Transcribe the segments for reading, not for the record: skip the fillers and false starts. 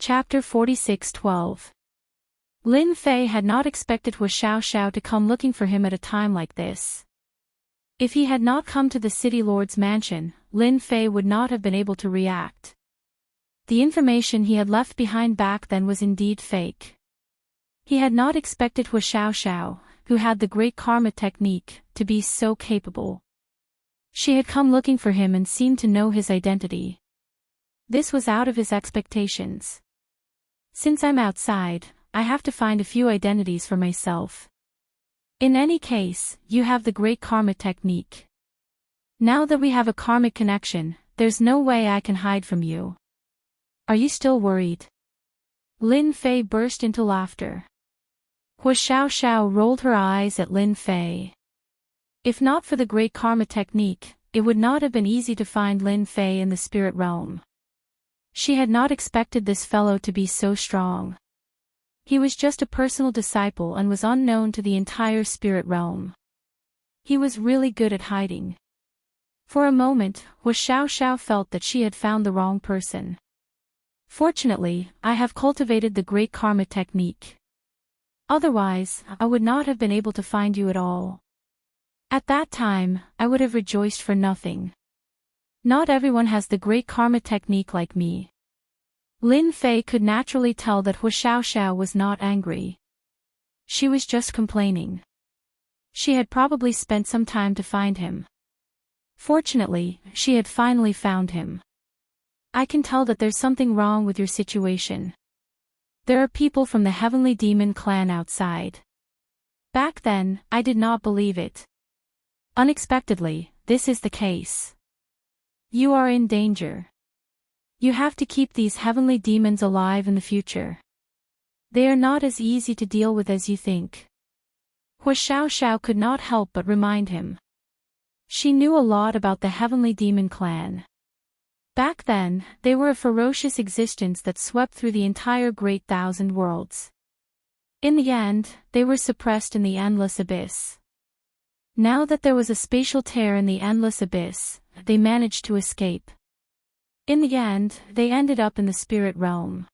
Chapter 46:12. Lin Fei had not expected Hu Xiaoxiao to come looking for him at a time like this. If he had not come to the city lord's mansion, Lin Fei would not have been able to react. The information he had left behind back then was indeed fake. He had not expected Hu Xiaoxiao, who had the great karma technique, to be so capable. She had come looking for him and seemed to know his identity. This was out of his expectations. Since I'm outside, I have to find a few identities for myself. In any case, you have the great karma technique. Now that we have a karmic connection, there's no way I can hide from you. Are you still worried? Lin Fei burst into laughter. Hu Xiaoxiao rolled her eyes at Lin Fei. If not for the great karma technique, it would not have been easy to find Lin Fei in the spirit realm. She had not expected this fellow to be so strong. He was just a personal disciple and was unknown to the entire spirit realm. He was really good at hiding. For a moment, Hu Xiaoxiao felt that she had found the wrong person. Fortunately, I have cultivated the great karma technique. Otherwise, I would not have been able to find you at all. At that time, I would have rejoiced for nothing. Not everyone has the great karma technique like me. Lin Fei could naturally tell that Hu Xiaoxiao was not angry. She was just complaining. She had probably spent some time to find him. Fortunately, she had finally found him. I can tell that there's something wrong with your situation. There are people from the Heavenly Demon clan outside. Back then, I did not believe it. Unexpectedly, this is the case. You are in danger. You have to keep these heavenly demons alive in the future. They are not as easy to deal with as you think. Hu Xiaoxiao could not help but remind him. She knew a lot about the Heavenly Demon clan. Back then, they were a ferocious existence that swept through the entire Great Thousand Worlds. In the end, they were suppressed in the Endless Abyss. Now that there was a spatial tear in the Endless Abyss, they managed to escape. In the end, they ended up in the spirit realm.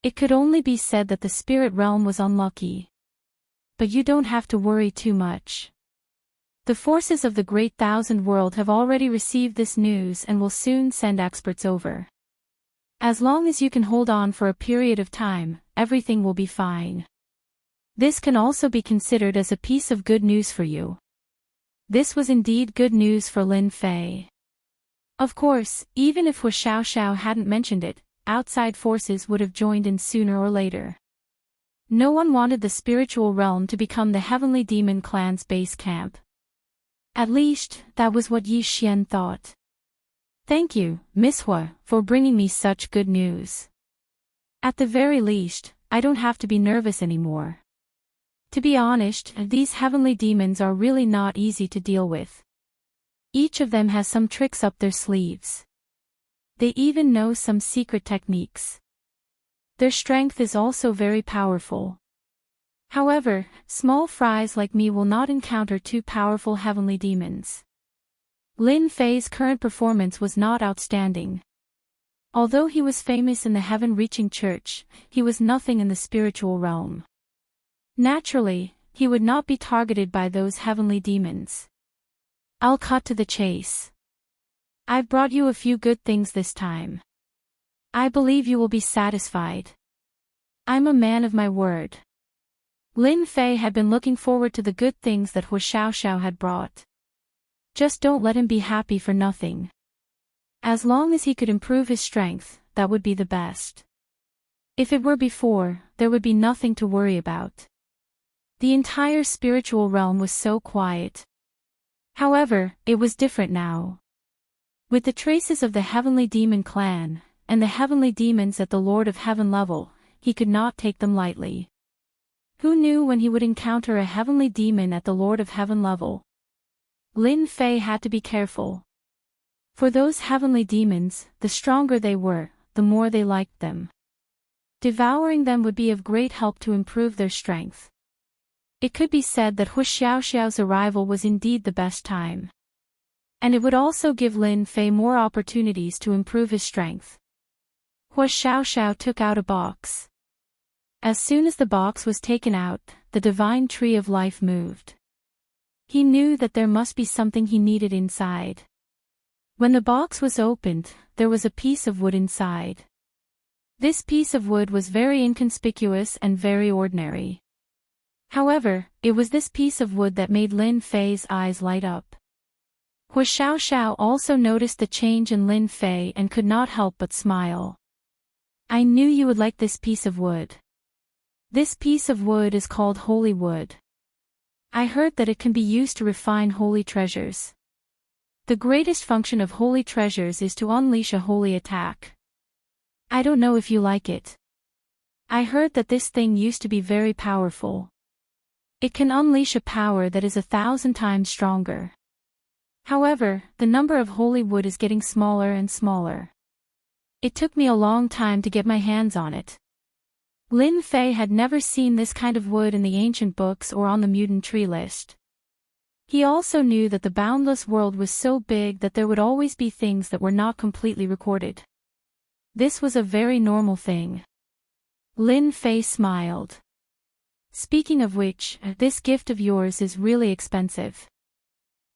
It could only be said that the spirit realm was unlucky. But you don't have to worry too much. The forces of the Great Thousand World have already received this news and will soon send experts over. As long as you can hold on for a period of time, everything will be fine. This can also be considered as a piece of good news for you. This was indeed good news for Lin Fei. Of course, even if Hu Xiaoxiao hadn't mentioned it, outside forces would have joined in sooner or later. No one wanted the spiritual realm to become the Heavenly Demon clan's base camp. At least, that was what Yi Xian thought. Thank you, Miss Hu, for bringing me such good news. At the very least, I don't have to be nervous anymore. To be honest, these heavenly demons are really not easy to deal with. Each of them has some tricks up their sleeves. They even know some secret techniques. Their strength is also very powerful. However, small fries like me will not encounter two powerful heavenly demons. Lin Fei's current performance was not outstanding. Although he was famous in the heaven-reaching church, he was nothing in the spiritual realm. Naturally, he would not be targeted by those heavenly demons. I'll cut to the chase. I've brought you a few good things this time. I believe you will be satisfied. I'm a man of my word. Lin Fei had been looking forward to the good things that Hu Xiaoxiao had brought. Just don't let him be happy for nothing. As long as he could improve his strength, that would be the best. If it were before, there would be nothing to worry about. The entire spiritual realm was so quiet. However, it was different now. With the traces of the Heavenly Demon clan, and the heavenly demons at the Lord of Heaven level, he could not take them lightly. Who knew when he would encounter a heavenly demon at the Lord of Heaven level? Lin Fei had to be careful. For those heavenly demons, the stronger they were, the more they liked them. Devouring them would be of great help to improve their strength. It could be said that Hu Xiaoxiao's arrival was indeed the best time. And it would also give Lin Fei more opportunities to improve his strength. Hua Xiaoxiao took out a box. As soon as the box was taken out, the divine tree of life moved. He knew that there must be something he needed inside. When the box was opened, there was a piece of wood inside. This piece of wood was very inconspicuous and very ordinary. However, it was this piece of wood that made Lin Fei's eyes light up. Hua Xiaoxiao also noticed the change in Lin Fei and could not help but smile. I knew you would like this piece of wood. This piece of wood is called holy wood. I heard that it can be used to refine holy treasures. The greatest function of holy treasures is to unleash a holy attack. I don't know if you like it. I heard that this thing used to be very powerful. It can unleash a power that is 1,000 times stronger. However, the number of holy wood is getting smaller and smaller. It took me a long time to get my hands on it. Lin Fei had never seen this kind of wood in the ancient books or on the mutant tree list. He also knew that the boundless world was so big that there would always be things that were not completely recorded. This was a very normal thing. Lin Fei smiled. Speaking of which, this gift of yours is really expensive.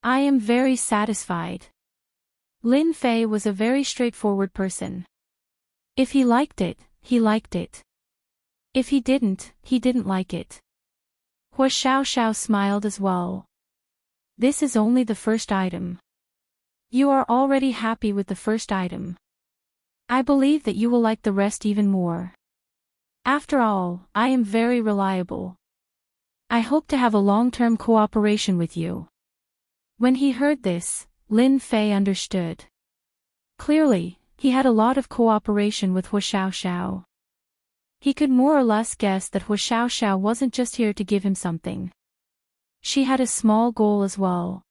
I am very satisfied. Lin Fei was a very straightforward person. If he liked it, he liked it. If he didn't like it. Hua Xiaoxiao smiled as well. This is only the first item. You are already happy with the first item. I believe that you will like the rest even more. After all, I am very reliable. I hope to have a long-term cooperation with you. When he heard this, Lin Fei understood. Clearly, he had a lot of cooperation with Hua Xiaoxiao. He could more or less guess that Hua Xiaoxiao wasn't just here to give him something. She had a small goal as well.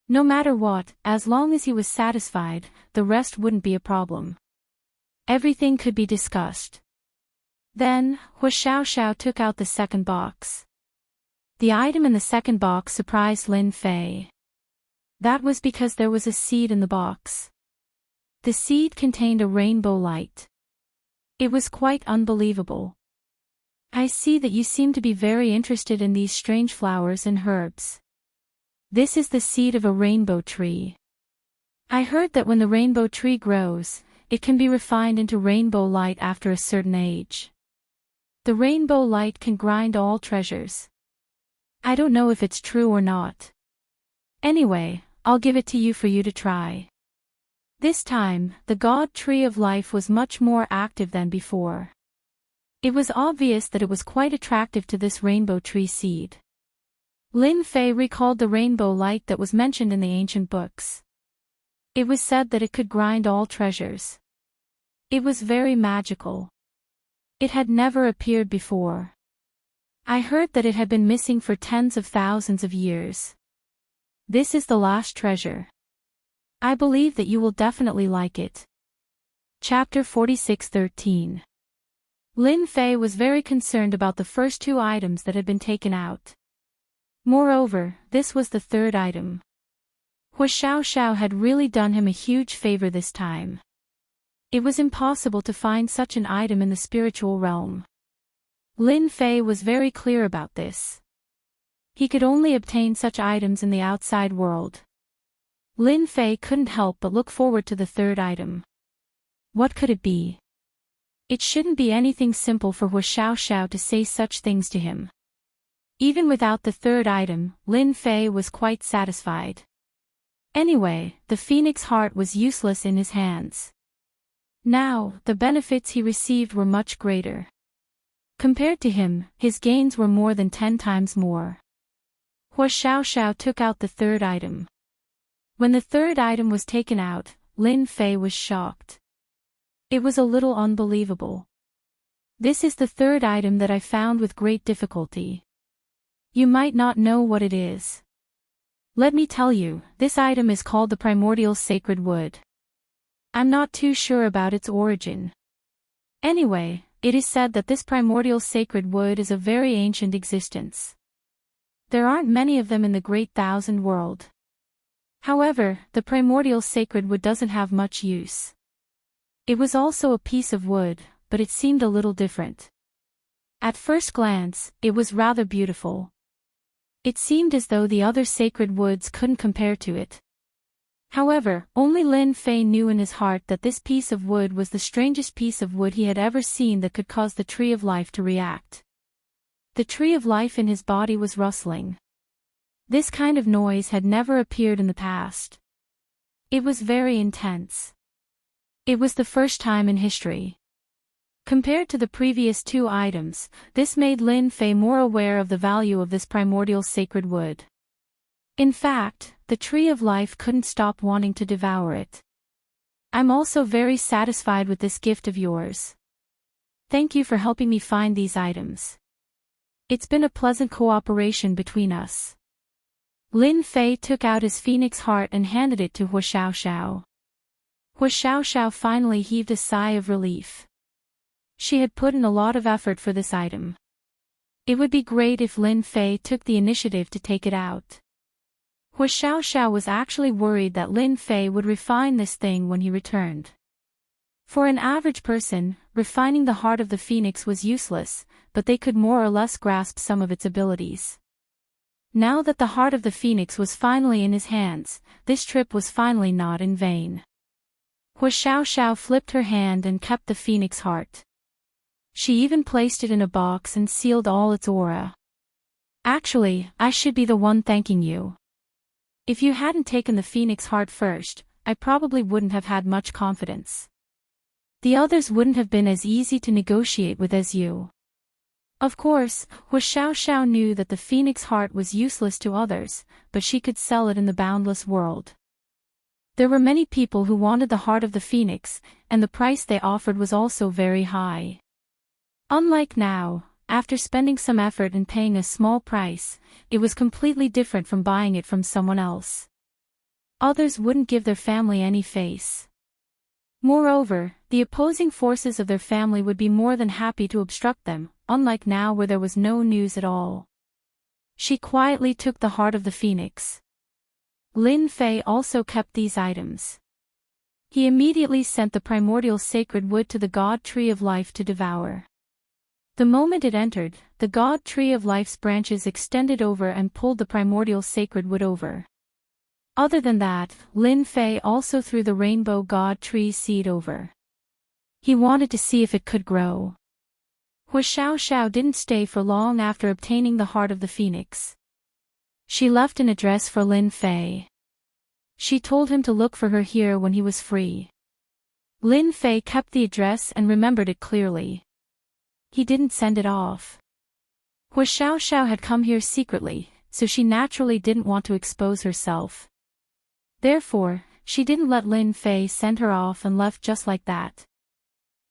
No matter what, as long as he was satisfied, the rest wouldn't be a problem. Everything could be discussed. Then, Hua Xiaoxiao took out the second box. The item in the second box surprised Lin Fei. That was because there was a seed in the box. The seed contained a rainbow light. It was quite unbelievable. I see that you seem to be very interested in these strange flowers and herbs. This is the seed of a rainbow tree. I heard that when the rainbow tree grows, it can be refined into rainbow light after a certain age. The rainbow light can grind all treasures. I don't know if it's true or not. Anyway, I'll give it to you for you to try. This time, the God Tree of Life was much more active than before. It was obvious that it was quite attractive to this rainbow tree seed. Lin Fei recalled the rainbow light that was mentioned in the ancient books. It was said that it could grind all treasures. It was very magical. It had never appeared before. I heard that it had been missing for tens of thousands of years. This is the last treasure. I believe that you will definitely like it. Chapter 46:13. Lin Fei was very concerned about the first two items that had been taken out. Moreover, this was the third item. Hua Xiaoxiao had really done him a huge favor this time. It was impossible to find such an item in the spiritual realm. Lin Fei was very clear about this. He could only obtain such items in the outside world. Lin Fei couldn't help but look forward to the third item. What could it be? It shouldn't be anything simple for Hua Xiaoxiao to say such things to him. Even without the third item, Lin Fei was quite satisfied. Anyway, the phoenix heart was useless in his hands. Now, the benefits he received were much greater. Compared to him, his gains were more than 10 times more. Hua Xiaoxiao took out the third item. When the third item was taken out, Lin Fei was shocked. It was a little unbelievable. This is the third item that I found with great difficulty. You might not know what it is. Let me tell you, this item is called the primordial sacred wood. I'm not too sure about its origin. Anyway, it is said that this primordial sacred wood is of very ancient existence. There aren't many of them in the Great Thousand World. However, the primordial sacred wood doesn't have much use. It was also a piece of wood, but it seemed a little different. At first glance, it was rather beautiful. It seemed as though the other sacred woods couldn't compare to it. However, only Lin Fei knew in his heart that this piece of wood was the strangest piece of wood he had ever seen that could cause the Tree of Life to react. The Tree of Life in his body was rustling. This kind of noise had never appeared in the past. It was very intense. It was the first time in history. Compared to the previous two items, this made Lin Fei more aware of the value of this primordial sacred wood. In fact, the Tree of Life couldn't stop wanting to devour it. I'm also very satisfied with this gift of yours. Thank you for helping me find these items. It's been a pleasant cooperation between us. Lin Fei took out his phoenix heart and handed it to Hua Xiaoxiao. Hua Xiaoxiao finally heaved a sigh of relief. She had put in a lot of effort for this item. It would be great if Lin Fei took the initiative to take it out. Hua Xiaoxiao was actually worried that Lin Fei would refine this thing when he returned. For an average person, refining the heart of the phoenix was useless, but they could more or less grasp some of its abilities. Now that the heart of the phoenix was finally in his hands, this trip was finally not in vain. Hua Xiaoxiao flipped her hand and kept the phoenix heart. She even placed it in a box and sealed all its aura. Actually, I should be the one thanking you. If you hadn't taken the phoenix heart first, I probably wouldn't have had much confidence. The others wouldn't have been as easy to negotiate with as you. Of course, Hua Xiaoxiao knew that the phoenix heart was useless to others, but she could sell it in the boundless world. There were many people who wanted the heart of the phoenix, and the price they offered was also very high. Unlike now, after spending some effort and paying a small price, it was completely different from buying it from someone else. Others wouldn't give their family any face. Moreover, the opposing forces of their family would be more than happy to obstruct them, unlike now where there was no news at all. She quietly took the heart of the phoenix. Lin Fei also kept these items. He immediately sent the primordial sacred wood to the God Tree of Life to devour. The moment it entered, the God Tree of Life's branches extended over and pulled the primordial sacred wood over. Other than that, Lin Fei also threw the rainbow God Tree's seed over. He wanted to see if it could grow. Hua Xiaoxiao didn't stay for long after obtaining the heart of the phoenix. She left an address for Lin Fei. She told him to look for her here when he was free. Lin Fei kept the address and remembered it clearly. He didn't send it off. Hua Xiaoxiao had come here secretly, so she naturally didn't want to expose herself. Therefore, she didn't let Lin Fei send her off and left just like that.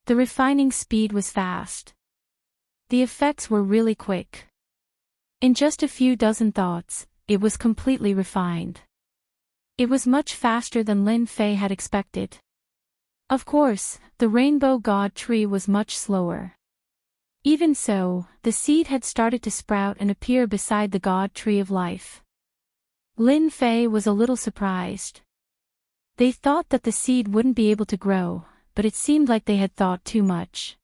The refining speed was fast. The effects were really quick. In just a few dozen thoughts, it was completely refined. It was much faster than Lin Fei had expected. Of course, the rainbow god tree was much slower. Even so, the seed had started to sprout and appear beside the God Tree of Life. Lin Fei was a little surprised. They thought that the seed wouldn't be able to grow, but it seemed like they had thought too much.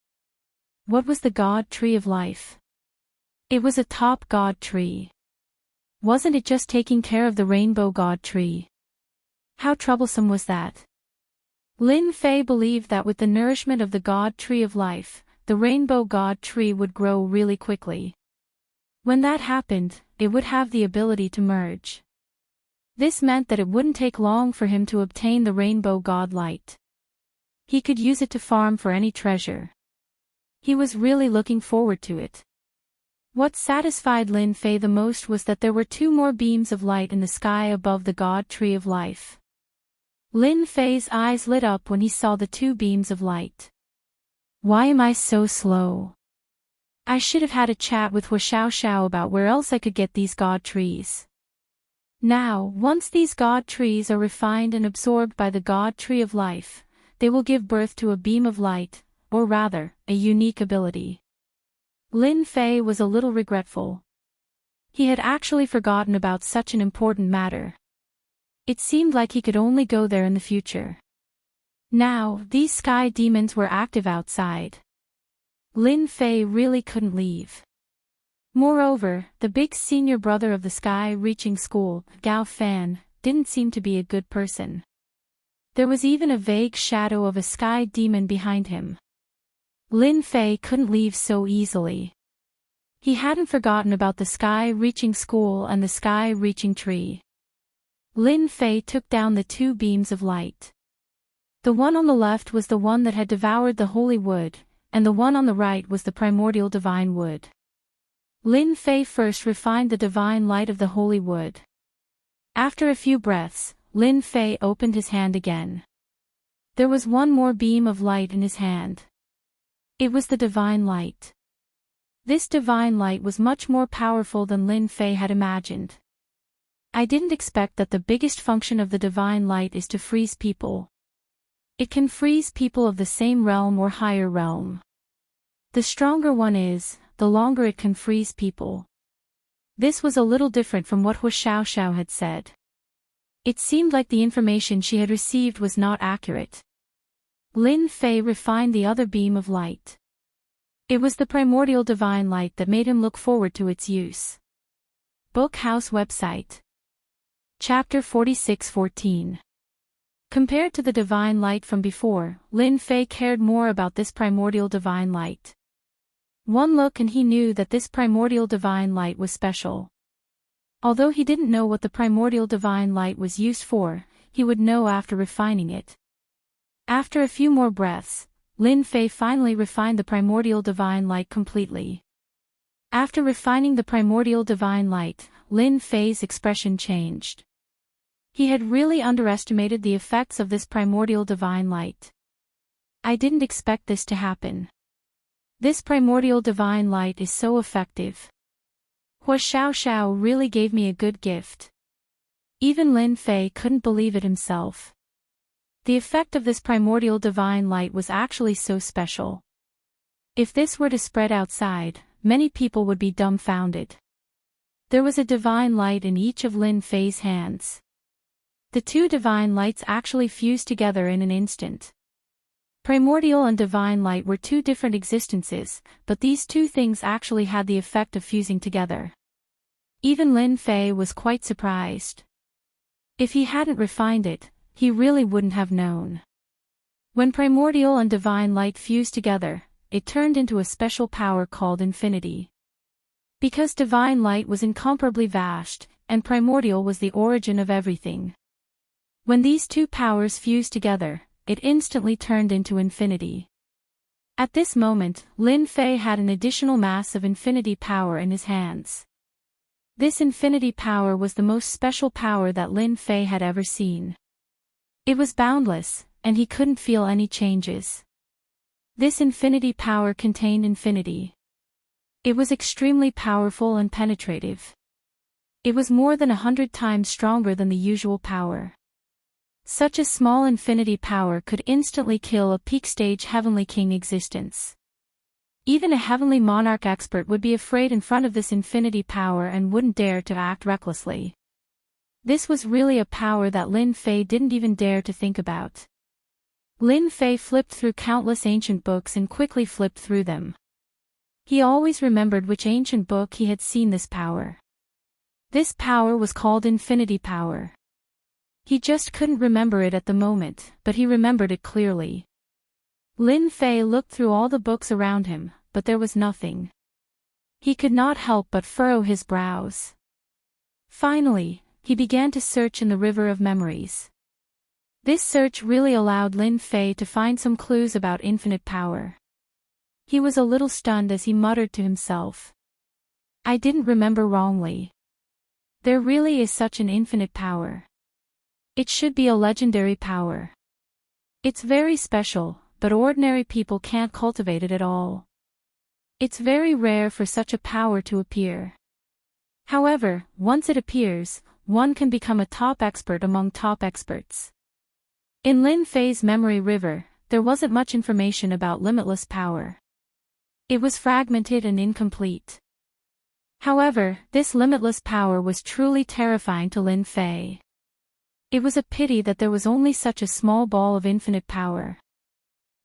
What was the God Tree of Life? It was a top God Tree. Wasn't it just taking care of the rainbow God Tree? How troublesome was that? Lin Fei believed that with the nourishment of the God Tree of Life, the rainbow god tree would grow really quickly. When that happened, it would have the ability to merge. This meant that it wouldn't take long for him to obtain the rainbow god light. He could use it to farm for any treasure. He was really looking forward to it. What satisfied Lin Fei the most was that there were 2 more beams of light in the sky above the God Tree of Life. Lin Fei's eyes lit up when he saw the 2 beams of light. Why am I so slow? I should have had a chat with Hua Xiaoxiao about where else I could get these god trees. Now, once these god trees are refined and absorbed by the God Tree of Life, they will give birth to a beam of light, or rather, a unique ability. Lin Fei was a little regretful. He had actually forgotten about such an important matter. It seemed like he could only go there in the future. Now, these sky demons were active outside. Lin Fei really couldn't leave. Moreover, the big senior brother of the sky-reaching school, Gao Fan, didn't seem to be a good person. There was even a vague shadow of a sky demon behind him. Lin Fei couldn't leave so easily. He hadn't forgotten about the sky-reaching school and the sky-reaching tree. Lin Fei took down the two beams of light. The one on the left was the one that had devoured the holy wood, and the one on the right was the primordial divine wood. Lin Fei first refined the divine light of the holy wood. After a few breaths, Lin Fei opened his hand again. There was one more beam of light in his hand. It was the divine light. This divine light was much more powerful than Lin Fei had imagined. I didn't expect that the biggest function of the divine light is to freeze people. It can freeze people of the same realm or higher realm. The stronger one is, the longer it can freeze people. This was a little different from what Hu Xiaoxiao had said. It seemed like the information she had received was not accurate. Lin Fei refined the other beam of light. It was the primordial divine light that made him look forward to its use. Book House website. Chapter 46:14. Compared to the divine light from before, Lin Fei cared more about this primordial divine light. One look and he knew that this primordial divine light was special. Although he didn't know what the primordial divine light was used for, he would know after refining it. After a few more breaths, Lin Fei finally refined the primordial divine light completely. After refining the primordial divine light, Lin Fei's expression changed. He had really underestimated the effects of this primordial divine light. I didn't expect this to happen. This primordial divine light is so effective. Hu Xiaoxiao really gave me a good gift. Even Lin Fei couldn't believe it himself. The effect of this primordial divine light was actually so special. If this were to spread outside, many people would be dumbfounded. There was a divine light in each of Lin Fei's hands. The two divine lights actually fused together in an instant. Primordial and divine light were two different existences, but these two things actually had the effect of fusing together. Even Lin Fei was quite surprised. If he hadn't refined it, he really wouldn't have known. When primordial and divine light fused together, it turned into a special power called infinity. Because divine light was incomparably vast, and primordial was the origin of everything. When these two powers fused together, it instantly turned into infinity. At this moment, Lin Fei had an additional mass of infinity power in his hands. This infinity power was the most special power that Lin Fei had ever seen. It was boundless, and he couldn't feel any changes. This infinity power contained infinity. It was extremely powerful and penetrative. It was more than 100 times stronger than the usual power. Such a small infinity power could instantly kill a peak-stage heavenly king existence. Even a heavenly monarch expert would be afraid in front of this infinity power and wouldn't dare to act recklessly. This was really a power that Lin Fei didn't even dare to think about. Lin Fei flipped through countless ancient books and quickly flipped through them. He always remembered which ancient book he had seen this power. This power was called infinity power. He just couldn't remember it at the moment, but he remembered it clearly. Lin Fei looked through all the books around him, but there was nothing. He could not help but furrow his brows. Finally, he began to search in the river of memories. This search really allowed Lin Fei to find some clues about infinite power. He was a little stunned as he muttered to himself. I didn't remember wrongly. There really is such an infinite power. It should be a legendary power. It's very special, but ordinary people can't cultivate it at all. It's very rare for such a power to appear. However, once it appears, one can become a top expert among top experts. In Lin Fei's memory river, there wasn't much information about limitless power. It was fragmented and incomplete. However, this limitless power was truly terrifying to Lin Fei. It was a pity that there was only such a small ball of infinite power.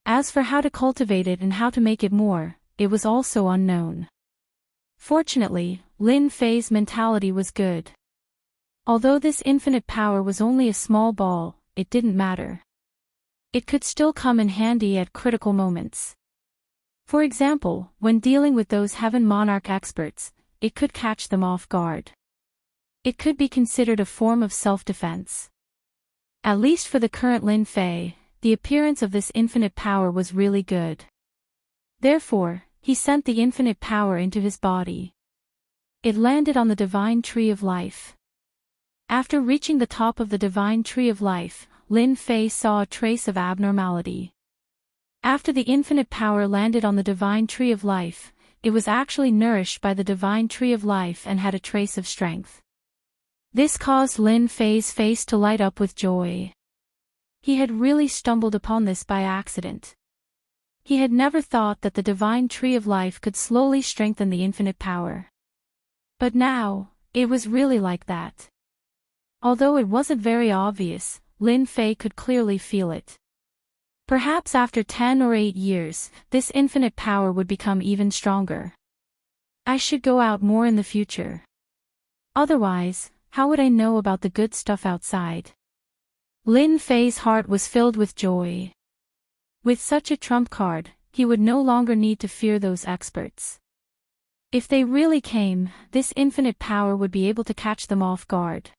As for how to cultivate it and how to make it more, it was also unknown. Fortunately, Lin Fei's mentality was good. Although this infinite power was only a small ball, it didn't matter. It could still come in handy at critical moments. For example, when dealing with those Heaven Monarch experts, it could catch them off guard. It could be considered a form of self-defense. At least for the current Lin Fei, the appearance of this infinite power was really good. Therefore, he sent the infinite power into his body. It landed on the Divine Tree of Life. After reaching the top of the Divine Tree of Life, Lin Fei saw a trace of abnormality. After the infinite power landed on the Divine Tree of Life, it was actually nourished by the Divine Tree of Life and had a trace of strength. This caused Lin Fei's face to light up with joy. He had really stumbled upon this by accident. He had never thought that the Divine Tree of Life could slowly strengthen the infinite power. But now, it was really like that. Although it wasn't very obvious, Lin Fei could clearly feel it. Perhaps after 10 or 8 years, this infinite power would become even stronger. I should go out more in the future. Otherwise, how would I know about the good stuff outside? Lin Fei's heart was filled with joy. With such a trump card, he would no longer need to fear those experts. If they really came, this infinite power would be able to catch them off guard.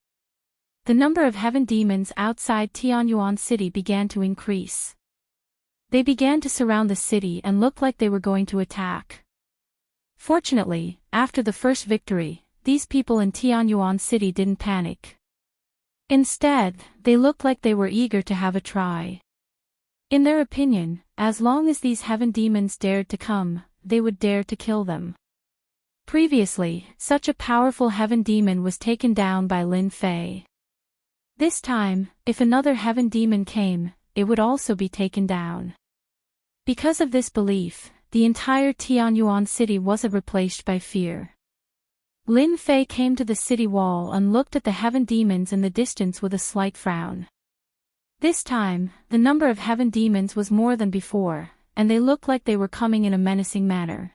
The number of heaven demons outside Tianyuan City began to increase. They began to surround the city and looked like they were going to attack. Fortunately, after the first victory, these people in Tianyuan City didn't panic. Instead, they looked like they were eager to have a try. In their opinion, as long as these heaven demons dared to come, they would dare to kill them. Previously, such a powerful heaven demon was taken down by Lin Fei. This time, if another heaven demon came, it would also be taken down. Because of this belief, the entire Tianyuan city wasn't replaced by fear. Lin Fei came to the city wall and looked at the heaven demons in the distance with a slight frown. This time, the number of heaven demons was more than before, and they looked like they were coming in a menacing manner.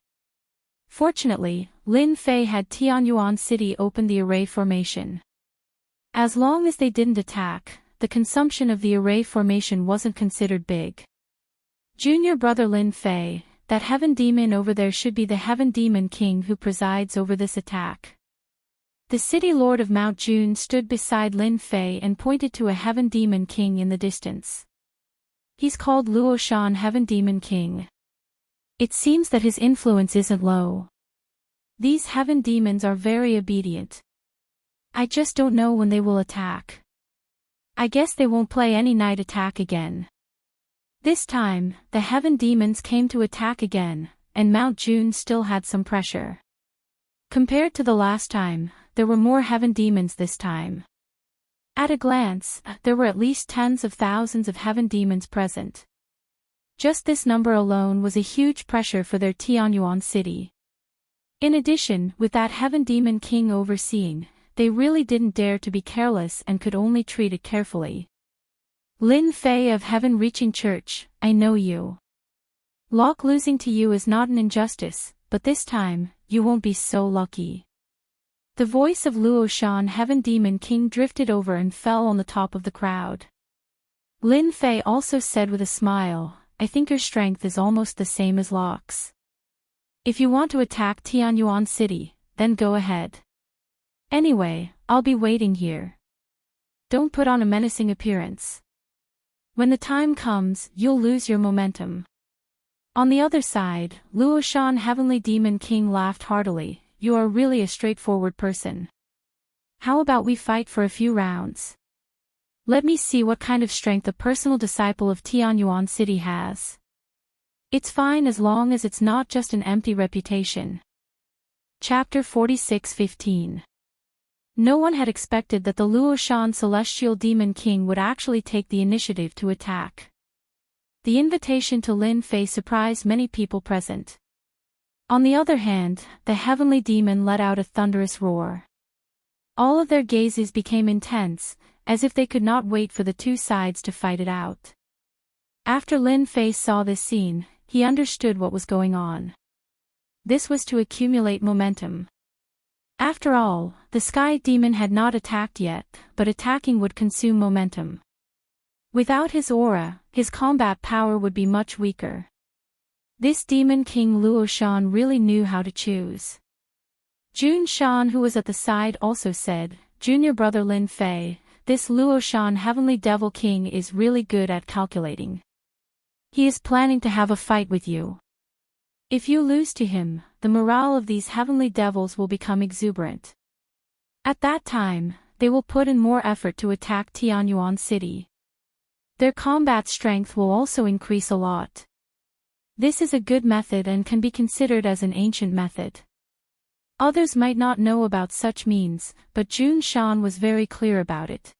Fortunately, Lin Fei had Tianyuan City open the array formation. As long as they didn't attack, the consumption of the array formation wasn't considered big. Junior brother Lin Fei, that heaven demon over there should be the heaven demon king who presides over this attack. The city lord of Mount June stood beside Lin Fei and pointed to a heaven demon king in the distance. He's called Luoshan Heaven Demon King. It seems that his influence isn't low. These heaven demons are very obedient. I just don't know when they will attack. I guess they won't play any night attack again. This time, the heaven demons came to attack again, and Mount June still had some pressure. Compared to the last time, there were more heaven demons this time. At a glance, there were at least tens of thousands of heaven demons present. Just this number alone was a huge pressure for their Tianyuan city. In addition, with that heaven demon king overseeing, they really didn't dare to be careless and could only treat it carefully. Lin Fei of Heaven Reaching Church, I know you. Locke losing to you is not an injustice, but this time, you won't be so lucky. The voice of Luoshan Heaven Demon King drifted over and fell on the top of the crowd. Lin Fei also said with a smile, I think your strength is almost the same as Locke's. If you want to attack Tianyuan City, then go ahead. Anyway, I'll be waiting here. Don't put on a menacing appearance. When the time comes, you'll lose your momentum. On the other side, Luoshan Heavenly Demon King laughed heartily, you are really a straightforward person. How about we fight for a few rounds? Let me see what kind of strength a personal disciple of Tianyuan City has. It's fine as long as it's not just an empty reputation. Chapter 46:15. No one had expected that the Luoshan Celestial Demon King would actually take the initiative to attack. The invitation to Lin Fei surprised many people present. On the other hand, the heavenly demon let out a thunderous roar. All of their gazes became intense, as if they could not wait for the two sides to fight it out. After Lin Fei saw this scene, he understood what was going on. This was to accumulate momentum. After all, the Sky Demon had not attacked yet, but attacking would consume momentum. Without his aura, his combat power would be much weaker. This Demon King Luo Shan really knew how to choose. Jun Shan, who was at the side, also said, "Junior brother Lin Fei, this Luo Shan Heavenly Devil King is really good at calculating. He is planning to have a fight with you. If you lose to him, the morale of these heavenly devils will become exuberant. At that time, they will put in more effort to attack Tianyuan City. Their combat strength will also increase a lot. This is a good method and can be considered as an ancient method." Others might not know about such means, but Jun Shan was very clear about it.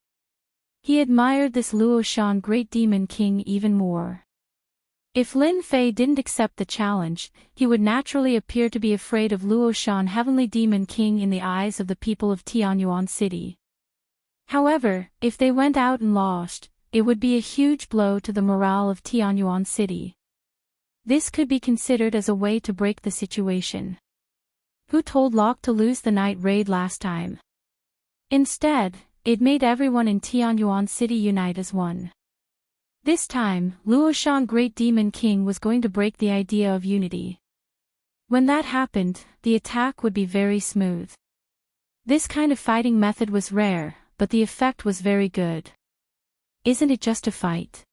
He admired this Luo Shan Great Demon King even more. If Lin Fei didn't accept the challenge, he would naturally appear to be afraid of Luo Shan Heavenly Demon King in the eyes of the people of Tianyuan City. However, if they went out and lost, it would be a huge blow to the morale of Tianyuan City. This could be considered as a way to break the situation. Who told Locke to lose the night raid last time? Instead, it made everyone in Tianyuan City unite as one. This time, Luo Shan Great Demon King was going to break the idea of unity. When that happened, the attack would be very smooth. This kind of fighting method was rare, but the effect was very good. Isn't it just a fight?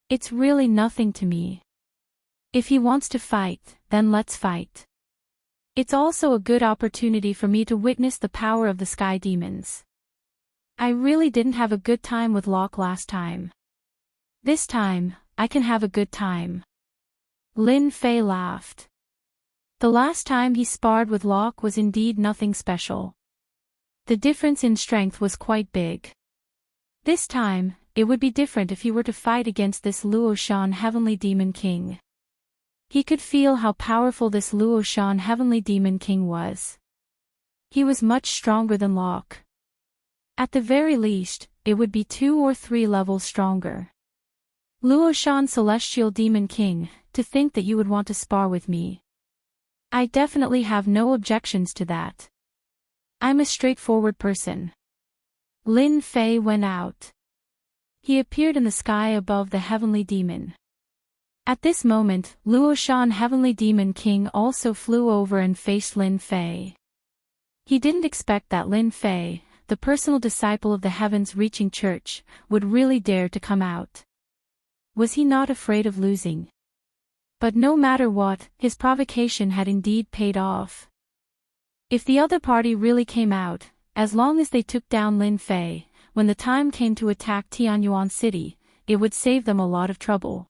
It's really nothing to me. If he wants to fight, then let's fight. It's also a good opportunity for me to witness the power of the Sky Demons. I really didn't have a good time with Locke last time. This time, I can have a good time. Lin Fei laughed. The last time he sparred with Locke was indeed nothing special. The difference in strength was quite big. This time, it would be different if he were to fight against this Luo Shan Heavenly Demon King. He could feel how powerful this Luo Shan Heavenly Demon King was. He was much stronger than Locke. At the very least, it would be 2 or 3 levels stronger. Luo Shan Celestial Demon King, to think that you would want to spar with me. I definitely have no objections to that. I'm a straightforward person. Lin Fei went out. He appeared in the sky above the Heavenly Demon. At this moment, Luo Shan Heavenly Demon King also flew over and faced Lin Fei. He didn't expect that Lin Fei, the personal disciple of the Heavens-reaching Church, would really dare to come out. Was he not afraid of losing? But no matter what, his provocation had indeed paid off. If the other party really came out, as long as they took down Lin Fei, when the time came to attack Tianyuan City, it would save them a lot of trouble.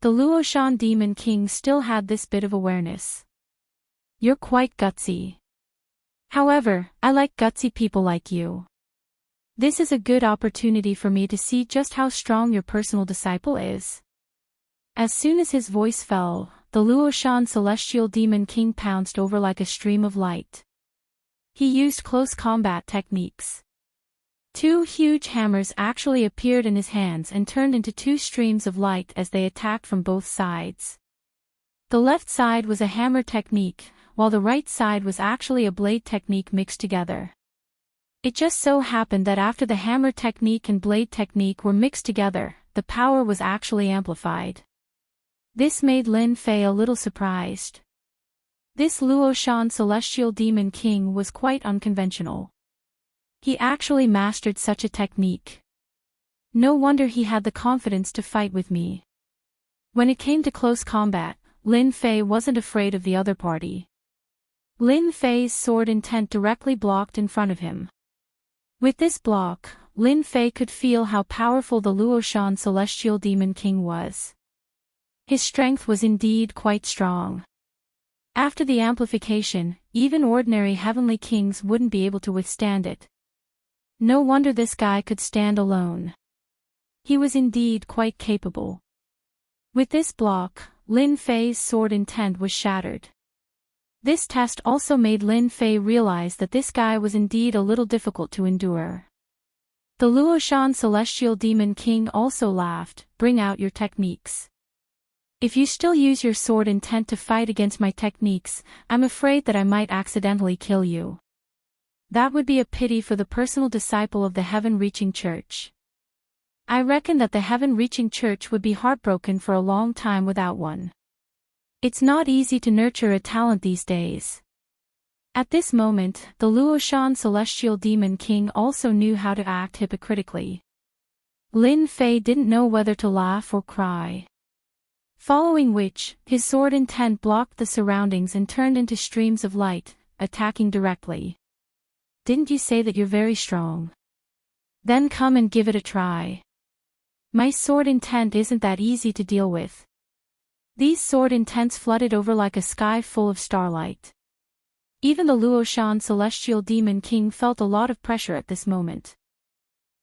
The Luo Shan Demon King still had this bit of awareness. You're quite gutsy. However, I like gutsy people like you. This is a good opportunity for me to see just how strong your personal disciple is. As soon as his voice fell, the Luo Shan Celestial Demon King pounced over like a stream of light. He used close combat techniques. 2 huge hammers actually appeared in his hands and turned into 2 streams of light as they attacked from both sides. The left side was a hammer technique, while the right side was actually a blade technique mixed together. It just so happened that after the hammer technique and blade technique were mixed together, the power was actually amplified. This made Lin Fei a little surprised. This Luo Shan Celestial Demon King was quite unconventional. He actually mastered such a technique. No wonder he had the confidence to fight with me. When it came to close combat, Lin Fei wasn't afraid of the other party. Lin Fei's sword intent directly blocked in front of him. With this block, Lin Fei could feel how powerful the Luo Shan Celestial Demon King was. His strength was indeed quite strong. After the amplification, even ordinary heavenly kings wouldn't be able to withstand it. No wonder this guy could stand alone. He was indeed quite capable. With this block, Lin Fei's sword intent was shattered. This test also made Lin Fei realize that this guy was indeed a little difficult to endure. The Luoshan Celestial Demon King also laughed. Bring out your techniques. If you still use your sword intent to fight against my techniques, I'm afraid that I might accidentally kill you. That would be a pity for the personal disciple of the Heaven-Reaching Church. I reckon that the Heaven-Reaching Church would be heartbroken for a long time without one. It's not easy to nurture a talent these days. At this moment, the Luoshan Celestial Demon King also knew how to act hypocritically. Lin Fei didn't know whether to laugh or cry. Following which, his sword intent blocked the surroundings and turned into streams of light, attacking directly. Didn't you say that you're very strong? Then come and give it a try. My sword intent isn't that easy to deal with. These sword intents flooded over like a sky full of starlight. Even the Luoshan Celestial Demon King felt a lot of pressure at this moment.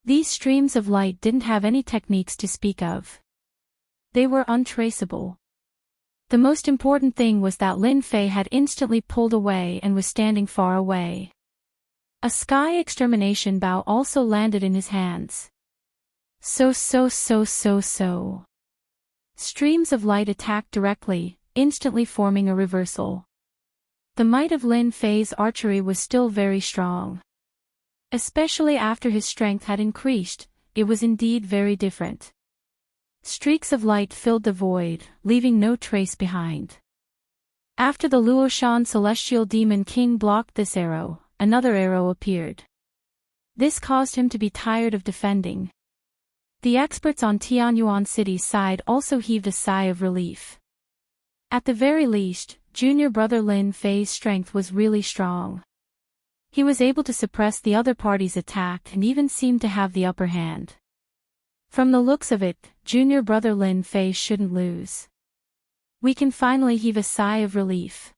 These streams of light didn't have any techniques to speak of. They were untraceable. The most important thing was that Lin Fei had instantly pulled away and was standing far away. A sky extermination bow also landed in his hands. So. Streams of light attacked directly, instantly forming a reversal. The might of Lin Fei's archery was still very strong. Especially after his strength had increased, it was indeed very different. Streaks of light filled the void, leaving no trace behind. After the Luoshan Celestial Demon King blocked this arrow, another arrow appeared. This caused him to be tired of defending. The experts on Tianyuan City's side also heaved a sigh of relief. At the very least, junior brother Lin Fei's strength was really strong. He was able to suppress the other party's attack and even seemed to have the upper hand. From the looks of it, junior brother Lin Fei shouldn't lose. We can finally heave a sigh of relief.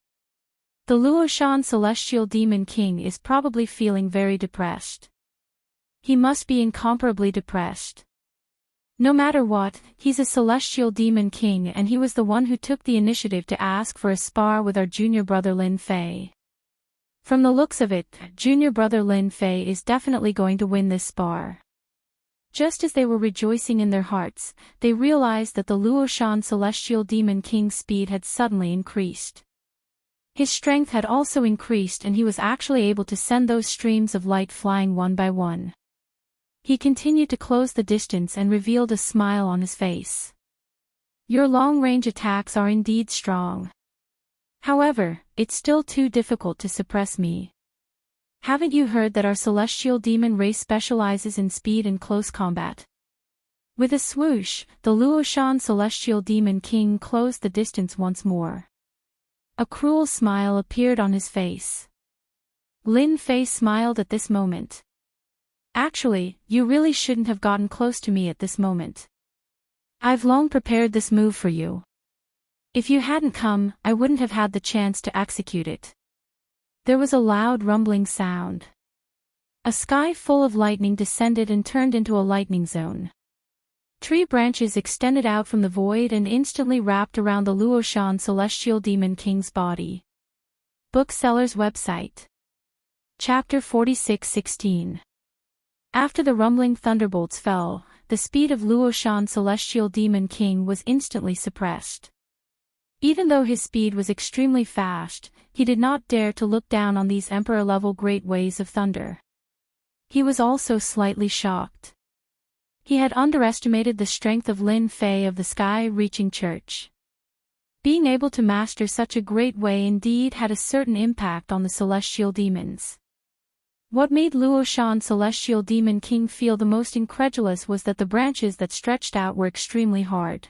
The Luoshan Celestial Demon King is probably feeling very depressed. He must be incomparably depressed. No matter what, he's a Celestial Demon King and he was the one who took the initiative to ask for a spar with our junior brother Lin Fei. From the looks of it, junior brother Lin Fei is definitely going to win this spar. Just as they were rejoicing in their hearts, they realized that the Luoshan Celestial Demon King's speed had suddenly increased. His strength had also increased and he was actually able to send those streams of light flying one by one. He continued to close the distance and revealed a smile on his face. Your long-range attacks are indeed strong. However, it's still too difficult to suppress me. Haven't you heard that our celestial demon race specializes in speed and close combat? With a swoosh, the Luoshan Celestial Demon King closed the distance once more. A cruel smile appeared on his face. Lin Fei smiled at this moment. Actually, you really shouldn't have gotten close to me at this moment. I've long prepared this move for you. If you hadn't come, I wouldn't have had the chance to execute it. There was a loud rumbling sound. A sky full of lightning descended and turned into a lightning zone. Tree branches extended out from the void and instantly wrapped around the Luoshan Celestial Demon King's body. Bookseller's website. Chapter 46:16. After the rumbling thunderbolts fell, the speed of Luoshan Celestial Demon King was instantly suppressed. Even though his speed was extremely fast, he did not dare to look down on these emperor-level great waves of thunder. He was also slightly shocked. He had underestimated the strength of Lin Fei of the Sky-Reaching Church. Being able to master such a great way indeed had a certain impact on the celestial demons. What made Luoshan Celestial Demon King feel the most incredulous was that the branches that stretched out were extremely hard.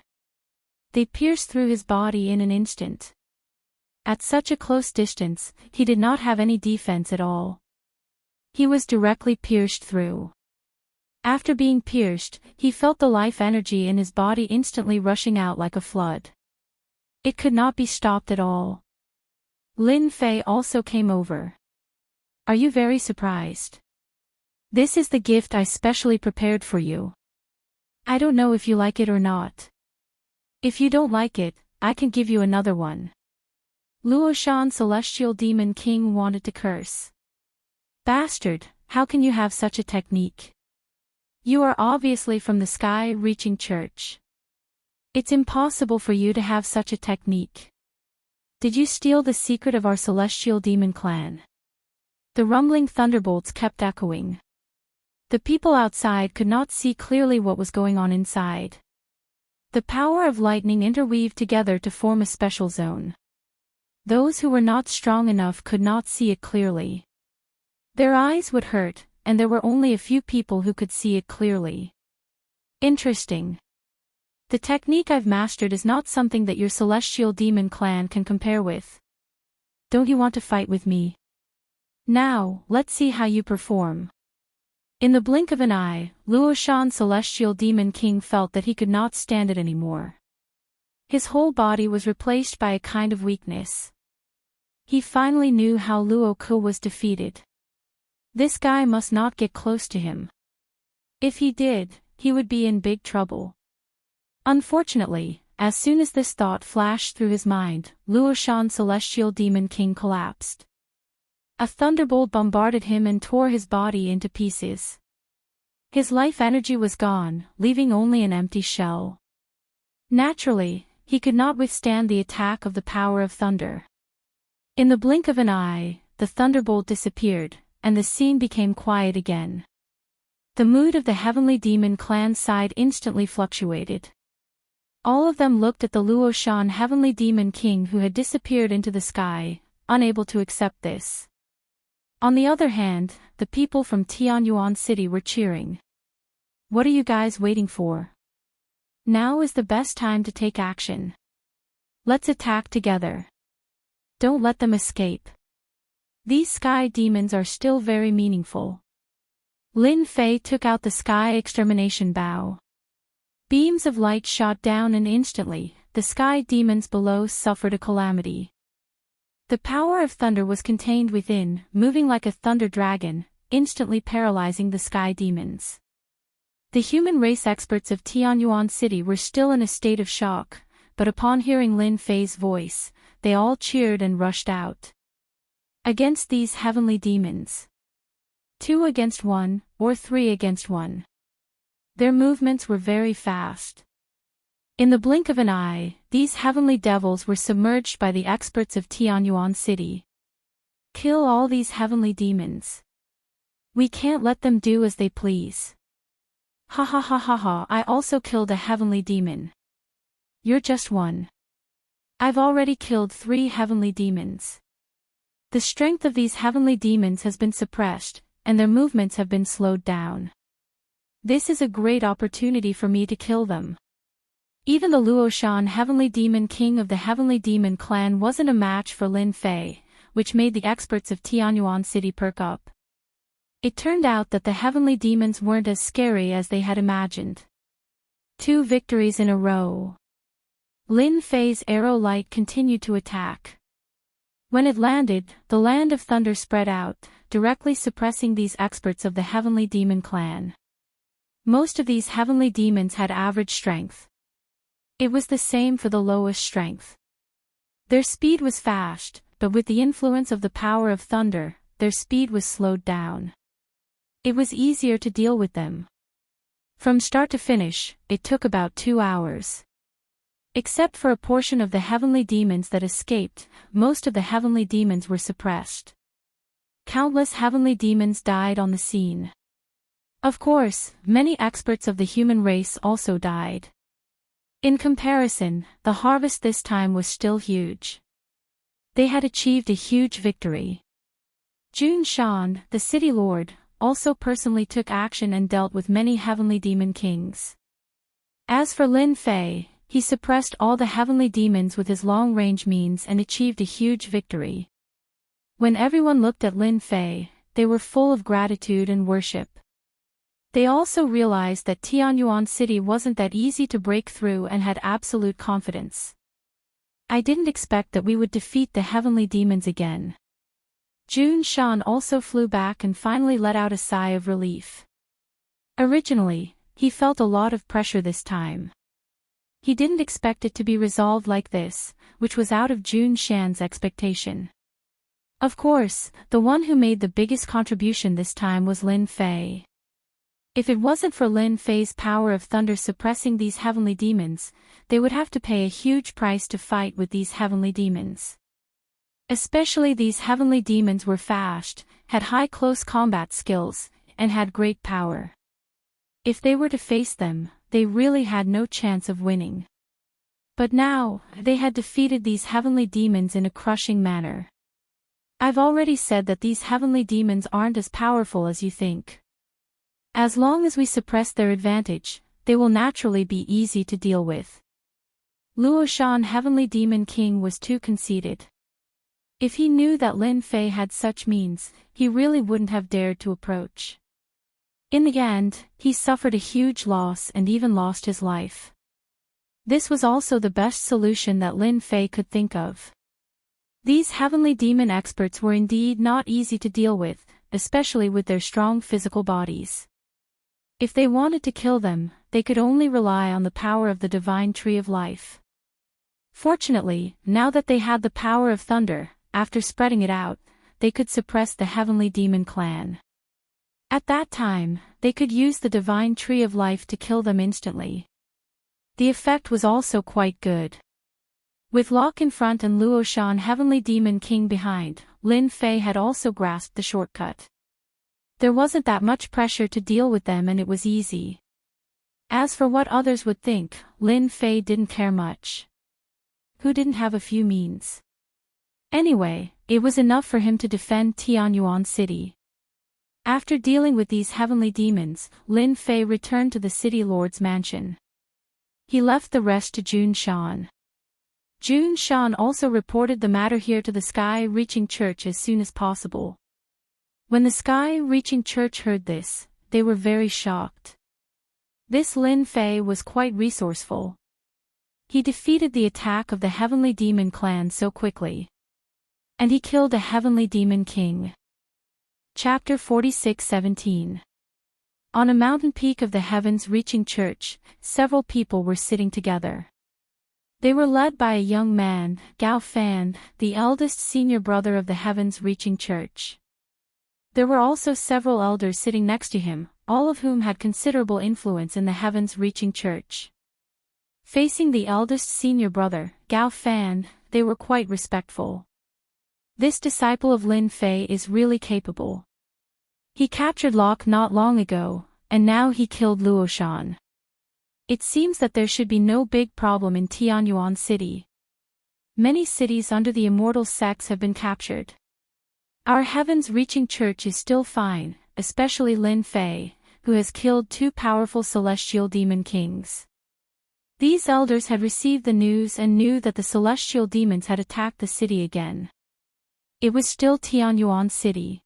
They pierced through his body in an instant. At such a close distance, he did not have any defense at all. He was directly pierced through. After being pierced, he felt the life energy in his body instantly rushing out like a flood. It could not be stopped at all. Lin Fei also came over. Are you very surprised? This is the gift I specially prepared for you. I don't know if you like it or not. If you don't like it, I can give you another one. Luoshan Celestial Demon King wanted to curse. Bastard, how can you have such a technique? You are obviously from the sky-reaching church. It's impossible for you to have such a technique. Did you steal the secret of our celestial demon clan? The rumbling thunderbolts kept echoing. The people outside could not see clearly what was going on inside. The power of lightning interweaved together to form a special zone. Those who were not strong enough could not see it clearly. Their eyes would hurt, and there were only a few people who could see it clearly. Interesting. The technique I've mastered is not something that your celestial demon clan can compare with. Don't you want to fight with me? Now, let's see how you perform. In the blink of an eye, Luoshan's celestial demon king felt that he could not stand it anymore. His whole body was replaced by a kind of weakness. He finally knew how Luo was defeated. This guy must not get close to him. If he did, he would be in big trouble. Unfortunately, as soon as this thought flashed through his mind, Luoshan's celestial demon king collapsed. A thunderbolt bombarded him and tore his body into pieces. His life energy was gone, leaving only an empty shell. Naturally, he could not withstand the attack of the power of thunder. In the blink of an eye, the thunderbolt disappeared, and the scene became quiet again. The mood of the heavenly demon clan's side instantly fluctuated. All of them looked at the Luoshan heavenly demon king who had disappeared into the sky, unable to accept this. On the other hand, the people from Tianyuan City were cheering. What are you guys waiting for? Now is the best time to take action. Let's attack together. Don't let them escape. These sky demons are still very meaningful. Lin Fei took out the sky extermination bow. Beams of light shot down and instantly, the sky demons below suffered a calamity. The power of thunder was contained within, moving like a thunder dragon, instantly paralyzing the sky demons. The human race experts of Tianyuan City were still in a state of shock, but upon hearing Lin Fei's voice, they all cheered and rushed out. Against these heavenly demons. 2 against 1, or 3 against 1. Their movements were very fast. In the blink of an eye, these heavenly devils were submerged by the experts of Tianyuan City. Kill all these heavenly demons. We can't let them do as they please. Ha ha ha ha ha, I also killed a heavenly demon. You're just one. I've already killed 3 heavenly demons. The strength of these heavenly demons has been suppressed, and their movements have been slowed down. This is a great opportunity for me to kill them. Even the Luoshan heavenly demon king of the heavenly demon clan wasn't a match for Lin Fei, which made the experts of Tianyuan City perk up. It turned out that the heavenly demons weren't as scary as they had imagined. 2 victories in a row. Lin Fei's arrow light continued to attack. When it landed, the land of thunder spread out, directly suppressing these experts of the heavenly demon clan. Most of these heavenly demons had average strength. It was the same for the lowest strength. Their speed was fast, but with the influence of the power of thunder, their speed was slowed down. It was easier to deal with them. From start to finish, it took about 2 hours. Except for a portion of the heavenly demons that escaped, most of the heavenly demons were suppressed. Countless heavenly demons died on the scene. Of course, many experts of the human race also died. In comparison, the harvest this time was still huge. They had achieved a huge victory. Jun Shan, the city lord, also personally took action and dealt with many heavenly demon kings. As for Lin Fei, he suppressed all the heavenly demons with his long-range means and achieved a huge victory. When everyone looked at Lin Fei, they were full of gratitude and worship. They also realized that Tianyuan City wasn't that easy to break through and had absolute confidence. I didn't expect that we would defeat the heavenly demons again. Jun Shan also flew back and finally let out a sigh of relief. Originally, he felt a lot of pressure this time. He didn't expect it to be resolved like this, which was out of Jun Shan's expectation. Of course, the one who made the biggest contribution this time was Lin Fei. If it wasn't for Lin Fei's power of thunder suppressing these heavenly demons, they would have to pay a huge price to fight with these heavenly demons. Especially these heavenly demons were fast, had high close combat skills, and had great power. If they were to face them, they really had no chance of winning. But now, they had defeated these heavenly demons in a crushing manner. I've already said that these heavenly demons aren't as powerful as you think. As long as we suppress their advantage, they will naturally be easy to deal with. Luo Shan, Heavenly Demon King, was too conceited. If he knew that Lin Fei had such means, he really wouldn't have dared to approach. In the end, he suffered a huge loss and even lost his life. This was also the best solution that Lin Fei could think of. These heavenly demon experts were indeed not easy to deal with, especially with their strong physical bodies. If they wanted to kill them, they could only rely on the power of the divine tree of life. Fortunately, now that they had the power of thunder, after spreading it out, they could suppress the heavenly demon clan. At that time, they could use the divine tree of life to kill them instantly. The effect was also quite good. With Locke in front and Luo Shan, Heavenly Demon King, behind, Lin Fei had also grasped the shortcut. There wasn't that much pressure to deal with them and it was easy. As for what others would think, Lin Fei didn't care much. Who didn't have a few means? Anyway, it was enough for him to defend Tianyuan City. After dealing with these heavenly demons, Lin Fei returned to the city lord's mansion. He left the rest to Jun Shan. Jun Shan also reported the matter here to the Sky-reaching church as soon as possible. When the Sky-reaching church heard this, they were very shocked. This Lin Fei was quite resourceful. He defeated the attack of the Heavenly Demon Clan so quickly. And he killed a Heavenly Demon King. Chapter 46:17. On a mountain peak of the Heavens-reaching church, several people were sitting together. They were led by a young man, Gao Fan, the eldest senior brother of the Heavens-reaching church. There were also several elders sitting next to him, all of whom had considerable influence in the Heavens-reaching church. Facing the eldest senior brother, Gao Fan, they were quite respectful. This disciple of Lin Fei is really capable. He captured Locke not long ago, and now he killed Luo Shan. It seems that there should be no big problem in Tianyuan City. Many cities under the immortal sects have been captured. Our heavens-reaching church is still fine, especially Lin Fei, who has killed 2 powerful celestial demon kings. These elders had received the news and knew that the celestial demons had attacked the city again. It was still Tianyuan City.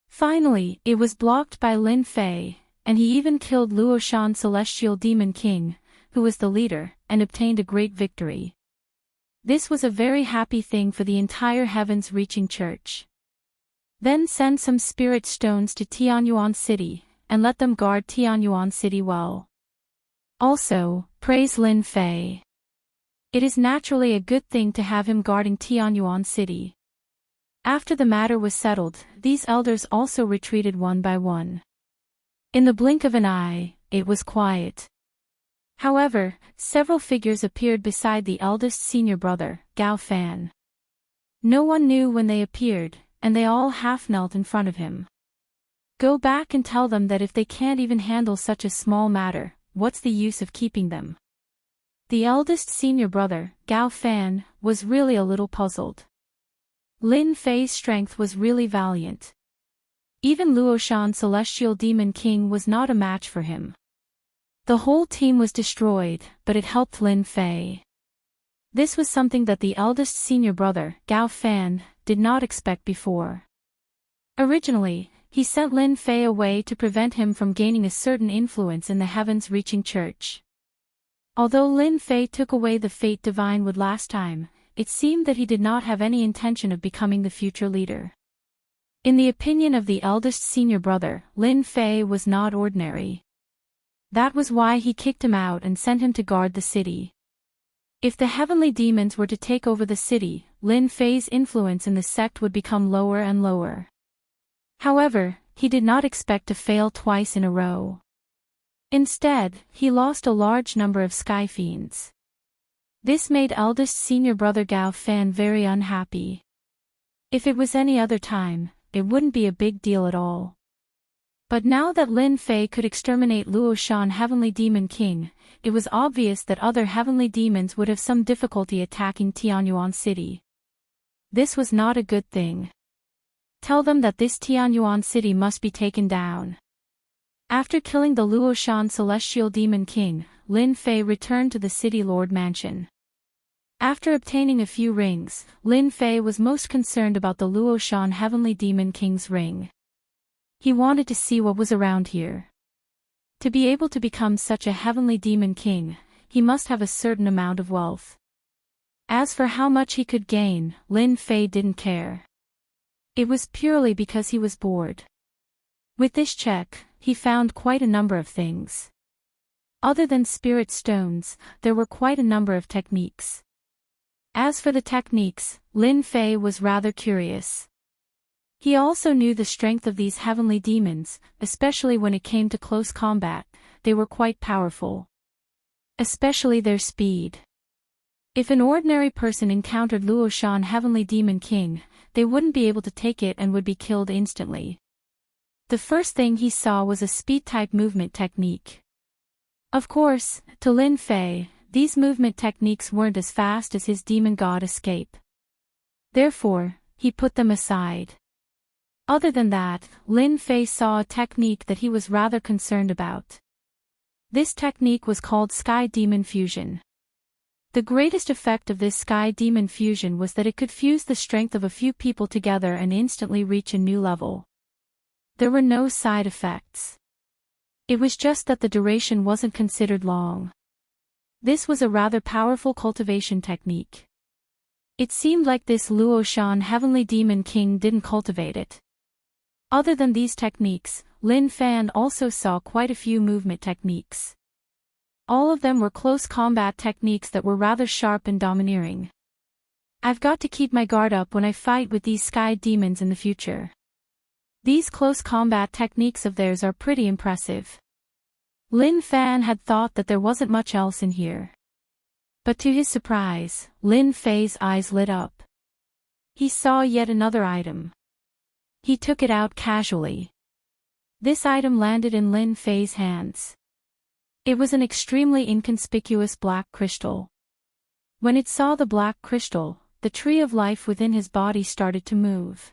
Finally, it was blocked by Lin Fei, and he even killed Luo Shan, Celestial Demon King, who was the leader, and obtained a great victory. This was a very happy thing for the entire heavens-reaching church. Then send some spirit stones to Tianyuan City, and let them guard Tianyuan City well. Also, praise Lin Fei. It is naturally a good thing to have him guarding Tianyuan City. After the matter was settled, these elders also retreated one by one. In the blink of an eye, it was quiet. However, several figures appeared beside the eldest senior brother, Gao Fan. No one knew when they appeared, and they all half-knelt in front of him. Go back and tell them that if they can't even handle such a small matter, what's the use of keeping them? The eldest senior brother, Gao Fan, was really a little puzzled. Lin Fei's strength was really valiant. Even Luo Shan, Celestial Demon King, was not a match for him. The whole team was destroyed, but it helped Lin Fei. This was something that the eldest senior brother, Gao Fan, did not expect before. Originally, he sent Lin Fei away to prevent him from gaining a certain influence in the heavens-reaching church. Although Lin Fei took away the fate divine would last time, it seemed that he did not have any intention of becoming the future leader. In the opinion of the eldest senior brother, Lin Fei was not ordinary. That was why he kicked him out and sent him to guard the city. If the heavenly demons were to take over the city, Lin Fei's influence in the sect would become lower and lower. However, he did not expect to fail twice in a row. Instead, he lost a large number of sky fiends. This made eldest senior brother Gao Fan very unhappy. If it was any other time, it wouldn't be a big deal at all. But now that Lin Fei could exterminate Luo Shan Heavenly Demon King, it was obvious that other heavenly demons would have some difficulty attacking Tianyuan City. This was not a good thing. Tell them that this Tianyuan City must be taken down. After killing the Luo Shan Celestial Demon King, Lin Fei returned to the City Lord Mansion. After obtaining a few rings, Lin Fei was most concerned about the Luo Shan Heavenly Demon King's ring. He wanted to see what was around here. To be able to become such a heavenly demon king, he must have a certain amount of wealth. As for how much he could gain, Lin Fei didn't care. It was purely because he was bored. With this check, he found quite a number of things. Other than spirit stones, there were quite a number of techniques. As for the techniques, Lin Fei was rather curious. He also knew the strength of these heavenly demons, especially when it came to close combat. They were quite powerful. Especially their speed. If an ordinary person encountered Luo Shan Heavenly Demon King, they wouldn't be able to take it and would be killed instantly. The first thing he saw was a speed-type movement technique. Of course, to Lin Fei, these movement techniques weren't as fast as his demon god Escape. Therefore, he put them aside. Other than that, Lin Fei saw a technique that he was rather concerned about. This technique was called Sky Demon Fusion. The greatest effect of this Sky Demon Fusion was that it could fuse the strength of a few people together and instantly reach a new level. There were no side effects. It was just that the duration wasn't considered long. This was a rather powerful cultivation technique. It seemed like this Luo Shan Heavenly Demon King didn't cultivate it. Other than these techniques, Lin Fan also saw quite a few movement techniques. All of them were close combat techniques that were rather sharp and domineering. I've got to keep my guard up when I fight with these sky demons in the future. These close combat techniques of theirs are pretty impressive. Lin Fan had thought that there wasn't much else in here. But to his surprise, Lin Fei's eyes lit up. He saw yet another item. He took it out casually. This item landed in Lin Fei's hands. It was an extremely inconspicuous black crystal. When it saw the black crystal, the tree of life within his body started to move.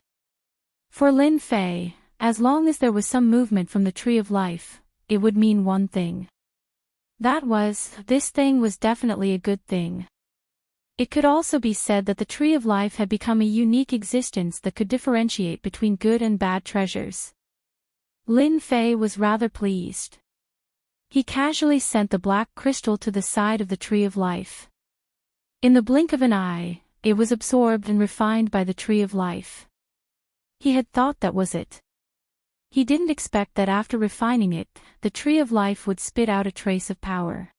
For Lin Fei, as long as there was some movement from the tree of life, it would mean one thing. That was, this thing was definitely a good thing. It could also be said that the tree of life had become a unique existence that could differentiate between good and bad treasures. Lin Fei was rather pleased. He casually sent the black crystal to the side of the tree of life. In the blink of an eye, it was absorbed and refined by the tree of life. He had thought that was it. He didn't expect that after refining it, the tree of life would spit out a trace of power.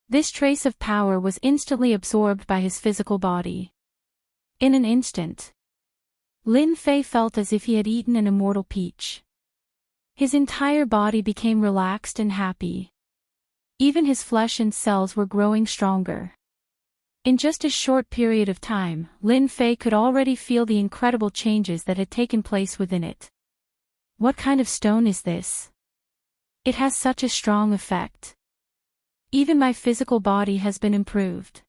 This trace of power was instantly absorbed by his physical body. In an instant, Lin Fei felt as if he had eaten an immortal peach. His entire body became relaxed and happy. Even his flesh and cells were growing stronger. In just a short period of time, Lin Fei could already feel the incredible changes that had taken place within it. What kind of stone is this? It has such a strong effect. Even my physical body has been improved.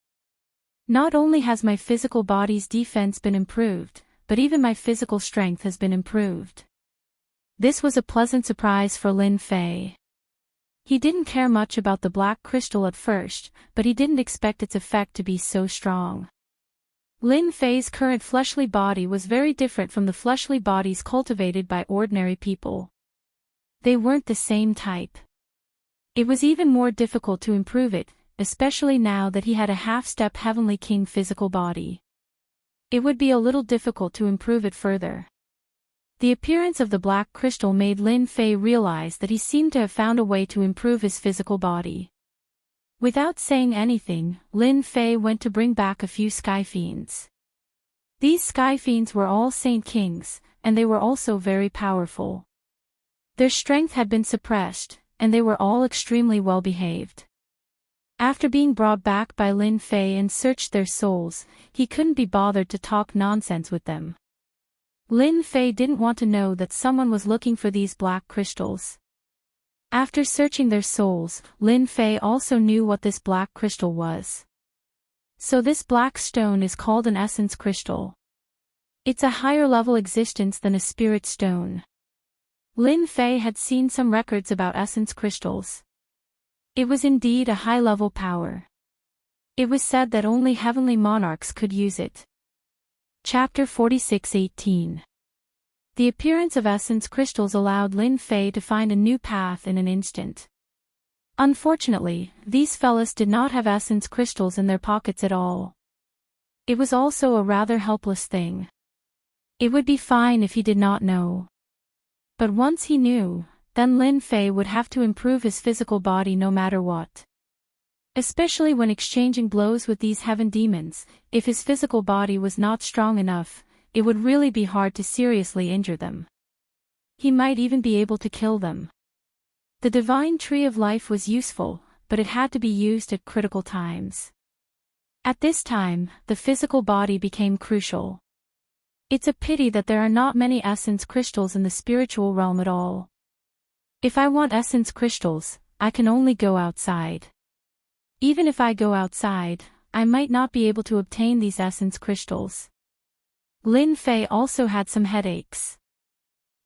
Not only has my physical body's defense been improved, but even my physical strength has been improved. This was a pleasant surprise for Lin Fei. He didn't care much about the black crystal at first, but he didn't expect its effect to be so strong. Lin Fei's current fleshly body was very different from the fleshly bodies cultivated by ordinary people. They weren't the same type. It was even more difficult to improve it, especially now that he had a half-step Heavenly King physical body. It would be a little difficult to improve it further. The appearance of the black crystal made Lin Fei realize that he seemed to have found a way to improve his physical body. Without saying anything, Lin Fei went to bring back a few sky fiends. These sky fiends were all Saint Kings, and they were also very powerful. Their strength had been suppressed, and they were all extremely well behaved. After being brought back by Lin Fei and searched their souls, he couldn't be bothered to talk nonsense with them. Lin Fei didn't want to know that someone was looking for these black crystals. After searching their souls, Lin Fei also knew what this black crystal was. So this black stone is called an essence crystal. It's a higher level existence than a spirit stone. Lin Fei had seen some records about essence crystals. It was indeed a high-level power. It was said that only heavenly monarchs could use it. Chapter 46:18. The appearance of essence crystals allowed Lin Fei to find a new path in an instant. Unfortunately, these fellas did not have essence crystals in their pockets at all. It was also a rather helpless thing. It would be fine if he did not know. But once he knew, then Lin Fei would have to improve his physical body no matter what. Especially when exchanging blows with these heaven demons, if his physical body was not strong enough, it would really be hard to seriously injure them. He might even be able to kill them. The divine tree of life was useful, but it had to be used at critical times. At this time, the physical body became crucial. It's a pity that there are not many essence crystals in the spiritual realm at all. If I want essence crystals, I can only go outside. Even if I go outside, I might not be able to obtain these essence crystals. Lin Fei also had some headaches.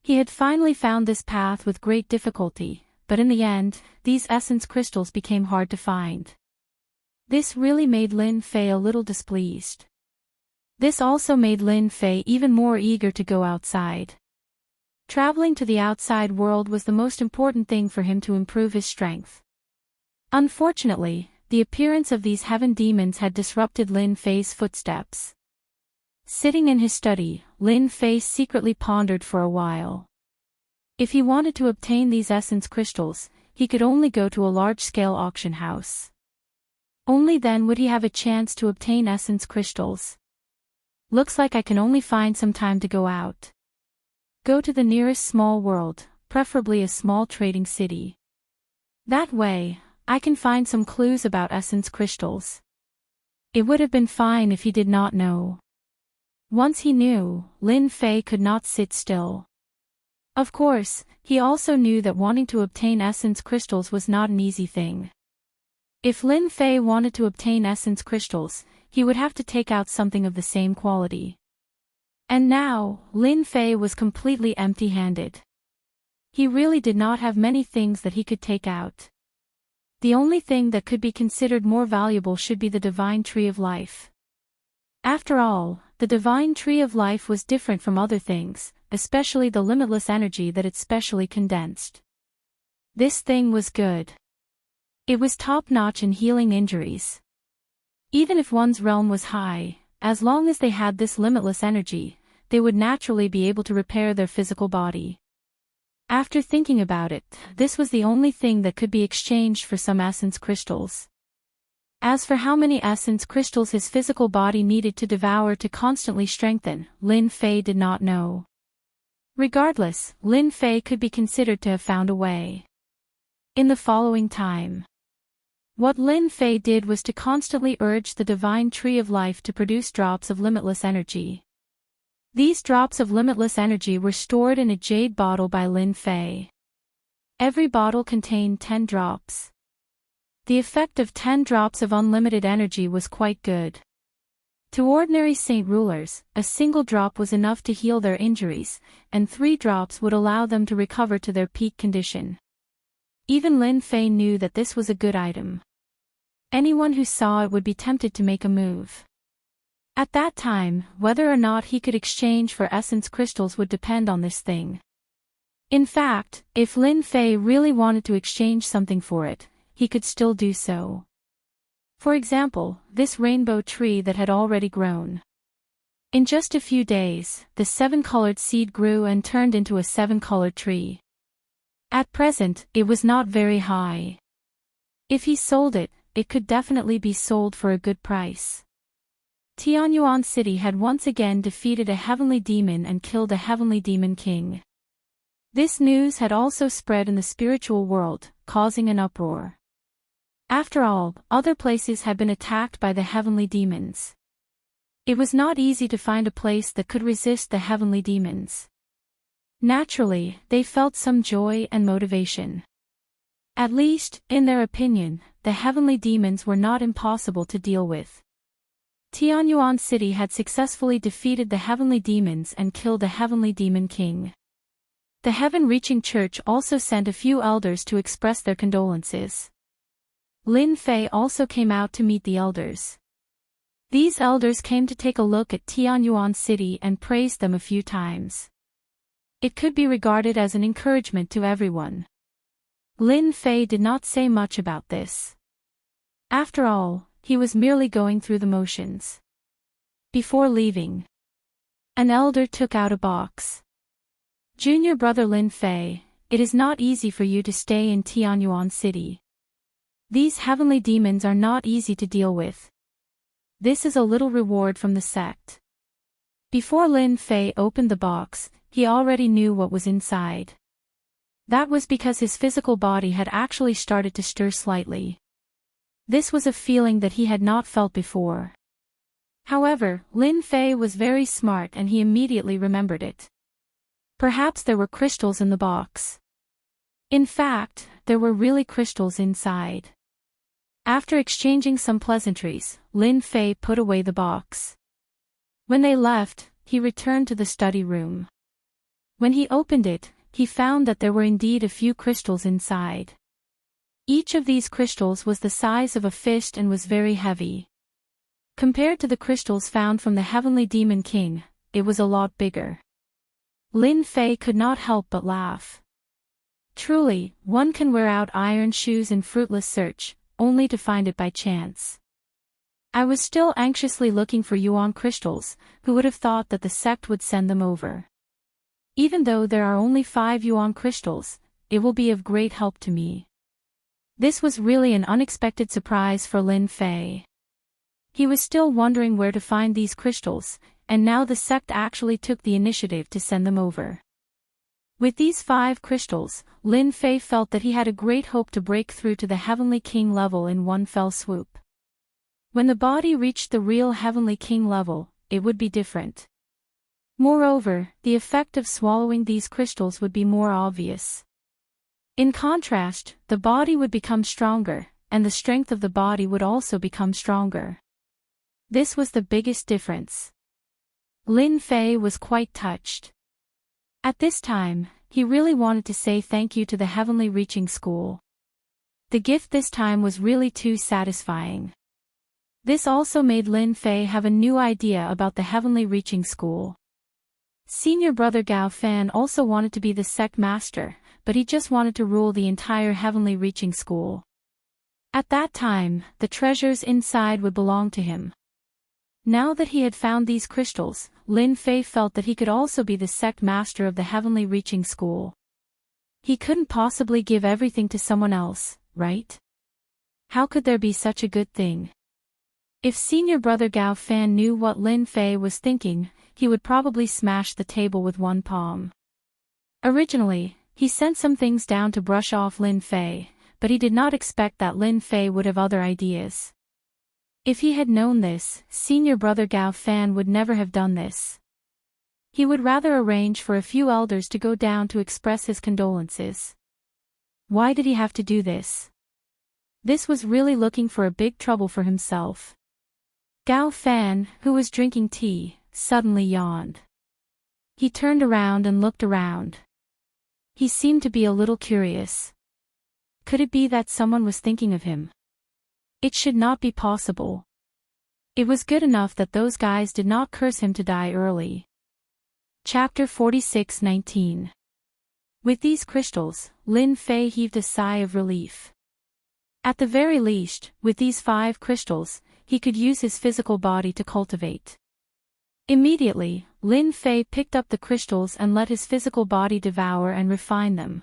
He had finally found this path with great difficulty, but in the end, these essence crystals became hard to find. This really made Lin Fei a little displeased. This also made Lin Fei even more eager to go outside. Traveling to the outside world was the most important thing for him to improve his strength. Unfortunately, the appearance of these heaven demons had disrupted Lin Fei's footsteps. Sitting in his study, Lin Fei secretly pondered for a while. If he wanted to obtain these essence crystals, he could only go to a large-scale auction house. Only then would he have a chance to obtain essence crystals. Looks like I can only find some time to go out. Go to the nearest small world, preferably a small trading city. That way, I can find some clues about essence crystals. It would have been fine if he did not know. Once he knew, Lin Fei could not sit still. Of course, he also knew that wanting to obtain essence crystals was not an easy thing. If Lin Fei wanted to obtain essence crystals, he would have to take out something of the same quality. And now, Lin Fei was completely empty-handed. He really did not have many things that he could take out. The only thing that could be considered more valuable should be the divine tree of life. After all, the divine tree of life was different from other things, especially the limitless energy that it specially condensed. This thing was good. It was top-notch in healing injuries. Even if one's realm was high, as long as they had this limitless energy, they would naturally be able to repair their physical body. After thinking about it, this was the only thing that could be exchanged for some essence crystals. As for how many essence crystals his physical body needed to devour to constantly strengthen, Lin Fei did not know. Regardless, Lin Fei could be considered to have found a way. In the following time, what Lin Fei did was to constantly urge the divine tree of life to produce drops of limitless energy. These drops of limitless energy were stored in a jade bottle by Lin Fei. Every bottle contained 10 drops. The effect of 10 drops of unlimited energy was quite good. To ordinary saint rulers, a single drop was enough to heal their injuries, and 3 drops would allow them to recover to their peak condition. Even Lin Fei knew that this was a good item. Anyone who saw it would be tempted to make a move. At that time, whether or not he could exchange for essence crystals would depend on this thing. In fact, if Lin Fei really wanted to exchange something for it, he could still do so. For example, this rainbow tree that had already grown. In just a few days, the 7-colored seed grew and turned into a 7-colored tree. At present, it was not very high. If he sold it, it could definitely be sold for a good price. Tianyuan City had once again defeated a heavenly demon and killed a heavenly demon king. This news had also spread in the spiritual world, causing an uproar. After all, other places had been attacked by the heavenly demons. It was not easy to find a place that could resist the heavenly demons. Naturally, they felt some joy and motivation. At least, in their opinion, the heavenly demons were not impossible to deal with. Tianyuan City had successfully defeated the heavenly demons and killed the heavenly demon king. The heaven-reaching church also sent a few elders to express their condolences. Lin Fei also came out to meet the elders. These elders came to take a look at Tianyuan City and praised them a few times. It could be regarded as an encouragement to everyone. Lin Fei did not say much about this. After all, he was merely going through the motions. Before leaving, an elder took out a box. Junior brother Lin Fei, it is not easy for you to stay in Tianyuan City. These heavenly demons are not easy to deal with. This is a little reward from the sect. Before Lin Fei opened the box, he already knew what was inside. That was because his physical body had actually started to stir slightly. This was a feeling that he had not felt before. However, Lin Fei was very smart and he immediately remembered it. Perhaps there were crystals in the box. In fact, there were really crystals inside. After exchanging some pleasantries, Lin Fei put away the box. When they left, he returned to the study room. When he opened it, he found that there were indeed a few crystals inside. Each of these crystals was the size of a fist and was very heavy. Compared to the crystals found from the heavenly demon king, it was a lot bigger. Lin Fei could not help but laugh. Truly, one can wear out iron shoes in fruitless search, only to find it by chance. I was still anxiously looking for yuan crystals, who would have thought that the sect would send them over. Even though there are only 5 yuan crystals, it will be of great help to me. This was really an unexpected surprise for Lin Fei. He was still wondering where to find these crystals, and now the sect actually took the initiative to send them over. With these 5 crystals, Lin Fei felt that he had a great hope to break through to the Heavenly King level in one fell swoop. When the body reached the real Heavenly King level, it would be different. Moreover, the effect of swallowing these crystals would be more obvious. In contrast, the body would become stronger, and the strength of the body would also become stronger. This was the biggest difference. Lin Fei was quite touched. At this time, he really wanted to say thank you to the Heavenly Reaching School. The gift this time was really too satisfying. This also made Lin Fei have a new idea about the Heavenly Reaching School. Senior brother Gao Fan also wanted to be the sect master, but he just wanted to rule the entire Heavenly Reaching School. At that time, the treasures inside would belong to him. Now that he had found these crystals, Lin Fei felt that he could also be the sect master of the Heavenly Reaching School. He couldn't possibly give everything to someone else, right? How could there be such a good thing? If senior brother Gao Fan knew what Lin Fei was thinking, he would probably smash the table with one palm. Originally, he sent some things down to brush off Lin Fei, but he did not expect that Lin Fei would have other ideas. If he had known this, senior brother Gao Fan would never have done this. He would rather arrange for a few elders to go down to express his condolences. Why did he have to do this? This was really looking for a big trouble for himself. Gao Fan, who was drinking tea, suddenly yawned. He turned around and looked around. He seemed to be a little curious. Could it be that someone was thinking of him? It should not be possible. It was good enough that those guys did not curse him to die early. Chapter 46:19. With these crystals, Lin Fei heaved a sigh of relief. At the very least, with these 5 crystals, he could use his physical body to cultivate. Immediately, Lin Fei picked up the crystals and let his physical body devour and refine them.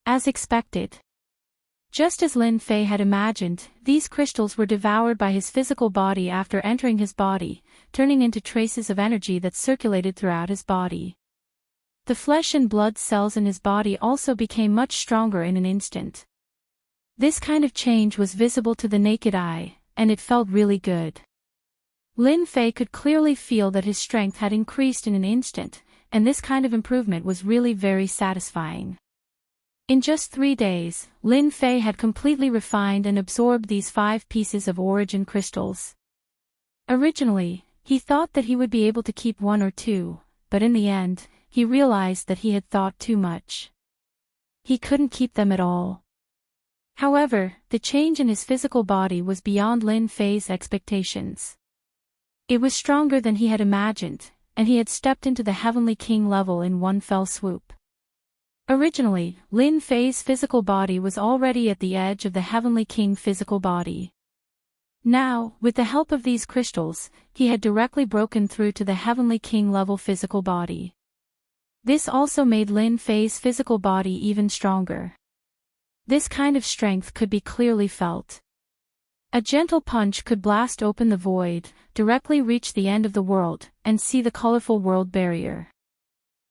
As expected. Just as Lin Fei had imagined, these crystals were devoured by his physical body after entering his body, turning into traces of energy that circulated throughout his body. The flesh and blood cells in his body also became much stronger in an instant. This kind of change was visible to the naked eye, and it felt really good. Lin Fei could clearly feel that his strength had increased in an instant, and this kind of improvement was really very satisfying. In just 3 days, Lin Fei had completely refined and absorbed these 5 pieces of origin crystals. Originally, he thought that he would be able to keep 1 or 2, but in the end, he realized that he had thought too much. He couldn't keep them at all. However, the change in his physical body was beyond Lin Fei's expectations. It was stronger than he had imagined, and he had stepped into the Heavenly King level in one fell swoop. Originally, Lin Fei's physical body was already at the edge of the Heavenly King physical body. Now, with the help of these crystals, he had directly broken through to the Heavenly King level physical body. This also made Lin Fei's physical body even stronger. This kind of strength could be clearly felt. A gentle punch could blast open the void, directly reach the end of the world, and see the colorful world barrier.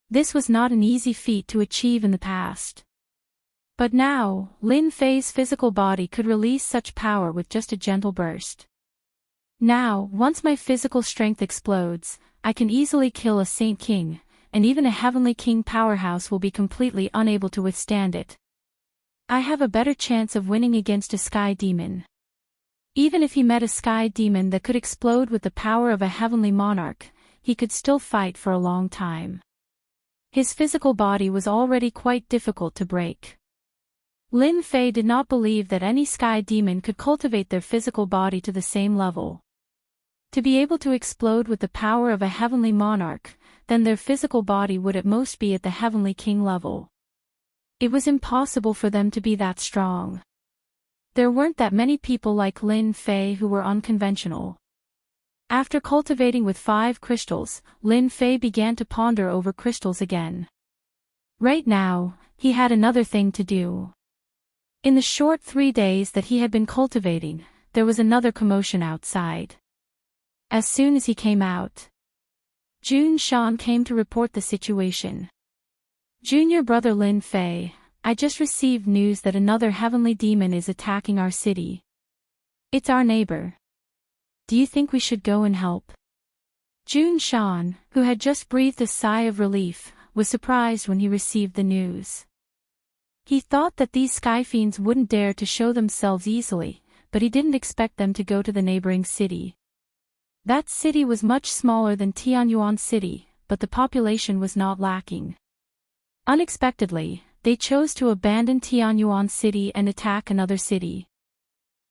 This was not an easy feat to achieve in the past. But now, Lin Fei's physical body could release such power with just a gentle burst. Now, once my physical strength explodes, I can easily kill a Saint King, and even a Heavenly King powerhouse will be completely unable to withstand it. I have a better chance of winning against a Sky Demon. Even if he met a Sky Demon that could explode with the power of a Heavenly Monarch, he could still fight for a long time. His physical body was already quite difficult to break. Lin Fei did not believe that any Sky Demon could cultivate their physical body to the same level. To be able to explode with the power of a Heavenly Monarch, then their physical body would at most be at the Heavenly King level. It was impossible for them to be that strong. There weren't that many people like Lin Fei who were unconventional. After cultivating with 5 crystals, Lin Fei began to ponder over crystals again. Right now, he had another thing to do. In the short 3 days that he had been cultivating, there was another commotion outside. As soon as he came out, Jun Shan came to report the situation. Junior brother Lin Fei, I just received news that another heavenly demon is attacking our city. It's our neighbor. Do you think we should go and help? Jun Shan, who had just breathed a sigh of relief, was surprised when he received the news. He thought that these sky fiends wouldn't dare to show themselves easily, but he didn't expect them to go to the neighboring city. That city was much smaller than Tianyuan City, but the population was not lacking. Unexpectedly, they chose to abandon Tianyuan City and attack another city.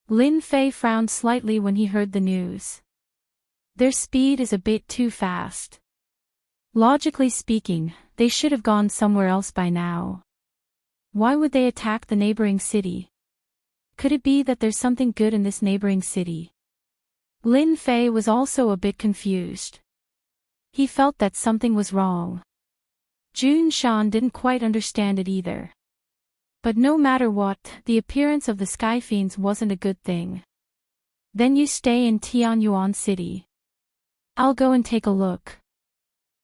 Lin Fei frowned slightly when he heard the news. Their speed is a bit too fast. Logically speaking, they should have gone somewhere else by now. Why would they attack the neighboring city? Could it be that there's something good in this neighboring city? Lin Fei was also a bit confused. He felt that something was wrong. Jun Shan didn't quite understand it either. But no matter what, the appearance of the Sky Fiends wasn't a good thing. Then you stay in Tianyuan City. I'll go and take a look.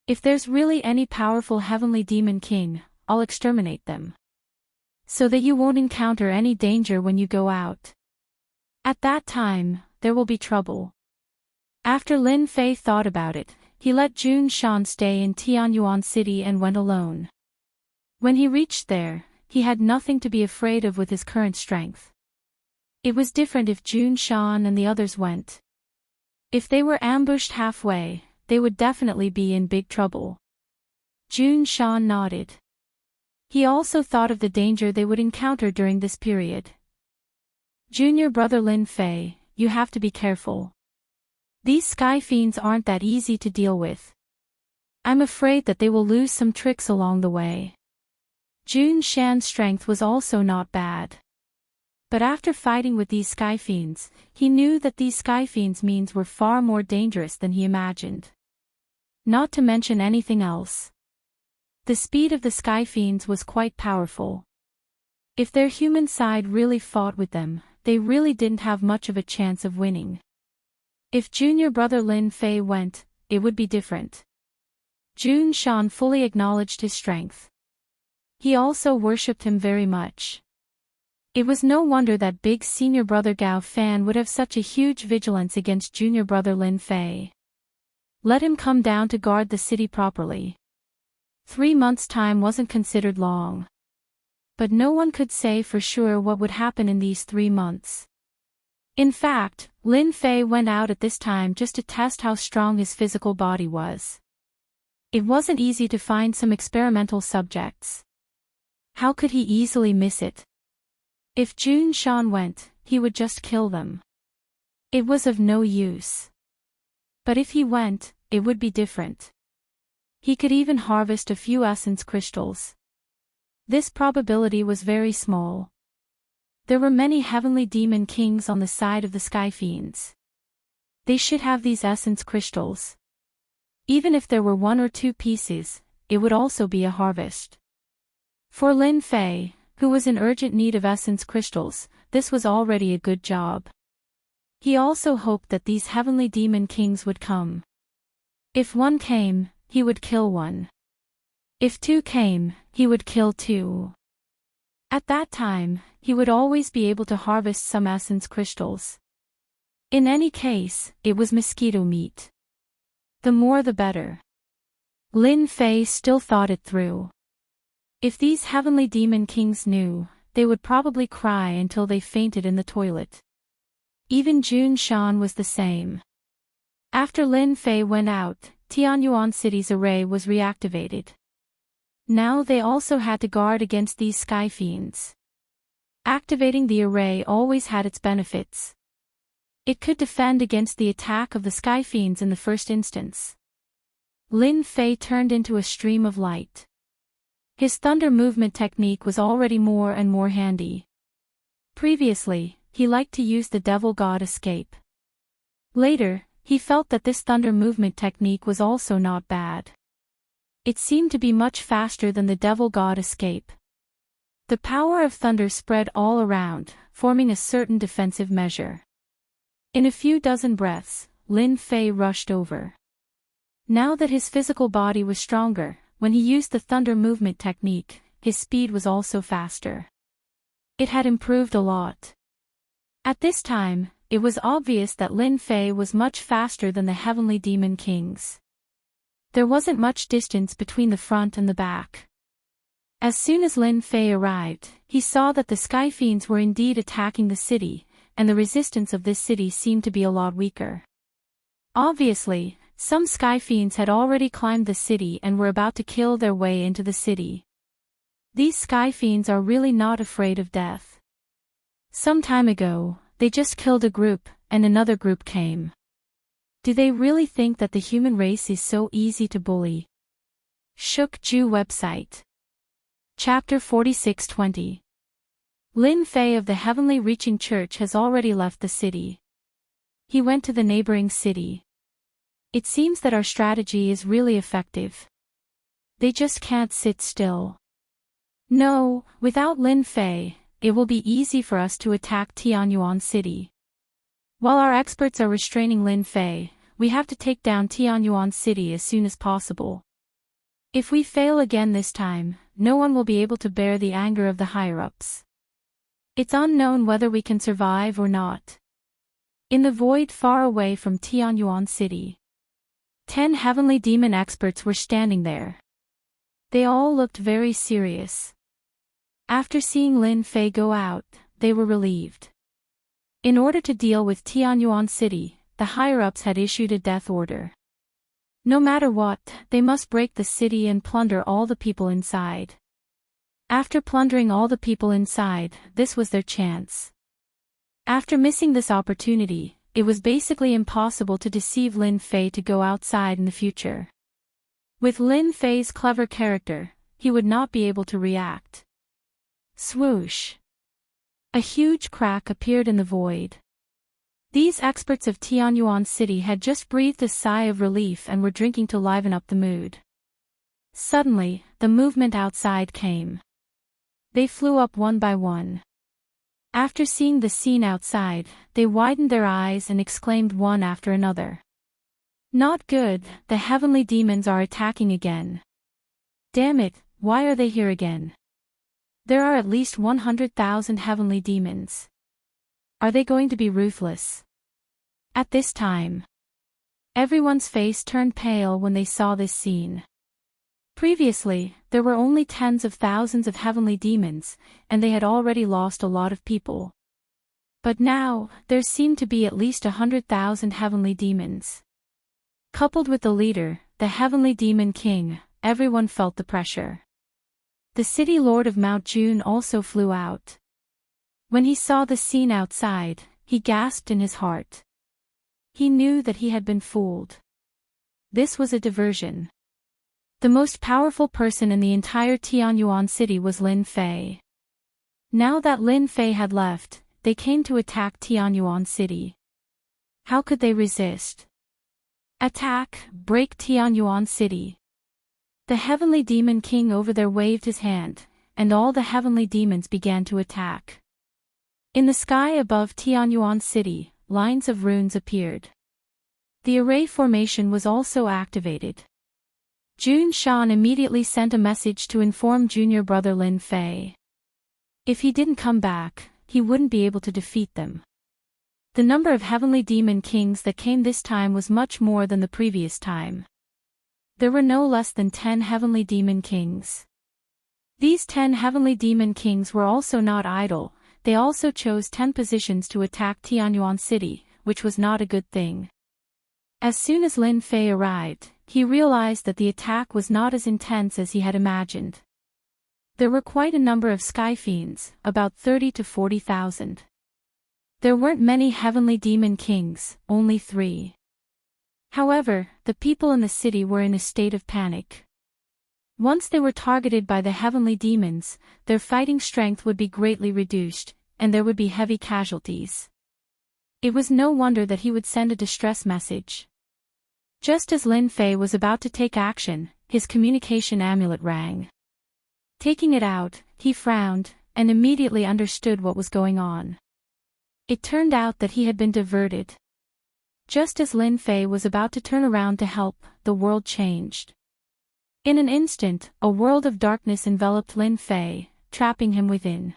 If there's really any powerful Heavenly Demon King, I'll exterminate them. So that you won't encounter any danger when you go out. At that time, there will be trouble. After Lin Fei thought about it, he let Jun Shan stay in Tianyuan City and went alone. When he reached there, he had nothing to be afraid of with his current strength. It was different if Jun Shan and the others went. If they were ambushed halfway, they would definitely be in big trouble. Jun Shan nodded. He also thought of the danger they would encounter during this period. Junior brother Lin Fei, you have to be careful. These Sky Fiends aren't that easy to deal with. I'm afraid that they will lose some tricks along the way. Jun Shan's strength was also not bad. But after fighting with these Sky Fiends, he knew that these Sky Fiends' means were far more dangerous than he imagined. Not to mention anything else. The speed of the Sky Fiends was quite powerful. If their human side really fought with them, they really didn't have much of a chance of winning. If junior brother Lin Fei went, it would be different. Jun Shan fully acknowledged his strength. He also worshipped him very much. It was no wonder that big senior brother Gao Fan would have such a huge vigilance against junior brother Lin Fei. Let him come down to guard the city properly. 3 months' time wasn't considered long. But no one could say for sure what would happen in these 3 months. In fact, Lin Fei went out at this time just to test how strong his physical body was. It wasn't easy to find some experimental subjects. How could he easily miss it? If Jun Shan went, he would just kill them. It was of no use. But if he went, it would be different. He could even harvest a few essence crystals. This probability was very small. There were many heavenly demon kings on the side of the sky fiends. They should have these essence crystals. Even if there were 1 or 2 pieces, it would also be a harvest. For Lin Fei, who was in urgent need of essence crystals, this was already a good job. He also hoped that these heavenly demon kings would come. If 1 came, he would kill 1. If 2 came, he would kill 2. At that time, he would always be able to harvest some essence crystals. In any case, it was mosquito meat. The more the better. Lin Fei still thought it through. If these heavenly demon kings knew, they would probably cry until they fainted in the toilet. Even Jun Shan was the same. After Lin Fei went out, Tianyuan City's array was reactivated. Now they also had to guard against these sky fiends. Activating the array always had its benefits. It could defend against the attack of the sky fiends in the first instance. Lin Fei turned into a stream of light. His thunder movement technique was already more and more handy. Previously, he liked to use the devil god escape. Later, he felt that this thunder movement technique was also not bad. It seemed to be much faster than the devil god escape. The power of thunder spread all around, forming a certain defensive measure. In a few dozen breaths, Lin Fei rushed over. Now that his physical body was stronger, when he used the thunder movement technique, his speed was also faster. It had improved a lot. At this time, it was obvious that Lin Fei was much faster than the heavenly demon kings. There wasn't much distance between the front and the back. As soon as Lin Fei arrived, he saw that the sky fiends were indeed attacking the city, and the resistance of this city seemed to be a lot weaker. Obviously, some sky fiends had already climbed the city and were about to kill their way into the city. These sky fiends are really not afraid of death. Some time ago, they just killed a group, and another group came. Do they really think that the human race is so easy to bully? Shuk Ju website. Chapter 46-20. Lin Fei of the Heavenly Reaching Church has already left the city. He went to the neighboring city. It seems that our strategy is really effective. They just can't sit still. No, without Lin Fei, it will be easy for us to attack Tianyuan City. While our experts are restraining Lin Fei, we have to take down Tianyuan City as soon as possible. If we fail again this time, no one will be able to bear the anger of the higher-ups. It's unknown whether we can survive or not. In the void far away from Tianyuan City, 10 heavenly demon experts were standing there. They all looked very serious. After seeing Lin Fei go out, they were relieved. In order to deal with Tianyuan City, the higher-ups had issued a death order. No matter what, they must break the city and plunder all the people inside. After plundering all the people inside, this was their chance. After missing this opportunity, it was basically impossible to deceive Lin Fei to go outside in the future. With Lin Fei's clever character, he would not be able to react. Swoosh! A huge crack appeared in the void. These experts of Tianyuan City had just breathed a sigh of relief and were drinking to liven up the mood. Suddenly, the movement outside came. They flew up one by one. After seeing the scene outside, they widened their eyes and exclaimed one after another. Not good, the heavenly demons are attacking again. Damn it, why are they here again? There are at least 100,000 heavenly demons. Are they going to be ruthless? At this time, everyone's face turned pale when they saw this scene. Previously, there were only tens of thousands of heavenly demons, and they had already lost a lot of people. But now, there seemed to be at least 100,000 heavenly demons. Coupled with the leader, the heavenly demon king, everyone felt the pressure. The city lord of Mount June also flew out. When he saw the scene outside, he gasped in his heart. He knew that he had been fooled. This was a diversion. The most powerful person in the entire Tianyuan city was Lin Fei. Now that Lin Fei had left, they came to attack Tianyuan city. How could they resist? Attack, break Tianyuan city. The heavenly demon king over there waved his hand, and all the heavenly demons began to attack. In the sky above Tianyuan city, lines of runes appeared. The array formation was also activated. Jun Shan immediately sent a message to inform junior brother Lin Fei. If he didn't come back, he wouldn't be able to defeat them. The number of heavenly demon kings that came this time was much more than the previous time. There were no less than 10 heavenly demon kings. These 10 heavenly demon kings were also not idle, they also chose 10 positions to attack Tianyuan city, which was not a good thing. As soon as Lin Fei arrived, he realized that the attack was not as intense as he had imagined. There were quite a number of sky fiends, about 30 to 40,000. There weren't many heavenly demon kings, only 3. However, the people in the city were in a state of panic. Once they were targeted by the heavenly demons, their fighting strength would be greatly reduced, and there would be heavy casualties. It was no wonder that he would send a distress message. Just as Lin Fei was about to take action, his communication amulet rang. Taking it out, he frowned, and immediately understood what was going on. It turned out that he had been diverted. Just as Lin Fei was about to turn around to help, the world changed. In an instant, a world of darkness enveloped Lin Fei, trapping him within.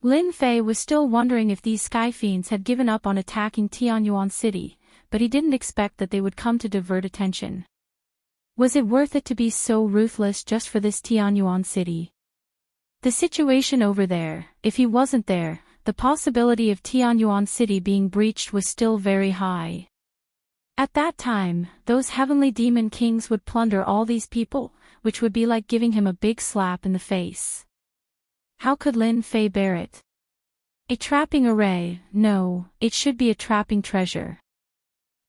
Lin Fei was still wondering if these sky fiends had given up on attacking Tianyuan city, but he didn't expect that they would come to divert attention. Was it worth it to be so ruthless just for this Tianyuan city? The situation over there, if he wasn't there, the possibility of Tianyuan city being breached was still very high. At that time, those heavenly demon kings would plunder all these people, which would be like giving him a big slap in the face. How could Lin Fei bear it? A trapping array, no, it should be a trapping treasure.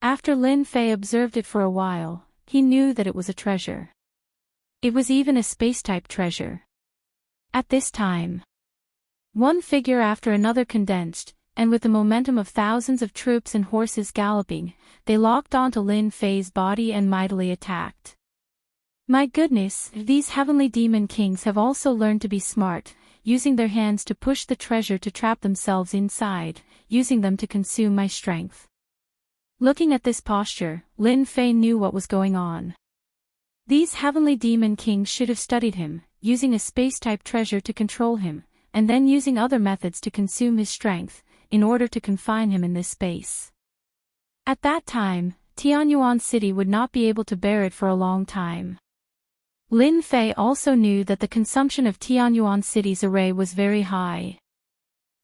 After Lin Fei observed it for a while, he knew that it was a treasure. It was even a space-type treasure. At this time, one figure after another condensed, and with the momentum of thousands of troops and horses galloping, they locked onto Lin Fei's body and mightily attacked. My goodness, these heavenly demon kings have also learned to be smart, using their hands to push the treasure to trap themselves inside, using them to consume my strength. Looking at this posture, Lin Fei knew what was going on. These heavenly demon kings should have studied him, using a space-type treasure to control him, and then using other methods to consume his strength, in order to confine him in this space. At that time, Tianyuan city would not be able to bear it for a long time. Lin Fei also knew that the consumption of Tianyuan city's array was very high.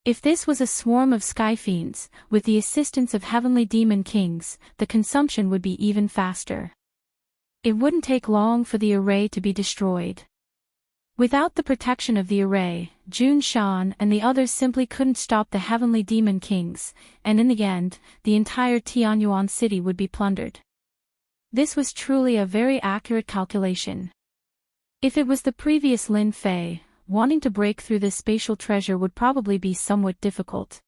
If this was a swarm of sky fiends, with the assistance of heavenly demon kings, the consumption would be even faster. It wouldn't take long for the array to be destroyed. Without the protection of the array, Jun Shan and the others simply couldn't stop the heavenly demon kings, and in the end, the entire Tianyuan city would be plundered. This was truly a very accurate calculation. If it was the previous Lin Fei, wanting to break through this spatial treasure would probably be somewhat difficult.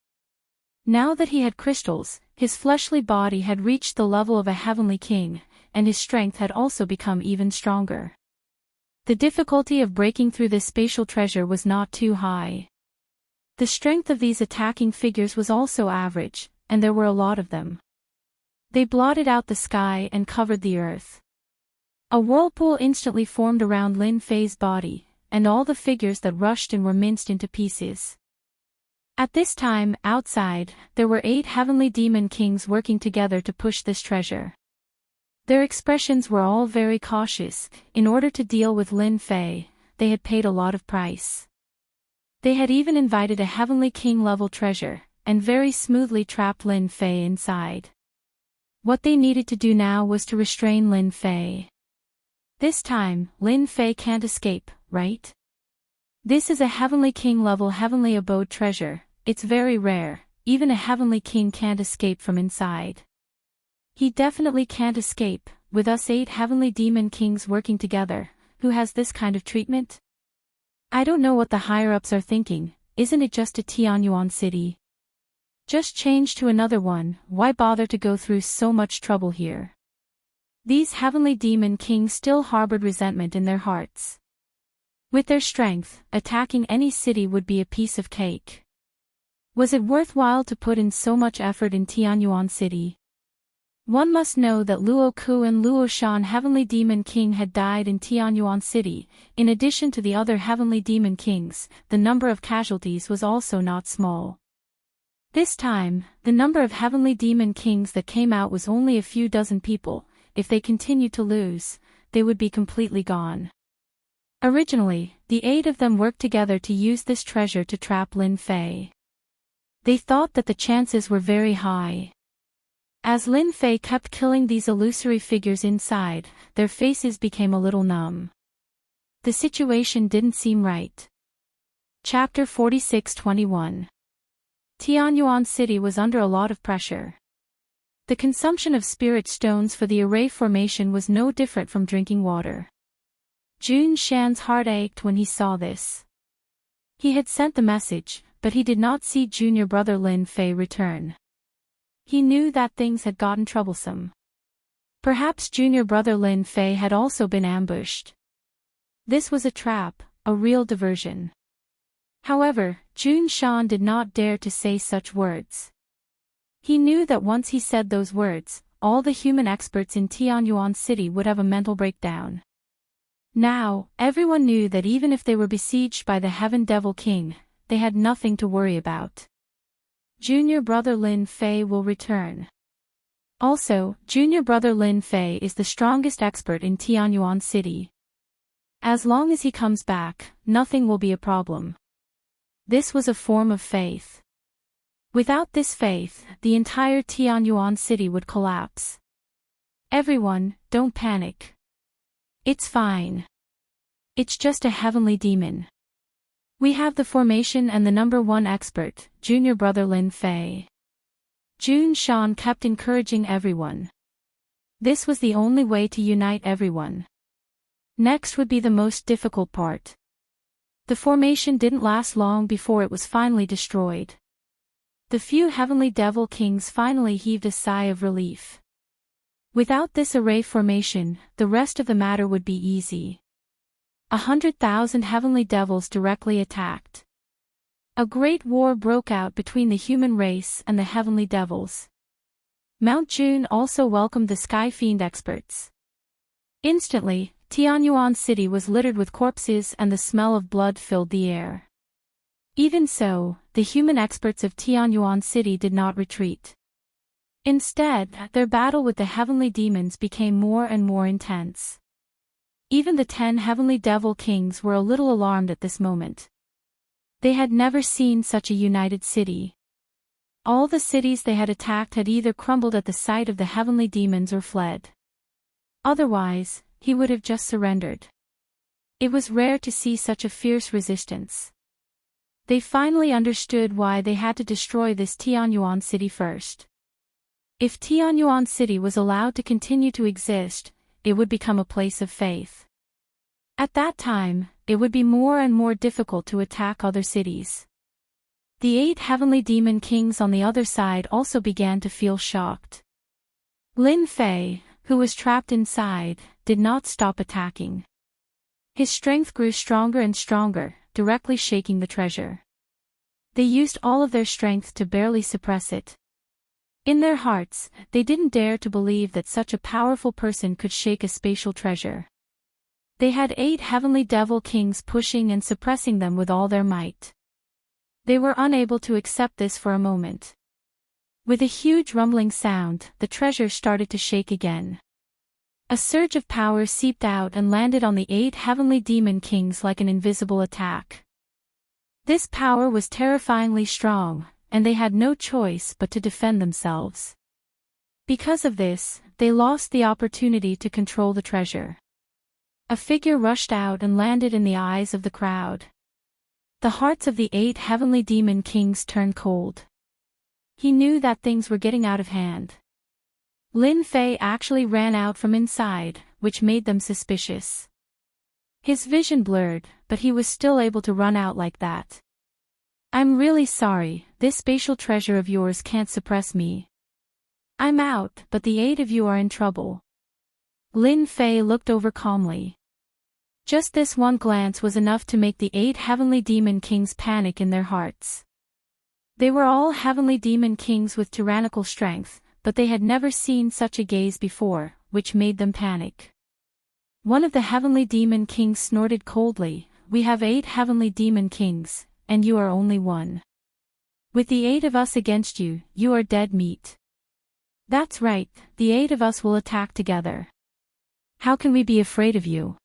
Now that he had crystals, his fleshly body had reached the level of a heavenly king, and his strength had also become even stronger. The difficulty of breaking through this spatial treasure was not too high. The strength of these attacking figures was also average, and there were a lot of them. They blotted out the sky and covered the earth. A whirlpool instantly formed around Lin Fei's body, and all the figures that rushed in were minced into pieces. At this time, outside, there were 8 heavenly demon kings working together to push this treasure. Their expressions were all very cautious. In order to deal with Lin Fei, they had paid a lot of price. They had even invited a heavenly king-level treasure, and very smoothly trapped Lin Fei inside. What they needed to do now was to restrain Lin Fei. This time, Lin Fei can't escape, right? This is a heavenly king-level heavenly abode treasure. It's very rare, even a heavenly king can't escape from inside. He definitely can't escape, with us 8 heavenly demon kings working together. Who has this kind of treatment? I don't know what the higher-ups are thinking. Isn't it just a Tianyuan city? Just change to another one. Why bother to go through so much trouble here? These heavenly demon kings still harbored resentment in their hearts. With their strength, attacking any city would be a piece of cake. Was it worthwhile to put in so much effort in Tianyuan city? One must know that Luo Ku and Luo Shan heavenly demon king had died in Tianyuan city. In addition to the other heavenly demon kings, the number of casualties was also not small. This time, the number of heavenly demon kings that came out was only a few dozen people. If they continued to lose, they would be completely gone. Originally, the 8 of them worked together to use this treasure to trap Lin Fei. They thought that the chances were very high. As Lin Fei kept killing these illusory figures inside, their faces became a little numb. The situation didn't seem right. Chapter 46-21. Tianyuan City was under a lot of pressure. The consumption of spirit stones for the array formation was no different from drinking water. Jun Shan's heart ached when he saw this. He had sent the message, but he did not see junior brother Lin Fei return. He knew that things had gotten troublesome. Perhaps junior brother Lin Fei had also been ambushed. This was a trap, a real diversion. However, Jun Shan did not dare to say such words. He knew that once he said those words, all the human experts in Tianyuan City would have a mental breakdown. Now, everyone knew that even if they were besieged by the Heaven Devil King, they had nothing to worry about. Junior brother Lin Fei will return. Also, junior brother Lin Fei is the strongest expert in Tianyuan City. As long as he comes back, nothing will be a problem. This was a form of faith. Without this faith, the entire Tianyuan City would collapse. Everyone, don't panic. It's fine. It's just a heavenly demon. We have the formation and the number 1 expert, junior brother Lin Fei. Jun Shan kept encouraging everyone. This was the only way to unite everyone. Next would be the most difficult part. The formation didn't last long before it was finally destroyed. The few heavenly devil kings finally heaved a sigh of relief. Without this array formation, the rest of the matter would be easy. 100,000 heavenly devils directly attacked. A great war broke out between the human race and the heavenly devils. Mount Jun also welcomed the Sky Fiend experts. Instantly, Tianyuan City was littered with corpses and the smell of blood filled the air. Even so, the human experts of Tianyuan City did not retreat. Instead, their battle with the heavenly demons became more and more intense. Even the 10 heavenly devil kings were a little alarmed at this moment. They had never seen such a united city. All the cities they had attacked had either crumbled at the sight of the heavenly demons or fled. Otherwise, he would have just surrendered. It was rare to see such a fierce resistance. They finally understood why they had to destroy this Tianyuan City first. If Tianyuan City was allowed to continue to exist, it would become a place of faith. At that time, it would be more and more difficult to attack other cities. The 8 heavenly demon kings on the other side also began to feel shocked. Lin Fei, who was trapped inside, did not stop attacking. His strength grew stronger and stronger, directly shaking the treasure. They used all of their strength to barely suppress it. In their hearts, they didn't dare to believe that such a powerful person could shake a spatial treasure. They had 8 heavenly devil kings pushing and suppressing them with all their might. They were unable to accept this for a moment. With a huge rumbling sound, the treasure started to shake again. A surge of power seeped out and landed on the 8 heavenly demon kings like an invisible attack. This power was terrifyingly strong, and they had no choice but to defend themselves. Because of this, they lost the opportunity to control the treasure. A figure rushed out and landed in the eyes of the crowd. The hearts of the 8 heavenly demon kings turned cold. He knew that things were getting out of hand. Lin Fei actually ran out from inside, which made them suspicious. His vision blurred, but he was still able to run out like that. I'm really sorry, this spatial treasure of yours can't suppress me. I'm out, but the 8 of you are in trouble. Lin Fei looked over calmly. Just this one glance was enough to make the 8 heavenly demon kings panic in their hearts. They were all heavenly demon kings with tyrannical strength, but they had never seen such a gaze before, which made them panic. One of the heavenly demon kings snorted coldly, "We have 8 heavenly demon kings, and you are only one. With the 8 of us against you, you are dead meat." "That's right, the 8 of us will attack together. How can we be afraid of you?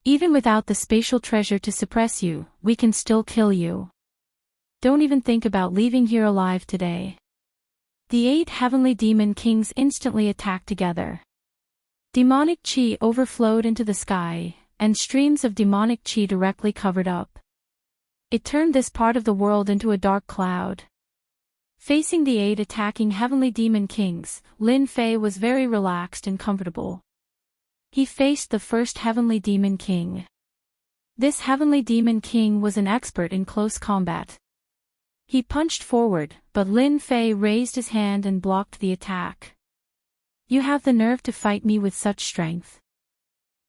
Even without the spatial treasure to suppress you, we can still kill you. Don't even think about leaving here alive today." The 8 heavenly demon kings instantly attacked together. Demonic chi overflowed into the sky, and streams of demonic chi directly covered up. It turned this part of the world into a dark cloud. Facing the 8 attacking heavenly demon kings, Lin Fei was very relaxed and comfortable. He faced the first heavenly demon king. This heavenly demon king was an expert in close combat. He punched forward, but Lin Fei raised his hand and blocked the attack. "You have the nerve to fight me with such strength?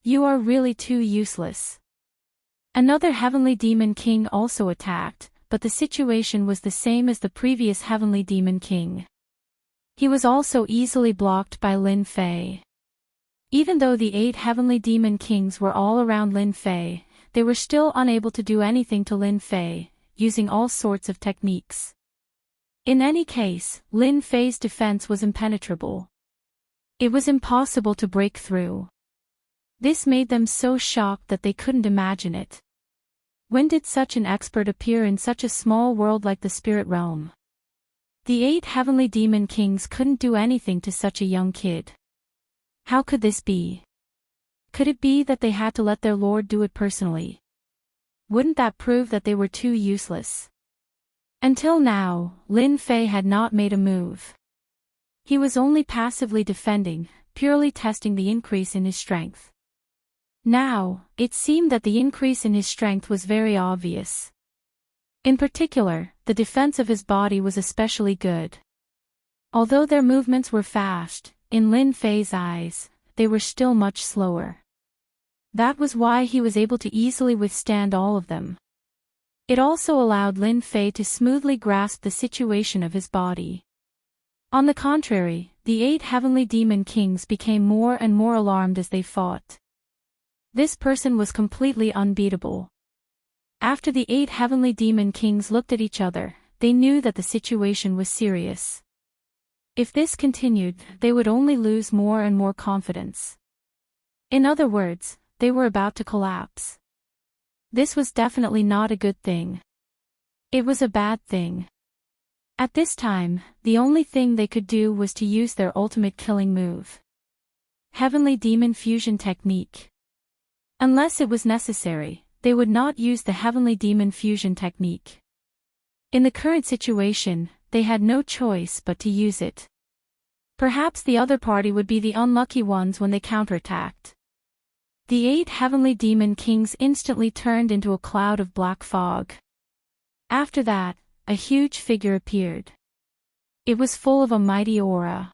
You are really too useless." Another heavenly demon king also attacked, but the situation was the same as the previous heavenly demon king. He was also easily blocked by Lin Fei. Even though the 8 heavenly demon kings were all around Lin Fei, they were still unable to do anything to Lin Fei, using all sorts of techniques. In any case, Lin Fei's defense was impenetrable. It was impossible to break through. This made them so shocked that they couldn't imagine it. When did such an expert appear in such a small world like the spirit realm? The 8 heavenly demon kings couldn't do anything to such a young kid. How could this be? Could it be that they had to let their lord do it personally? Wouldn't that prove that they were too useless? Until now, Lin Fei had not made a move. He was only passively defending, purely testing the increase in his strength. Now, it seemed that the increase in his strength was very obvious. In particular, the defense of his body was especially good. Although their movements were fast, in Lin Fei's eyes, they were still much slower. That was why he was able to easily withstand all of them. It also allowed Lin Fei to smoothly grasp the situation of his body. On the contrary, the 8 heavenly demon kings became more and more alarmed as they fought. This person was completely unbeatable. After the 8 heavenly demon kings looked at each other, they knew that the situation was serious. If this continued, they would only lose more and more confidence. In other words, they were about to collapse. This was definitely not a good thing. It was a bad thing. At this time, the only thing they could do was to use their ultimate killing move. Heavenly Demon Fusion Technique. Unless it was necessary, they would not use the Heavenly Demon Fusion Technique. In the current situation, they had no choice but to use it. Perhaps the other party would be the unlucky ones when they counterattacked. The 8 heavenly demon kings instantly turned into a cloud of black fog. After that, a huge figure appeared. It was full of a mighty aura.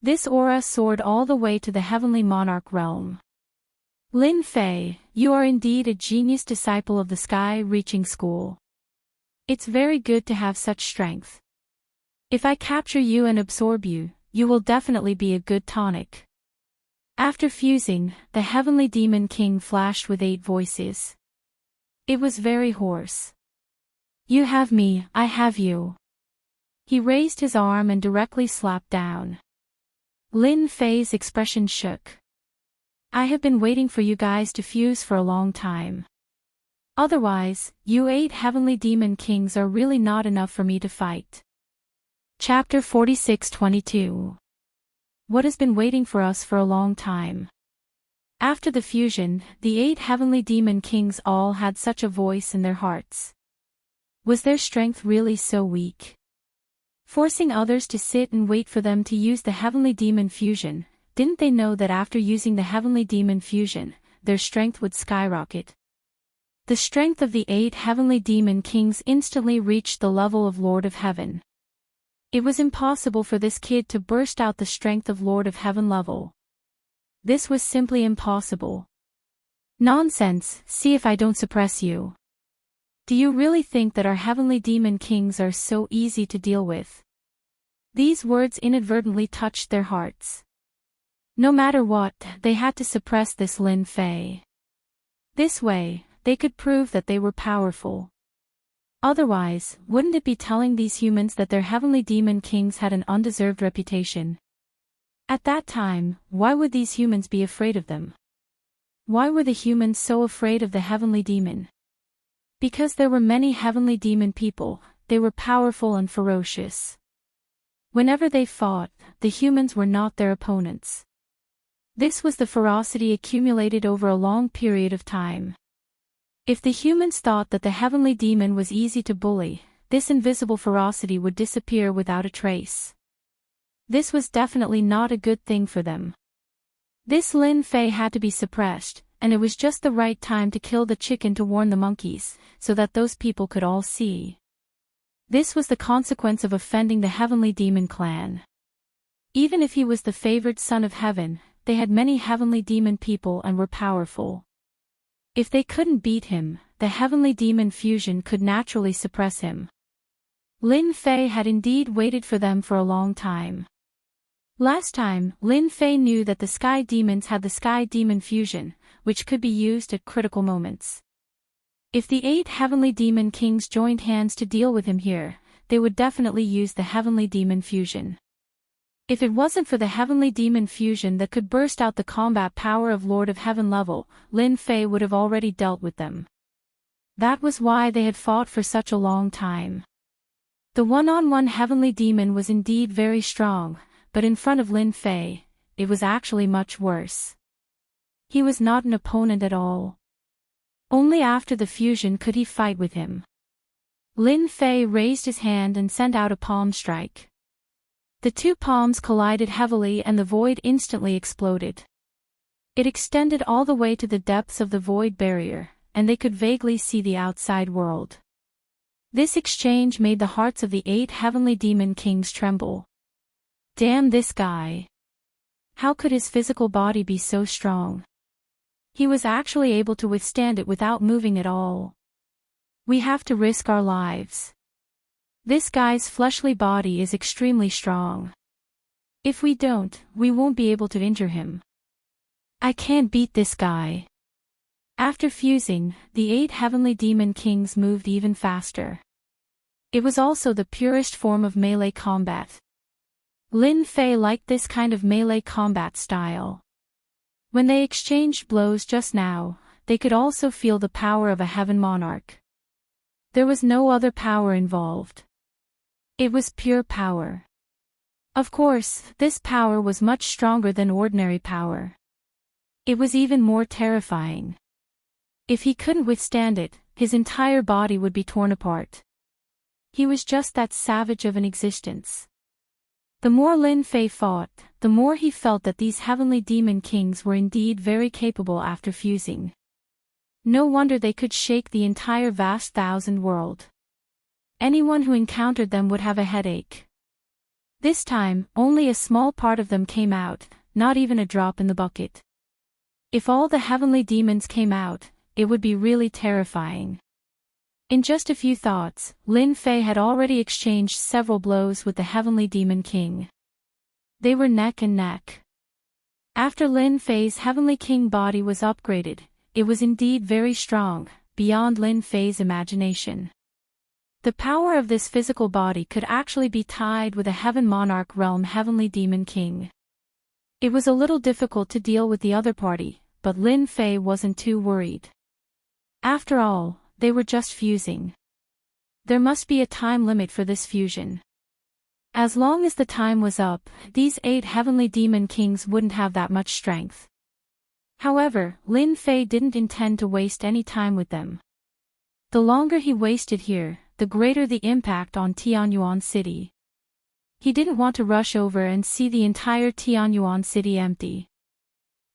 This aura soared all the way to the heavenly monarch realm. Lin Fei, you are indeed a genius disciple of the Sky Reaching School. It's very good to have such strength. If I capture you and absorb you, you will definitely be a good tonic. After fusing, the heavenly demon king flashed with 8 voices. It was very hoarse. You have me, I have you. He raised his arm and directly slapped down. Lin Fei's expression shook. I have been waiting for you guys to fuse for a long time. Otherwise, you 8 heavenly demon kings are really not enough for me to fight. Chapter 46-22. What has been waiting for us for a long time? After the fusion, the 8 heavenly demon kings all had such a voice in their hearts. Was their strength really so weak? Forcing others to sit and wait for them to use the heavenly demon fusion, didn't they know that after using the heavenly demon fusion, their strength would skyrocket? The strength of the 8 heavenly demon kings instantly reached the level of Lord of Heaven. It was impossible for this kid to burst out the strength of Lord of Heaven level. This was simply impossible. Nonsense, see if I don't suppress you. Do you really think that our heavenly demon kings are so easy to deal with? These words inadvertently touched their hearts. No matter what, they had to suppress this Lin Fei. This way, they could prove that they were powerful. Otherwise, wouldn't it be telling these humans that their heavenly demon kings had an undeserved reputation? At that time, why would these humans be afraid of them? Why were the humans so afraid of the heavenly demon? Because there were many heavenly demon people, they were powerful and ferocious. Whenever they fought, the humans were not their opponents. This was the ferocity accumulated over a long period of time. If the humans thought that the heavenly demon was easy to bully, this invisible ferocity would disappear without a trace. This was definitely not a good thing for them. This Lin Fei had to be suppressed, and it was just the right time to kill the chicken to warn the monkeys, so that those people could all see. This was the consequence of offending the heavenly demon clan. Even if he was the favored son of heaven, they had many heavenly demon people and were powerful. If they couldn't beat him, the heavenly demon fusion could naturally suppress him. Lin Fei had indeed waited for them for a long time. Last time, Lin Fei knew that the sky demons had the sky demon fusion, which could be used at critical moments. If the 8 heavenly demon kings joined hands to deal with him here, they would definitely use the heavenly demon fusion. If it wasn't for the heavenly demon fusion that could burst out the combat power of Lord of Heaven level, Lin Fei would have already dealt with them. That was why they had fought for such a long time. The one-on-one heavenly demon was indeed very strong, but in front of Lin Fei, it was actually much worse. He was not an opponent at all. Only after the fusion could he fight with him. Lin Fei raised his hand and sent out a palm strike. The 2 palms collided heavily and the void instantly exploded. It extended all the way to the depths of the void barrier, and they could vaguely see the outside world. This exchange made the hearts of the 8 heavenly demon kings tremble. Damn this guy. How could his physical body be so strong? He was actually able to withstand it without moving at all. We have to risk our lives. This guy's fleshly body is extremely strong. If we don't, we won't be able to injure him. I can't beat this guy. After fusing, the 8 heavenly demon kings moved even faster. It was also the purest form of melee combat. Lin Fei liked this kind of melee combat style. When they exchanged blows just now, they could also feel the power of a heaven monarch. There was no other power involved. It was pure power. Of course, this power was much stronger than ordinary power. It was even more terrifying. If he couldn't withstand it, his entire body would be torn apart. He was just that savage of an existence. The more Lin Fei fought, the more he felt that these heavenly demon kings were indeed very capable after fusing. No wonder they could shake the entire vast thousand world. Anyone who encountered them would have a headache. This time, only a small part of them came out, not even a drop in the bucket. If all the heavenly demons came out, it would be really terrifying. In just a few thoughts, Lin Fei had already exchanged several blows with the Heavenly Demon King. They were neck and neck. After Lin Fei's Heavenly King body was upgraded, it was indeed very strong, beyond Lin Fei's imagination. The power of this physical body could actually be tied with a Heaven Monarch Realm Heavenly Demon King. It was a little difficult to deal with the other party, but Lin Fei wasn't too worried. After all, they were just fusing. There must be a time limit for this fusion. As long as the time was up, these 8 Heavenly Demon Kings wouldn't have that much strength. However, Lin Fei didn't intend to waste any time with them. The longer he wasted here, the greater the impact on Tianyuan City. He didn't want to rush over and see the entire Tianyuan City empty.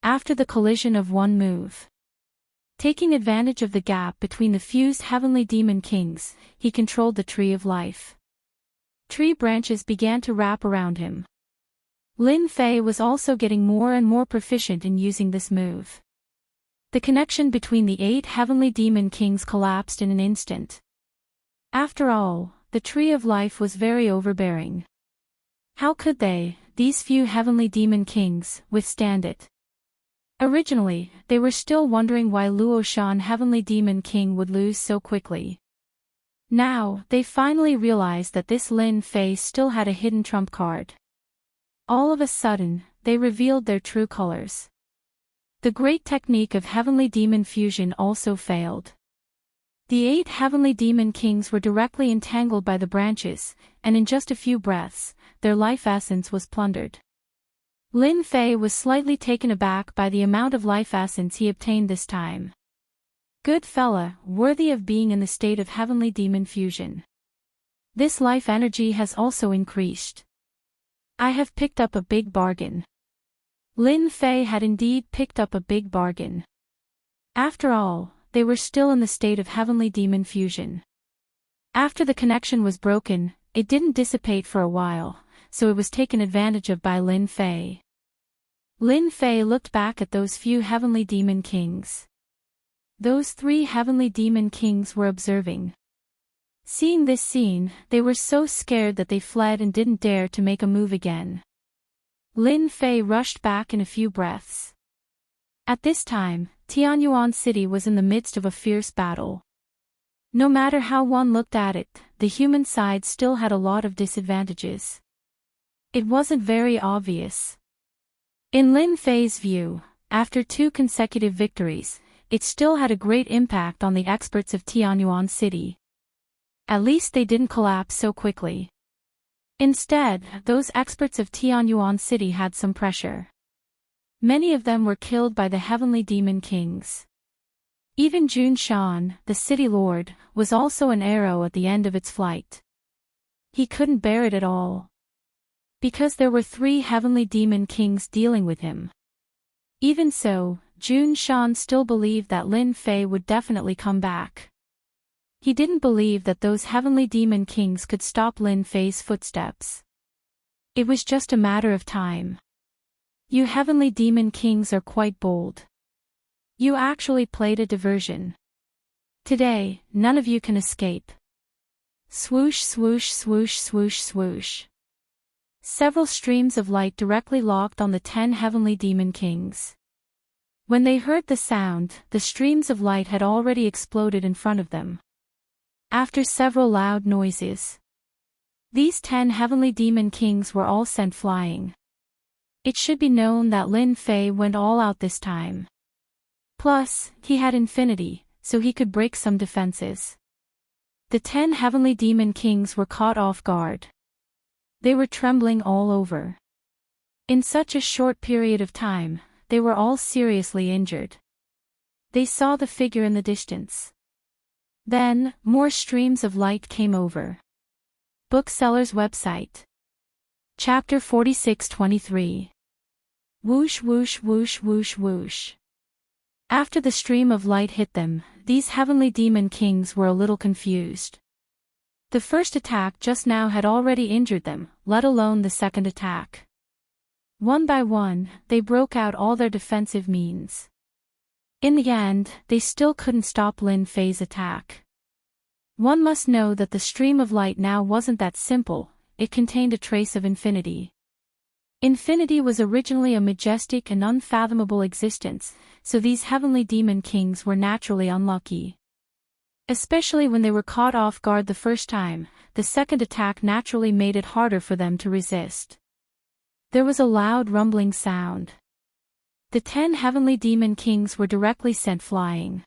After the collision of one move. Taking advantage of the gap between the fused Heavenly Demon Kings, he controlled the Tree of Life. Tree branches began to wrap around him. Lin Fei was also getting more and more proficient in using this move. The connection between the 8 Heavenly Demon Kings collapsed in an instant. After all, the Tree of Life was very overbearing. How could they, these few Heavenly Demon Kings, withstand it? Originally, they were still wondering why Luoshan Heavenly Demon King would lose so quickly. Now, they finally realized that this Lin Fei still had a hidden trump card. All of a sudden, they revealed their true colors. The great technique of Heavenly Demon Fusion also failed. The 8 Heavenly Demon Kings were directly entangled by the branches, and in just a few breaths, their life essence was plundered. Lin Fei was slightly taken aback by the amount of life essence he obtained this time. Good fella, worthy of being in the state of Heavenly Demon Fusion. This life energy has also increased. I have picked up a big bargain. Lin Fei had indeed picked up a big bargain. After all, they were still in the state of Heavenly Demon Fusion. After the connection was broken, it didn't dissipate for a while, so it was taken advantage of by Lin Fei. Lin Fei looked back at those few Heavenly Demon Kings. Those 3 Heavenly Demon Kings were observing. Seeing this scene, they were so scared that they fled and didn't dare to make a move again. Lin Fei rushed back in a few breaths. At this time, Tianyuan City was in the midst of a fierce battle. No matter how one looked at it, the human side still had a lot of disadvantages. It wasn't very obvious. In Lin Fei's view, after 2 consecutive victories, it still had a great impact on the experts of Tianyuan City. At least they didn't collapse so quickly. Instead, those experts of Tianyuan City had some pressure. Many of them were killed by the Heavenly Demon Kings. Even Jun Shan, the City Lord, was also an arrow at the end of its flight. He couldn't bear it at all. Because there were 3 Heavenly Demon Kings dealing with him. Even so, Jun Shan still believed that Lin Fei would definitely come back. He didn't believe that those Heavenly Demon Kings could stop Lin Fei's footsteps. It was just a matter of time. You Heavenly Demon Kings are quite bold. You actually played a diversion. Today, none of you can escape. Swoosh swoosh swoosh swoosh swoosh. Several streams of light directly locked on the 10 Heavenly Demon Kings. When they heard the sound, the streams of light had already exploded in front of them. After several loud noises, these 10 Heavenly Demon Kings were all sent flying. It should be known that Lin Fei went all out this time. Plus, he had infinity, so he could break some defenses. The 10 Heavenly Demon Kings were caught off guard. They were trembling all over. In such a short period of time, they were all seriously injured. They saw the figure in the distance. Then, more streams of light came over. Bookseller's website. Chapter 46-23. Whoosh whoosh whoosh whoosh whoosh. After the stream of light hit them, these Heavenly Demon Kings were a little confused. The first attack just now had already injured them, let alone the second attack. One by one, they broke out all their defensive means. In the end, they still couldn't stop Lin Fei's attack. One must know that the stream of light now wasn't that simple, it contained a trace of infinity. Infinity was originally a majestic and unfathomable existence, so these heavenly demon kings were naturally unlucky. Especially when they were caught off guard the first time, the second attack naturally made it harder for them to resist. There was a loud rumbling sound. The 10 heavenly demon kings were directly sent flying.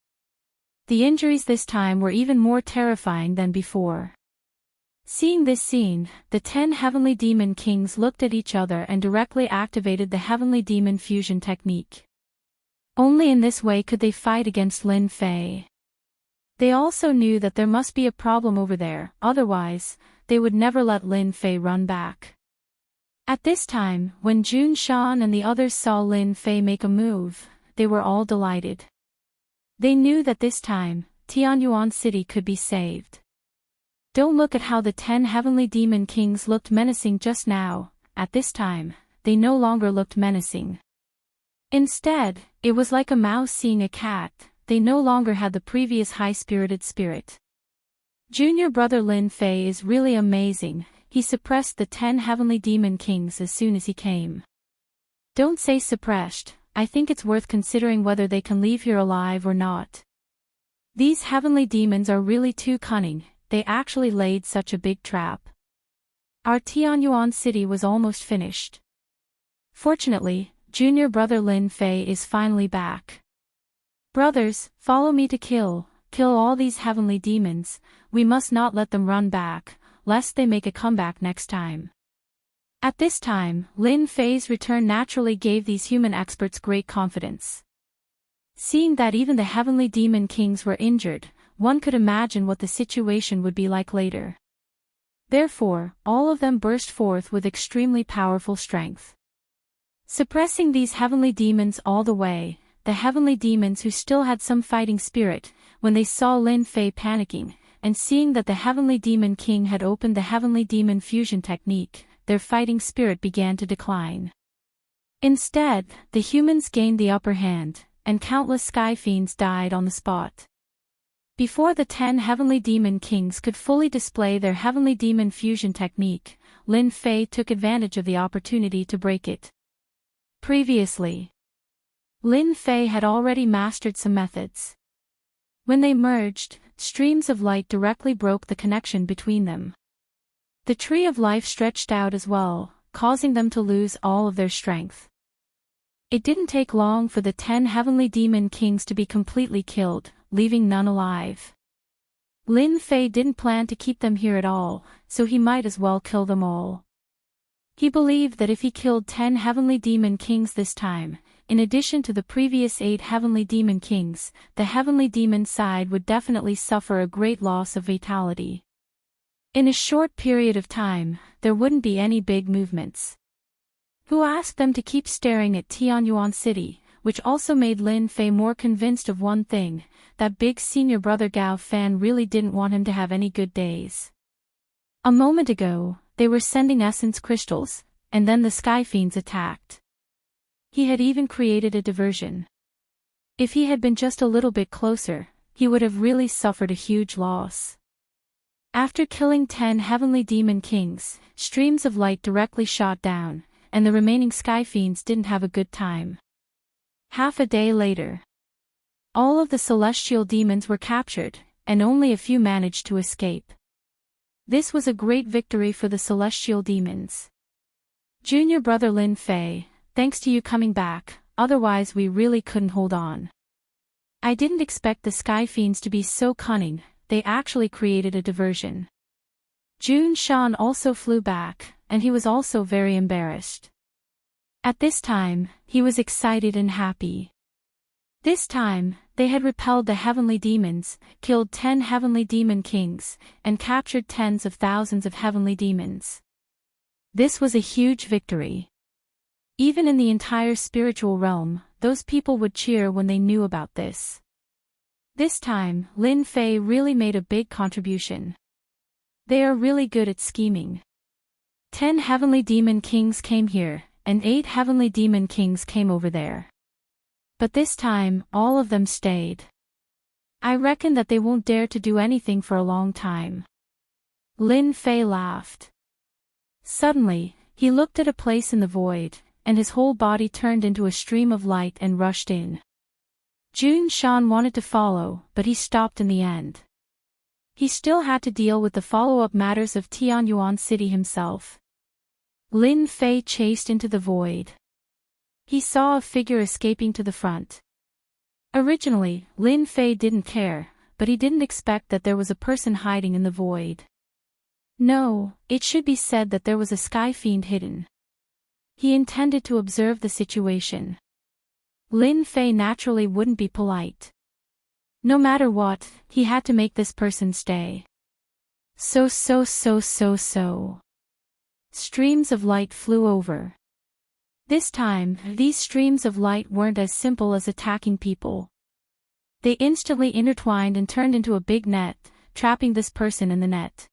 The injuries this time were even more terrifying than before. Seeing this scene, the 10 heavenly demon kings looked at each other and directly activated the heavenly demon fusion technique. Only in this way could they fight against Lin Fei. They also knew that there must be a problem over there, otherwise, they would never let Lin Fei run back. At this time, when Jun Shan and the others saw Lin Fei make a move, they were all delighted. They knew that this time, Tianyuan City could be saved. Don't look at how the 10 heavenly demon kings looked menacing just now, at this time, they no longer looked menacing. Instead, it was like a mouse seeing a cat, they no longer had the previous high-spirited spirit. Junior brother Lin Fei is really amazing, he suppressed the 10 heavenly demon kings as soon as he came. Don't say suppressed, I think it's worth considering whether they can leave here alive or not. These heavenly demons are really too cunning, they actually laid such a big trap. Our Tianyuan city was almost finished. Fortunately, junior brother Lin Fei is finally back. Brothers, follow me to kill all these heavenly demons, we must not let them run back, lest they make a comeback next time. At this time, Lin Fei's return naturally gave these human experts great confidence. Seeing that even the heavenly demon kings were injured, one could imagine what the situation would be like later. Therefore, all of them burst forth with extremely powerful strength. Suppressing these heavenly demons all the way, the heavenly demons who still had some fighting spirit, when they saw Lin Fei panicking, and seeing that the heavenly demon king had opened the heavenly demon fusion technique, their fighting spirit began to decline. Instead, the humans gained the upper hand, and countless sky fiends died on the spot. Before the 10 heavenly demon kings could fully display their heavenly demon fusion technique, Lin Fei took advantage of the opportunity to break it. Previously, Lin Fei had already mastered some methods. When they merged, streams of light directly broke the connection between them. The tree of life stretched out as well, causing them to lose all of their strength. It didn't take long for the 10 heavenly demon kings to be completely killed, leaving none alive. Lin Fei didn't plan to keep them here at all, so he might as well kill them all. He believed that if he killed 10 heavenly demon kings this time, in addition to the previous 8 heavenly demon kings, the heavenly demon side would definitely suffer a great loss of vitality. In a short period of time, there wouldn't be any big movements. Who asked them to keep staring at Tianyuan City, which also made Lin Fei more convinced of one thing, that big senior brother Gao Fan really didn't want him to have any good days. A moment ago, they were sending essence crystals, and then the sky fiends attacked. He had even created a diversion. If he had been just a little bit closer, he would have really suffered a huge loss. After killing 10 heavenly demon kings, streams of light directly shot down, and the remaining sky fiends didn't have a good time. Half a day later, all of the celestial demons were captured, and only a few managed to escape. This was a great victory for the celestial demons. Junior brother Lin Fei, thanks to you coming back, otherwise we really couldn't hold on. I didn't expect the sky fiends to be so cunning, they actually created a diversion. Jun Shan also flew back, and he was also very embarrassed. At this time, he was excited and happy. This time, they had repelled the heavenly demons, killed 10 heavenly demon kings, and captured tens of thousands of heavenly demons. This was a huge victory. Even in the entire spiritual realm, those people would cheer when they knew about this. This time, Lin Fei really made a big contribution. They are really good at scheming. 10 heavenly demon kings came here, and 8 heavenly demon kings came over there. But this time, all of them stayed. I reckon that they won't dare to do anything for a long time. Lin Fei laughed. Suddenly, he looked at a place in the void, and his whole body turned into a stream of light and rushed in. Jun Shan wanted to follow, but he stopped in the end. He still had to deal with the follow-up matters of Tianyuan City himself. Lin Fei chased into the void. He saw a figure escaping to the front. Originally, Lin Fei didn't care, but he didn't expect that there was a person hiding in the void. No, it should be said that there was a sky fiend hidden. He intended to observe the situation. Lin Fei naturally wouldn't be polite. No matter what, he had to make this person stay. So. Streams of light flew over. This time, these streams of light weren't as simple as attacking people. They instantly intertwined and turned into a big net, trapping this person in the net.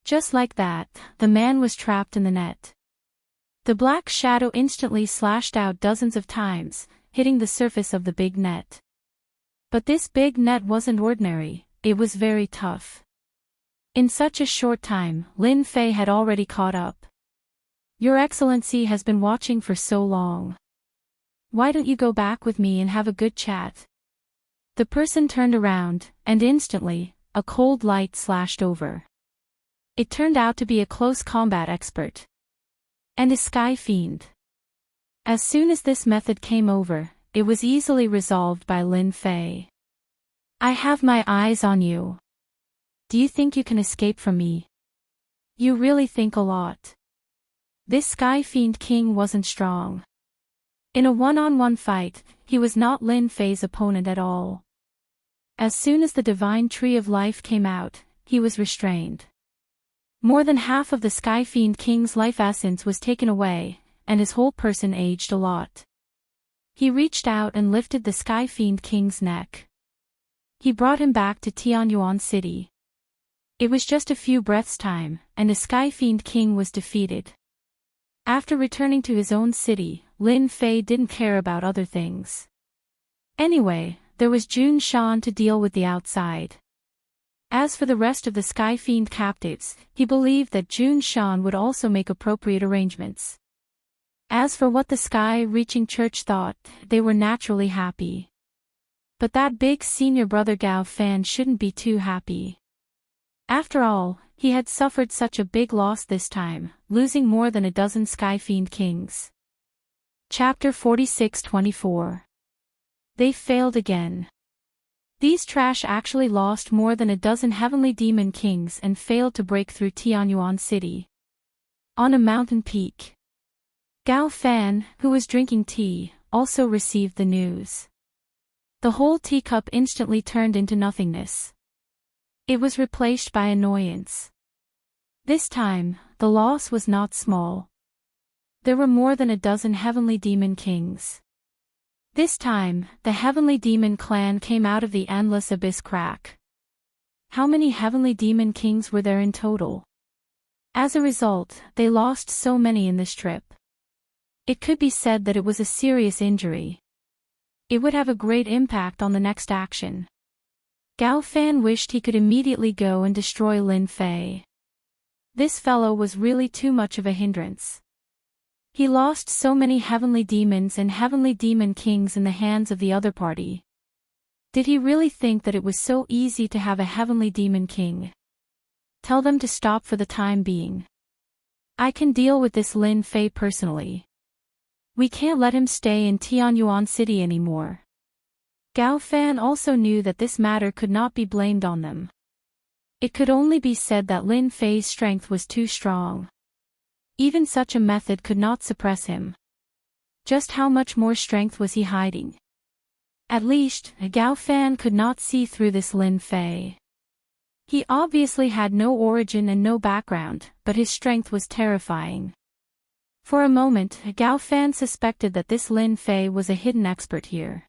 Just like that, the man was trapped in the net. The black shadow instantly slashed out dozens of times, hitting the surface of the big net. But this big net wasn't ordinary, it was very tough. In such a short time, Lin Fei had already caught up. Your Excellency has been watching for so long. Why don't you go back with me and have a good chat? The person turned around, and instantly, a cold light slashed over. It turned out to be a close combat expert. And a sky fiend. As soon as this method came over, it was easily resolved by Lin Fei. I have my eyes on you. Do you think you can escape from me? You really think a lot. This sky fiend king wasn't strong. In a one-on-one fight, he was not Lin Fei's opponent at all. As soon as the divine tree of life came out, he was restrained. More than half of the Sky Fiend King's life essence was taken away, and his whole person aged a lot. He reached out and lifted the Sky Fiend King's neck. He brought him back to Tianyuan City. It was just a few breaths' time, and the Sky Fiend King was defeated. After returning to his own city, Lin Fei didn't care about other things. Anyway, there was Jun Shan to deal with the outside. As for the rest of the Sky Fiend captives, he believed that Jun Shan would also make appropriate arrangements. As for what the Sky-reaching church thought, they were naturally happy. But that big senior brother Gao Fan shouldn't be too happy. After all, he had suffered such a big loss this time, losing more than a dozen Sky Fiend Kings. Chapter 46-24. They failed again. These trash actually lost more than a dozen heavenly demon kings and failed to break through Tianyuan City. On a mountain peak, Gao Fan, who was drinking tea, also received the news. The whole teacup instantly turned into nothingness. It was replaced by annoyance. This time, the loss was not small. There were more than a dozen heavenly demon kings. This time, the heavenly demon clan came out of the endless abyss crack. How many heavenly demon kings were there in total? As a result, they lost so many in this trip. It could be said that it was a serious injury. It would have a great impact on the next action. Gao Fan wished he could immediately go and destroy Lin Fei. This fellow was really too much of a hindrance. He lost so many heavenly demons and heavenly demon kings in the hands of the other party. Did he really think that it was so easy to have a heavenly demon king? Tell them to stop for the time being. I can deal with this Lin Fei personally. We can't let him stay in Tianyuan City anymore. Gao Fan also knew that this matter could not be blamed on them. It could only be said that Lin Fei's strength was too strong. Even such a method could not suppress him. Just how much more strength was he hiding? At least, Gao Fan could not see through this Lin Fei. He obviously had no origin and no background, but his strength was terrifying. For a moment, Gao Fan suspected that this Lin Fei was a hidden expert here.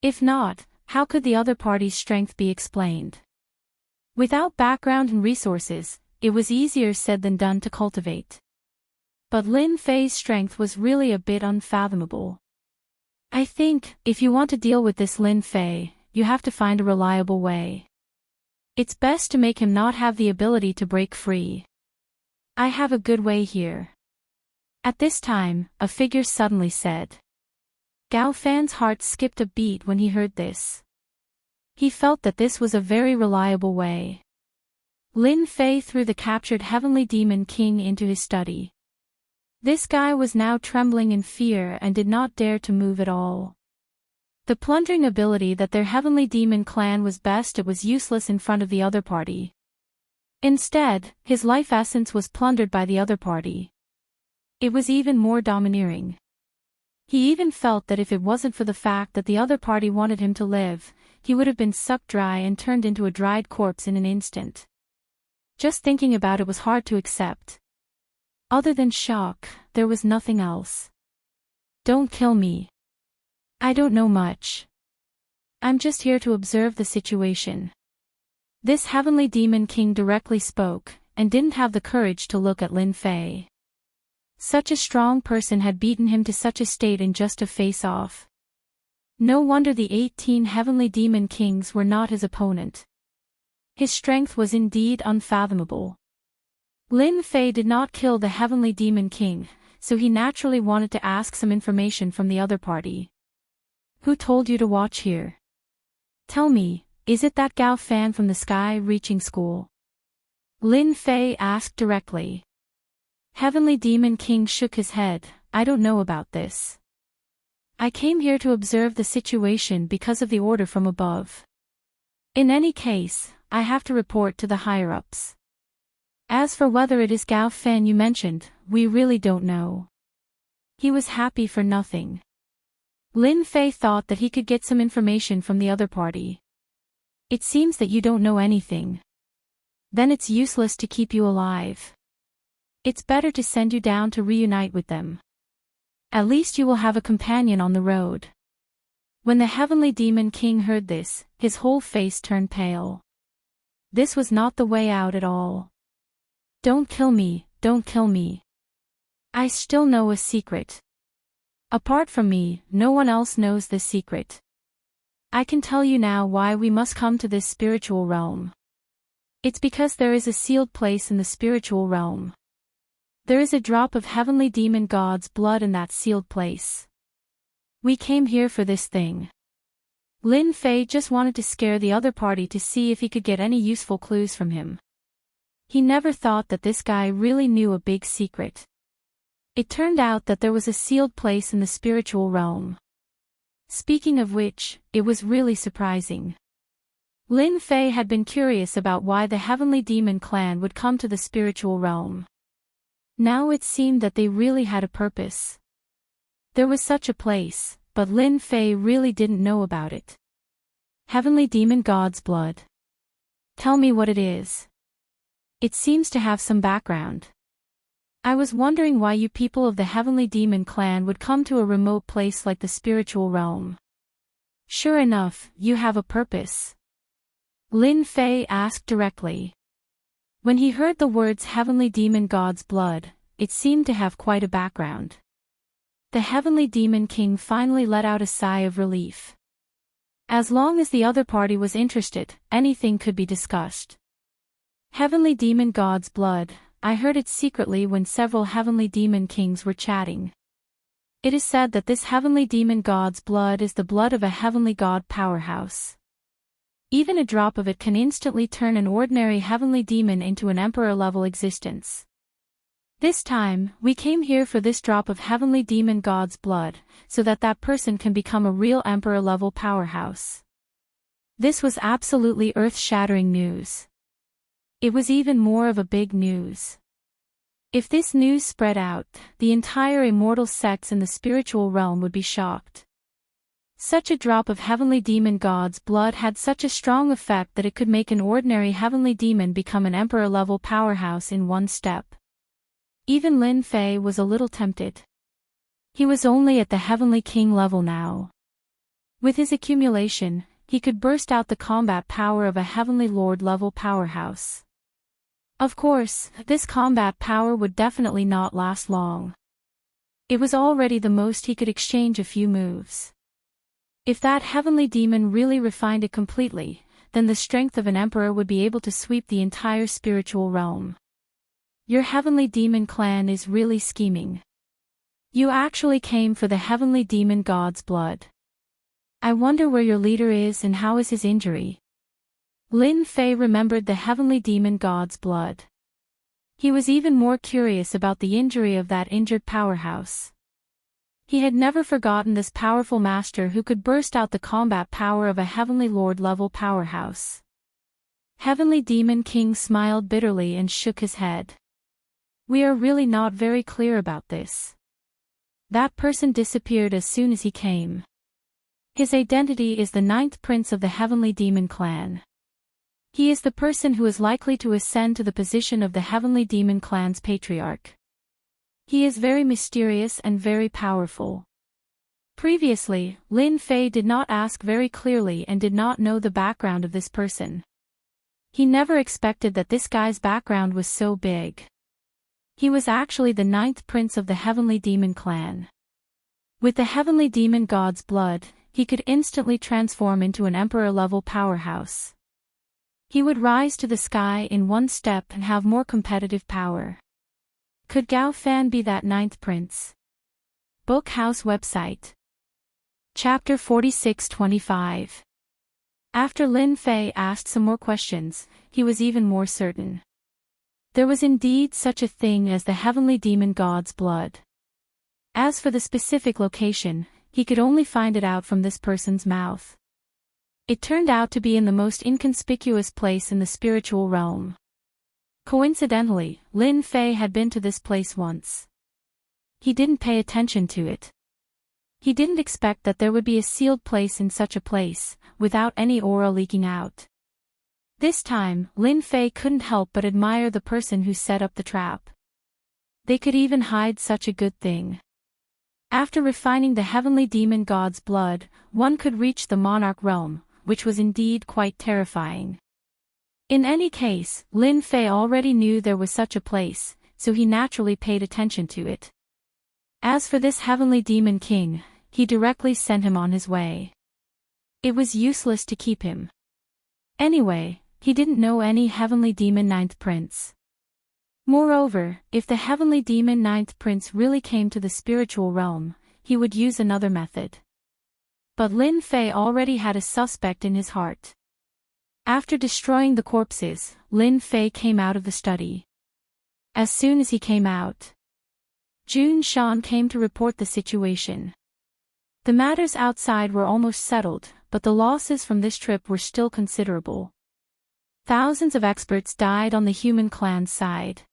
If not, how could the other party's strength be explained? Without background and resources, it was easier said than done to cultivate. But Lin Fei's strength was really a bit unfathomable. I think, if you want to deal with this Lin Fei, you have to find a reliable way. It's best to make him not have the ability to break free. I have a good way here. At this time, a figure suddenly said. Gao Fan's heart skipped a beat when he heard this. He felt that this was a very reliable way. Lin Fei threw the captured Heavenly Demon King into his study. This guy was now trembling in fear and did not dare to move at all. The plundering ability that their Heavenly Demon clan was best at was useless in front of the other party. Instead, his life essence was plundered by the other party. It was even more domineering. He even felt that if it wasn't for the fact that the other party wanted him to live, he would have been sucked dry and turned into a dried corpse in an instant. Just thinking about it was hard to accept. Other than shock, there was nothing else. Don't kill me. I don't know much. I'm just here to observe the situation. This Heavenly Demon King directly spoke, and didn't have the courage to look at Lin Fei. Such a strong person had beaten him to such a state in just a face-off. No wonder the 18 Heavenly Demon Kings were not his opponent. His strength was indeed unfathomable. Lin Fei did not kill the Heavenly Demon King, so he naturally wanted to ask some information from the other party. Who told you to watch here? Tell me, is it that Gao Fan from the Sky Reaching School? Lin Fei asked directly. Heavenly Demon King shook his head. I don't know about this. I came here to observe the situation because of the order from above. In any case, I have to report to the higher-ups. As for whether it is Gao Fan you mentioned, we really don't know. He was happy for nothing. Lin Fei thought that he could get some information from the other party. It seems that you don't know anything. Then it's useless to keep you alive. It's better to send you down to reunite with them. At least you will have a companion on the road. When the Heavenly Demon King heard this, his whole face turned pale. This was not the way out at all. Don't kill me, don't kill me. I still know a secret. Apart from me, no one else knows this secret. I can tell you now why we must come to this spiritual realm. It's because there is a sealed place in the spiritual realm. There is a drop of Heavenly Demon God's blood in that sealed place. We came here for this thing. Lin Fei just wanted to scare the other party to see if he could get any useful clues from him. He never thought that this guy really knew a big secret. It turned out that there was a sealed place in the spiritual realm. Speaking of which, it was really surprising. Lin Fei had been curious about why the Heavenly Demon Clan would come to the spiritual realm. Now it seemed that they really had a purpose. There was such a place, but Lin Fei really didn't know about it. Heavenly Demon God's blood. Tell me what it is. It seems to have some background. I was wondering why you people of the Heavenly Demon Clan would come to a remote place like the spiritual realm. Sure enough, you have a purpose. Lin Fei asked directly. When he heard the words Heavenly Demon God's blood, it seemed to have quite a background. The Heavenly Demon King finally let out a sigh of relief. As long as the other party was interested, anything could be discussed. Heavenly Demon God's blood, I heard it secretly when several Heavenly Demon Kings were chatting. It is said that this Heavenly Demon God's blood is the blood of a Heavenly God powerhouse. Even a drop of it can instantly turn an ordinary Heavenly Demon into an Emperor-level existence. This time, we came here for this drop of Heavenly Demon God's blood, so that that person can become a real Emperor-level powerhouse. This was absolutely earth-shattering news. It was even more of a big news. If this news spread out, the entire immortal sects in the spiritual realm would be shocked. Such a drop of Heavenly Demon God's blood had such a strong effect that it could make an ordinary Heavenly Demon become an Emperor-level powerhouse in one step. Even Lin Fei was a little tempted. He was only at the Heavenly King level now. With his accumulation, he could burst out the combat power of a Heavenly Lord-level powerhouse. Of course, this combat power would definitely not last long. It was already the most he could exchange a few moves. If that heavenly demon really refined it completely, then the strength of an emperor would be able to sweep the entire spiritual realm. Your heavenly demon clan is really scheming. You actually came for the heavenly demon god's blood. I wonder where your leader is and how is his injury. Lin Fei remembered the heavenly demon god's blood. He was even more curious about the injury of that injured powerhouse. He had never forgotten this powerful master who could burst out the combat power of a heavenly lord-level powerhouse. Heavenly Demon King smiled bitterly and shook his head. We are really not very clear about this. That person disappeared as soon as he came. His identity is the 9th prince of the Heavenly Demon clan. He is the person who is likely to ascend to the position of the Heavenly Demon clan's patriarch. He is very mysterious and very powerful. Previously, Lin Fei did not ask very clearly and did not know the background of this person. He never expected that this guy's background was so big. He was actually the 9th prince of the Heavenly Demon clan. With the Heavenly Demon god's blood, he could instantly transform into an emperor-level powerhouse. He would rise to the sky in one step and have more competitive power. Could Gao Fan be that 9th prince? Book House website. Chapter 46-25. After Lin Fei asked some more questions, he was even more certain. There was indeed such a thing as the Heavenly Demon god's blood. As for the specific location, he could only find it out from this person's mouth. It turned out to be in the most inconspicuous place in the spiritual realm. Coincidentally, Lin Fei had been to this place once. He didn't pay attention to it. He didn't expect that there would be a sealed place in such a place, without any aura leaking out. This time, Lin Fei couldn't help but admire the person who set up the trap. They could even hide such a good thing. After refining the Heavenly Demon god's blood, one could reach the monarch realm, which was indeed quite terrifying. In any case, Lin Fei already knew there was such a place, so he naturally paid attention to it. As for this Heavenly Demon King, he directly sent him on his way. It was useless to keep him. Anyway, he didn't know any Heavenly Demon 9th Prince. Moreover, if the Heavenly Demon 9th Prince really came to the spiritual realm, he would use another method. But Lin Fei already had a suspect in his heart. After destroying the corpses, Lin Fei came out of the study. As soon as he came out, Jun Shan came to report the situation. The matters outside were almost settled, but the losses from this trip were still considerable. Thousands of experts died on the human clan's side.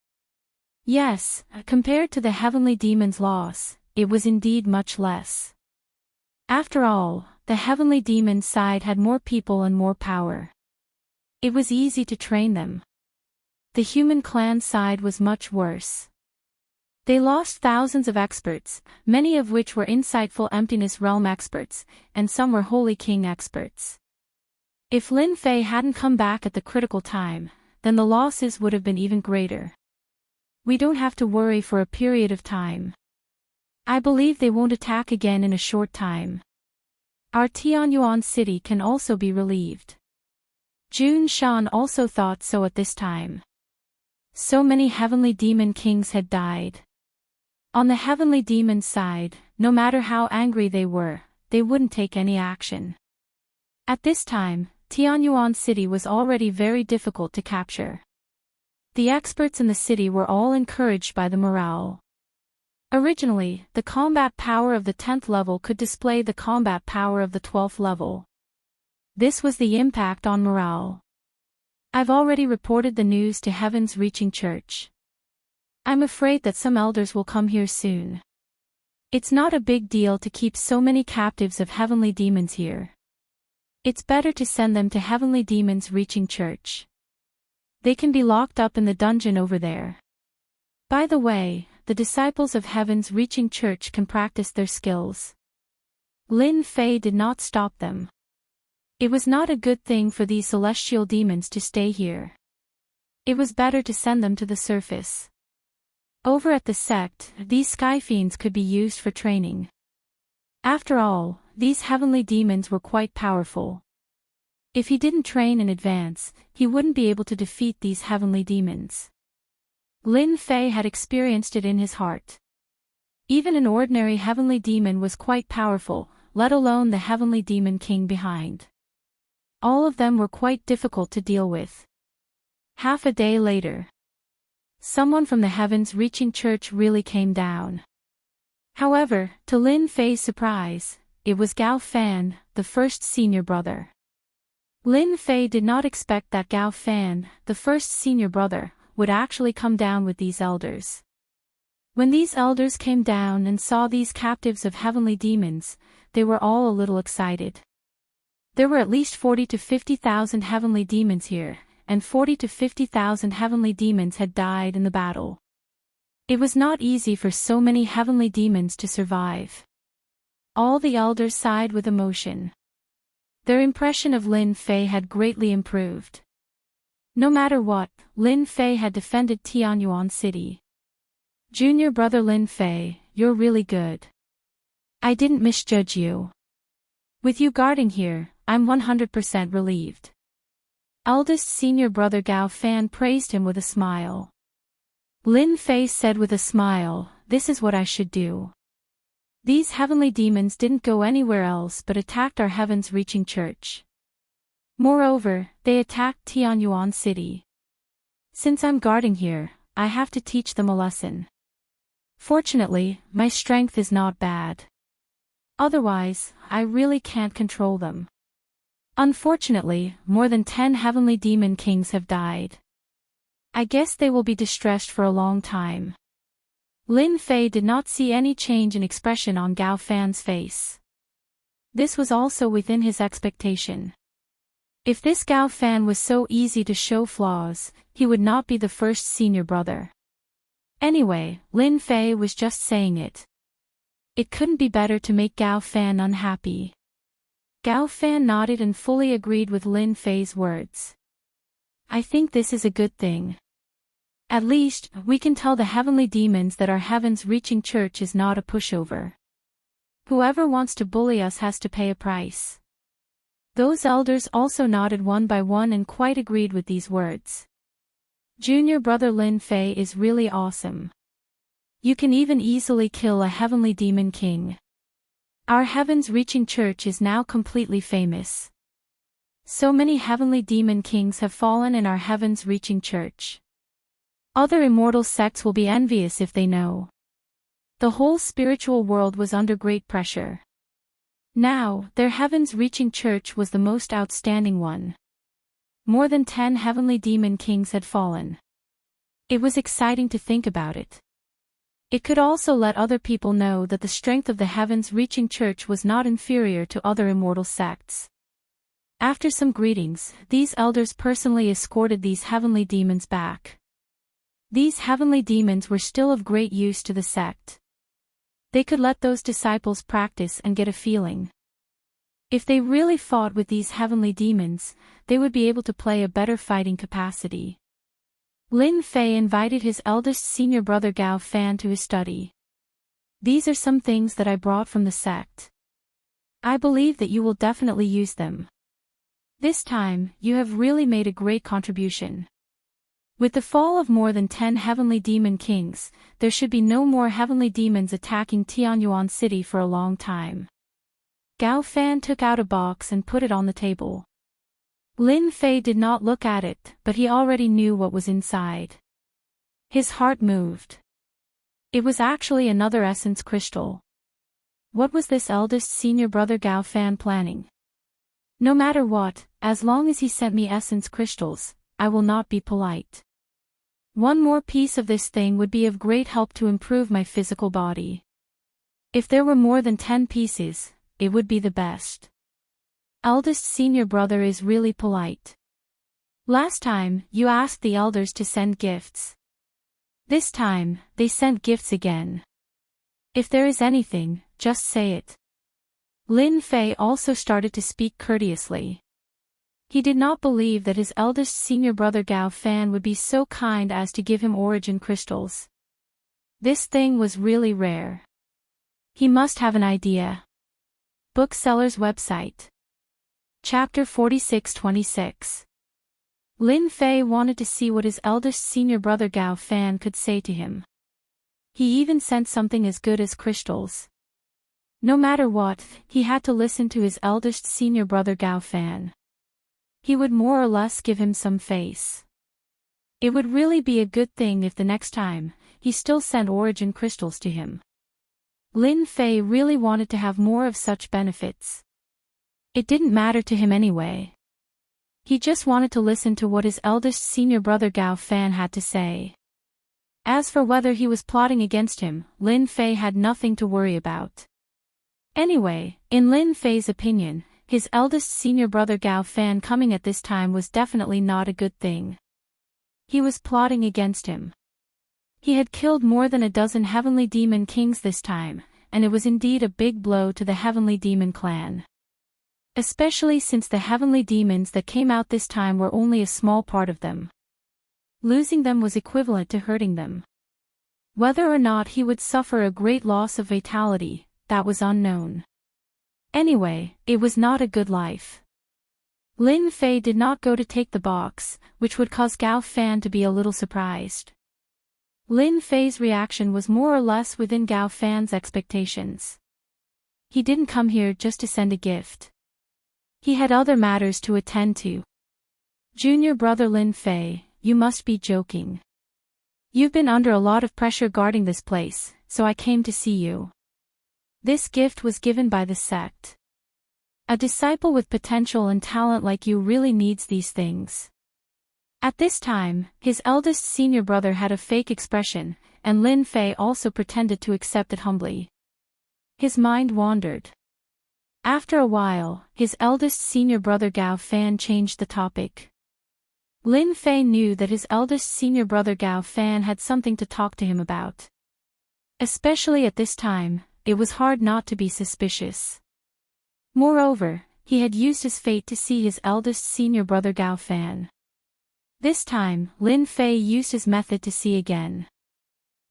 Yes, compared to the Heavenly Demon's loss, it was indeed much less. After all, the Heavenly Demon's side had more people and more power. It was easy to train them. The human clan side was much worse. They lost thousands of experts, many of which were insightful Emptiness Realm experts, and some were Holy King experts. If Lin Fei hadn't come back at the critical time, then the losses would have been even greater. We don't have to worry for a period of time. I believe they won't attack again in a short time. Our Tianyuan city can also be relieved. Jun Shan also thought so at this time. So many Heavenly Demon Kings had died. On the Heavenly Demon's side, no matter how angry they wouldn't take any action. At this time, Tianyuan city was already very difficult to capture. The experts in the city were all encouraged by the morale. Originally, the combat power of the 10th level could display the combat power of the 12th level. This was the impact on morale. I've already reported the news to Heaven's Reaching Church. I'm afraid that some elders will come here soon. It's not a big deal to keep so many captives of heavenly demons here. It's better to send them to Heavenly Demons Reaching Church. They can be locked up in the dungeon over there. By the way, the disciples of Heaven's Reaching Church can practice their skills. Lin Fei did not stop them. It was not a good thing for these celestial demons to stay here. It was better to send them to the surface. Over at the sect, these sky fiends could be used for training. After all, these heavenly demons were quite powerful. If he didn't train in advance, he wouldn't be able to defeat these heavenly demons. Lin Fei had experienced it in his heart. Even an ordinary heavenly demon was quite powerful, let alone the heavenly demon king behind. All of them were quite difficult to deal with. Half a day later, someone from the heavens reaching church really came down. However, to Lin Fei's surprise, it was Gao Fan, the first senior brother. Lin Fei did not expect that Gao Fan, the first senior brother, would actually come down with these elders. When these elders came down and saw these captives of heavenly demons, they were all a little excited. There were at least 40 to 50,000 heavenly demons here, and 40 to 50,000 heavenly demons had died in the battle. It was not easy for so many heavenly demons to survive. All the elders sighed with emotion. Their impression of Lin Fei had greatly improved. No matter what, Lin Fei had defended Tianyuan City. Junior brother Lin Fei, you're really good. I didn't misjudge you. With you guarding here, I'm 100% relieved. Eldest senior brother Gao Fan praised him with a smile. Lin Fei said with a smile, this is what I should do. These heavenly demons didn't go anywhere else but attacked our heavens-reaching church. Moreover, they attacked Tianyuan City. Since I'm guarding here, I have to teach them a lesson. Fortunately, my strength is not bad. Otherwise, I really can't control them. Unfortunately, more than 10 heavenly demon kings have died. I guess they will be distressed for a long time. Lin Fei did not see any change in expression on Gao Fan's face. This was also within his expectation. If this Gao Fan was so easy to show flaws, he would not be the first senior brother. Anyway, Lin Fei was just saying it. It couldn't be better to make Gao Fan unhappy. Gao Fan nodded and fully agreed with Lin Fei's words. I think this is a good thing. At least, we can tell the heavenly demons that our heavens-reaching church is not a pushover. Whoever wants to bully us has to pay a price. Those elders also nodded one by one and quite agreed with these words. Junior brother Lin Fei is really awesome. You can even easily kill a heavenly demon king. Our heavens-reaching church is now completely famous. So many heavenly demon kings have fallen in our heavens-reaching church. Other immortal sects will be envious if they know. The whole spiritual world was under great pressure. Now, their heavens-reaching church was the most outstanding one. More than 10 heavenly demon kings had fallen. It was exciting to think about it. It could also let other people know that the strength of the heavens-reaching church was not inferior to other immortal sects. After some greetings, these elders personally escorted these heavenly demons back. These heavenly demons were still of great use to the sect. They could let those disciples practice and get a feeling. If they really fought with these heavenly demons, they would be able to play a better fighting capacity. Lin Fei invited his eldest senior brother Gao Fan to his study. These are some things that I brought from the sect. I believe that you will definitely use them. This time, you have really made a great contribution. With the fall of more than 10 heavenly demon kings, there should be no more heavenly demons attacking Tianyuan City for a long time. Gao Fan took out a box and put it on the table. Lin Fei did not look at it, but he already knew what was inside. His heart moved. It was actually another essence crystal. What was this eldest senior brother Gao Fan planning? No matter what, as long as he sent me essence crystals, I will not be polite. One more piece of this thing would be of great help to improve my physical body. If there were more than 10 pieces, it would be the best. Eldest senior brother is really polite. Last time, you asked the elders to send gifts. This time, they sent gifts again. If there is anything, just say it. Lin Fei also started to speak courteously. He did not believe that his eldest senior brother Gao Fan would be so kind as to give him origin crystals. This thing was really rare. He must have an idea. bookseller's website. Chapter 46-26. Lin Fei wanted to see what his eldest senior brother Gao Fan could say to him. He even sent something as good as crystals. No matter what, he had to listen to his eldest senior brother Gao Fan. He would more or less give him some face. It would really be a good thing if the next time, he still sent origin crystals to him. Lin Fei really wanted to have more of such benefits. It didn't matter to him anyway. He just wanted to listen to what his eldest senior brother Gao Fan had to say. As for whether he was plotting against him, Lin Fei had nothing to worry about. Anyway, in Lin Fei's opinion, his eldest senior brother Gao Fan coming at this time was definitely not a good thing. He was plotting against him. He had killed more than a dozen heavenly demon kings this time, and it was indeed a big blow to the heavenly demon clan. Especially since the heavenly demons that came out this time were only a small part of them. Losing them was equivalent to hurting them. Whether or not he would suffer a great loss of vitality, that was unknown. Anyway, it was not a good life. Lin Fei did not go to take the box, which would cause Gao Fan to be a little surprised. Lin Fei's reaction was more or less within Gao Fan's expectations. He didn't come here just to send a gift. He had other matters to attend to. Junior brother Lin Fei, you must be joking. You've been under a lot of pressure guarding this place, so I came to see you. This gift was given by the sect. A disciple with potential and talent like you really needs these things. At this time, his eldest senior brother had a fake expression, and Lin Fei also pretended to accept it humbly. His mind wandered. After a while, his eldest senior brother Gao Fan changed the topic. Lin Fei knew that his eldest senior brother Gao Fan had something to talk to him about. Especially at this time, it was hard not to be suspicious. Moreover, he had used his fate to see his eldest senior brother Gao Fan. This time, Lin Fei used his method to see again.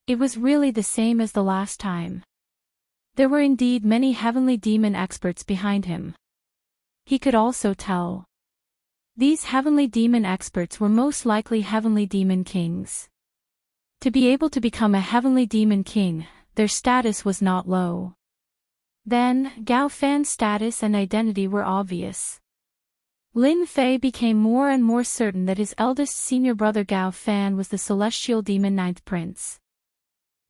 It was really the same as the last time. There were indeed many heavenly demon experts behind him. He could also tell. These heavenly demon experts were most likely heavenly demon kings. To be able to become a heavenly demon king, their status was not low. Then, Gao Fan's status and identity were obvious. Lin Fei became more and more certain that his eldest senior brother Gao Fan was the celestial demon ninth prince.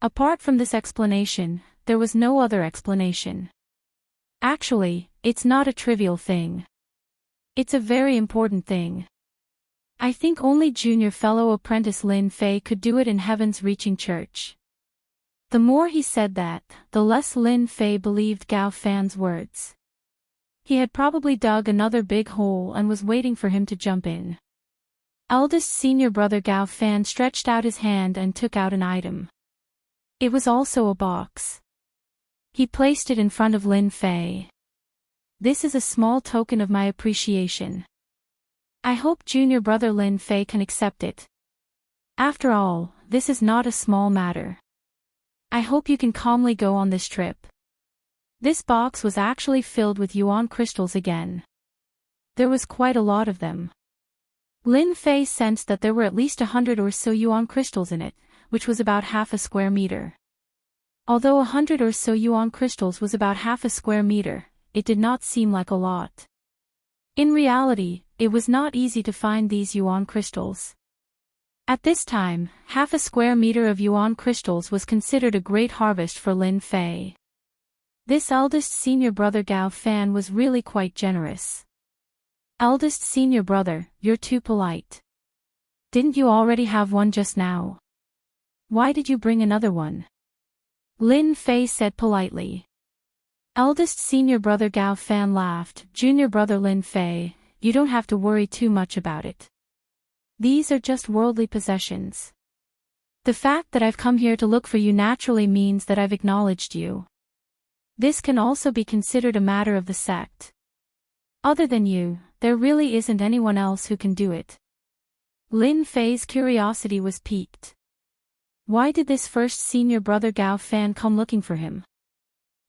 Apart from this explanation, there was no other explanation. Actually, it's not a trivial thing. It's a very important thing. I think only junior fellow apprentice Lin Fei could do it in Heaven's Reaching Church. The more he said that, the less Lin Fei believed Gao Fan's words. He had probably dug another big hole and was waiting for him to jump in. Eldest senior brother Gao Fan stretched out his hand and took out an item. It was also a box. He placed it in front of Lin Fei. This is a small token of my appreciation. I hope junior brother Lin Fei can accept it. After all, this is not a small matter. I hope you can calmly go on this trip. This box was actually filled with yuan crystals again. There was quite a lot of them. Lin Fei sensed that there were at least 100 or so yuan crystals in it, which was about half a square meter. Although 100 or so yuan crystals was about half a square meter, it did not seem like a lot. In reality, it was not easy to find these yuan crystals. At this time, half a square meter of yuan crystals was considered a great harvest for Lin Fei. This eldest senior brother Gao Fan was really quite generous. Eldest senior brother, you're too polite. Didn't you already have one just now? Why did you bring another one? Lin Fei said politely. Eldest senior brother Gao Fan laughed. Junior brother Lin Fei, you don't have to worry too much about it. These are just worldly possessions. The fact that I've come here to look for you naturally means that I've acknowledged you. This can also be considered a matter of the sect. Other than you, there really isn't anyone else who can do it. Lin Fei's curiosity was piqued. Why did this first senior brother Gao Fan come looking for him?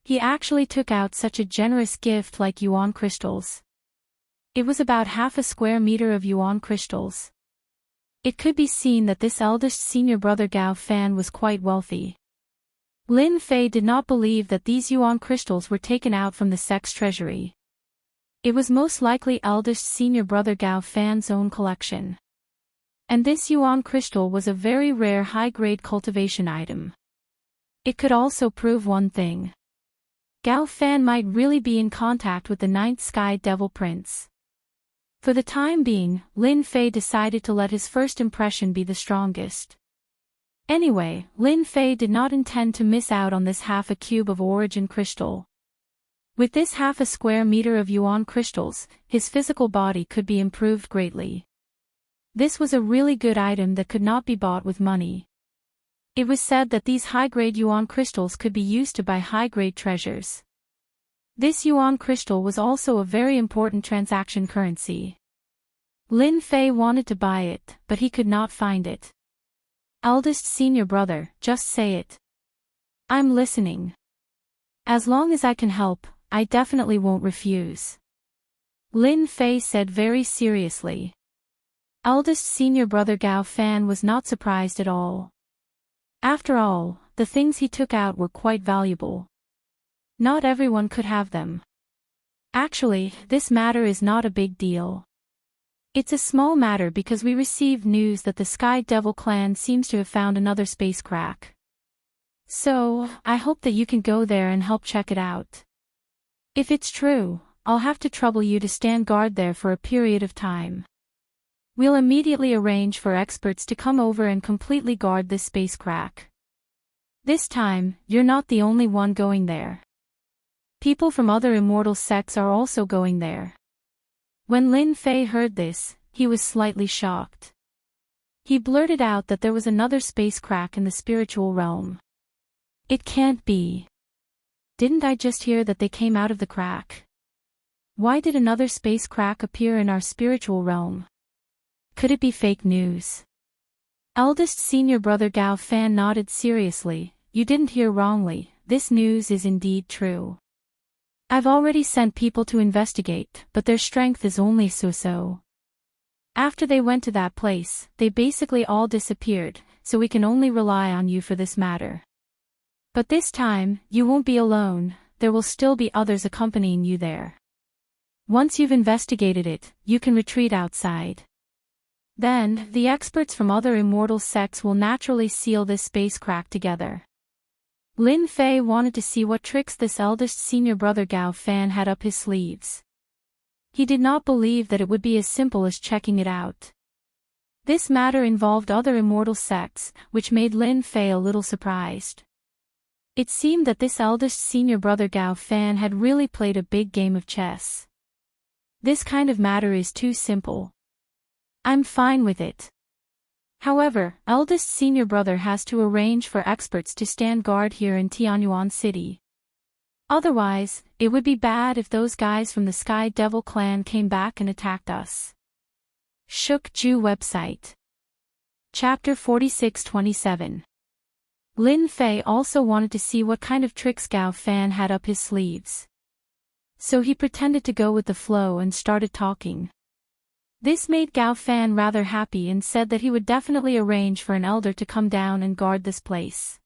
He actually took out such a generous gift like yuan crystals. It was about half a square meter of yuan crystals. It could be seen that this eldest senior brother Gao Fan was quite wealthy. Lin Fei did not believe that these yuan crystals were taken out from the sex treasury. It was most likely eldest senior brother Gao Fan's own collection. And this yuan crystal was a very rare high-grade cultivation item. It could also prove one thing. Gao Fan might really be in contact with the Ninth Sky Devil Prince. For the time being, Lin Fei decided to let his first impression be the strongest. Anyway, Lin Fei did not intend to miss out on this half a cube of origin crystal. With this half a square meter of yuan crystals, his physical body could be improved greatly. This was a really good item that could not be bought with money. It was said that these high-grade yuan crystals could be used to buy high-grade treasures. This yuan crystal was also a very important transaction currency. Lin Fei wanted to buy it, but he could not find it. Eldest senior brother, just say it. I'm listening. As long as I can help, I definitely won't refuse. Lin Fei said very seriously. Eldest senior brother Gao Fan was not surprised at all. After all, the things he took out were quite valuable. Not everyone could have them. Actually, this matter is not a big deal. It's a small matter because we received news that the Sky Devil clan seems to have found another space crack. So, I hope that you can go there and help check it out. If it's true, I'll have to trouble you to stand guard there for a period of time. We'll immediately arrange for experts to come over and completely guard this space crack. This time, you're not the only one going there. People from other immortal sects are also going there. When Lin Fei heard this, he was slightly shocked. He blurted out that there was another space crack in the spiritual realm. It can't be. Didn't I just hear that they came out of the crack? Why did another space crack appear in our spiritual realm? Could it be fake news? Eldest senior brother Gao Fan nodded seriously. You didn't hear wrongly, this news is indeed true. I've already sent people to investigate, but their strength is only so-so. After they went to that place, they basically all disappeared, so we can only rely on you for this matter. But this time, you won't be alone, there will still be others accompanying you there. Once you've investigated it, you can retreat outside. Then, the experts from other immortal sects will naturally seal this space crack together. Lin Fei wanted to see what tricks this eldest senior brother Gao Fan had up his sleeves. He did not believe that it would be as simple as checking it out. This matter involved other immortal sects, which made Lin Fei a little surprised. It seemed that this eldest senior brother Gao Fan had really played a big game of chess. This kind of matter is too simple. I'm fine with it. However, eldest senior brother has to arrange for experts to stand guard here in Tianyuan City. Otherwise, it would be bad if those guys from the Sky Devil clan came back and attacked us. Shook Ju website. Chapter 46-27. Lin Fei also wanted to see what kind of tricks Gao Fan had up his sleeves. So he pretended to go with the flow and started talking. This made Gao Fan rather happy and said that he would definitely arrange for an elder to come down and guard this place.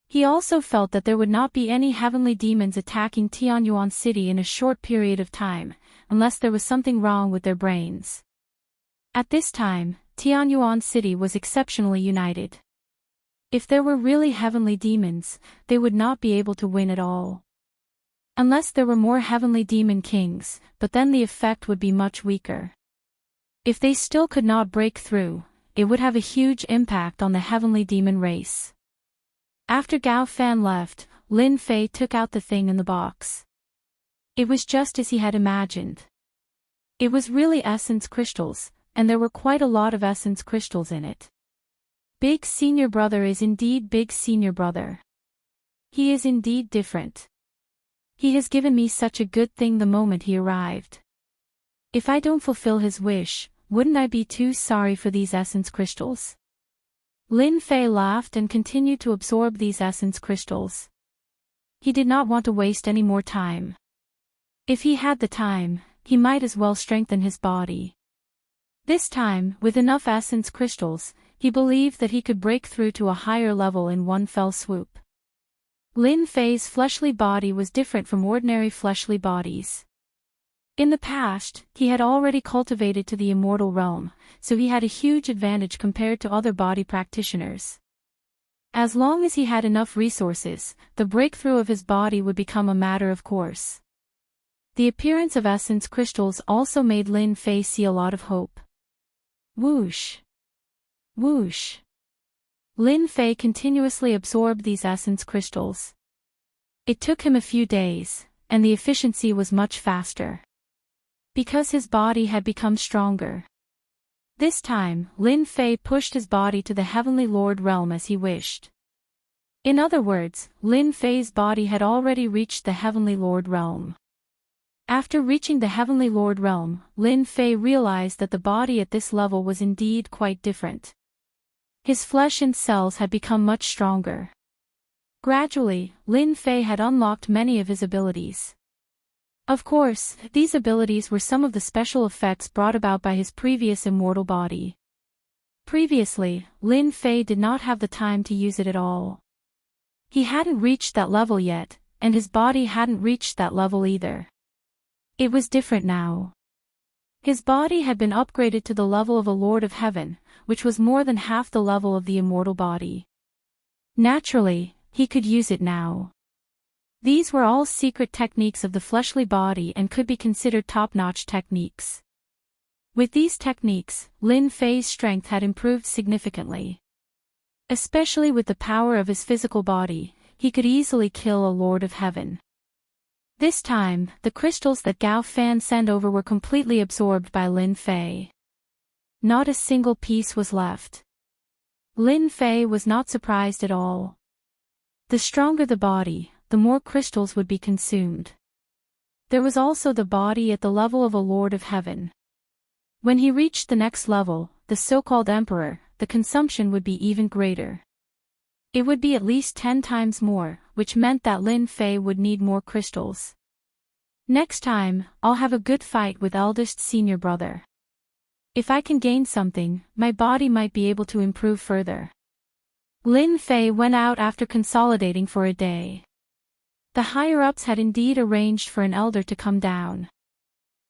He also felt that there would not be any heavenly demons attacking Tianyuan City in a short period of time, unless there was something wrong with their brains. At this time, Tianyuan City was exceptionally united. If there were really heavenly demons, they would not be able to win at all. Unless there were more heavenly demon kings, but then the effect would be much weaker. If they still could not break through, it would have a huge impact on the heavenly demon race. After Gao Fan left, Lin Fei took out the thing in the box. It was just as he had imagined. It was really essence crystals, and there were quite a lot of essence crystals in it. Big senior brother is indeed big senior brother. He is indeed different. He has given me such a good thing the moment he arrived. If I don't fulfill his wish, wouldn't I be too sorry for these essence crystals? Lin Fei laughed and continued to absorb these essence crystals. he did not want to waste any more time. If he had the time, he might as well strengthen his body. This time, with enough essence crystals, he believed that he could break through to a higher level in one fell swoop. Lin Fei's fleshly body was different from ordinary fleshly bodies. In the past, he had already cultivated to the immortal realm, so he had a huge advantage compared to other body practitioners. As long as he had enough resources, the breakthrough of his body would become a matter of course. The appearance of essence crystals also made Lin Fei see a lot of hope. Whoosh! Whoosh! Lin Fei continuously absorbed these essence crystals. It took him a few days, and the efficiency was much faster. Because his body had become stronger. This time, Lin Fei pushed his body to the Heavenly Lord realm as he wished. In other words, Lin Fei's body had already reached the Heavenly Lord realm. After reaching the Heavenly Lord realm, Lin Fei realized that the body at this level was indeed quite different. His flesh and cells had become much stronger. Gradually, Lin Fei had unlocked many of his abilities. Of course, these abilities were some of the special effects brought about by his previous immortal body. Previously, Lin Fei did not have the time to use it at all. He hadn't reached that level yet, and his body hadn't reached that level either. It was different now. His body had been upgraded to the level of a Lord of Heaven, which was more than half the level of the immortal body. Naturally, he could use it now. These were all secret techniques of the fleshly body and could be considered top-notch techniques. With these techniques, Lin Fei's strength had improved significantly. Especially with the power of his physical body, he could easily kill a Lord of Heaven. This time, the crystals that Gao Fan sent over were completely absorbed by Lin Fei. Not a single piece was left. Lin Fei was not surprised at all. The stronger the body, the more crystals would be consumed. There was also the body at the level of a Lord of Heaven. When he reached the next level, the so-called Emperor, the consumption would be even greater. It would be at least 10 times more, which meant that Lin Fei would need more crystals. Next time, I'll have a good fight with eldest senior brother. If I can gain something, my body might be able to improve further. Lin Fei went out after consolidating for a day. The higher-ups had indeed arranged for an elder to come down.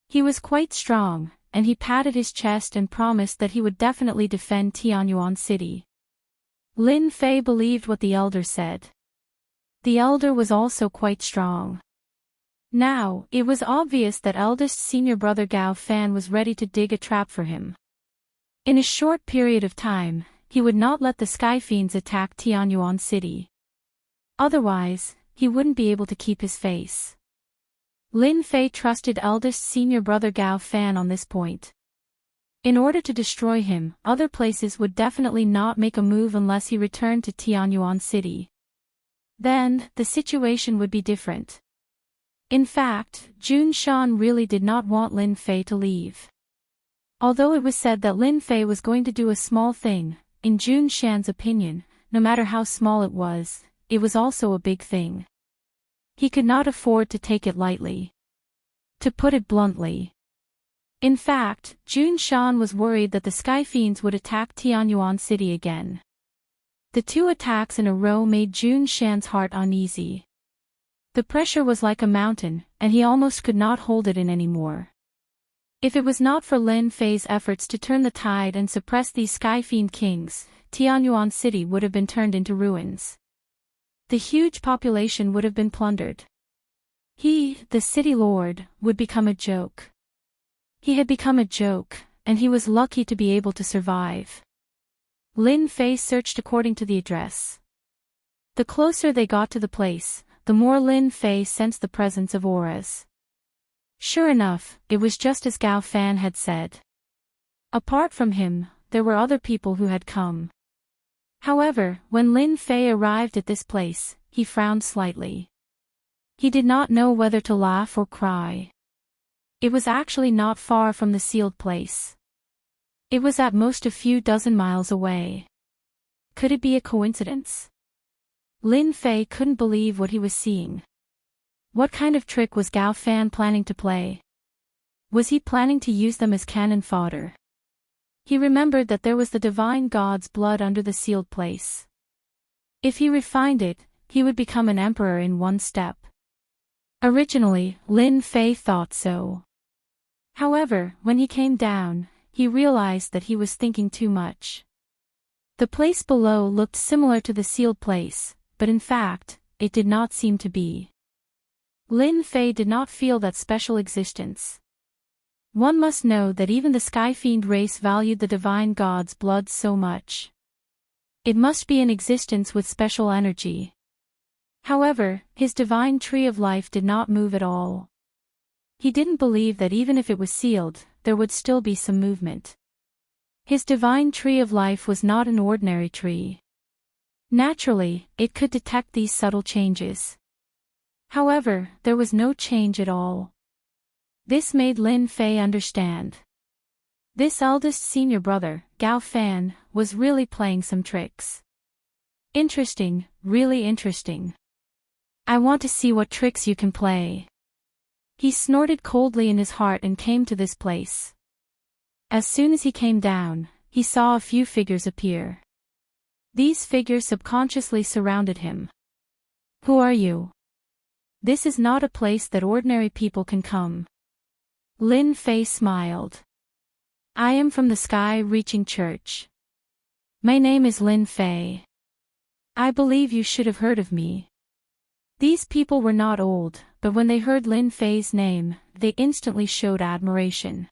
He was quite strong, and he patted his chest and promised that he would definitely defend Tianyuan City. Lin Fei believed what the elder said. The elder was also quite strong. Now, it was obvious that eldest senior brother Gao Fan was ready to dig a trap for him. In a short period of time, he would not let the Sky Fiends attack Tianyuan City. Otherwise, he wouldn't be able to keep his face. Lin Fei trusted eldest senior brother Gao Fan on this point. In order to destroy him, other places would definitely not make a move unless he returned to Tianyuan City. Then, the situation would be different. In fact, Jun Shan really did not want Lin Fei to leave. Although it was said that Lin Fei was going to do a small thing, in Jun Shan's opinion, no matter how small it was also a big thing. He could not afford to take it lightly. To put it bluntly. In fact, Jun Shan was worried that the Sky Fiends would attack Tianyuan City again. The 2 attacks in a row made Jun Shan's heart uneasy. The pressure was like a mountain, and he almost could not hold it in anymore. If it was not for Lin Fei's efforts to turn the tide and suppress these Sky Fiend kings, Tianyuan City would have been turned into ruins. The huge population would have been plundered. He, the city lord, would become a joke. He had become a joke, and he was lucky to be able to survive. Lin Fei searched according to the address. The closer they got to the place, the more Lin Fei sensed the presence of auras. Sure enough, it was just as Gao Fan had said. Apart from him, there were other people who had come. However, when Lin Fei arrived at this place, he frowned slightly. He did not know whether to laugh or cry. It was actually not far from the sealed place. It was at most a few dozen miles away. Could it be a coincidence? Lin Fei couldn't believe what he was seeing. What kind of trick was Gao Fan planning to play? Was he planning to use them as cannon fodder? He remembered that there was the divine god's blood under the sealed place. If he refined it, he would become an emperor in one step. Originally, Lin Fei thought so. However, when he came down, he realized that he was thinking too much. The place below looked similar to the sealed place, but in fact, it did not seem to be. Lin Fei did not feel that special existence. One must know that even the Sky Fiend race valued the divine god's blood so much. It must be an existence with special energy. However, his divine tree of life did not move at all. He didn't believe that even if it was sealed, there would still be some movement. His divine tree of life was not an ordinary tree. Naturally, it could detect these subtle changes. However, there was no change at all. This made Lin Fei understand. This eldest senior brother, Gao Fan, was really playing some tricks. Interesting, really interesting. I want to see what tricks you can play. He snorted coldly in his heart and came to this place. As soon as he came down, he saw a few figures appear. These figures subconsciously surrounded him. Who are you? This is not a place that ordinary people can come. Lin Fei smiled. I am from the Sky-Reaching Church. My name is Lin Fei. I believe you should have heard of me. These people were not old, but when they heard Lin Fei's name, they instantly showed admiration.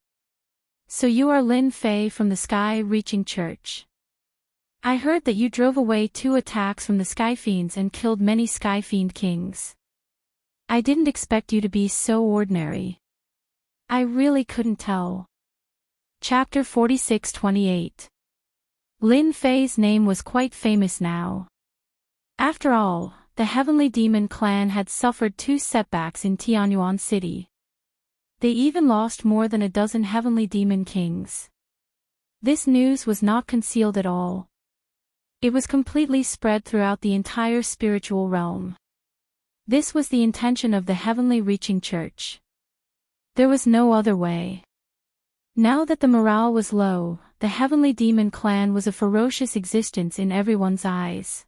So you are Lin Fei from the Sky-Reaching Church. I heard that you drove away 2 attacks from the Sky Fiends and killed many Sky Fiend kings. I didn't expect you to be so ordinary. I really couldn't tell. Chapter 46-28. Lin Fei's name was quite famous now. After all, the Heavenly Demon clan had suffered 2 setbacks in Tianyuan City. They even lost more than a dozen Heavenly Demon kings. This news was not concealed at all. It was completely spread throughout the entire spiritual realm. This was the intention of the Heavenly Reaching Church. There was no other way. Now that the morale was low, the Heavenly Demon clan was a ferocious existence in everyone's eyes.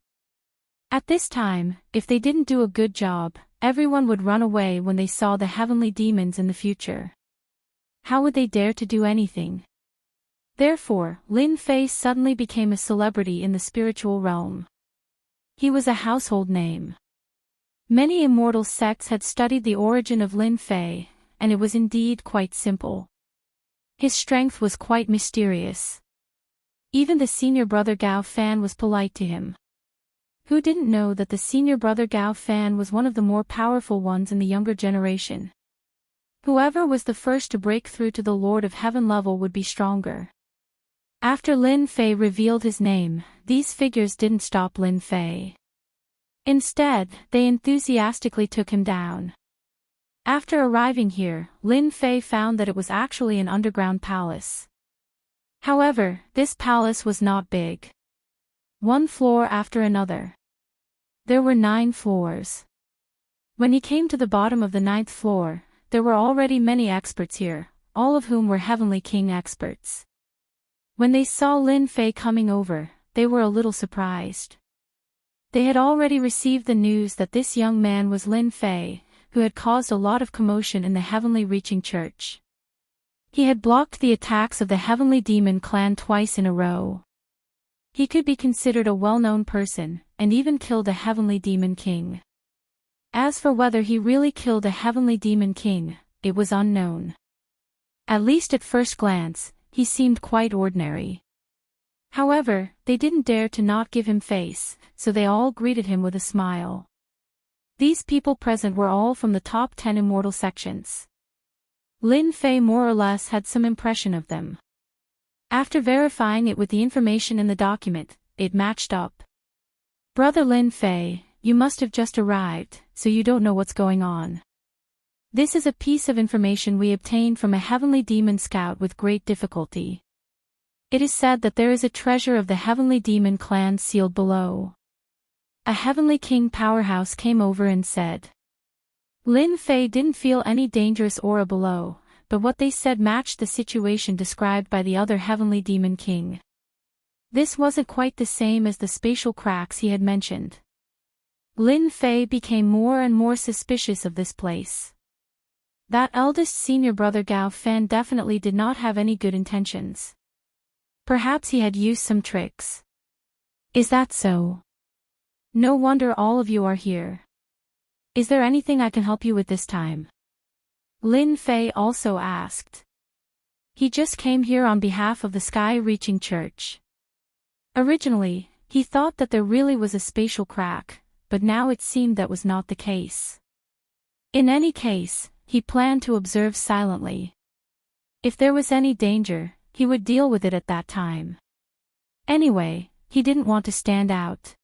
At this time, if they didn't do a good job, everyone would run away when they saw the Heavenly Demons in the future. How would they dare to do anything? Therefore, Lin Fei suddenly became a celebrity in the spiritual realm. He was a household name. Many immortal sects had studied the origin of Lin Fei, and it was indeed quite simple. His strength was quite mysterious. Even the senior brother Gao Fan was polite to him. Who didn't know that the senior brother Gao Fan was one of the more powerful ones in the younger generation? Whoever was the first to break through to the Lord of Heaven level would be stronger. After Lin Fei revealed his name, these figures didn't stop Lin Fei. Instead, they enthusiastically took him down. After arriving here, Lin Fei found that it was actually an underground palace. However, this palace was not big. One floor after another. There were 9 floors. When he came to the bottom of the 9th floor, there were already many experts here, all of whom were Heavenly King experts. When they saw Lin Fei coming over, they were a little surprised. They had already received the news that this young man was Lin Fei, who had caused a lot of commotion in the Heavenly Reaching Church. He had blocked the attacks of the Heavenly Demon clan twice in a row. He could be considered a well-known person, and even killed a Heavenly Demon King. As for whether he really killed a Heavenly Demon King, it was unknown. At least at first glance, he seemed quite ordinary. However, they didn't dare to not give him face, so they all greeted him with a smile. These people present were all from the top 10 immortal sections. Lin Fei more or less had some impression of them. After verifying it with the information in the document, it matched up. Brother Lin Fei, you must have just arrived, so you don't know what's going on. This is a piece of information we obtained from a Heavenly Demon scout with great difficulty. It is said that there is a treasure of the Heavenly Demon clan sealed below. A Heavenly King powerhouse came over and said, Lin Fei didn't feel any dangerous aura below, but what they said matched the situation described by the other Heavenly Demon King. This wasn't quite the same as the spatial cracks he had mentioned. Lin Fei became more and more suspicious of this place. That eldest senior brother Gao Fan definitely did not have any good intentions. Perhaps he had used some tricks. Is that so? No wonder all of you are here. Is there anything I can help you with this time? Lin Fei also asked. He just came here on behalf of the Sky-Reaching Church. Originally, he thought that there really was a spatial crack, but now it seemed that was not the case. In any case, he planned to observe silently. If there was any danger, he would deal with it at that time. Anyway, he didn't want to stand out.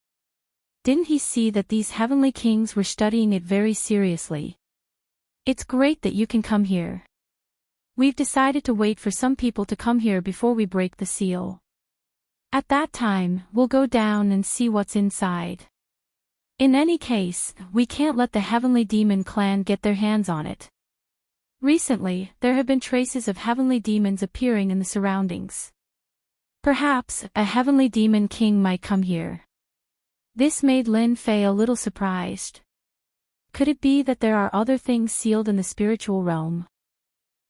Didn't he see that these heavenly kings were studying it very seriously? It's great that you can come here. We've decided to wait for some people to come here before we break the seal. At that time, we'll go down and see what's inside. In any case, we can't let the Heavenly Demon Clan get their hands on it. Recently, there have been traces of heavenly demons appearing in the surroundings. Perhaps, a Heavenly Demon King might come here. This made Lin Fei a little surprised. Could it be that there are other things sealed in the spiritual realm?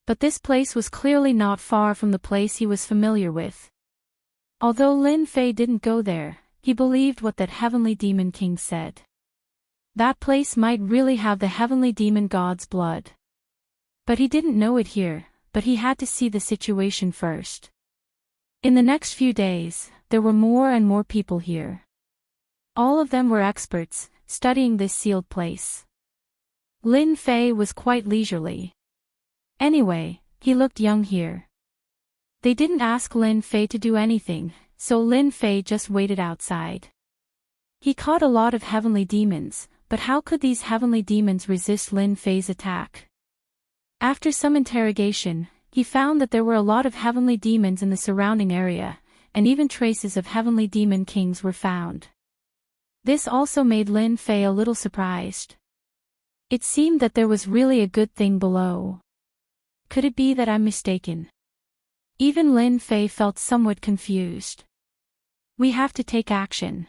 But this place was clearly not far from the place he was familiar with. Although Lin Fei didn't go there, he believed what that Heavenly Demon King said. That place might really have the Heavenly Demon God's blood. But he didn't know it here, but he had to see the situation first. In the next few days, there were more and more people here. All of them were experts, studying this sealed place. Lin Fei was quite leisurely. Anyway, he looked young here. They didn't ask Lin Fei to do anything, so Lin Fei just waited outside. He caught a lot of heavenly demons, but how could these heavenly demons resist Lin Fei's attack? After some interrogation, he found that there were a lot of heavenly demons in the surrounding area, and even traces of heavenly demon kings were found. This also made Lin Fei a little surprised. It seemed that there was really a good thing below. Could it be that I'm mistaken? Even Lin Fei felt somewhat confused. We have to take action.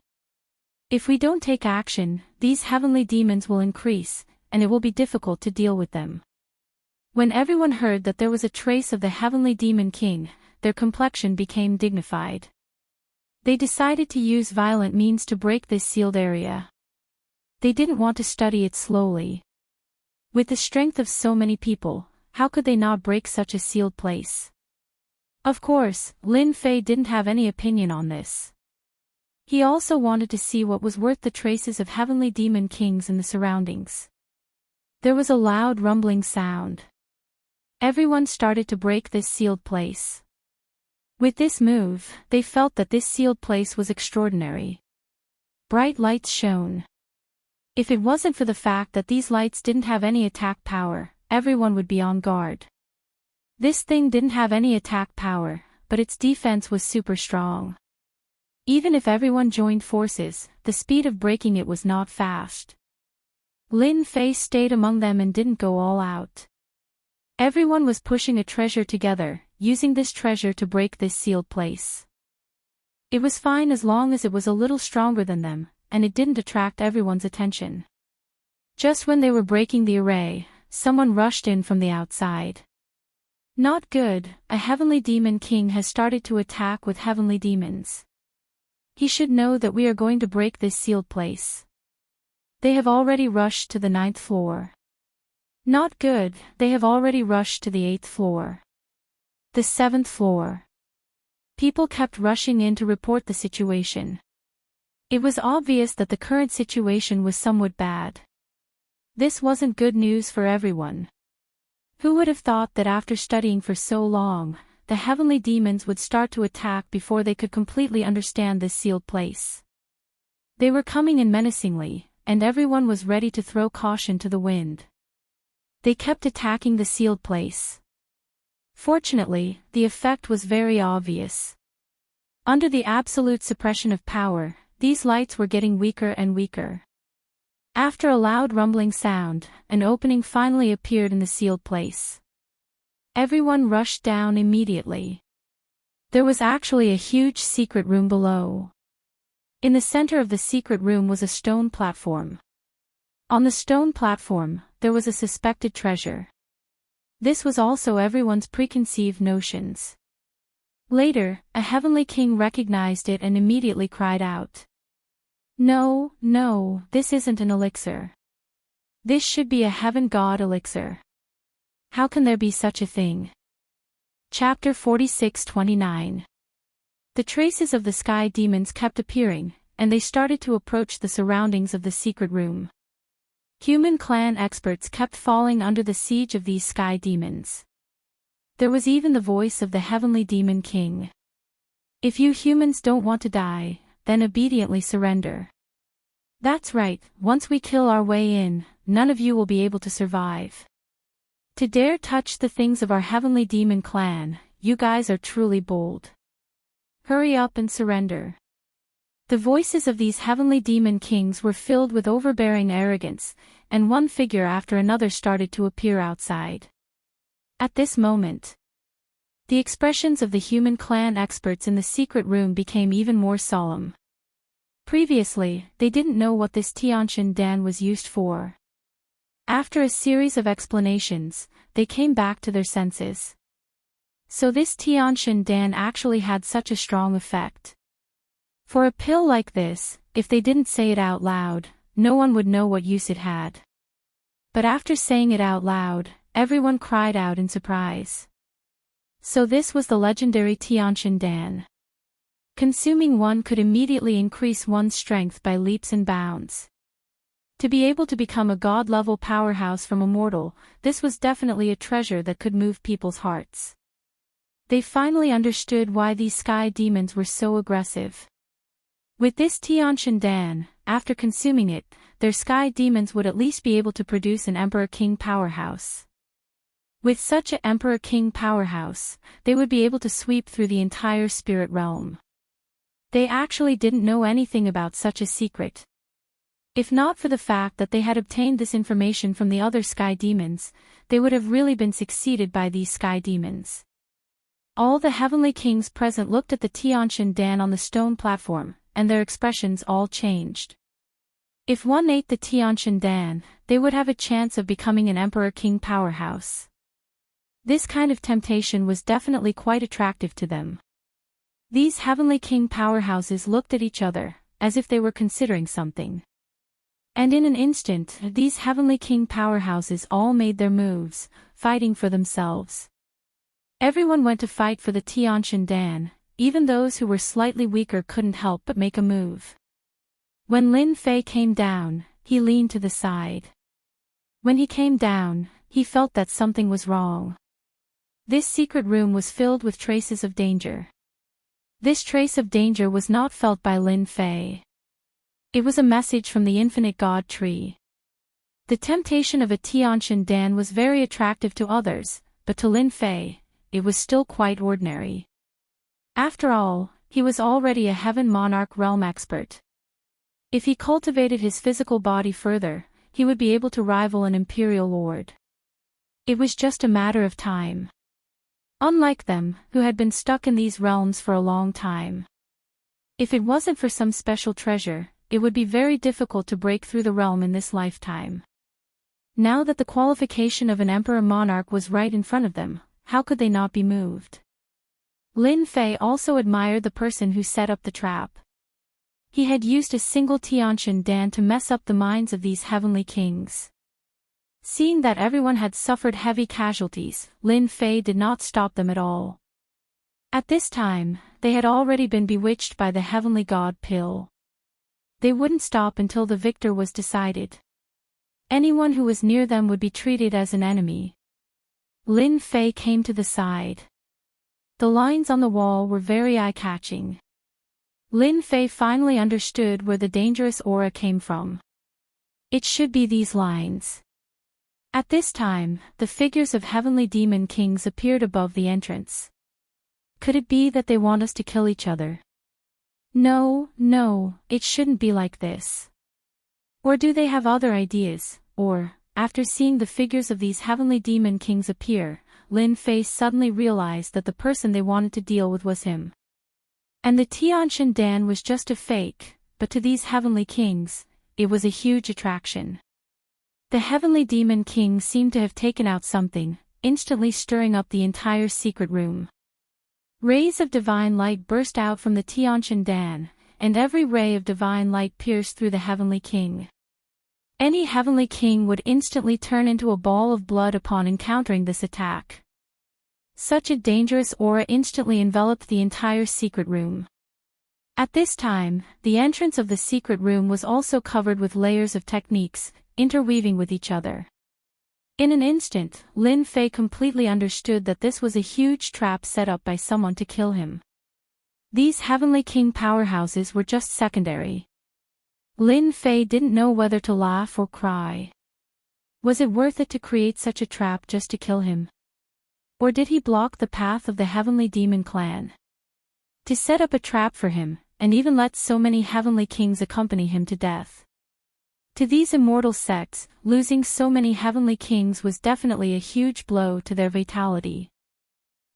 If we don't take action, these heavenly demons will increase, and it will be difficult to deal with them. When everyone heard that there was a trace of the Heavenly Demon King, their complexion became dignified. They decided to use violent means to break this sealed area. They didn't want to study it slowly. With the strength of so many people, how could they not break such a sealed place? Of course, Lin Fei didn't have any opinion on this. He also wanted to see what was worth the traces of heavenly demon kings in the surroundings. There was a loud rumbling sound. Everyone started to break this sealed place. With this move, they felt that this sealed place was extraordinary. Bright lights shone. If it wasn't for the fact that these lights didn't have any attack power, everyone would be on guard. This thing didn't have any attack power, but its defense was super strong. Even if everyone joined forces, the speed of breaking it was not fast. Lin Fei stayed among them and didn't go all out. Everyone was pushing a treasure together, using this treasure to break this sealed place. It was fine as long as it was a little stronger than them, and it didn't attract everyone's attention. Just when they were breaking the array, someone rushed in from the outside. Not good, a heavenly demon king has started to attack with heavenly demons. He should know that we are going to break this sealed place. They have already rushed to the 9th floor. Not good, they have already rushed to the 8th floor. The 7th floor. People kept rushing in to report the situation. It was obvious that the current situation was somewhat bad. This wasn't good news for everyone. Who would have thought that after studying for so long, the heavenly demons would start to attack before they could completely understand this sealed place? They were coming in menacingly, and everyone was ready to throw caution to the wind. They kept attacking the sealed place. Fortunately, the effect was very obvious. Under the absolute suppression of power, these lights were getting weaker and weaker. After a loud rumbling sound, an opening finally appeared in the sealed place. Everyone rushed down immediately. There was actually a huge secret room below. In the center of the secret room was a stone platform. On the stone platform, there was a suspected treasure. This was also everyone's preconceived notions. Later, a heavenly king recognized it and immediately cried out. No, no, this isn't an elixir. This should be a heaven god elixir. How can there be such a thing? Chapter 46:29. The traces of the sky demons kept appearing, and they started to approach the surroundings of the secret room. Human clan experts kept falling under the siege of these sky demons. There was even the voice of the heavenly demon king. If you humans don't want to die, then obediently surrender. That's right, once we kill our way in, none of you will be able to survive. To dare touch the things of our heavenly demon clan, you guys are truly bold. Hurry up and surrender. The voices of these heavenly demon kings were filled with overbearing arrogance, and one figure after another started to appear outside. At this moment, the expressions of the human clan experts in the secret room became even more solemn. Previously, they didn't know what this Tianshan Dan was used for. After a series of explanations, they came back to their senses. So this Tianshan Dan actually had such a strong effect. For a pill like this, if they didn't say it out loud, no one would know what use it had. But after saying it out loud, everyone cried out in surprise. So this was the legendary Tianshan Dan. Consuming one could immediately increase one's strength by leaps and bounds. To be able to become a god-level powerhouse from a mortal, this was definitely a treasure that could move people's hearts. They finally understood why these sky demons were so aggressive. With this Tianshan Dan, after consuming it, their sky demons would at least be able to produce an Emperor King powerhouse. With such an Emperor King powerhouse, they would be able to sweep through the entire spirit realm. They actually didn't know anything about such a secret. If not for the fact that they had obtained this information from the other sky demons, they would have really been succeeded by these sky demons. All the heavenly kings present looked at the Tianshan Dan on the stone platform, and their expressions all changed. If one ate the Tianshan Dan, they would have a chance of becoming an Emperor King powerhouse. This kind of temptation was definitely quite attractive to them. These heavenly king powerhouses looked at each other, as if they were considering something. And in an instant, these heavenly king powerhouses all made their moves, fighting for themselves. Everyone went to fight for the Tianshan Dan, even those who were slightly weaker couldn't help but make a move. When Lin Fei came down, he leaned to the side. When he came down, he felt that something was wrong. This secret room was filled with traces of danger. This trace of danger was not felt by Lin Fei. It was a message from the infinite God tree. The temptation of a Tianshan Dan was very attractive to others, but to Lin Fei, it was still quite ordinary. After all, he was already a heaven monarch realm expert. If he cultivated his physical body further, he would be able to rival an imperial lord. It was just a matter of time. Unlike them, who had been stuck in these realms for a long time. If it wasn't for some special treasure, it would be very difficult to break through the realm in this lifetime. Now that the qualification of an emperor monarch was right in front of them, how could they not be moved? Lin Fei also admired the person who set up the trap. He had used a single Tianshan Dan to mess up the minds of these heavenly kings. Seeing that everyone had suffered heavy casualties, Lin Fei did not stop them at all. At this time, they had already been bewitched by the heavenly god pill. They wouldn't stop until the victor was decided. Anyone who was near them would be treated as an enemy. Lin Fei came to the side. The lines on the wall were very eye-catching. Lin Fei finally understood where the dangerous aura came from. It should be these lines. At this time, the figures of heavenly demon kings appeared above the entrance. Could it be that they want us to kill each other? No, no, it shouldn't be like this. Or do they have other ideas? Or, after seeing the figures of these heavenly demon kings appear, Lin Fei suddenly realized that the person they wanted to deal with was him. And the Tianshan Dan was just a fake, but to these heavenly kings, it was a huge attraction. The heavenly demon king seemed to have taken out something, instantly stirring up the entire secret room. Rays of divine light burst out from the Tianshan Dan, and every ray of divine light pierced through the heavenly king. Any heavenly king would instantly turn into a ball of blood upon encountering this attack. Such a dangerous aura instantly enveloped the entire secret room. At this time, the entrance of the secret room was also covered with layers of techniques, interweaving with each other. In an instant, Lin Fei completely understood that this was a huge trap set up by someone to kill him. These heavenly king powerhouses were just secondary. Lin Fei didn't know whether to laugh or cry. Was it worth it to create such a trap just to kill him? Or did he block the path of the heavenly demon clan? To set up a trap for him, and even let so many heavenly kings accompany him to death. To these immortal sects, losing so many heavenly kings was definitely a huge blow to their vitality.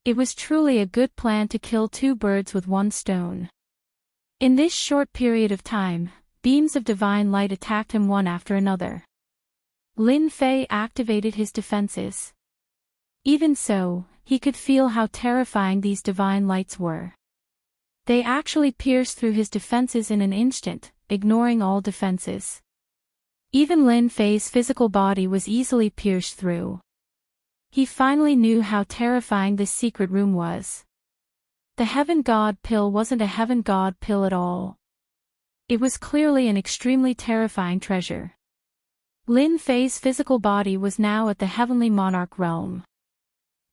It was truly a good plan to kill two birds with one stone. In this short period of time, beams of divine light attacked him one after another. Lin Fei activated his defenses. Even so, he could feel how terrifying these divine lights were. They actually pierced through his defenses in an instant, ignoring all defenses. Even Lin Fei's physical body was easily pierced through. He finally knew how terrifying this secret room was. The Heaven God pill wasn't a Heaven God pill at all. It was clearly an extremely terrifying treasure. Lin Fei's physical body was now at the Heavenly Monarch realm.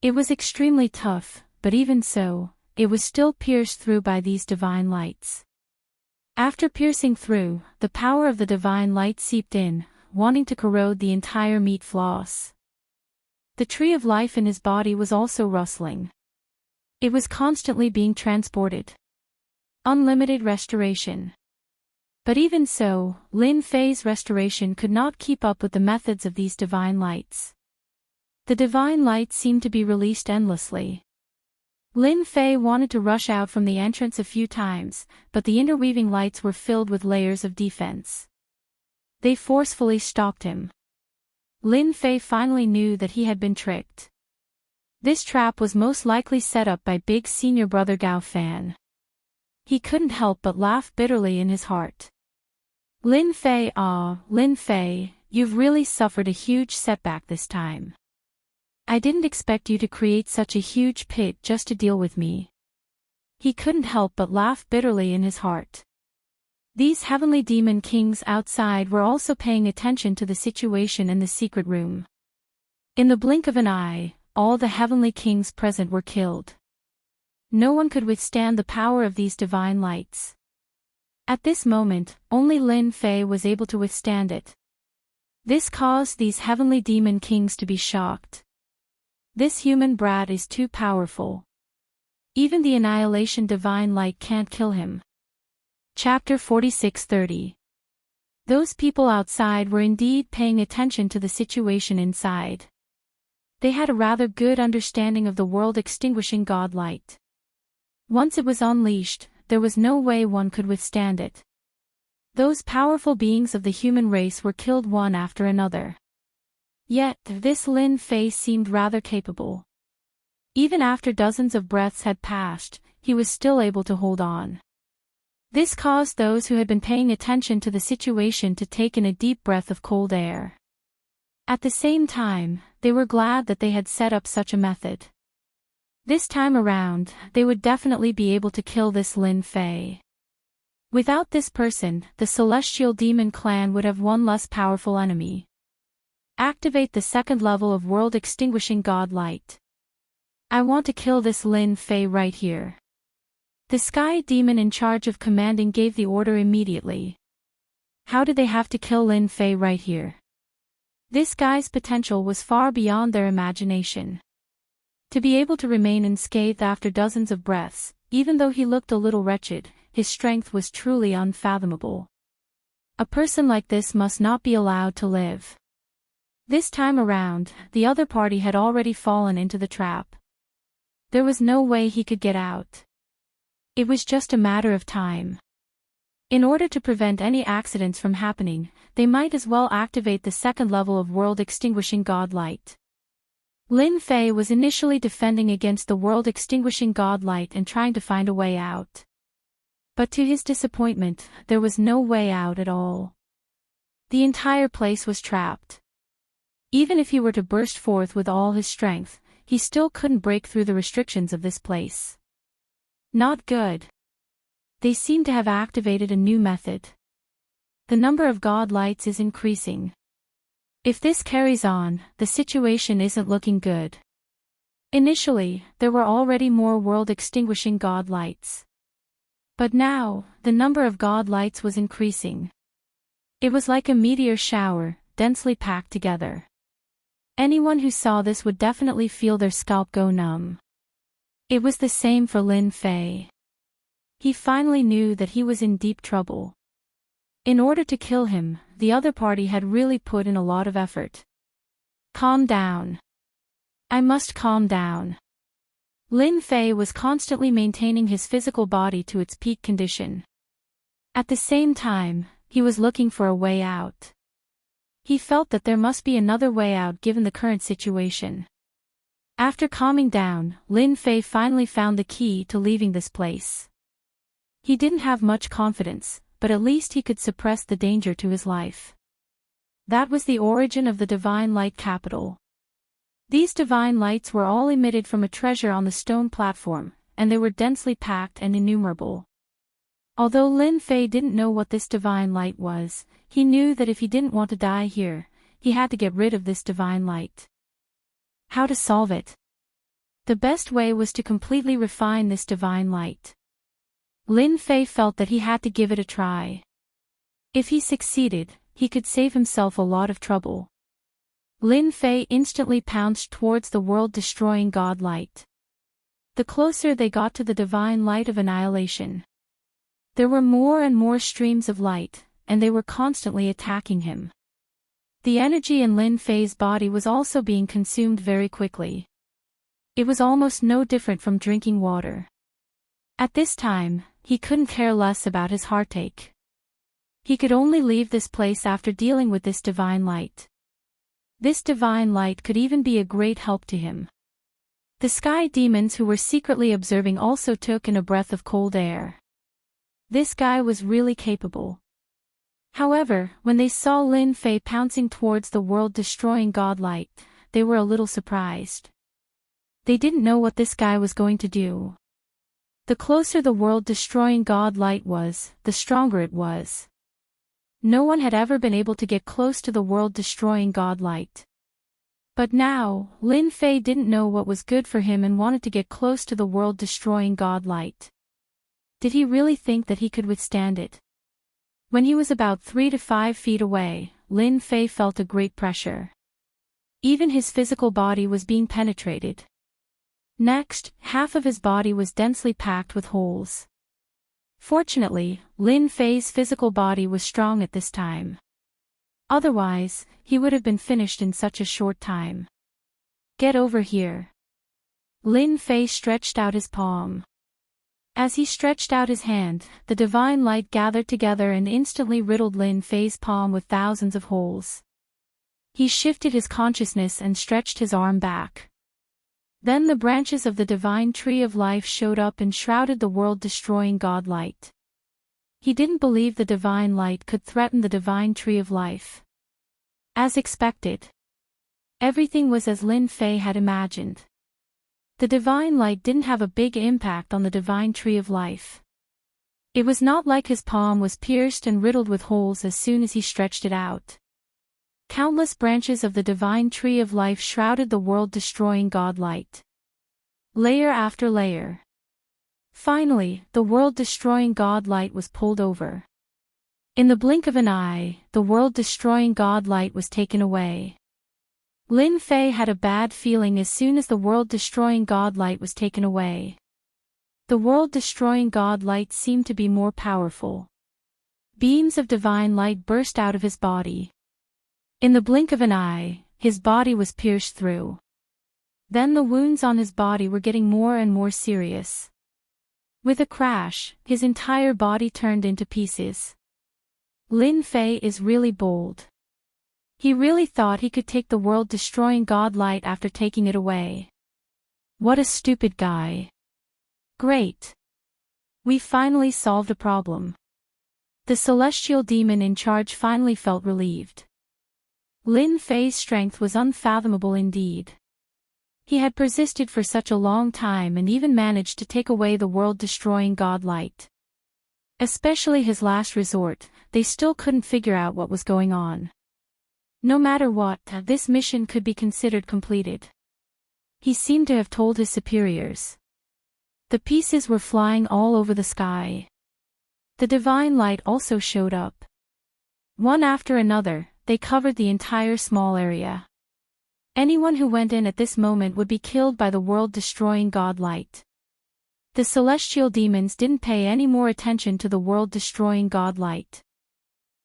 It was extremely tough, but even so, it was still pierced through by these divine lights. After piercing through, the power of the divine light seeped in, wanting to corrode the entire meat floss. The tree of life in his body was also rustling. It was constantly being transported. Unlimited restoration. But even so, Lin Fei's restoration could not keep up with the methods of these divine lights. The divine light seemed to be released endlessly. Lin Fei wanted to rush out from the entrance a few times, but the interweaving lights were filled with layers of defense. They forcefully stopped him. Lin Fei finally knew that he had been tricked. This trap was most likely set up by big senior brother Gao Fan. He couldn't help but laugh bitterly in his heart. Lin Fei, you've really suffered a huge setback this time. I didn't expect you to create such a huge pit just to deal with me. He couldn't help but laugh bitterly in his heart. These heavenly demon kings outside were also paying attention to the situation in the secret room. In the blink of an eye, all the heavenly kings present were killed. No one could withstand the power of these divine lights. At this moment, only Lin Fei was able to withstand it. This caused these heavenly demon kings to be shocked. This human brat is too powerful. Even the annihilation divine light can't kill him. Chapter 46:30. Those people outside were indeed paying attention to the situation inside. They had a rather good understanding of the world-extinguishing godlight. Once it was unleashed, there was no way one could withstand it. Those powerful beings of the human race were killed one after another. Yet, this Lin Fei seemed rather capable. Even after dozens of breaths had passed, he was still able to hold on. This caused those who had been paying attention to the situation to take in a deep breath of cold air. At the same time, they were glad that they had set up such a method. This time around, they would definitely be able to kill this Lin Fei. Without this person, the Celestial Demon Clan would have one less powerful enemy. Activate the second level of world-extinguishing god light. I want to kill this Lin Fei right here. The Sky Demon in charge of commanding gave the order immediately. How did they have to kill Lin Fei right here? This guy's potential was far beyond their imagination. To be able to remain unscathed after dozens of breaths, even though he looked a little wretched, his strength was truly unfathomable. A person like this must not be allowed to live. This time around, the other party had already fallen into the trap. There was no way he could get out. It was just a matter of time. In order to prevent any accidents from happening, they might as well activate the second level of world-extinguishing godlight. Lin Fei was initially defending against the world-extinguishing godlight and trying to find a way out. But to his disappointment, there was no way out at all. The entire place was trapped. Even if he were to burst forth with all his strength, he still couldn't break through the restrictions of this place. Not good. They seem to have activated a new method. The number of godlights is increasing. If this carries on, the situation isn't looking good. Initially, there were already more world-extinguishing godlights. But now, the number of godlights was increasing. It was like a meteor shower, densely packed together. Anyone who saw this would definitely feel their scalp go numb. It was the same for Lin Fei. He finally knew that he was in deep trouble. In order to kill him, the other party had really put in a lot of effort. Calm down. I must calm down. Lin Fei was constantly maintaining his physical body to its peak condition. At the same time, he was looking for a way out. He felt that there must be another way out given the current situation. After calming down, Lin Fei finally found the key to leaving this place. He didn't have much confidence, but at least he could suppress the danger to his life. That was the origin of the Divine Light Capital. These divine lights were all emitted from a treasure on the stone platform, and they were densely packed and innumerable. Although Lin Fei didn't know what this divine light was, he knew that if he didn't want to die here, he had to get rid of this divine light. How to solve it? The best way was to completely refine this divine light. Lin Fei felt that he had to give it a try. If he succeeded, he could save himself a lot of trouble. Lin Fei instantly pounced towards the world-destroying godlight. The closer they got to the divine light of annihilation, there were more and more streams of light, and they were constantly attacking him. The energy in Lin Fei's body was also being consumed very quickly. It was almost no different from drinking water. At this time, he couldn't care less about his heartache. He could only leave this place after dealing with this divine light. This divine light could even be a great help to him. The sky demons who were secretly observing also took in a breath of cold air. This guy was really capable. However, when they saw Lin Fei pouncing towards the world-destroying godlight, they were a little surprised. They didn't know what this guy was going to do. The closer the world-destroying godlight was, the stronger it was. No one had ever been able to get close to the world-destroying godlight. But now, Lin Fei didn't know what was good for him and wanted to get close to the world-destroying godlight. Did he really think that he could withstand it? When he was about 3 to 5 feet away, Lin Fei felt a great pressure. Even his physical body was being penetrated. Next, half of his body was densely packed with holes. Fortunately, Lin Fei's physical body was strong at this time. Otherwise, he would have been finished in such a short time. Get over here. Lin Fei stretched out his palm. As he stretched out his hand, the divine light gathered together and instantly riddled Lin Fei's palm with thousands of holes. He shifted his consciousness and stretched his arm back. Then the branches of the divine tree of life showed up and shrouded the world-destroying godlight. He didn't believe the divine light could threaten the divine tree of life. As expected, everything was as Lin Fei had imagined. The divine light didn't have a big impact on the divine tree of life. It was not like his palm was pierced and riddled with holes as soon as he stretched it out. Countless branches of the divine tree of life shrouded the world-destroying godlight. Layer after layer. Finally, the world-destroying godlight was pulled over. In the blink of an eye, the world-destroying godlight was taken away. Lin Fei had a bad feeling as soon as the world-destroying godlight was taken away. The world-destroying godlight seemed to be more powerful. Beams of divine light burst out of his body. In the blink of an eye, his body was pierced through. Then the wounds on his body were getting more and more serious. With a crash, his entire body turned into pieces. Lin Fei is really bold. He really thought he could take the world-destroying godlight after taking it away. What a stupid guy. Great. We finally solved a problem. The celestial demon in charge finally felt relieved. Lin Fei's strength was unfathomable indeed. He had persisted for such a long time and even managed to take away the world-destroying godlight. Especially his last resort, they still couldn't figure out what was going on. No matter what, this mission could be considered completed. He seemed to have told his superiors. The pieces were flying all over the sky. The divine light also showed up. One after another, they covered the entire small area. Anyone who went in at this moment would be killed by the world-destroying godlight. The celestial demons didn't pay any more attention to the world-destroying godlight.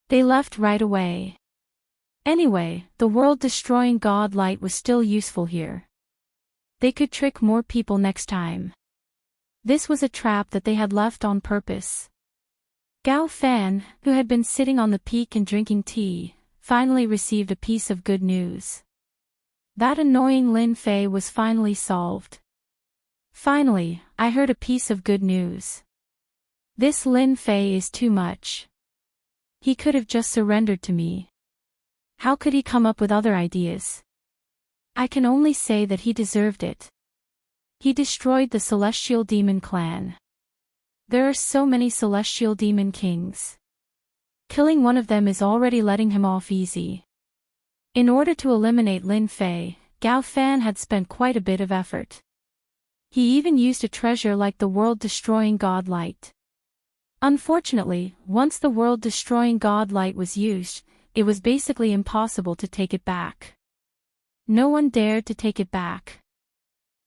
They left right away. Anyway, the world-destroying godlight was still useful here. They could trick more people next time. This was a trap that they had left on purpose. Gao Fan, who had been sitting on the peak and drinking tea, finally received a piece of good news. That annoying Lin Fei was finally solved. Finally, I heard a piece of good news. This Lin Fei is too much. He could have just surrendered to me. How could he come up with other ideas? I can only say that he deserved it. He destroyed the Celestial Demon clan. There are so many Celestial Demon kings. Killing one of them is already letting him off easy. In order to eliminate Lin Fei, Gao Fan had spent quite a bit of effort. He even used a treasure like the world-destroying godlight. Unfortunately, once the world-destroying godlight was used, it was basically impossible to take it back. No one dared to take it back.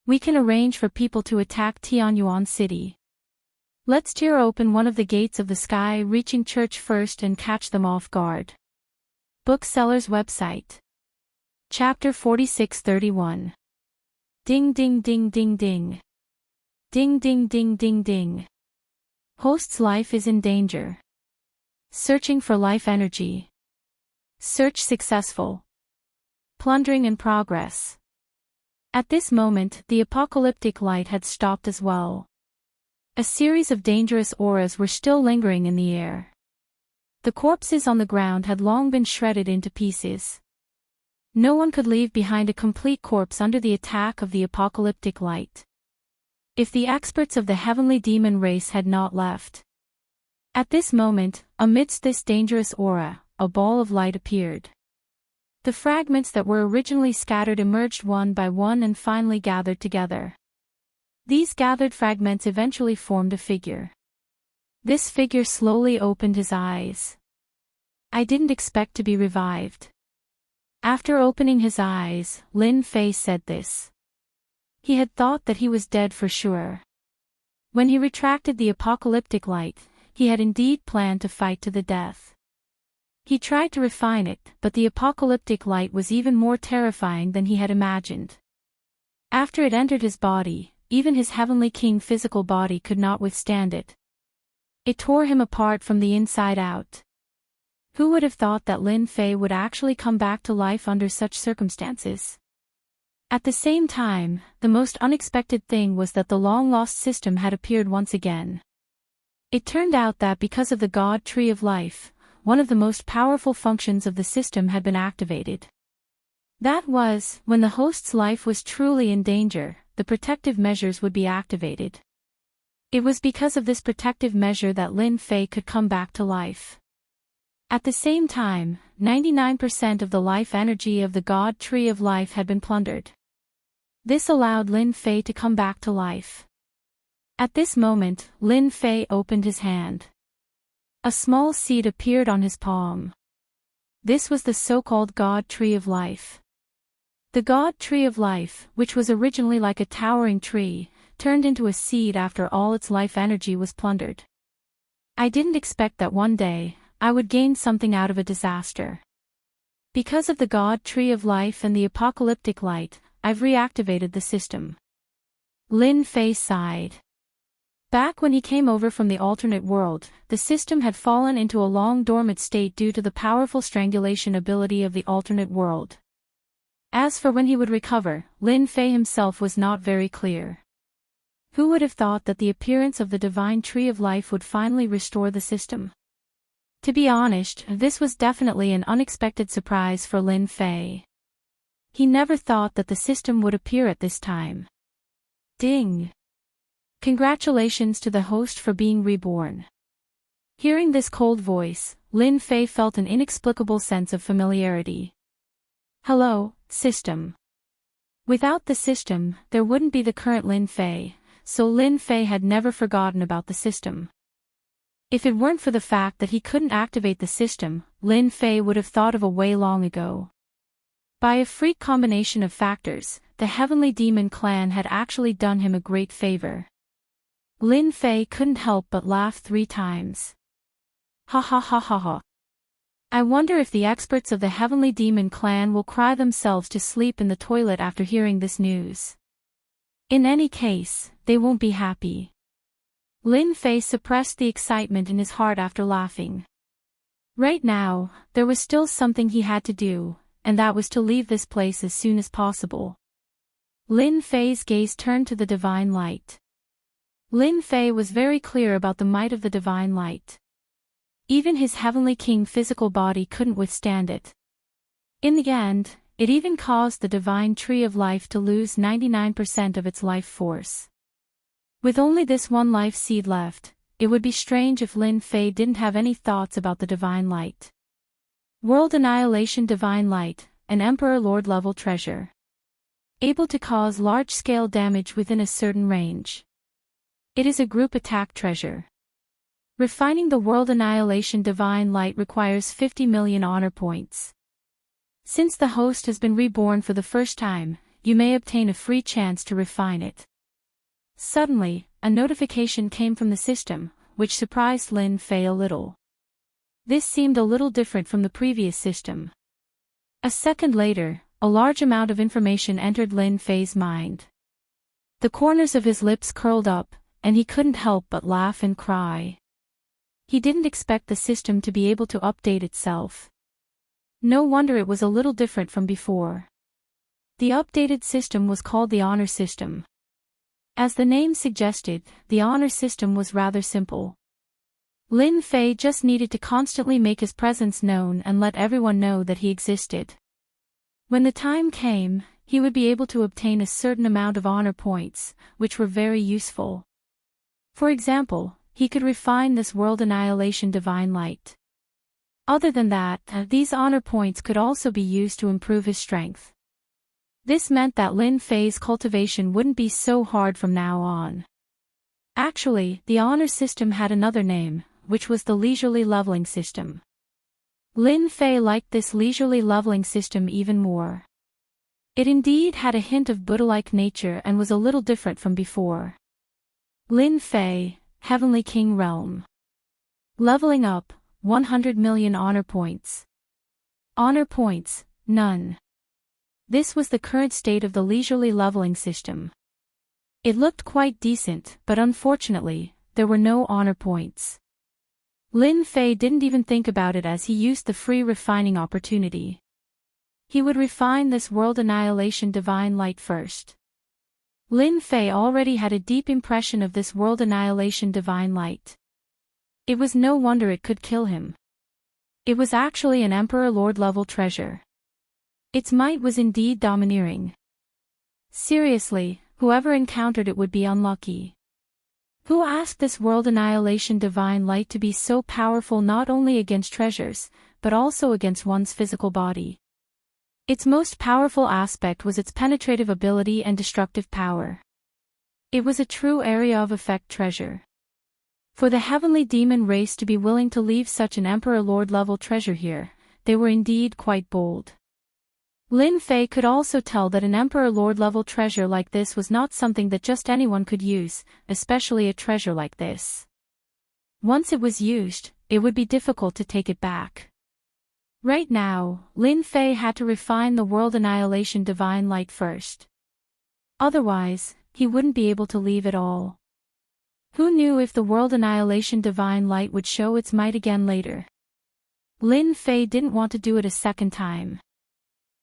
We can arrange for people to attack Tianyuan City. Let's tear open one of the gates of the sky reaching church first and catch them off guard. Bookseller's website. Chapter 4631. Ding ding ding ding ding. Ding ding ding ding ding. Host's life is in danger. Searching for life energy. Search successful. Plundering in progress. At this moment, the apocalyptic light had stopped as well. A series of dangerous auras were still lingering in the air. The corpses on the ground had long been shredded into pieces. No one could leave behind a complete corpse under the attack of the apocalyptic light. If the experts of the heavenly demon race had not left. At this moment, amidst this dangerous aura, a ball of light appeared. The fragments that were originally scattered emerged one by one and finally gathered together. These gathered fragments eventually formed a figure. This figure slowly opened his eyes. I didn't expect to be revived. After opening his eyes, Lin Fei said this. He had thought that he was dead for sure. When he retracted the apocalyptic light, he had indeed planned to fight to the death. He tried to refine it, but the apocalyptic light was even more terrifying than he had imagined. After it entered his body, even his heavenly king physical body could not withstand it. It tore him apart from the inside out. Who would have thought that Lin Fei would actually come back to life under such circumstances? At the same time, the most unexpected thing was that the long-lost system had appeared once again. It turned out that because of the God Tree of Life, one of the most powerful functions of the system had been activated. That was, when the host's life was truly in danger, the protective measures would be activated. It was because of this protective measure that Lin Fei could come back to life. At the same time, 99% of the life energy of the God Tree of Life had been plundered. This allowed Lin Fei to come back to life. At this moment, Lin Fei opened his hand. A small seed appeared on his palm. This was the so-called God Tree of Life. The God Tree of Life, which was originally like a towering tree, turned into a seed after all its life energy was plundered. I didn't expect that one day, I would gain something out of a disaster. Because of the God Tree of Life and the apocalyptic light, I've reactivated the system. Lin Fei sighed. Back when he came over from the alternate world, the system had fallen into a long dormant state due to the powerful strangulation ability of the alternate world. As for when he would recover, Lin Fei himself was not very clear. Who would have thought that the appearance of the divine tree of life would finally restore the system? To be honest, this was definitely an unexpected surprise for Lin Fei. He never thought that the system would appear at this time. Ding! Congratulations to the host for being reborn. Hearing this cold voice, Lin Fei felt an inexplicable sense of familiarity. Hello, system. Without the system, there wouldn't be the current Lin Fei, so Lin Fei had never forgotten about the system. If it weren't for the fact that he couldn't activate the system, Lin Fei would have thought of a way long ago. By a freak combination of factors, the Heavenly Demon clan had actually done him a great favor. Lin Fei couldn't help but laugh 3 times. Ha ha ha ha ha. I wonder if the experts of the Heavenly Demon clan will cry themselves to sleep in the toilet after hearing this news. In any case, they won't be happy. Lin Fei suppressed the excitement in his heart after laughing. Right now, there was still something he had to do, and that was to leave this place as soon as possible. Lin Fei's gaze turned to the divine light. Lin Fei was very clear about the might of the divine light. Even his Heavenly King physical body couldn't withstand it. In the end, it even caused the divine tree of life to lose 99% of its life force. With only this one life seed left, it would be strange if Lin Fei didn't have any thoughts about the divine light. World Annihilation Divine Light, an Emperor Lord level treasure. Able to cause large-scale damage within a certain range. It is a group attack treasure. Refining the World Annihilation Divine Light requires 50 million honor points. Since the host has been reborn for the first time, you may obtain a free chance to refine it. Suddenly, a notification came from the system, which surprised Lin Fei a little. This seemed a little different from the previous system. A second later, a large amount of information entered Lin Fei's mind. The corners of his lips curled up, and he couldn't help but laugh and cry. He didn't expect the system to be able to update itself. No wonder it was a little different from before. The updated system was called the Honor System. As the name suggested, the Honor System was rather simple. Lin Fei just needed to constantly make his presence known and let everyone know that he existed. When the time came, he would be able to obtain a certain amount of honor points, which were very useful. For example, he could refine this World Annihilation Divine Light. Other than that, these honor points could also be used to improve his strength. This meant that Lin Fei's cultivation wouldn't be so hard from now on. Actually, the honor system had another name, which was the leisurely leveling system. Lin Fei liked this leisurely leveling system even more. It indeed had a hint of Buddha-like nature and was a little different from before. Lin Fei, Heavenly King Realm. Leveling up, 100 million honor points. Honor points, none. This was the current state of the leisurely leveling system. It looked quite decent, but unfortunately, there were no honor points. Lin Fei didn't even think about it as he used the free refining opportunity. He would refine this World Annihilation Divine Light first. Lin Fei already had a deep impression of this World Annihilation Divine Light. It was no wonder it could kill him. It was actually an Emperor Lord level treasure. Its might was indeed domineering. Seriously, whoever encountered it would be unlucky. Who asked this World Annihilation Divine Light to be so powerful not only against treasures, but also against one's physical body? Its most powerful aspect was its penetrative ability and destructive power. It was a true area of effect treasure. For the Heavenly Demon race to be willing to leave such an Emperor Lord level treasure here, they were indeed quite bold. Lin Fei could also tell that an Emperor Lord level treasure like this was not something that just anyone could use, especially a treasure like this. Once it was used, it would be difficult to take it back. Right now, Lin Fei had to refine the World Annihilation Divine Light first. Otherwise, he wouldn't be able to leave at all. Who knew if the World Annihilation Divine Light would show its might again later? Lin Fei didn't want to do it a second time.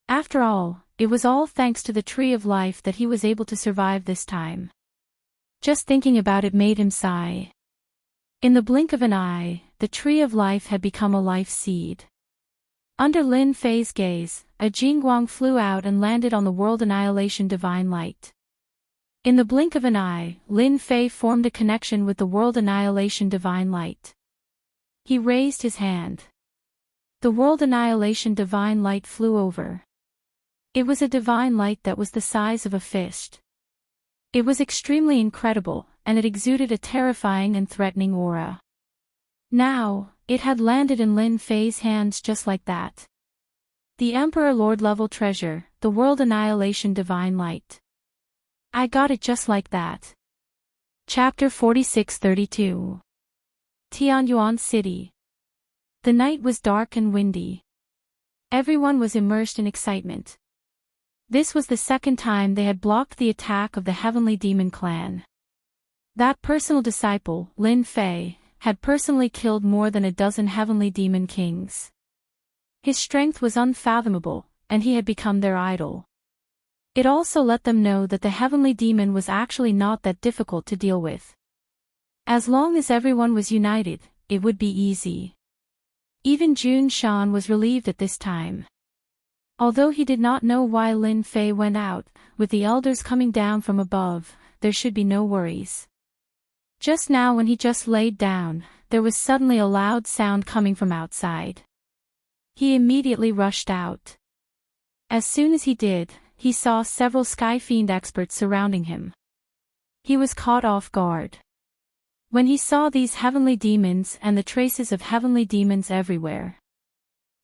After all, it was all thanks to the Tree of Life that he was able to survive this time. Just thinking about it made him sigh. In the blink of an eye, the Tree of Life had become a life seed. Under Lin Fei's gaze, a Jingguang flew out and landed on the World Annihilation Divine Light. In the blink of an eye, Lin Fei formed a connection with the World Annihilation Divine Light. He raised his hand. The World Annihilation Divine Light flew over. It was a divine light that was the size of a fist. It was extremely incredible, and it exuded a terrifying and threatening aura. Now, it had landed in Lin Fei's hands just like that. The Emperor Lord level treasure, the World Annihilation Divine Light. I got it just like that. Chapter 46-32. Tianyuan City. The night was dark and windy. Everyone was immersed in excitement. This was the second time they had blocked the attack of the Heavenly Demon Clan. That personal disciple, Lin Fei, had personally killed more than a dozen Heavenly Demon Kings. His strength was unfathomable, and he had become their idol. It also let them know that the Heavenly Demon was actually not that difficult to deal with. As long as everyone was united, it would be easy. Even Jun Shan was relieved at this time. Although he did not know why Lin Fei went out, with the elders coming down from above, there should be no worries. Just now when he just laid down, there was suddenly a loud sound coming from outside. He immediately rushed out. As soon as he did, he saw several Sky Fiend experts surrounding him. He was caught off guard. When he saw these heavenly demons and the traces of heavenly demons everywhere,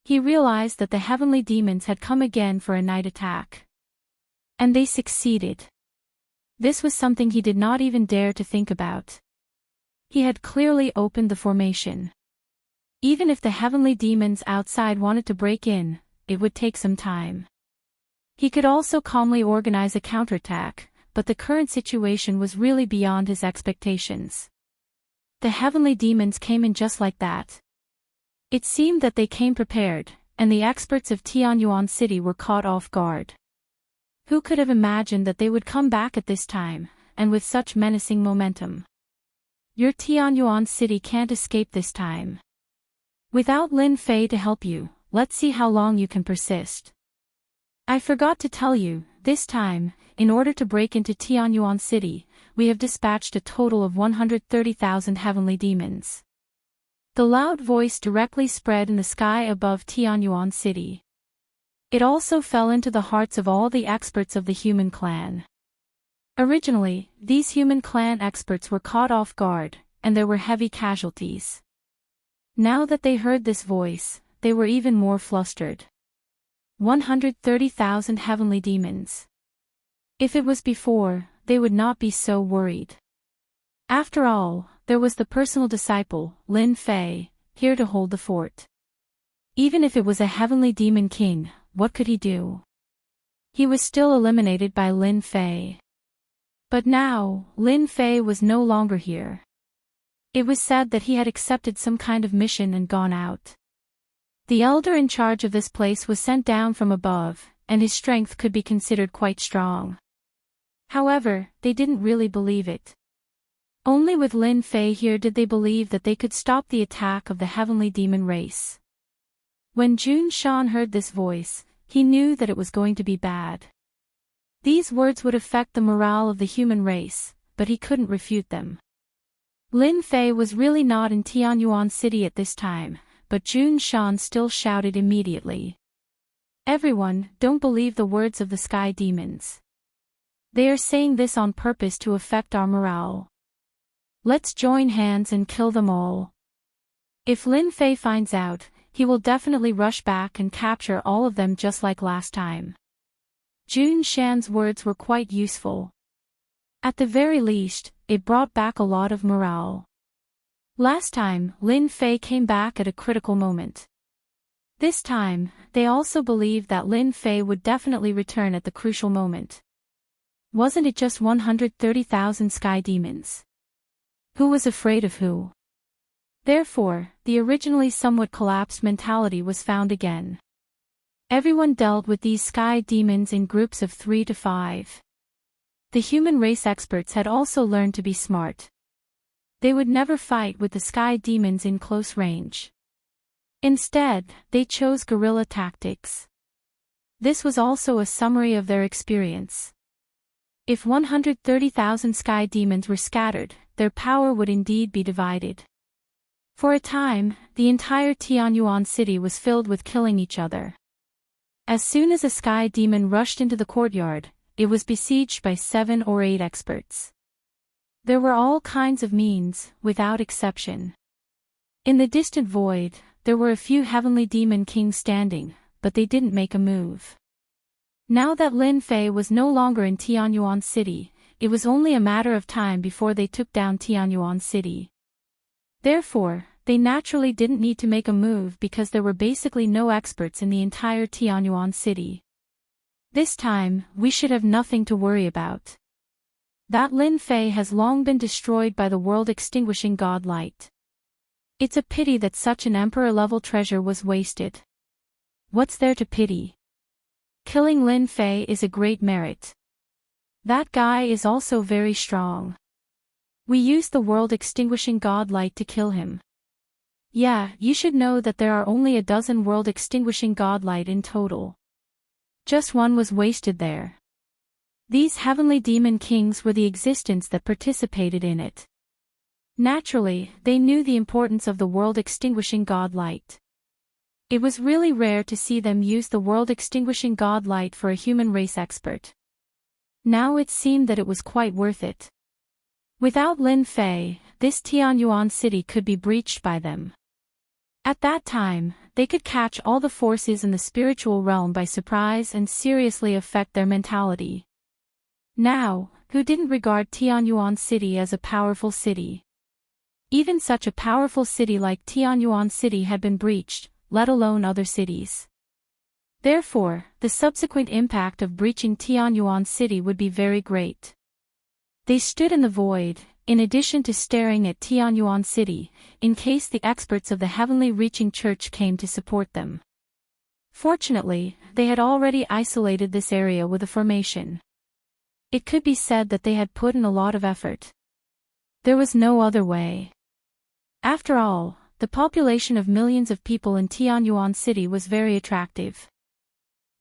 he realized that the heavenly demons had come again for a night attack. And they succeeded. This was something he did not even dare to think about. He had clearly opened the formation. Even if the heavenly demons outside wanted to break in, it would take some time. He could also calmly organize a counterattack, but the current situation was really beyond his expectations. The heavenly demons came in just like that. It seemed that they came prepared, and the experts of Tianyuan City were caught off guard. Who could have imagined that they would come back at this time, and with such menacing momentum? Your Tianyuan City can't escape this time. Without Lin Fei to help you, let's see how long you can persist. I forgot to tell you, this time, in order to break into Tianyuan City, we have dispatched a total of 130,000 heavenly demons. The loud voice directly spread in the sky above Tianyuan City. It also fell into the hearts of all the experts of the human clan. Originally, these human clan experts were caught off guard, and there were heavy casualties. Now that they heard this voice, they were even more flustered. 130,000 heavenly demons. If it was before, they would not be so worried. After all, there was the personal disciple, Lin Fei, here to hold the fort. Even if it was a heavenly demon king, what could he do? He was still eliminated by Lin Fei. But now, Lin Fei was no longer here. It was said that he had accepted some kind of mission and gone out. The elder in charge of this place was sent down from above, and his strength could be considered quite strong. However, they didn't really believe it. Only with Lin Fei here did they believe that they could stop the attack of the heavenly demon race. When Jun Shan heard this voice, he knew that it was going to be bad. These words would affect the morale of the human race, but he couldn't refute them. Lin Fei was really not in Tianyuan City at this time, but Jun Shan still shouted immediately. Everyone, don't believe the words of the sky demons. They are saying this on purpose to affect our morale. Let's join hands and kill them all. If Lin Fei finds out, he will definitely rush back and capture all of them just like last time. Jun Shan's words were quite useful. At the very least, it brought back a lot of morale. Last time, Lin Fei came back at a critical moment. This time, they also believed that Lin Fei would definitely return at the crucial moment. Wasn't it just 130,000 sky demons? Who was afraid of who? Therefore, the originally somewhat collapsed mentality was found again. Everyone dealt with these sky demons in groups of 3 to 5. The human race experts had also learned to be smart. They would never fight with the sky demons in close range. Instead, they chose guerrilla tactics. This was also a summary of their experience. If 130,000 sky demons were scattered, their power would indeed be divided. For a time, the entire Tianyuan city was filled with killing each other. As soon as a sky demon rushed into the courtyard, it was besieged by 7 or 8 experts. There were all kinds of means, without exception. In the distant void, there were a few heavenly demon kings standing, but they didn't make a move. Now that Lin Fei was no longer in Tianyuan City, it was only a matter of time before they took down Tianyuan City. Therefore, they naturally didn't need to make a move because there were basically no experts in the entire Tianyuan City. This time, we should have nothing to worry about. That Lin Fei has long been destroyed by the world-extinguishing god light. It's a pity that such an emperor-level treasure was wasted. What's there to pity? Killing Lin Fei is a great merit. That guy is also very strong. We used the world-extinguishing god light to kill him. Yeah, you should know that there are only a dozen world-extinguishing god light in total. Just one was wasted there. These heavenly demon kings were the existence that participated in it. Naturally, they knew the importance of the world-extinguishing god light. It was really rare to see them use the world-extinguishing god light for a human race expert. Now it seemed that it was quite worth it. Without Lin Fei, this Tianyuan city could be breached by them. At that time, they could catch all the forces in the spiritual realm by surprise and seriously affect their mentality. Now, who didn't regard Tianyuan City as a powerful city? Even such a powerful city like Tianyuan City had been breached, let alone other cities. Therefore, the subsequent impact of breaching Tianyuan City would be very great. They stood in the void, in addition to staring at Tianyuan City, in case the experts of the Heavenly Reaching Church came to support them. Fortunately, they had already isolated this area with a formation. It could be said that they had put in a lot of effort. There was no other way. After all, the population of millions of people in Tianyuan City was very attractive.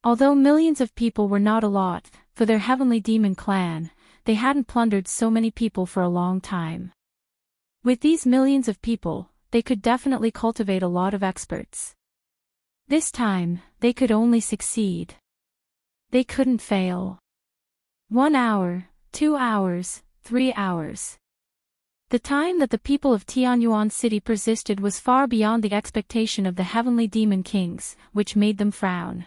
Although millions of people were not a lot, for their heavenly demon clan, they hadn't plundered so many people for a long time. With these millions of people, they could definitely cultivate a lot of experts. This time, they could only succeed. They couldn't fail. 1 hour, 2 hours, 3 hours. The time that the people of Tianyuan City persisted was far beyond the expectation of the heavenly demon kings, which made them frown.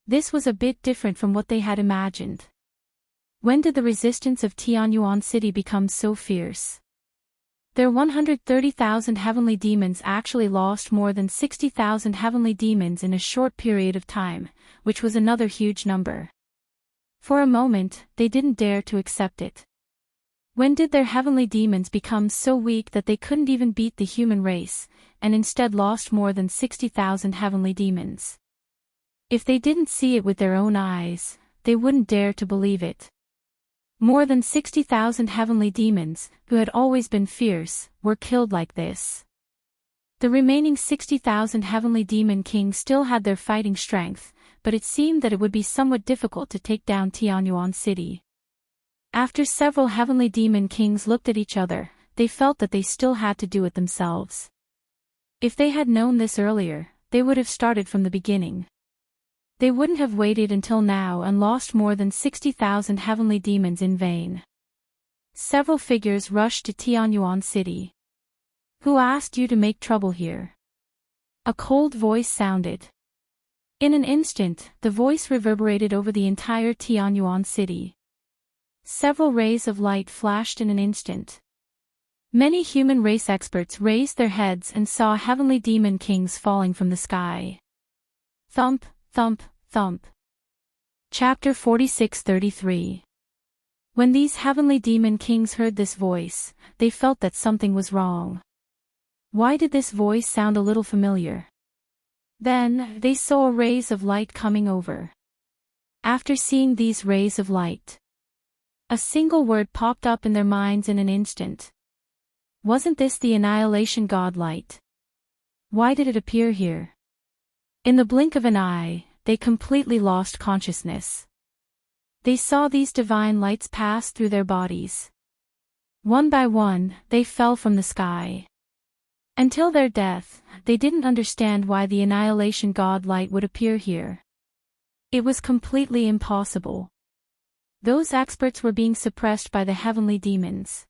This was a bit different from what they had imagined. When did the resistance of Tianyuan City become so fierce? Their 130,000 heavenly demons actually lost more than 60,000 heavenly demons in a short period of time, which was another huge number. For a moment, they didn't dare to accept it. When did their heavenly demons become so weak that they couldn't even beat the human race, and instead lost more than 60,000 heavenly demons? If they didn't see it with their own eyes, they wouldn't dare to believe it. More than 60,000 heavenly demons, who had always been fierce, were killed like this. The remaining 60,000 heavenly demon kings still had their fighting strength, but it seemed that it would be somewhat difficult to take down Tianyuan City. After several heavenly demon kings looked at each other, they felt that they still had to do it themselves. If they had known this earlier, they would have started from the beginning. They wouldn't have waited until now and lost more than 60,000 heavenly demons in vain. Several figures rushed to Tianyuan City. Who asked you to make trouble here? A cold voice sounded. In an instant, the voice reverberated over the entire Tianyuan City. Several rays of light flashed in an instant. Many human race experts raised their heads and saw heavenly demon kings falling from the sky. Thump, thump, thump. Chapter 46:33. When these heavenly demon kings heard this voice, they felt that something was wrong. Why did this voice sound a little familiar? Then, they saw rays of light coming over. After seeing these rays of light, a single word popped up in their minds in an instant. Wasn't this the annihilation god light? Why did it appear here? In the blink of an eye, they completely lost consciousness. They saw these divine lights pass through their bodies. One by one, they fell from the sky. Until their death, they didn't understand why the annihilation god light would appear here. It was completely impossible. Those experts were being suppressed by the heavenly demons.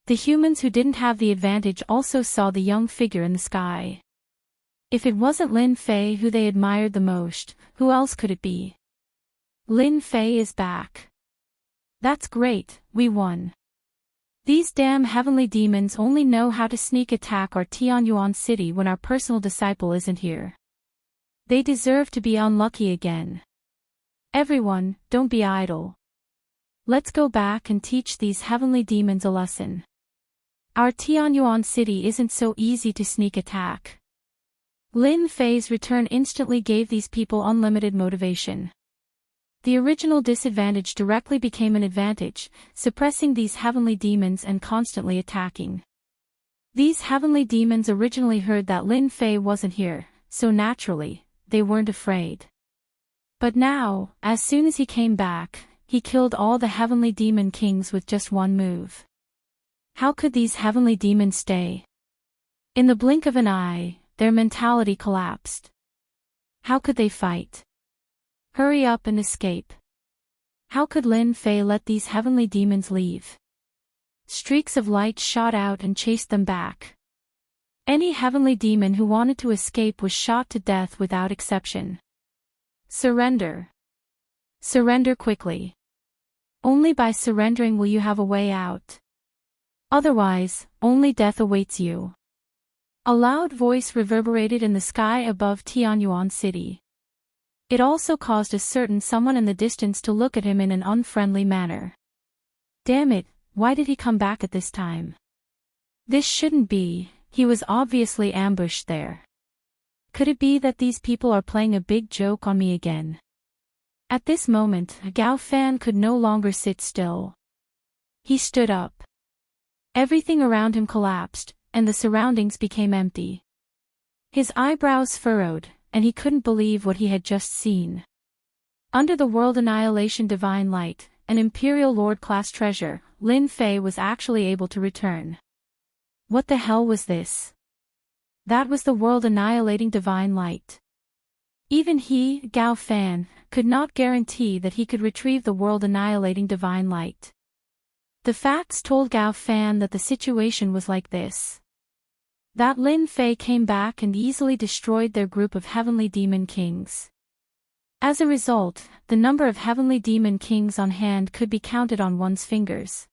The humans who didn't have the advantage also saw the young figure in the sky. If it wasn't Lin Fei who they admired the most, who else could it be? Lin Fei is back. That's great, we won. These damn heavenly demons only know how to sneak attack our Tianyuan city when our personal disciple isn't here. They deserve to be unlucky again. Everyone, don't be idle. Let's go back and teach these heavenly demons a lesson. Our Tianyuan city isn't so easy to sneak attack. Lin Fei's return instantly gave these people unlimited motivation. The original disadvantage directly became an advantage, suppressing these heavenly demons and constantly attacking. These heavenly demons originally heard that Lin Fei wasn't here, so naturally, they weren't afraid. But now, as soon as he came back, he killed all the heavenly demon kings with just one move. How could these heavenly demons stay? In the blink of an eye, their mentality collapsed. How could they fight? Hurry up and escape. How could Lin Fei let these heavenly demons leave? Streaks of light shot out and chased them back. Any heavenly demon who wanted to escape was shot to death without exception. Surrender. Surrender quickly. Only by surrendering will you have a way out. Otherwise, only death awaits you. A loud voice reverberated in the sky above Tianyuan City. It also caused a certain someone in the distance to look at him in an unfriendly manner. Damn it, why did he come back at this time? This shouldn't be, he was obviously ambushed there. Could it be that these people are playing a big joke on me again? At this moment, Gao Fan could no longer sit still. He stood up. Everything around him collapsed, and the surroundings became empty. His eyebrows furrowed, and he couldn't believe what he had just seen. Under the world annihilation divine light, an Imperial Lord-class treasure, Lin Fei was actually able to return. What the hell was this? That was the world annihilating divine light. Even he, Gao Fan, could not guarantee that he could retrieve the world annihilating divine light. The facts told Gao Fan that the situation was like this. That Lin Fei came back and easily destroyed their group of heavenly demon kings. As a result, the number of heavenly demon kings on hand could be counted on one's fingers.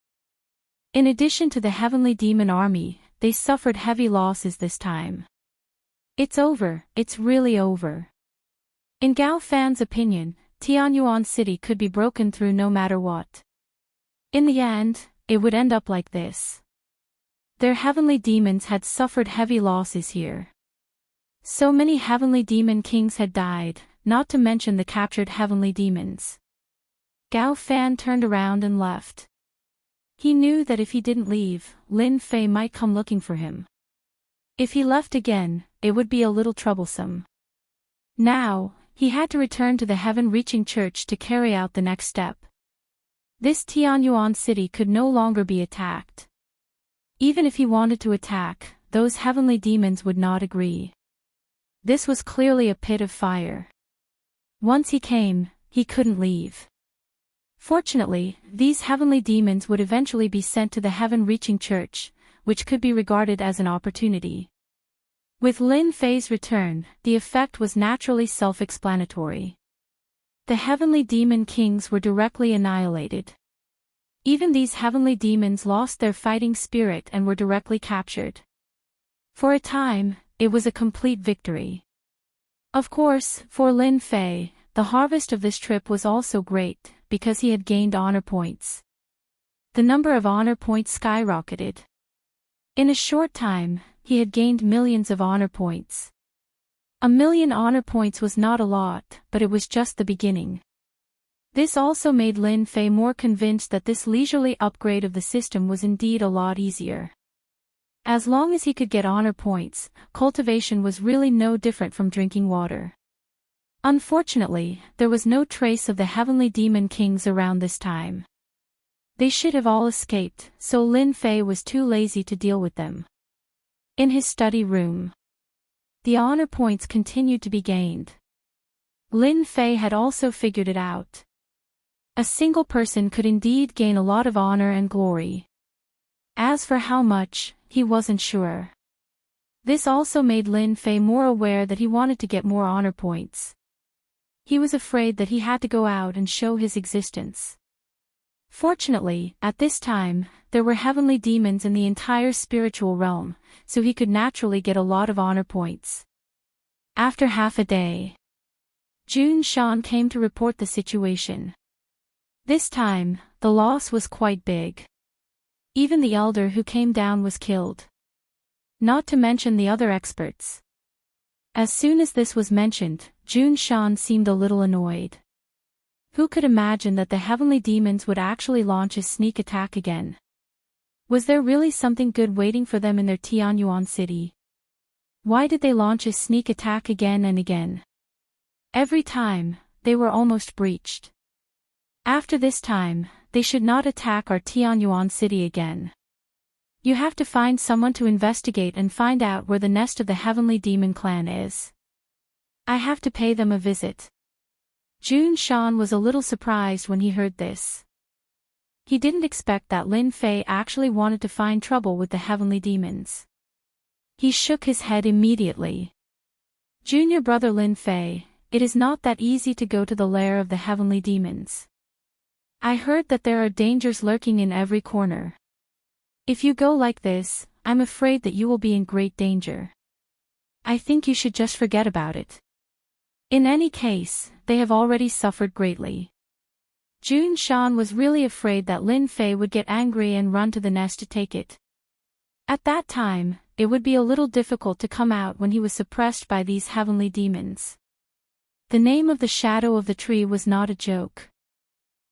In addition to the heavenly demon army, they suffered heavy losses this time. It's over, it's really over. In Gao Fan's opinion, Tianyuan City could be broken through no matter what. In the end, it would end up like this. Their heavenly demons had suffered heavy losses here. So many heavenly demon kings had died, not to mention the captured heavenly demons. Gao Fan turned around and left. He knew that if he didn't leave, Lin Fei might come looking for him. If he left again, it would be a little troublesome. Now, he had to return to the heaven-reaching church to carry out the next step. This Tianyuan city could no longer be attacked. Even if he wanted to attack, those heavenly demons would not agree. This was clearly a pit of fire. Once he came, he couldn't leave. Fortunately, these heavenly demons would eventually be sent to the heaven-reaching church, which could be regarded as an opportunity. With Lin Fei's return, the effect was naturally self-explanatory. The heavenly demon kings were directly annihilated. Even these heavenly demons lost their fighting spirit and were directly captured. For a time, it was a complete victory. Of course, for Lin Fei, the harvest of this trip was also great, because he had gained honor points. The number of honor points skyrocketed. In a short time, he had gained millions of honor points. 1,000,000 honor points was not a lot, but it was just the beginning. This also made Lin Fei more convinced that this leisurely upgrade of the system was indeed a lot easier. As long as he could get honor points, cultivation was really no different from drinking water. Unfortunately, there was no trace of the heavenly demon kings around this time. They should have all escaped, so Lin Fei was too lazy to deal with them. In his study room, the honor points continued to be gained. Lin Fei had also figured it out. A single person could indeed gain a lot of honor and glory. As for how much, he wasn't sure. This also made Lin Fei more aware that he wanted to get more honor points. He was afraid that he had to go out and show his existence. Fortunately, at this time, there were heavenly demons in the entire spiritual realm, so he could naturally get a lot of honor points. After half a day, Jun Shan came to report the situation. This time, the loss was quite big. Even the elder who came down was killed. Not to mention the other experts. As soon as this was mentioned, Jun Shan seemed a little annoyed. Who could imagine that the heavenly demons would actually launch a sneak attack again? Was there really something good waiting for them in their Tianyuan city? Why did they launch a sneak attack again and again? Every time, they were almost breached. After this time, they should not attack our Tianyuan city again. You have to find someone to investigate and find out where the nest of the heavenly demon clan is. I have to pay them a visit. Jun Shan was a little surprised when he heard this. He didn't expect that Lin Fei actually wanted to find trouble with the heavenly demons. He shook his head immediately. Junior brother Lin Fei, it is not that easy to go to the lair of the heavenly demons. I heard that there are dangers lurking in every corner. If you go like this, I'm afraid that you will be in great danger. I think you should just forget about it. In any case, they have already suffered greatly. Jun Shan was really afraid that Lin Fei would get angry and run to the nest to take it. At that time, it would be a little difficult to come out when he was suppressed by these heavenly demons. The name of the shadow of the tree was not a joke.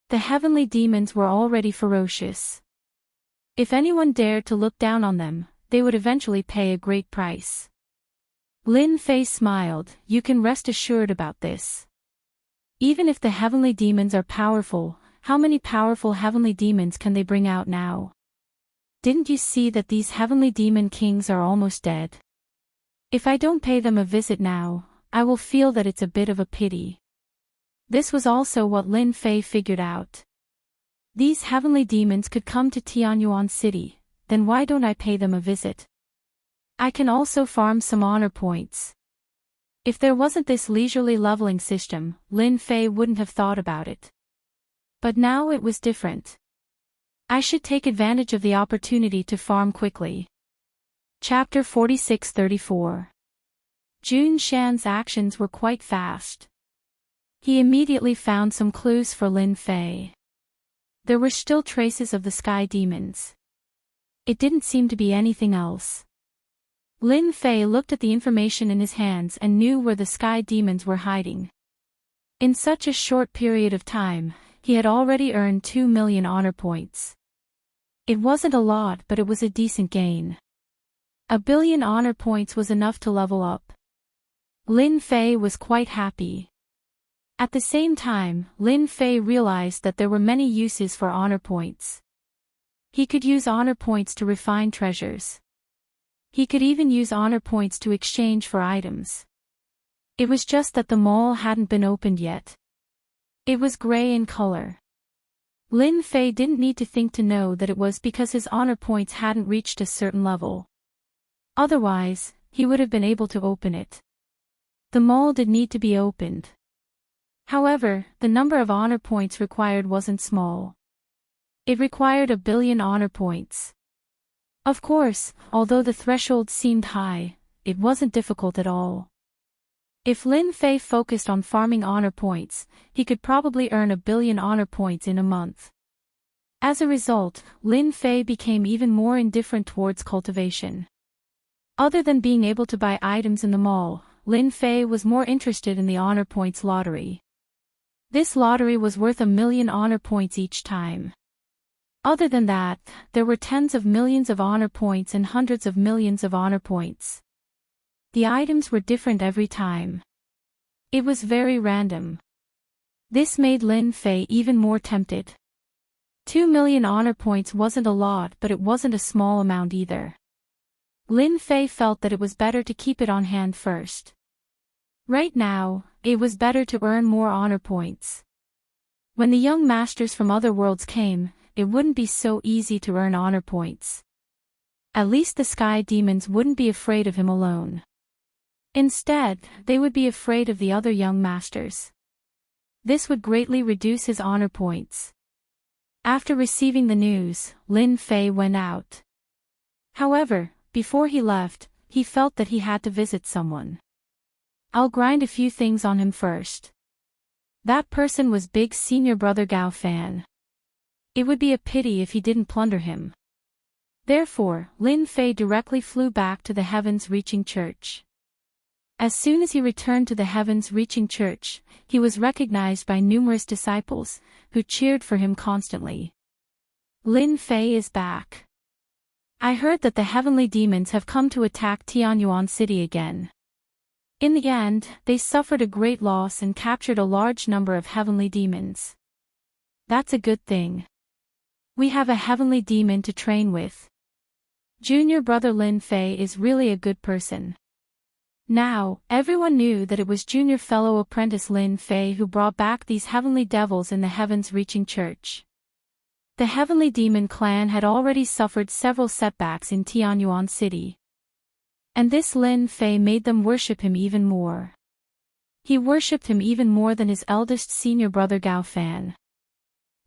The heavenly demons were already ferocious. If anyone dared to look down on them, they would eventually pay a great price. Lin Fei smiled, you can rest assured about this. Even if the heavenly demons are powerful, how many powerful heavenly demons can they bring out now? Didn't you see that these heavenly demon kings are almost dead? If I don't pay them a visit now, I will feel that it's a bit of a pity. This was also what Lin Fei figured out. These heavenly demons could come to Tianyuan City, then why don't I pay them a visit? I can also farm some honor points. If there wasn't this leisurely leveling system, Lin Fei wouldn't have thought about it. But now it was different. I should take advantage of the opportunity to farm quickly. Chapter 46-34. Jun Shan's actions were quite fast. He immediately found some clues for Lin Fei. There were still traces of the sky demons. It didn't seem to be anything else. Lin Fei looked at the information in his hands and knew where the sky demons were hiding. In such a short period of time, he had already earned 2,000,000 honor points. It wasn't a lot, but it was a decent gain. 1,000,000,000 honor points was enough to level up. Lin Fei was quite happy. At the same time, Lin Fei realized that there were many uses for honor points. He could use honor points to refine treasures. He could even use honor points to exchange for items. It was just that the mall hadn't been opened yet. It was gray in color. Lin Fei didn't need to think to know that it was because his honor points hadn't reached a certain level. Otherwise, he would have been able to open it. The mall did need to be opened. However, the number of honor points required wasn't small. It required 1,000,000,000 honor points. Of course, although the threshold seemed high, it wasn't difficult at all. If Lin Fei focused on farming honor points, he could probably earn 1,000,000,000 honor points in a month. As a result, Lin Fei became even more indifferent towards cultivation. Other than being able to buy items in the mall, Lin Fei was more interested in the honor points lottery. This lottery was worth 1,000,000 honor points each time. Other than that, there were tens of millions of honor points and hundreds of millions of honor points. The items were different every time. It was very random. This made Lin Fei even more tempted. 2,000,000 honor points wasn't a lot, but it wasn't a small amount either. Lin Fei felt that it was better to keep it on hand first. Right now, it was better to earn more honor points. When the young masters from other worlds came, it wouldn't be so easy to earn honor points. At least the sky demons wouldn't be afraid of him alone. Instead, they would be afraid of the other young masters. This would greatly reduce his honor points. After receiving the news, Lin Fei went out. However, before he left, he felt that he had to visit someone. I'll grind a few things on him first. That person was Big Senior Brother Gao Fan. It would be a pity if he didn't plunder him. Therefore, Lin Fei directly flew back to the heavens-reaching church. As soon as he returned to the heavens-reaching church, he was recognized by numerous disciples, who cheered for him constantly. Lin Fei is back. I heard that the heavenly demons have come to attack Tianyuan City again. In the end, they suffered a great loss and captured a large number of heavenly demons. That's a good thing. We have a heavenly demon to train with. Junior brother Lin Fei is really a good person. Now, everyone knew that it was junior fellow apprentice Lin Fei who brought back these heavenly devils in the heavens-reaching church. The heavenly demon clan had already suffered several setbacks in Tianyuan City. And this Lin Fei made them worship him even more. He worshipped him even more than his eldest senior brother Gao Fan.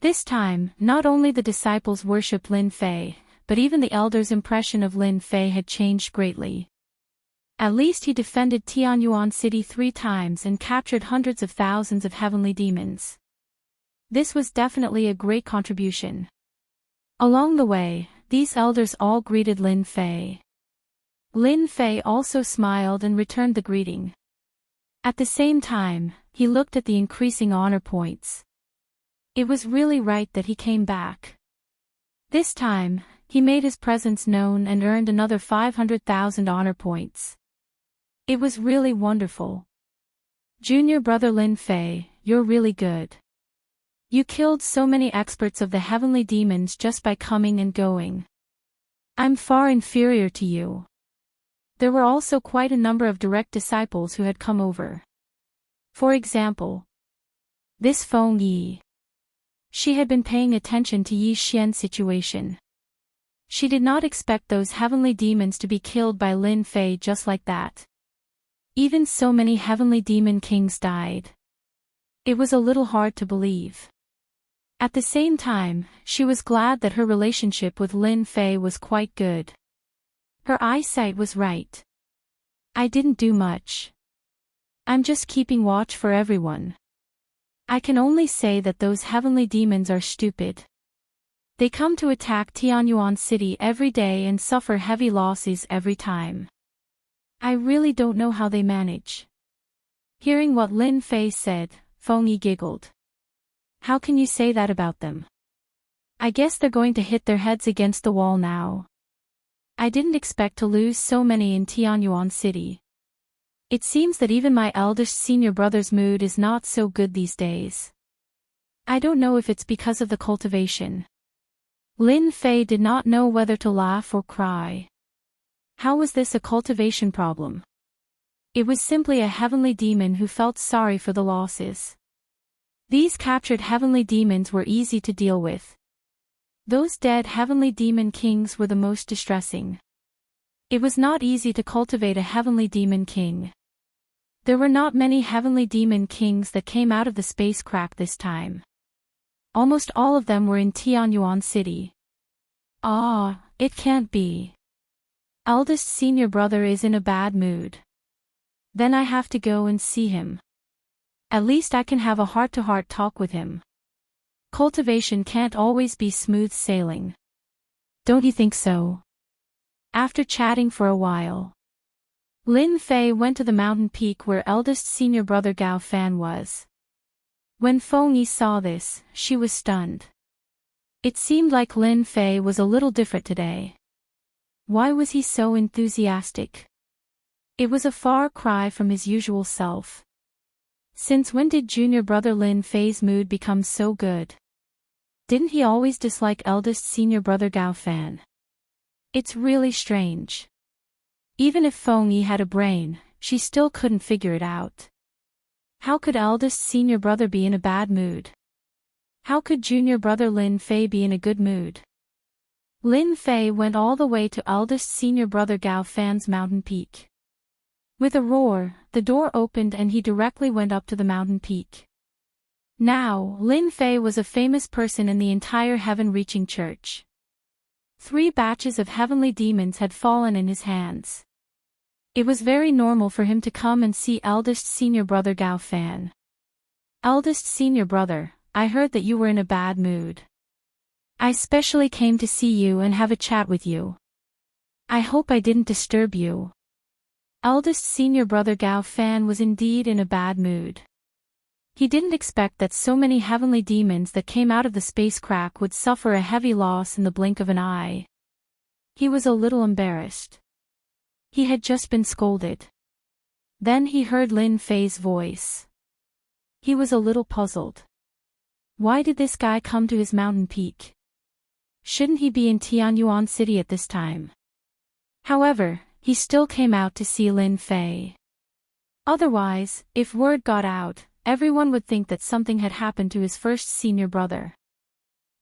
This time, not only the disciples worshipped Lin Fei, but even the elders' impression of Lin Fei had changed greatly. At least he defended Tianyuan City 3 times and captured hundreds of thousands of heavenly demons. This was definitely a great contribution. Along the way, these elders all greeted Lin Fei. Lin Fei also smiled and returned the greeting. At the same time, he looked at the increasing honor points. It was really right that he came back. This time, he made his presence known and earned another 500,000 honor points. It was really wonderful. Junior brother Lin Fei, you're really good. You killed so many experts of the heavenly demons just by coming and going. I'm far inferior to you. There were also quite a number of direct disciples who had come over. For example, this Feng Yi. She had been paying attention to Yi Xian's situation. She did not expect those heavenly demons to be killed by Lin Fei just like that. Even so many heavenly demon kings died. It was a little hard to believe. At the same time, she was glad that her relationship with Lin Fei was quite good. Her eyesight was right. I didn't do much. I'm just keeping watch for everyone. I can only say that those heavenly demons are stupid. They come to attack Tianyuan City every day and suffer heavy losses every time. I really don't know how they manage. Hearing what Lin Fei said, Feng Yi giggled. How can you say that about them? I guess they're going to hit their heads against the wall now. I didn't expect to lose so many in Tianyuan City. It seems that even my eldest senior brother's mood is not so good these days. I don't know if it's because of the cultivation. Lin Fei did not know whether to laugh or cry. How was this a cultivation problem? It was simply a heavenly demon who felt sorry for the losses. These captured heavenly demons were easy to deal with. Those dead heavenly demon kings were the most distressing. It was not easy to cultivate a heavenly demon king. There were not many heavenly demon kings that came out of the space crack this time. Almost all of them were in Tianyuan City. Ah, it can't be. Eldest senior brother is in a bad mood. Then I have to go and see him. At least I can have a heart-to-heart talk with him. Cultivation can't always be smooth sailing. Don't you think so? After chatting for a while, Lin Fei went to the mountain peak where eldest senior brother Gao Fan was. When Feng Yi saw this, she was stunned. It seemed like Lin Fei was a little different today. Why was he so enthusiastic? It was a far cry from his usual self. Since when did junior brother Lin Fei's mood become so good? Didn't he always dislike eldest senior brother Gao Fan? It's really strange. Even if Feng Yi had a brain, she still couldn't figure it out. How could eldest senior brother be in a bad mood? How could junior brother Lin Fei be in a good mood? Lin Fei went all the way to eldest senior brother Gao Fan's mountain peak. With a roar, the door opened and he directly went up to the mountain peak. Now, Lin Fei was a famous person in the entire heaven-reaching church. 3 batches of heavenly demons had fallen in his hands. It was very normal for him to come and see eldest senior brother Gao Fan. Eldest senior brother, I heard that you were in a bad mood. I specially came to see you and have a chat with you. I hope I didn't disturb you. Eldest senior brother Gao Fan was indeed in a bad mood. He didn't expect that so many heavenly demons that came out of the space crack would suffer a heavy loss in the blink of an eye. He was a little embarrassed. He had just been scolded. Then he heard Lin Fei's voice. He was a little puzzled. Why did this guy come to his mountain peak? Shouldn't he be in Tianyuan City at this time? However, he still came out to see Lin Fei. Otherwise, if word got out, everyone would think that something had happened to his first senior brother.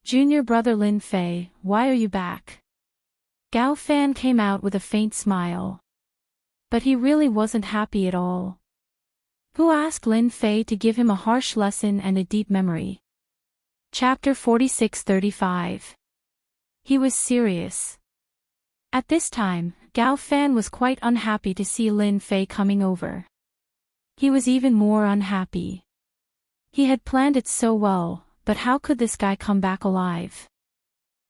Junior brother Lin Fei, why are you back? Gao Fan came out with a faint smile. But he really wasn't happy at all. Who asked Lin Fei to give him a harsh lesson and a deep memory? Chapter 46-35. He was serious. At this time, Gao Fan was quite unhappy to see Lin Fei coming over. He was even more unhappy. He had planned it so well, but how could this guy come back alive?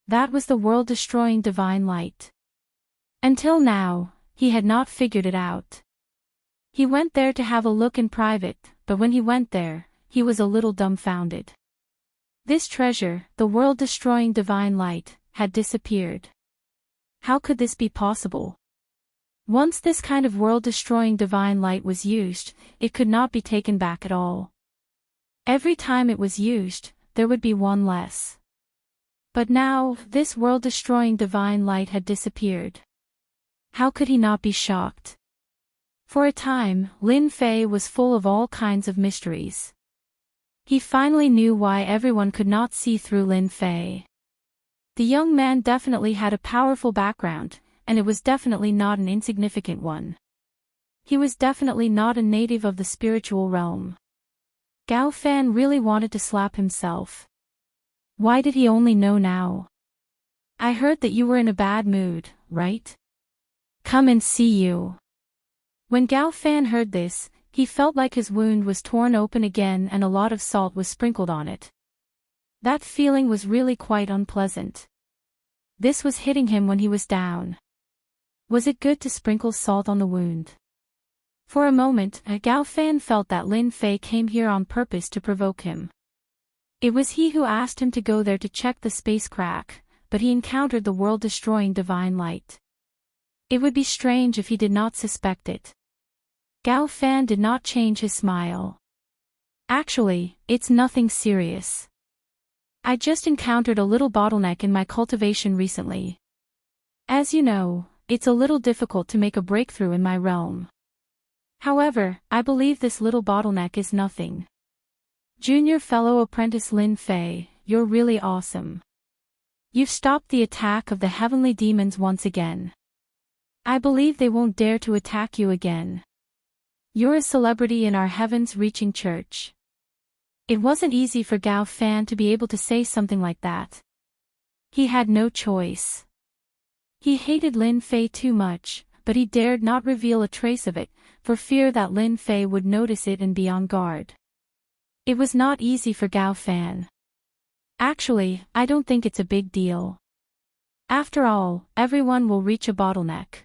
That was the world-destroying divine light. Until now, he had not figured it out. He went there to have a look in private, but when he went there, he was a little dumbfounded. This treasure, the world-destroying divine light, had disappeared. How could this be possible? Once this kind of world-destroying divine light was used, it could not be taken back at all. Every time it was used, there would be one less. But now, this world-destroying divine light had disappeared. How could he not be shocked? For a time, Lin Fei was full of all kinds of mysteries. He finally knew why everyone could not see through Lin Fei. The young man definitely had a powerful background, and it was definitely not an insignificant one. He was definitely not a native of the spiritual realm. Gao Fan really wanted to slap himself. Why did he only know now? I heard that you were in a bad mood, right? Come and see you. When Gao Fan heard this, he felt like his wound was torn open again and a lot of salt was sprinkled on it. That feeling was really quite unpleasant. This was hitting him when he was down. Was it good to sprinkle salt on the wound? For a moment, Gao Fan felt that Lin Fei came here on purpose to provoke him. It was he who asked him to go there to check the space crack, but he encountered the world-destroying divine light. It would be strange if he did not suspect it. Gao Fan did not change his smile. Actually, it's nothing serious. I just encountered a little bottleneck in my cultivation recently. As you know, it's a little difficult to make a breakthrough in my realm. However, I believe this little bottleneck is nothing. Junior fellow apprentice Lin Fei, you're really awesome. You've stopped the attack of the heavenly demons once again. I believe they won't dare to attack you again. You're a celebrity in our heavens-reaching church. It wasn't easy for Gao Fan to be able to say something like that. He had no choice. He hated Lin Fei too much, but he dared not reveal a trace of it, for fear that Lin Fei would notice it and be on guard. It was not easy for Gao Fan. Actually, I don't think it's a big deal. After all, everyone will reach a bottleneck.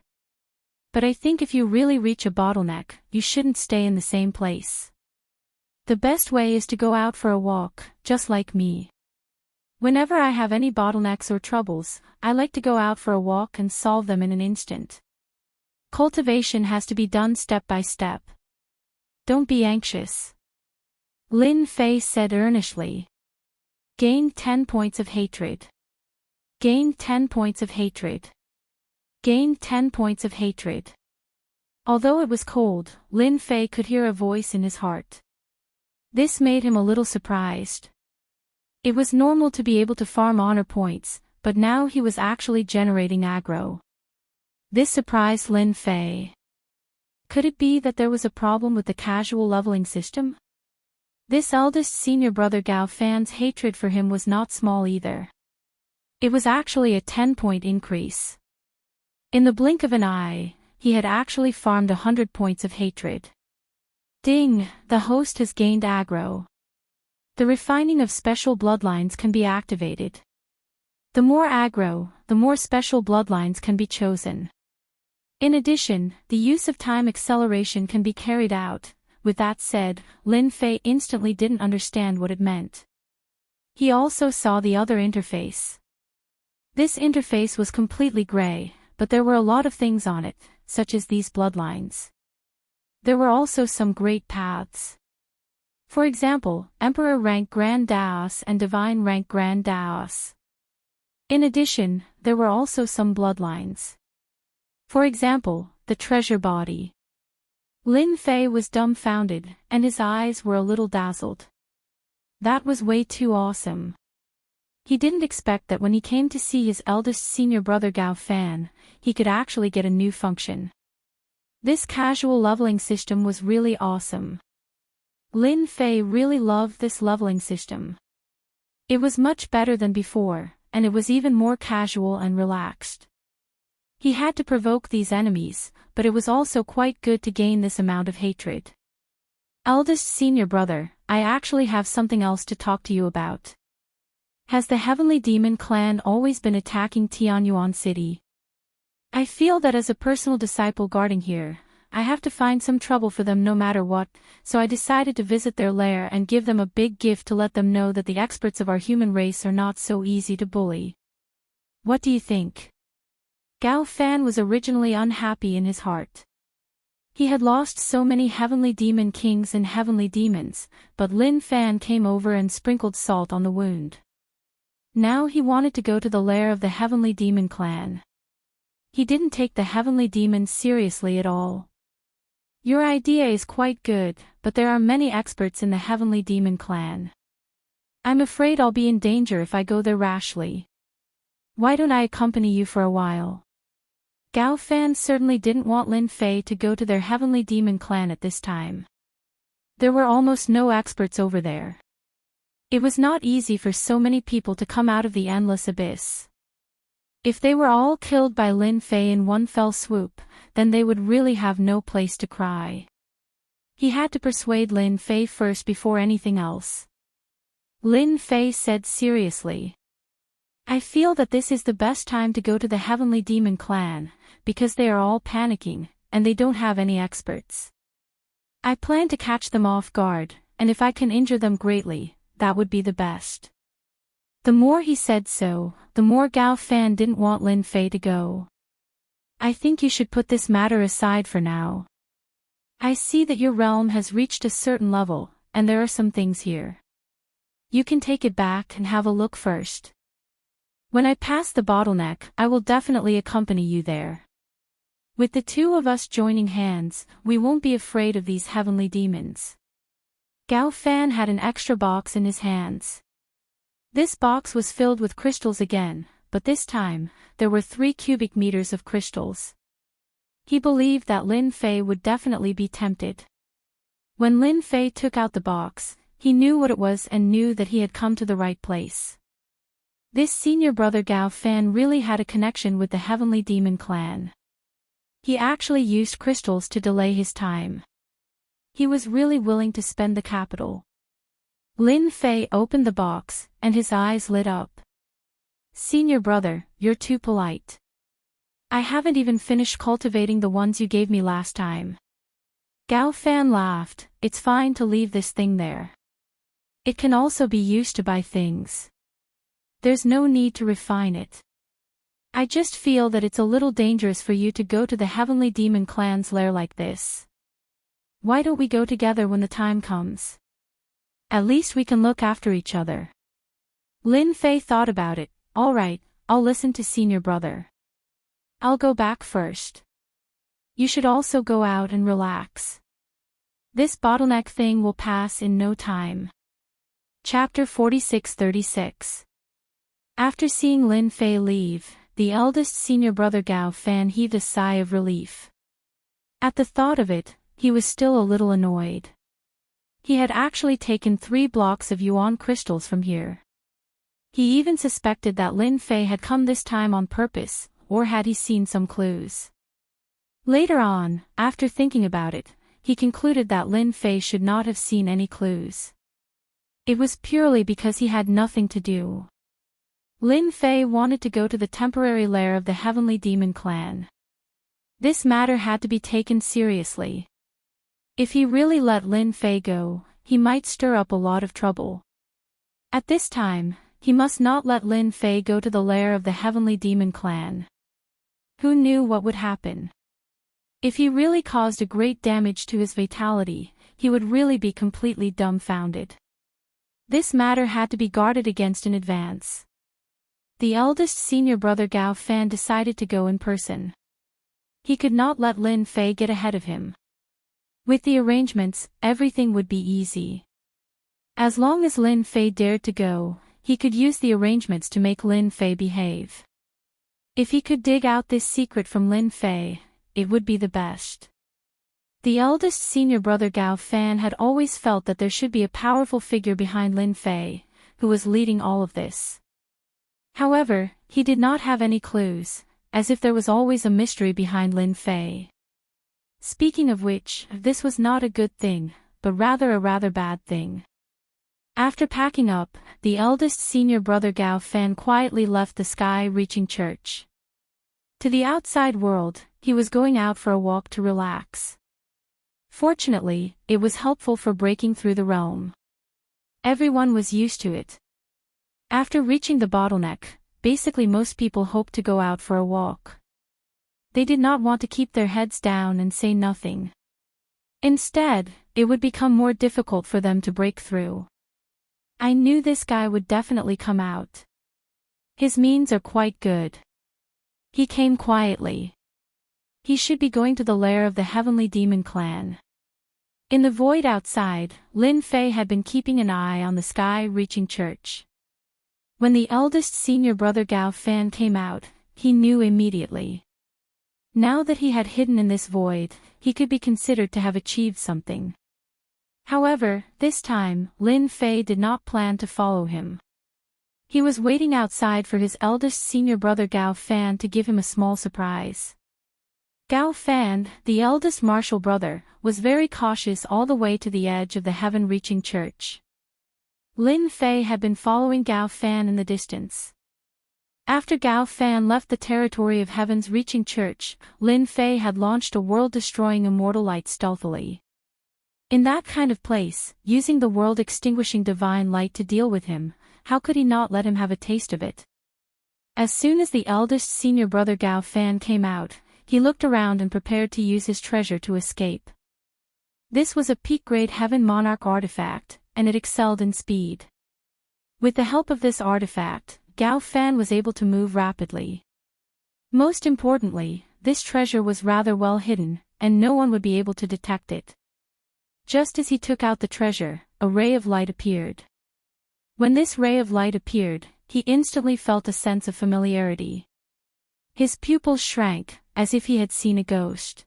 But I think if you really reach a bottleneck, you shouldn't stay in the same place. The best way is to go out for a walk, just like me. Whenever I have any bottlenecks or troubles, I like to go out for a walk and solve them in an instant. Cultivation has to be done step by step. Don't be anxious. Lin Fei said earnestly. Gain 10 points of hatred. Gain 10 points of hatred. Gain 10 points of hatred. Although it was cold, Lin Fei could hear a voice in his heart. This made him a little surprised. It was normal to be able to farm honor points, but now he was actually generating aggro. This surprised Lin Fei. Could it be that there was a problem with the casual leveling system? This eldest senior brother Gao Fan's hatred for him was not small either. It was actually a 10-point increase. In the blink of an eye, he had actually farmed 100 points of hatred. Ding, the host has gained aggro. The refining of special bloodlines can be activated. The more aggro, the more special bloodlines can be chosen. In addition, the use of time acceleration can be carried out. With that said, Lin Fei instantly didn't understand what it meant. He also saw the other interface. This interface was completely gray, but there were a lot of things on it, such as these bloodlines. There were also some great paths. For example, Emperor rank Grand Daos and Divine rank Grand Daos. In addition, there were also some bloodlines. For example, the treasure body. Lin Fei was dumbfounded, and his eyes were a little dazzled. That was way too awesome. He didn't expect that when he came to see his eldest senior brother Gao Fan, he could actually get a new function. This casual leveling system was really awesome. Lin Fei really loved this leveling system. It was much better than before, and it was even more casual and relaxed. He had to provoke these enemies, but it was also quite good to gain this amount of hatred. Eldest senior brother, I actually have something else to talk to you about. Has the Heavenly Demon clan always been attacking Tianyuan City? I feel that as a personal disciple guarding here, I have to find some trouble for them no matter what, so I decided to visit their lair and give them a big gift to let them know that the experts of our human race are not so easy to bully. What do you think? Gao Fan was originally unhappy in his heart. He had lost so many Heavenly Demon Kings and Heavenly Demons, but Lin Fan came over and sprinkled salt on the wound. Now he wanted to go to the lair of the Heavenly Demon clan. He didn't take the Heavenly Demons seriously at all. Your idea is quite good, but there are many experts in the Heavenly Demon clan. I'm afraid I'll be in danger if I go there rashly. Why don't I accompany you for a while? Gao Fan certainly didn't want Lin Fei to go to their Heavenly Demon clan at this time. There were almost no experts over there. It was not easy for so many people to come out of the endless abyss. If they were all killed by Lin Fei in one fell swoop, then they would really have no place to cry. He had to persuade Lin Fei first before anything else. Lin Fei said seriously. I feel that this is the best time to go to the Heavenly Demon clan, because they are all panicking, and they don't have any experts. I plan to catch them off guard, and if I can injure them greatly, that would be the best. The more he said so, the more Gao Fan didn't want Lin Fei to go. I think you should put this matter aside for now. I see that your realm has reached a certain level, and there are some things here. You can take it back and have a look first. When I pass the bottleneck, I will definitely accompany you there. With the two of us joining hands, we won't be afraid of these heavenly demons. Gao Fan had an extra box in his hands. This box was filled with crystals again, but this time, there were 3 cubic meters of crystals. He believed that Lin Fei would definitely be tempted. When Lin Fei took out the box, He knew what it was and knew that he had come to the right place. This senior brother Gao Fan really had a connection with the Heavenly Demon clan. He actually used crystals to delay his time. He was really willing to spend the capital. Lin Fei opened the box, and his eyes lit up. Senior brother, you're too polite. I haven't even finished cultivating the ones you gave me last time. Gao Fan laughed. It's fine to leave this thing there. It can also be used to buy things. There's no need to refine it. I just feel that it's a little dangerous for you to go to the Heavenly Demon clan's lair like this. Why don't we go together when the time comes? At least we can look after each other. Lin Fei thought about it. All right, I'll listen to senior brother. I'll go back first. You should also go out and relax. This bottleneck thing will pass in no time. Chapter 46-36. After seeing Lin Fei leave, the eldest senior brother Gao Fan heaved a sigh of relief. At the thought of it, he was still a little annoyed. He had actually taken 3 blocks of yuan crystals from here. He even suspected that Lin Fei had come this time on purpose, or had he seen some clues. Later on, after thinking about it, he concluded that Lin Fei should not have seen any clues. It was purely because he had nothing to do. Lin Fei wanted to go to the temporary lair of the Heavenly Demon clan. This matter had to be taken seriously. If he really let Lin Fei go, he might stir up a lot of trouble. At this time, he must not let Lin Fei go to the lair of the Heavenly Demon clan. Who knew what would happen? If he really caused a great damage to his vitality, he would really be completely dumbfounded. This matter had to be guarded against in advance. The eldest senior brother Gao Fan decided to go in person. He could not let Lin Fei get ahead of him. With the arrangements, everything would be easy. As long as Lin Fei dared to go, he could use the arrangements to make Lin Fei behave. If he could dig out this secret from Lin Fei, it would be the best. The eldest senior brother Gao Fan had always felt that there should be a powerful figure behind Lin Fei, who was leading all of this. However, he did not have any clues, as if there was always a mystery behind Lin Fei. Speaking of which, this was not a good thing, but rather a rather bad thing. After packing up, the eldest senior brother Gao Fan quietly left the sky-reaching church. To the outside world, he was going out for a walk to relax. Fortunately, it was helpful for breaking through the realm. Everyone was used to it. After reaching the bottleneck, basically most people hoped to go out for a walk. They did not want to keep their heads down and say nothing. Instead, it would become more difficult for them to break through. I knew this guy would definitely come out. His means are quite good. He came quietly. He should be going to the lair of the Heavenly Demon clan. In the void outside, Lin Fei had been keeping an eye on the sky-reaching church. When the eldest senior brother Gao Fan came out, he knew immediately. Now that he had hidden in this void, he could be considered to have achieved something. However, this time, Lin Fei did not plan to follow him. He was waiting outside for his eldest senior brother Gao Fan to give him a small surprise. Gao Fan, the eldest martial brother, was very cautious all the way to the edge of the heaven-reaching church. Lin Fei had been following Gao Fan in the distance. After Gao Fan left the territory of Heaven's reaching church, Lin Fei had launched a world-destroying immortal light stealthily. In that kind of place, using the world-extinguishing divine light to deal with him, how could he not let him have a taste of it? As soon as the eldest senior brother Gao Fan came out, he looked around and prepared to use his treasure to escape. This was a peak-grade Heaven Monarch artifact, and it excelled in speed. With the help of this artifact, Gao Fan was able to move rapidly. Most importantly, this treasure was rather well hidden, and no one would be able to detect it. Just as he took out the treasure, a ray of light appeared. When this ray of light appeared, he instantly felt a sense of familiarity. His pupils shrank, as if he had seen a ghost.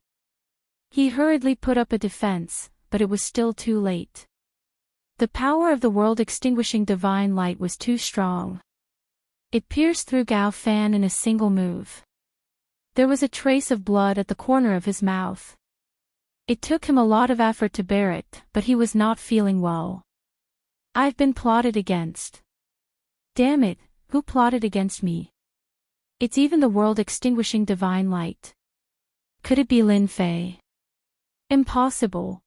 He hurriedly put up a defense, but it was still too late. The power of the world-extinguishing divine light was too strong. It pierced through Gao Fan in a single move. There was a trace of blood at the corner of his mouth. It took him a lot of effort to bear it, but he was not feeling well. I've been plotted against. Damn it, who plotted against me? It's even the world-extinguishing divine light. Could it be Lin Fei? Impossible.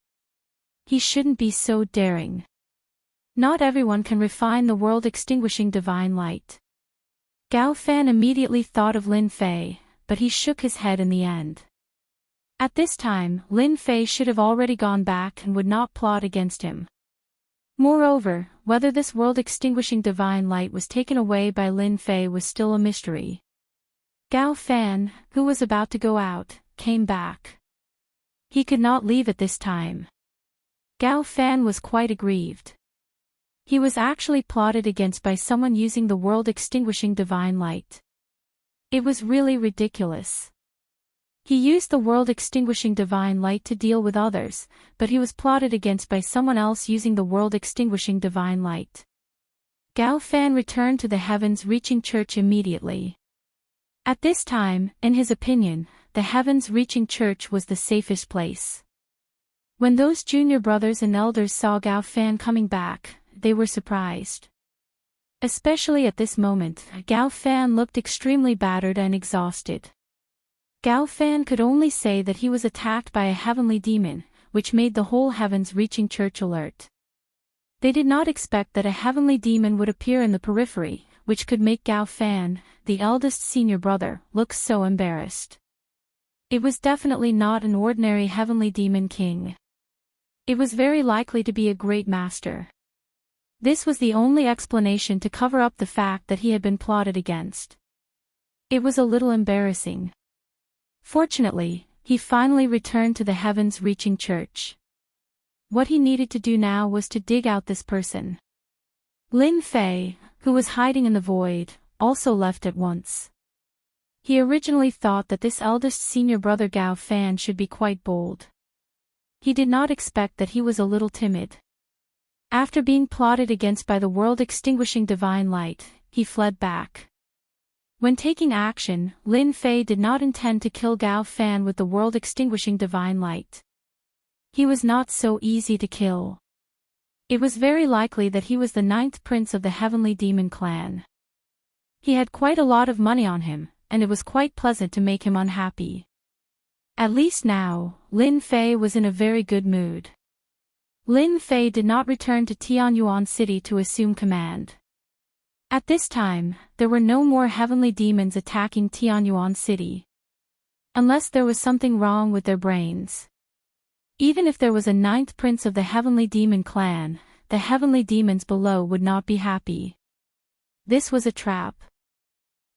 He shouldn't be so daring. Not everyone can refine the world-extinguishing divine light. Gao Fan immediately thought of Lin Fei, but he shook his head in the end. At this time, Lin Fei should have already gone back and would not plot against him. Moreover, whether this world-extinguishing divine light was taken away by Lin Fei was still a mystery. Gao Fan, who was about to go out, came back. He could not leave at this time. Gao Fan was quite aggrieved. He was actually plotted against by someone using the world-extinguishing divine light. It was really ridiculous. He used the world-extinguishing divine light to deal with others, but he was plotted against by someone else using the world-extinguishing divine light. Gao Fan returned to the heavens-reaching church immediately. At this time, in his opinion, the heavens-reaching church was the safest place. When those junior brothers and elders saw Gao Fan coming back, they were surprised. Especially at this moment, Gao Fan looked extremely battered and exhausted. Gao Fan could only say that he was attacked by a heavenly demon, which made the whole heavens-reaching church alert. They did not expect that a heavenly demon would appear in the periphery, which could make Gao Fan, the eldest senior brother, look so embarrassed. It was definitely not an ordinary heavenly demon king. It was very likely to be a great master. This was the only explanation to cover up the fact that he had been plotted against. It was a little embarrassing. Fortunately, he finally returned to the heavens-reaching church. What he needed to do now was to dig out this person. Lin Fei, who was hiding in the void, also left at once. He originally thought that this eldest senior brother Gao Fan should be quite bold. He did not expect that he was a little timid. After being plotted against by the world-extinguishing divine light, he fled back. When taking action, Lin Fei did not intend to kill Gao Fan with the world-extinguishing divine light. He was not so easy to kill. It was very likely that he was the 9th prince of the heavenly demon clan. He had quite a lot of money on him, and it was quite pleasant to make him unhappy. At least now, Lin Fei was in a very good mood. Lin Fei did not return to Tianyuan City to assume command. At this time, there were no more heavenly demons attacking Tianyuan City. Unless there was something wrong with their brains. Even if there was a 9th prince of the heavenly demon clan, the heavenly demons below would not be happy. This was a trap.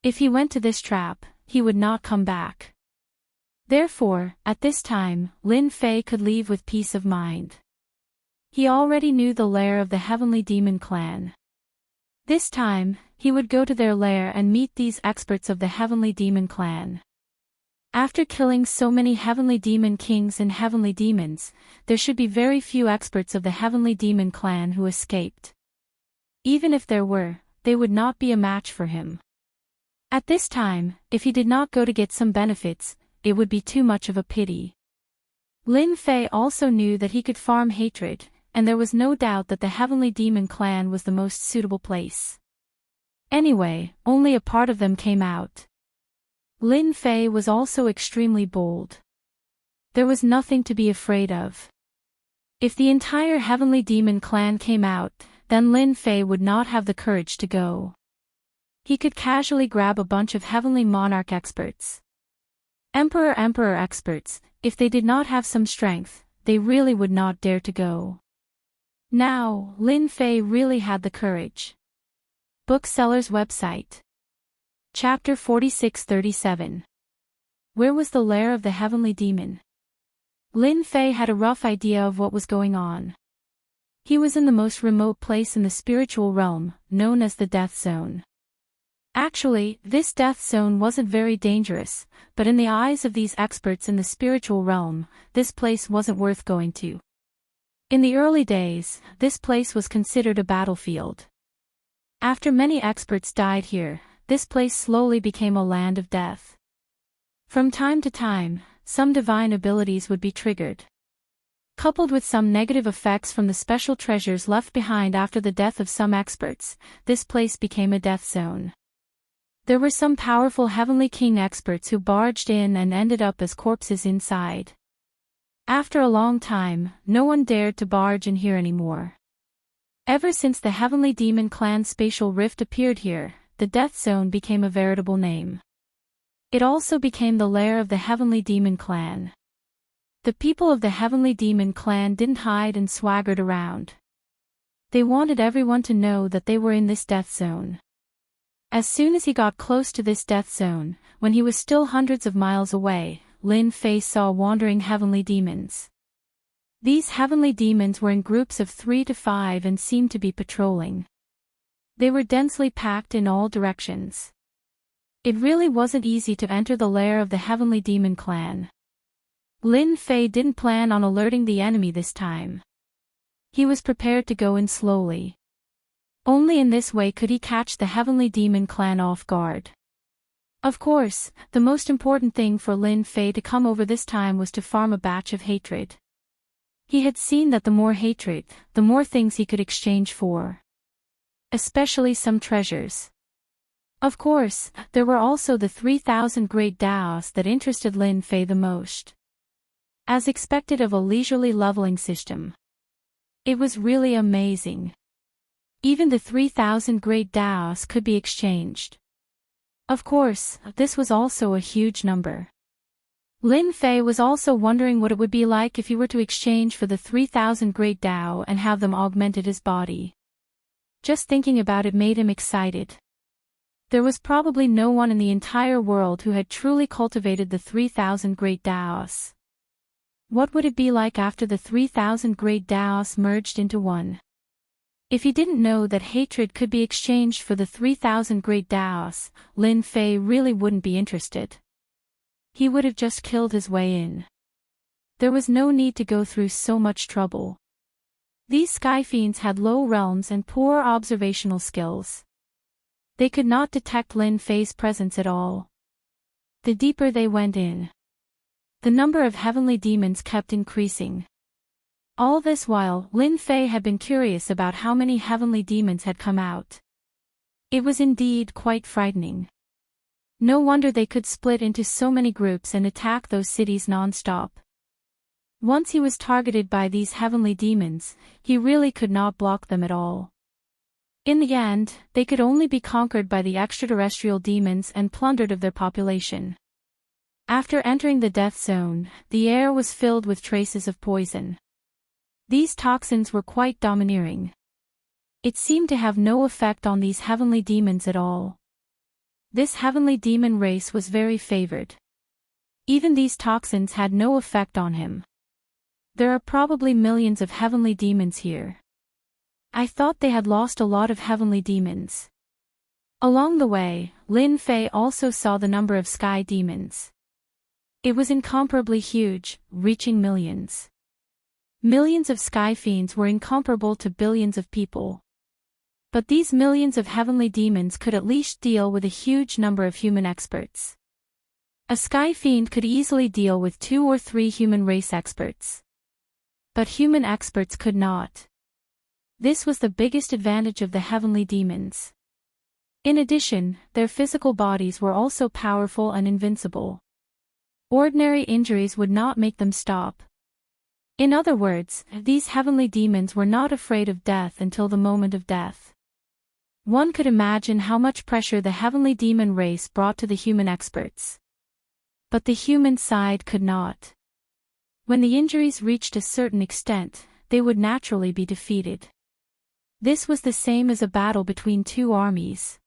If he went to this trap, he would not come back. Therefore, at this time, Lin Fei could leave with peace of mind. He already knew the lair of the heavenly demon clan. This time, he would go to their lair and meet these experts of the heavenly demon clan. After killing so many heavenly demon kings and heavenly demons, there should be very few experts of the heavenly demon clan who escaped. Even if there were, they would not be a match for him. At this time, if he did not go to get some benefits, it would be too much of a pity. Lin Fei also knew that he could farm hatred, and there was no doubt that the heavenly demon clan was the most suitable place. Anyway, only a part of them came out. Lin Fei was also extremely bold. There was nothing to be afraid of. If the entire heavenly demon clan came out, then Lin Fei would not have the courage to go. He could casually grab a bunch of heavenly monarch experts. Emperor experts, if they did not have some strength, they really would not dare to go. Now, Lin Fei really had the courage. Bookseller's website. Chapter 4637. Where was the lair of the heavenly demon? Lin Fei had a rough idea of what was going on. He was in the most remote place in the spiritual realm, known as the Death Zone. Actually, this Death Zone wasn't very dangerous, but in the eyes of these experts in the spiritual realm, this place wasn't worth going to. In the early days, this place was considered a battlefield. After many experts died here, this place slowly became a land of death. From time to time, some divine abilities would be triggered. Coupled with some negative effects from the special treasures left behind after the death of some experts, this place became a death zone. There were some powerful Heavenly King experts who barged in and ended up as corpses inside. After a long time, no one dared to barge in here anymore. Ever since the Heavenly Demon Clan's spatial rift appeared here, the Death Zone became a veritable name. It also became the lair of the Heavenly Demon Clan. The people of the Heavenly Demon Clan didn't hide and swaggered around. They wanted everyone to know that they were in this Death Zone. As soon as he got close to this Death Zone, when he was still hundreds of miles away, Lin Fei saw wandering heavenly demons. These heavenly demons were in groups of 3 to 5 and seemed to be patrolling. They were densely packed in all directions. It really wasn't easy to enter the lair of the Heavenly Demon Clan. Lin Fei didn't plan on alerting the enemy this time. He was prepared to go in slowly. Only in this way could he catch the Heavenly Demon Clan off guard. Of course, the most important thing for Lin Fei to come over this time was to farm a batch of hatred. He had seen that the more hatred, the more things he could exchange for. Especially some treasures. Of course, there were also the 3,000 great Daos that interested Lin Fei the most. As expected of a leisurely leveling system. It was really amazing. Even the 3,000 great Daos could be exchanged. Of course, this was also a huge number. Lin Fei was also wondering what it would be like if he were to exchange for the 3,000 great Dao and have them augmented his body. Just thinking about it made him excited. There was probably no one in the entire world who had truly cultivated the 3,000 great Daos. What would it be like after the 3,000 great Daos merged into one? If he didn't know that hatred could be exchanged for the 3,000 great Daos, Lin Fei really wouldn't be interested. He would have just killed his way in. There was no need to go through so much trouble. These sky fiends had low realms and poor observational skills. They could not detect Lin Fei's presence at all. The deeper they went in, the number of heavenly demons kept increasing. All this while, Lin Fei had been curious about how many heavenly demons had come out. It was indeed quite frightening. No wonder they could split into so many groups and attack those cities non-stop. Once he was targeted by these heavenly demons, he really could not block them at all. In the end, they could only be conquered by the extraterrestrial demons and plundered of their population. After entering the death zone, the air was filled with traces of poison. These toxins were quite domineering. It seemed to have no effect on these heavenly demons at all. This heavenly demon race was very favored. Even these toxins had no effect on him. There are probably millions of heavenly demons here. I thought they had lost a lot of heavenly demons. Along the way, Lin Fei also saw the number of sky demons. It was incomparably huge, reaching millions. Millions of sky fiends were incomparable to billions of people. But these millions of heavenly demons could at least deal with a huge number of human experts. A sky fiend could easily deal with 2 or 3 human race experts. But human experts could not. This was the biggest advantage of the heavenly demons. In addition, their physical bodies were also powerful and invincible. Ordinary injuries would not make them stop. In other words, these heavenly demons were not afraid of death until the moment of death. One could imagine how much pressure the heavenly demon race brought to the human experts. But the human side could not. When the injuries reached a certain extent, they would naturally be defeated. This was the same as a battle between 2 armies.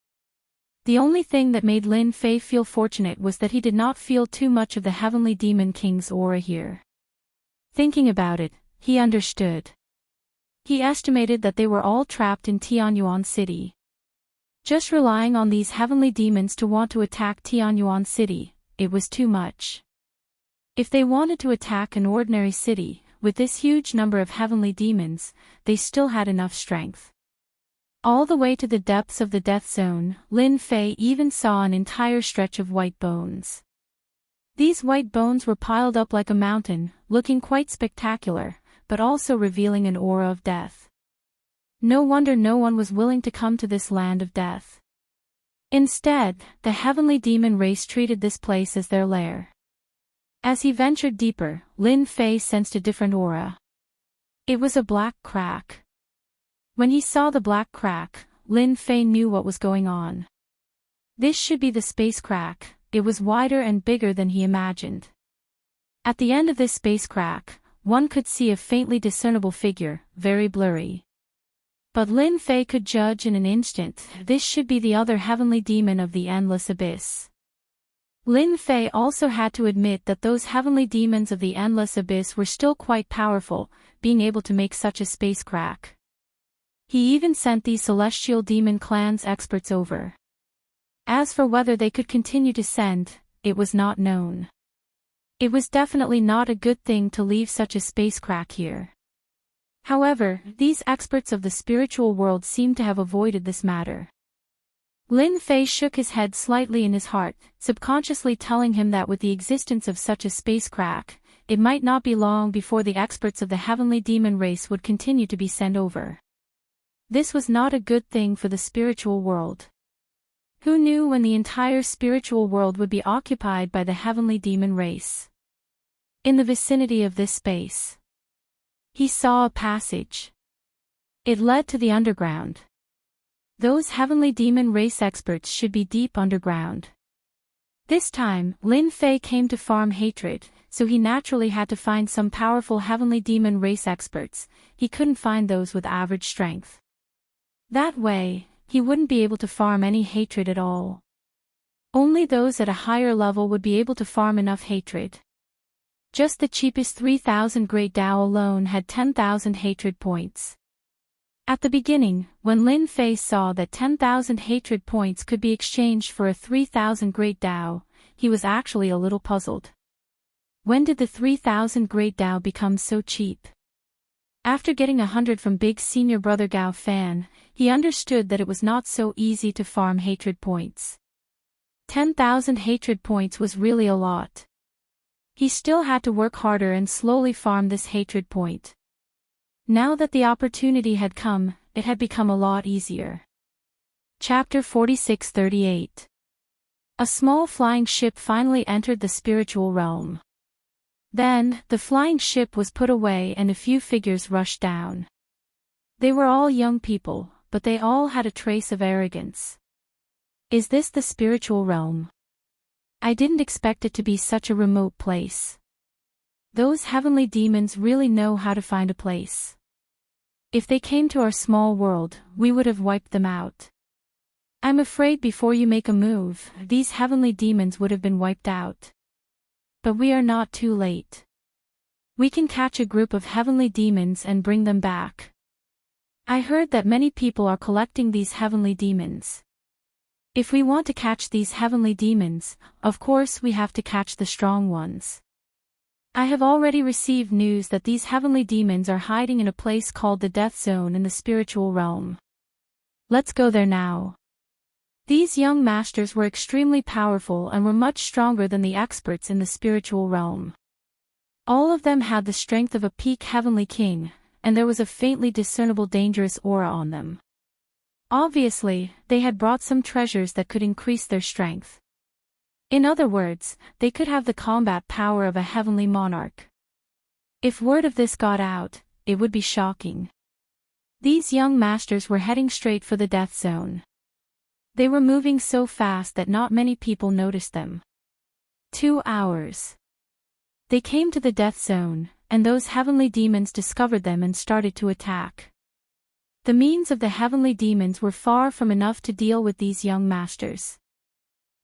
The only thing that made Lin Fei feel fortunate was that he did not feel too much of the Heavenly Demon King's aura here. Thinking about it, he understood. He estimated that they were all trapped in Tianyuan City. Just relying on these heavenly demons to want to attack Tianyuan City, it was too much. If they wanted to attack an ordinary city, with this huge number of heavenly demons, they still had enough strength. All the way to the depths of the death zone, Lin Fei even saw an entire stretch of white bones. These white bones were piled up like a mountain, looking quite spectacular, but also revealing an aura of death. No wonder no one was willing to come to this land of death. Instead, the heavenly demon race treated this place as their lair. As he ventured deeper, Lin Fei sensed a different aura. It was a black crack. When he saw the black crack, Lin Fei knew what was going on. This should be the space crack. It was wider and bigger than he imagined. At the end of this space crack, one could see a faintly discernible figure, very blurry. But Lin Fei could judge in an instant, this should be the other heavenly demon of the endless abyss. Lin Fei also had to admit that those heavenly demons of the endless abyss were still quite powerful, being able to make such a space crack. He even sent these celestial demon clans experts over. As for whether they could continue to send, it was not known. It was definitely not a good thing to leave such a space crack here. However, these experts of the spiritual world seemed to have avoided this matter. Lin Fei shook his head slightly in his heart, subconsciously telling him that with the existence of such a space crack, it might not be long before the experts of the heavenly demon race would continue to be sent over. This was not a good thing for the spiritual world. Who knew when the entire spiritual world would be occupied by the heavenly demon race? In the vicinity of this space, he saw a passage. It led to the underground. Those heavenly demon race experts should be deep underground. This time, Lin Fei came to farm hatred, so he naturally had to find some powerful heavenly demon race experts. He couldn't find those with average strength. That way, he wouldn't be able to farm any hatred at all. Only those at a higher level would be able to farm enough hatred. Just the cheapest 3,000 Great Dao alone had 10,000 hatred points. At the beginning, when Lin Fei saw that 10,000 hatred points could be exchanged for a 3,000 Great Dao, he was actually a little puzzled. When did the 3,000 Great Dao become so cheap? After getting 100 from Big Senior Brother Gao Fan, he understood that it was not so easy to farm hatred points. 10,000 hatred points was really a lot. He still had to work harder and slowly farm this hatred point. Now that the opportunity had come, it had become a lot easier. Chapter 46-38. A small flying ship finally entered the spiritual realm. Then, the flying ship was put away and a few figures rushed down. They were all young people, but they all had a trace of arrogance. Is this the spiritual realm? I didn't expect it to be such a remote place. Those heavenly demons really know how to find a place. If they came to our small world, we would have wiped them out. I'm afraid before you make a move, these heavenly demons would have been wiped out. But we are not too late. We can catch a group of heavenly demons and bring them back. I heard that many people are collecting these heavenly demons. If we want to catch these heavenly demons, of course we have to catch the strong ones. I have already received news that these heavenly demons are hiding in a place called the Death Zone in the spiritual realm. Let's go there now. These young masters were extremely powerful and were much stronger than the experts in the spiritual realm. All of them had the strength of a peak heavenly king, and there was a faintly discernible dangerous aura on them. Obviously, they had brought some treasures that could increase their strength. In other words, they could have the combat power of a heavenly monarch. If word of this got out, it would be shocking. These young masters were heading straight for the Death Zone. They were moving so fast that not many people noticed them. 2 hours. They came to the Death Zone, and those heavenly demons discovered them and started to attack. The means of the heavenly demons were far from enough to deal with these young masters.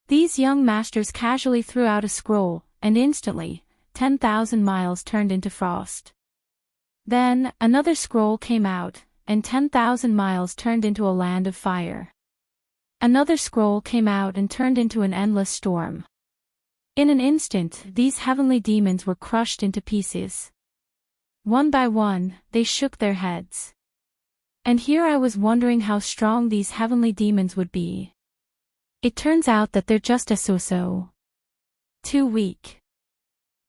These young masters casually threw out a scroll, and instantly, 10,000 miles turned into frost. Then, another scroll came out, and 10,000 miles turned into a land of fire. Another scroll came out and turned into an endless storm. In an instant, these heavenly demons were crushed into pieces. One by one, they shook their heads. And here I was wondering how strong these heavenly demons would be. It turns out that they're just a so-so. Too weak.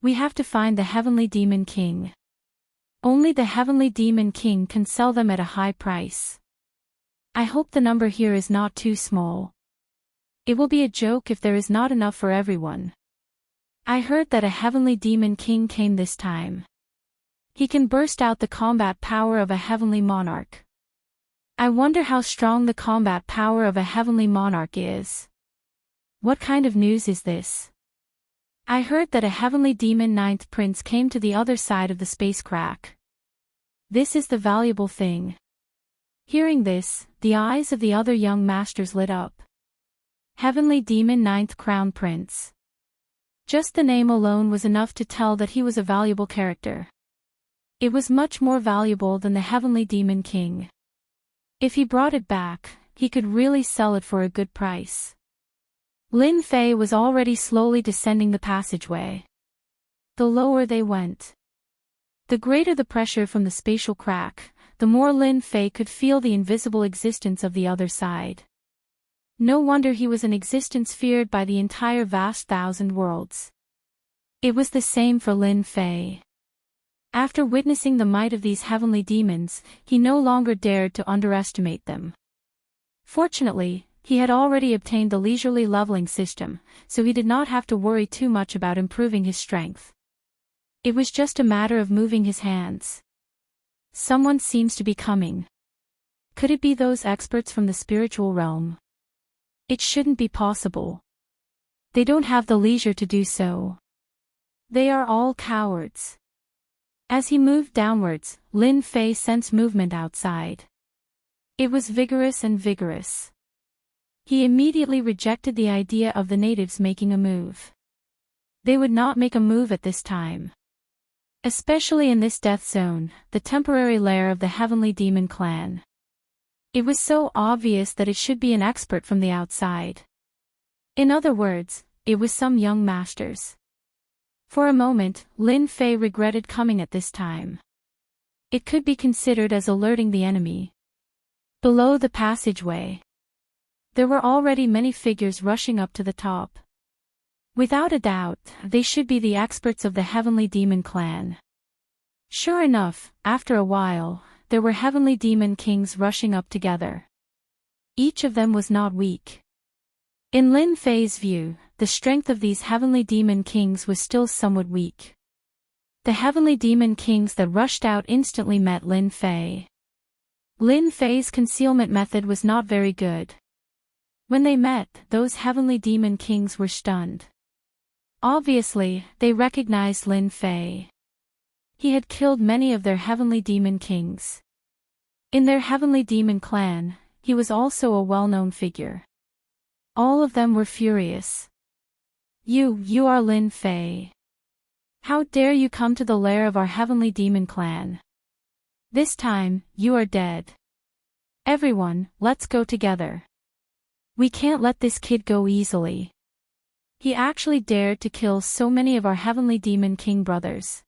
We have to find the Heavenly Demon King. Only the Heavenly Demon King can sell them at a high price. I hope the number here is not too small. It will be a joke if there is not enough for everyone. I heard that a Heavenly Demon King came this time. He can burst out the combat power of a Heavenly Monarch. I wonder how strong the combat power of a Heavenly Monarch is. What kind of news is this? I heard that a Heavenly Demon Ninth Prince came to the other side of the space crack. This is the valuable thing. Hearing this, the eyes of the other young masters lit up. Heavenly Demon Ninth Crown Prince. Just the name alone was enough to tell that he was a valuable character. It was much more valuable than the Heavenly Demon King. If he brought it back, he could really sell it for a good price. Lin Fei was already slowly descending the passageway. The lower they went, the greater the pressure from the spatial crack, the more Lin Fei could feel the invisible existence of the other side. No wonder he was an existence feared by the entire vast thousand worlds. It was the same for Lin Fei. After witnessing the might of these heavenly demons, he no longer dared to underestimate them. Fortunately, he had already obtained the leisurely leveling system, so he did not have to worry too much about improving his strength. It was just a matter of moving his hands. Someone seems to be coming. Could it be those experts from the spiritual realm? It shouldn't be possible. They don't have the leisure to do so. They are all cowards. As he moved downwards, Lin Fei sensed movement outside. It was vigorous and vigorous. He immediately rejected the idea of the natives making a move. They would not make a move at this time. Especially in this death zone, the temporary lair of the Heavenly Demon Clan. It was so obvious that it should be an expert from the outside. In other words, it was some young masters. For a moment, Lin Fei regretted coming at this time. It could be considered as alerting the enemy. Below the passageway, there were already many figures rushing up to the top. Without a doubt, they should be the experts of the Heavenly Demon Clan. Sure enough, after a while, there were Heavenly Demon Kings rushing up together. Each of them was not weak. In Lin Fei's view, the strength of these Heavenly Demon Kings was still somewhat weak. The Heavenly Demon Kings that rushed out instantly met Lin Fei. Lin Fei's concealment method was not very good. When they met, those Heavenly Demon Kings were stunned. Obviously, they recognized Lin Fei. He had killed many of their Heavenly Demon Kings. In their Heavenly Demon Clan, he was also a well-known figure. All of them were furious. You are Lin Fei. How dare you come to the lair of our Heavenly Demon Clan? This time, you are dead. Everyone, let's go together. We can't let this kid go easily. He actually dared to kill so many of our Heavenly Demon King brothers.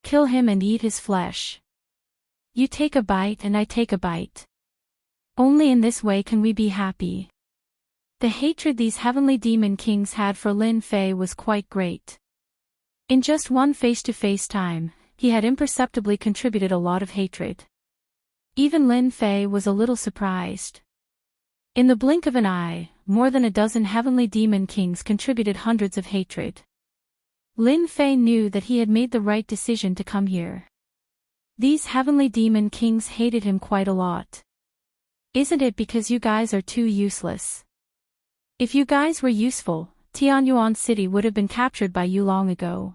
Kill him and eat his flesh. You take a bite and I take a bite. Only in this way can we be happy. The hatred these Heavenly Demon Kings had for Lin Fei was quite great. In just one face-to-face time, he had imperceptibly contributed a lot of hatred. Even Lin Fei was a little surprised. In the blink of an eye, more than a dozen Heavenly Demon Kings contributed hundreds of hatred. Lin Fei knew that he had made the right decision to come here. These Heavenly Demon Kings hated him quite a lot. Isn't it because you guys are too useless? If you guys were useful, Tianyuan City would have been captured by you long ago.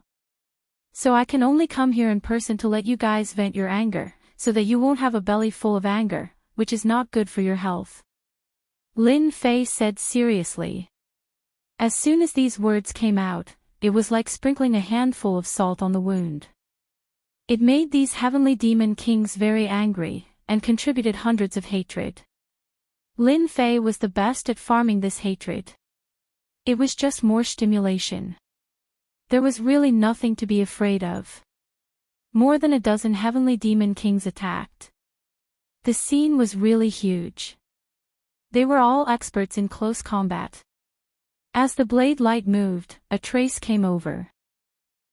So I can only come here in person to let you guys vent your anger, so that you won't have a belly full of anger, which is not good for your health. Lin Fei said seriously. As soon as these words came out, it was like sprinkling a handful of salt on the wound. It made these Heavenly Demon Kings very angry, and contributed hundreds of hatred. Lin Fei was the best at farming this hatred. It was just more stimulation. There was really nothing to be afraid of. More than a dozen heavenly demon kings attacked. The scene was really huge. They were all experts in close combat. As the blade light moved, a trace came over.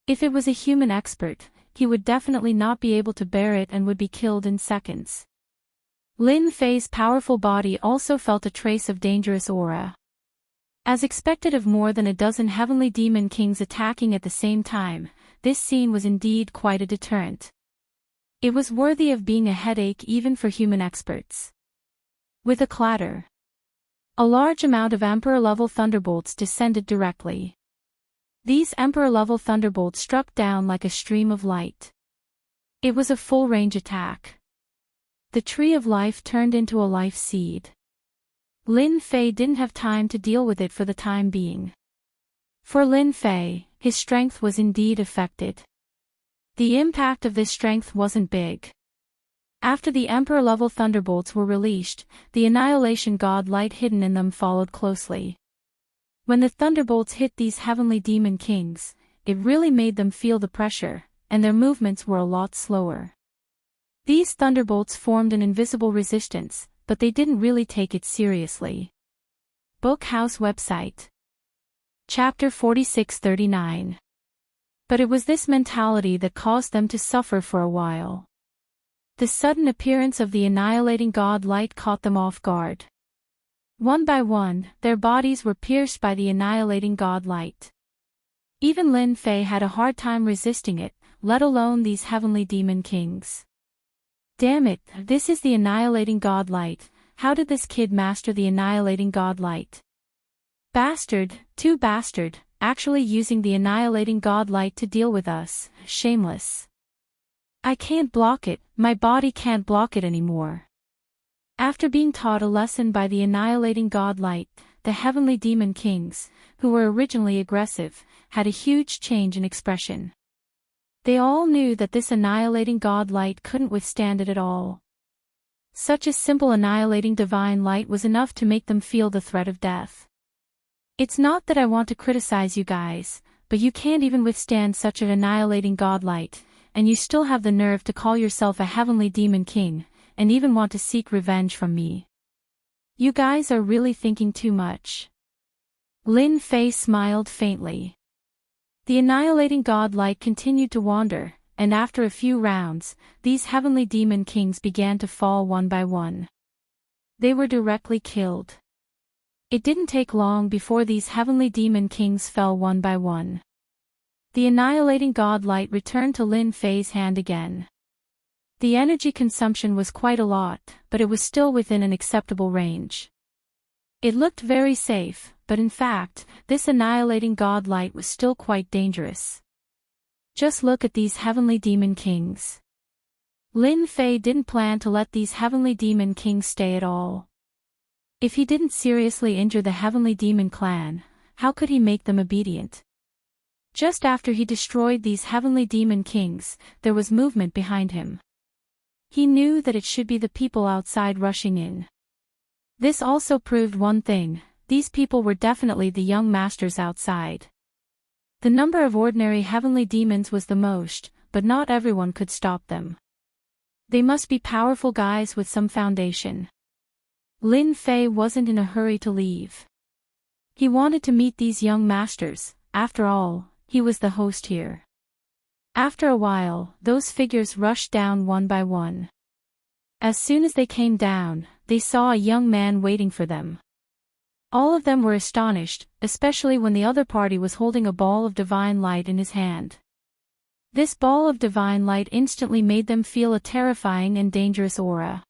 If it was a human expert, he would definitely not be able to bear it and would be killed in seconds. Lin Fei's powerful body also felt a trace of dangerous aura. As expected of more than a dozen heavenly demon kings attacking at the same time, this scene was indeed quite a deterrent. It was worthy of being a headache even for human experts. With a clatter, a large amount of Emperor-level thunderbolts descended directly. These Emperor-level thunderbolts struck down like a stream of light. It was a full-range attack. The tree of life turned into a life seed. Lin Fei didn't have time to deal with it for the time being. For Lin Fei, his strength was indeed affected. The impact of this strength wasn't big. After the Emperor-level thunderbolts were released, the Annihilation God light hidden in them followed closely. When the thunderbolts hit these heavenly demon kings, it really made them feel the pressure, and their movements were a lot slower. These thunderbolts formed an invisible resistance, but they didn't really take it seriously. Bookhouse website. Chapter 4639. But it was this mentality that caused them to suffer for a while. The sudden appearance of the Annihilating God light caught them off guard. One by one, their bodies were pierced by the Annihilating God light. Even Lin Fei had a hard time resisting it, let alone these heavenly demon kings. Damn it, this is the Annihilating God light. How did this kid master the Annihilating God light? Bastard, too bastard, actually using the Annihilating God light to deal with us, shameless. I can't block it, my body can't block it anymore. After being taught a lesson by the Annihilating God light, the heavenly demon kings, who were originally aggressive, had a huge change in expression. They all knew that this Annihilating God light couldn't withstand it at all. Such a simple Annihilating Divine Light was enough to make them feel the threat of death. It's not that I want to criticize you guys, but you can't even withstand such an Annihilating God light, and you still have the nerve to call yourself a heavenly demon king, and even want to seek revenge from me. You guys are really thinking too much. Lin Fei smiled faintly. The Annihilating God light continued to wander, and after a few rounds, these heavenly demon kings began to fall one by one. They were directly killed. It didn't take long before these heavenly demon kings fell one by one. The Annihilating God light returned to Lin Fei's hand again. The energy consumption was quite a lot, but it was still within an acceptable range. It looked very safe, but in fact, this Annihilating God light was still quite dangerous. Just look at these heavenly demon kings. Lin Fei didn't plan to let these heavenly demon kings stay at all. If he didn't seriously injure the heavenly demon clan, how could he make them obedient? Just after he destroyed these heavenly demon kings, there was movement behind him. He knew that it should be the people outside rushing in. This also proved one thing: these people were definitely the young masters outside. The number of ordinary heavenly demons was the most, but not everyone could stop them. They must be powerful guys with some foundation. Lin Fei wasn't in a hurry to leave. He wanted to meet these young masters, after all, he was the host here. After a while, those figures rushed down one by one. As soon as they came down, they saw a young man waiting for them. All of them were astonished, especially when the other party was holding a ball of divine light in his hand. This ball of divine light instantly made them feel a terrifying and dangerous aura.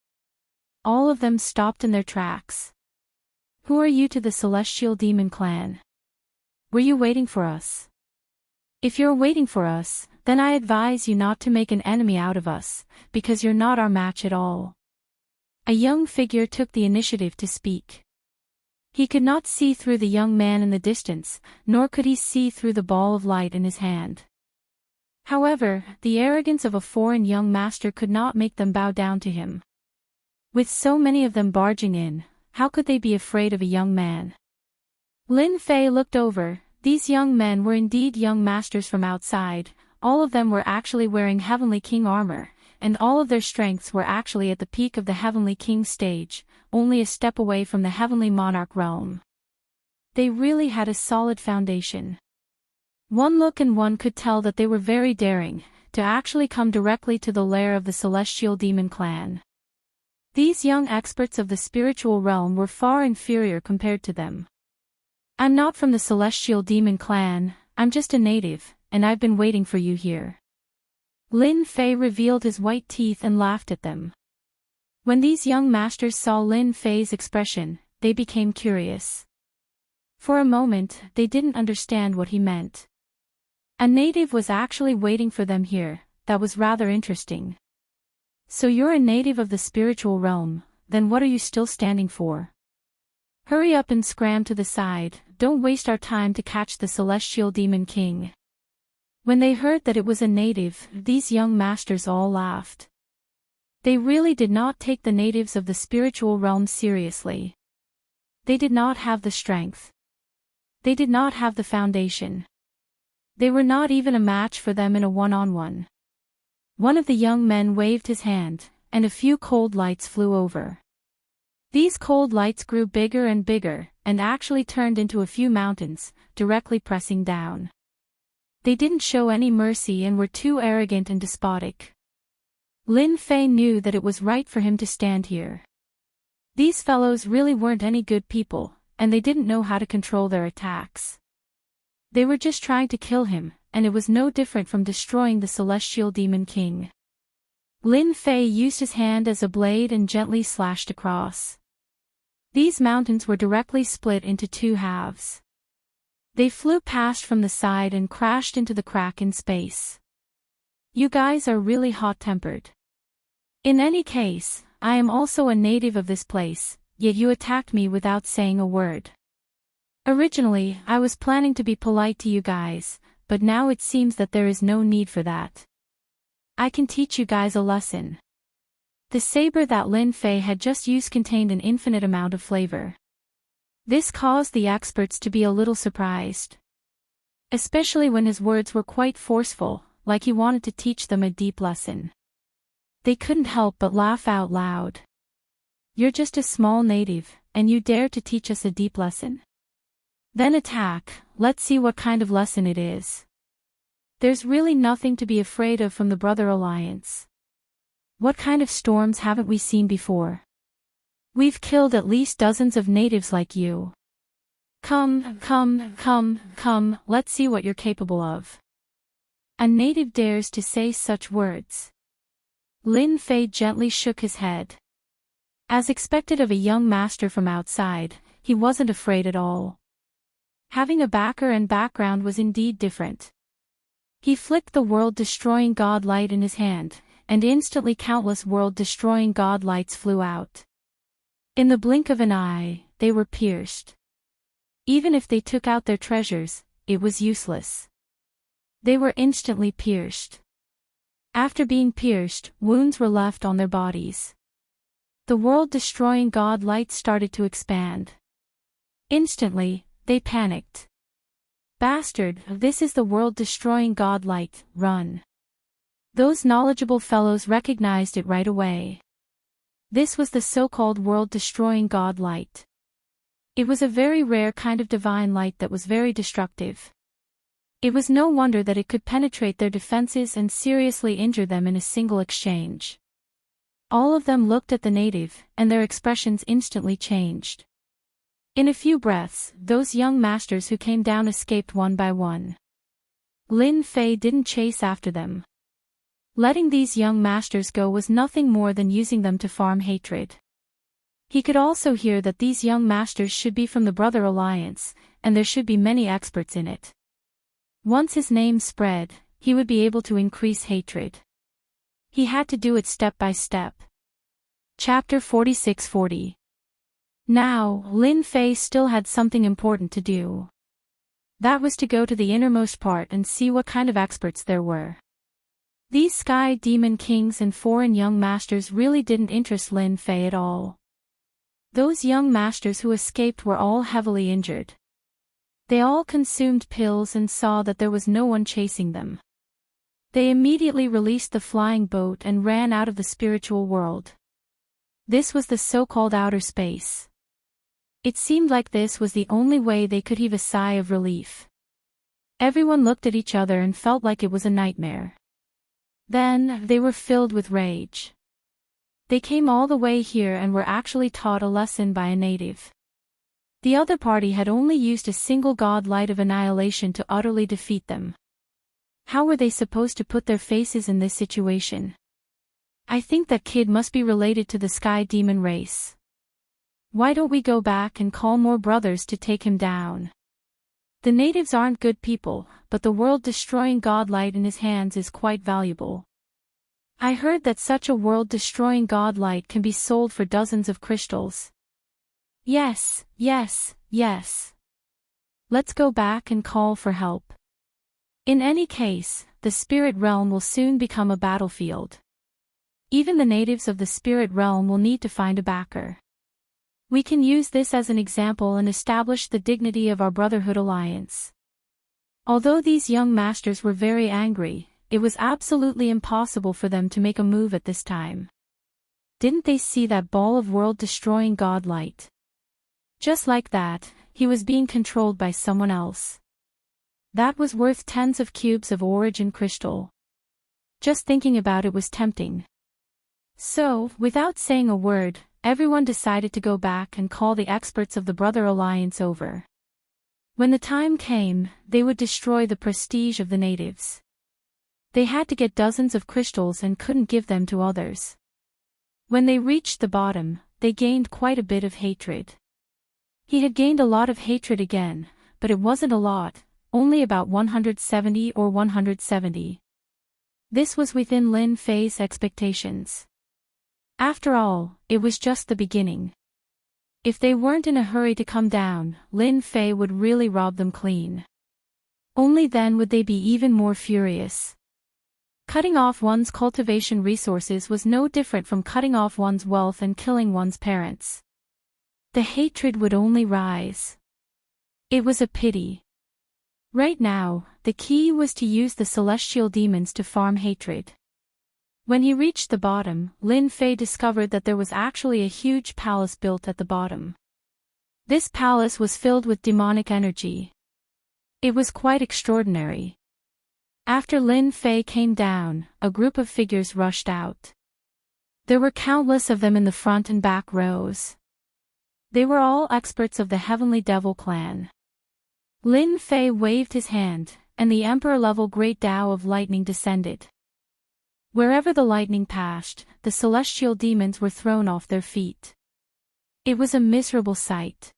All of them stopped in their tracks. Who are you to the Celestial Demon Clan? Were you waiting for us? If you're waiting for us, then I advise you not to make an enemy out of us, because you're not our match at all. A young figure took the initiative to speak. He could not see through the young man in the distance, nor could he see through the ball of light in his hand. However, the arrogance of a foreign young master could not make them bow down to him. With so many of them barging in, how could they be afraid of a young man? Lin Fei looked over. These young men were indeed young masters from outside, all of them were actually wearing Heavenly King armor, and all of their strengths were actually at the peak of the Heavenly King stage, only a step away from the Heavenly Monarch realm. They really had a solid foundation. One look and one could tell that they were very daring, to actually come directly to the lair of the Celestial Demon Clan. These young experts of the spiritual realm were far inferior compared to them. "I'm not from the Celestial Demon Clan, I'm just a native, and I've been waiting for you here." Lin Fei revealed his white teeth and laughed at them. When these young masters saw Lin Fei's expression, they became curious. For a moment, they didn't understand what he meant. A native was actually waiting for them here, that was rather interesting. "So you're a native of the spiritual realm, then what are you still standing for? Hurry up and scram to the side, don't waste our time to catch the Celestial Demon King." When they heard that it was a native, these young masters all laughed. They really did not take the natives of the spiritual realm seriously. They did not have the strength. They did not have the foundation. They were not even a match for them in a one-on-one. One of the young men waved his hand, and a few cold lights flew over. These cold lights grew bigger and bigger, and actually turned into a few mountains, directly pressing down. They didn't show any mercy and were too arrogant and despotic. Lin Fei knew that it was right for him to stand here. These fellows really weren't any good people, and they didn't know how to control their attacks. They were just trying to kill him, and it was no different from destroying the Celestial Demon King. Lin Fei used his hand as a blade and gently slashed across. These mountains were directly split into two halves. They flew past from the side and crashed into the crack in space. "You guys are really hot-tempered. In any case, I am also a native of this place, yet you attacked me without saying a word. Originally, I was planning to be polite to you guys, but now it seems that there is no need for that. I can teach you guys a lesson." The saber that Lin Fei had just used contained an infinite amount of flavor. This caused the experts to be a little surprised. Especially when his words were quite forceful, like he wanted to teach them a deep lesson. They couldn't help but laugh out loud. "You're just a small native, and you dare to teach us a deep lesson? Then attack, let's see what kind of lesson it is. There's really nothing to be afraid of from the Brother Alliance. What kind of storms haven't we seen before? We've killed at least dozens of natives like you. Come, let's see what you're capable of." A native dares to say such words. Lin Fei gently shook his head. As expected of a young master from outside, he wasn't afraid at all. Having a backer and background was indeed different. He flicked the world-destroying god light in his hand, and instantly countless world-destroying god lights flew out. In the blink of an eye, they were pierced. Even if they took out their treasures, it was useless. They were instantly pierced. After being pierced, wounds were left on their bodies. The world-destroying god light started to expand. Instantly, they panicked. "Bastard, this is the world-destroying god light, run." Those knowledgeable fellows recognized it right away. This was the so-called world-destroying god light. It was a very rare kind of divine light that was very destructive. It was no wonder that it could penetrate their defenses and seriously injure them in a single exchange. All of them looked at the native, and their expressions instantly changed. In a few breaths, those young masters who came down escaped one by one. Lin Fei didn't chase after them. Letting these young masters go was nothing more than using them to farm hatred. He could also hear that these young masters should be from the Brother Alliance, and there should be many experts in it. Once his name spread, he would be able to increase hatred. He had to do it step by step. Chapter 46-40. Now, Lin Fei still had something important to do. That was to go to the innermost part and see what kind of experts there were. These Sky Demon Kings and foreign young masters really didn't interest Lin Fei at all. Those young masters who escaped were all heavily injured. They all consumed pills and saw that there was no one chasing them. They immediately released the flying boat and ran out of the spiritual world. This was the so-called outer space. It seemed like this was the only way they could heave a sigh of relief. Everyone looked at each other and felt like it was a nightmare. Then, they were filled with rage. They came all the way here and were actually taught a lesson by a native. The other party had only used a single god light of annihilation to utterly defeat them. How were they supposed to put their faces in this situation? I think that kid must be related to the sky demon race. Why don't we go back and call more brothers to take him down? The natives aren't good people, but the world-destroying godlight in his hands is quite valuable. I heard that such a world-destroying godlight can be sold for dozens of crystals. Yes, yes, yes. Let's go back and call for help. In any case, the spirit realm will soon become a battlefield. Even the natives of the spirit realm will need to find a backer. We can use this as an example and establish the dignity of our Brotherhood alliance. Although these young masters were very angry, it was absolutely impossible for them to make a move at this time. Didn't they see that ball of world-destroying godlight? Just like that, he was being controlled by someone else. That was worth tens of cubes of origin crystal. Just thinking about it was tempting. So, without saying a word, everyone decided to go back and call the experts of the Brother Alliance over. When the time came, they would destroy the prestige of the natives. They had to get dozens of crystals and couldn't give them to others. When they reached the bottom, they gained quite a bit of hatred. He had gained a lot of hatred again, but it wasn't a lot, only about 170 or 170. This was within Lin Fei's expectations. After all, it was just the beginning. If they weren't in a hurry to come down, Lin Fei would really rob them clean. Only then would they be even more furious. Cutting off one's cultivation resources was no different from cutting off one's wealth and killing one's parents. The hatred would only rise. It was a pity. Right now, the key was to use the celestial demons to farm hatred. When he reached the bottom, Lin Fei discovered that there was actually a huge palace built at the bottom. This palace was filled with demonic energy. It was quite extraordinary. After Lin Fei came down, a group of figures rushed out. There were countless of them in the front and back rows. They were all experts of the Heavenly Devil clan. Lin Fei waved his hand, and the Emperor-level Great Tao of Lightning descended. Wherever the lightning passed, the celestial demons were thrown off their feet. It was a miserable sight.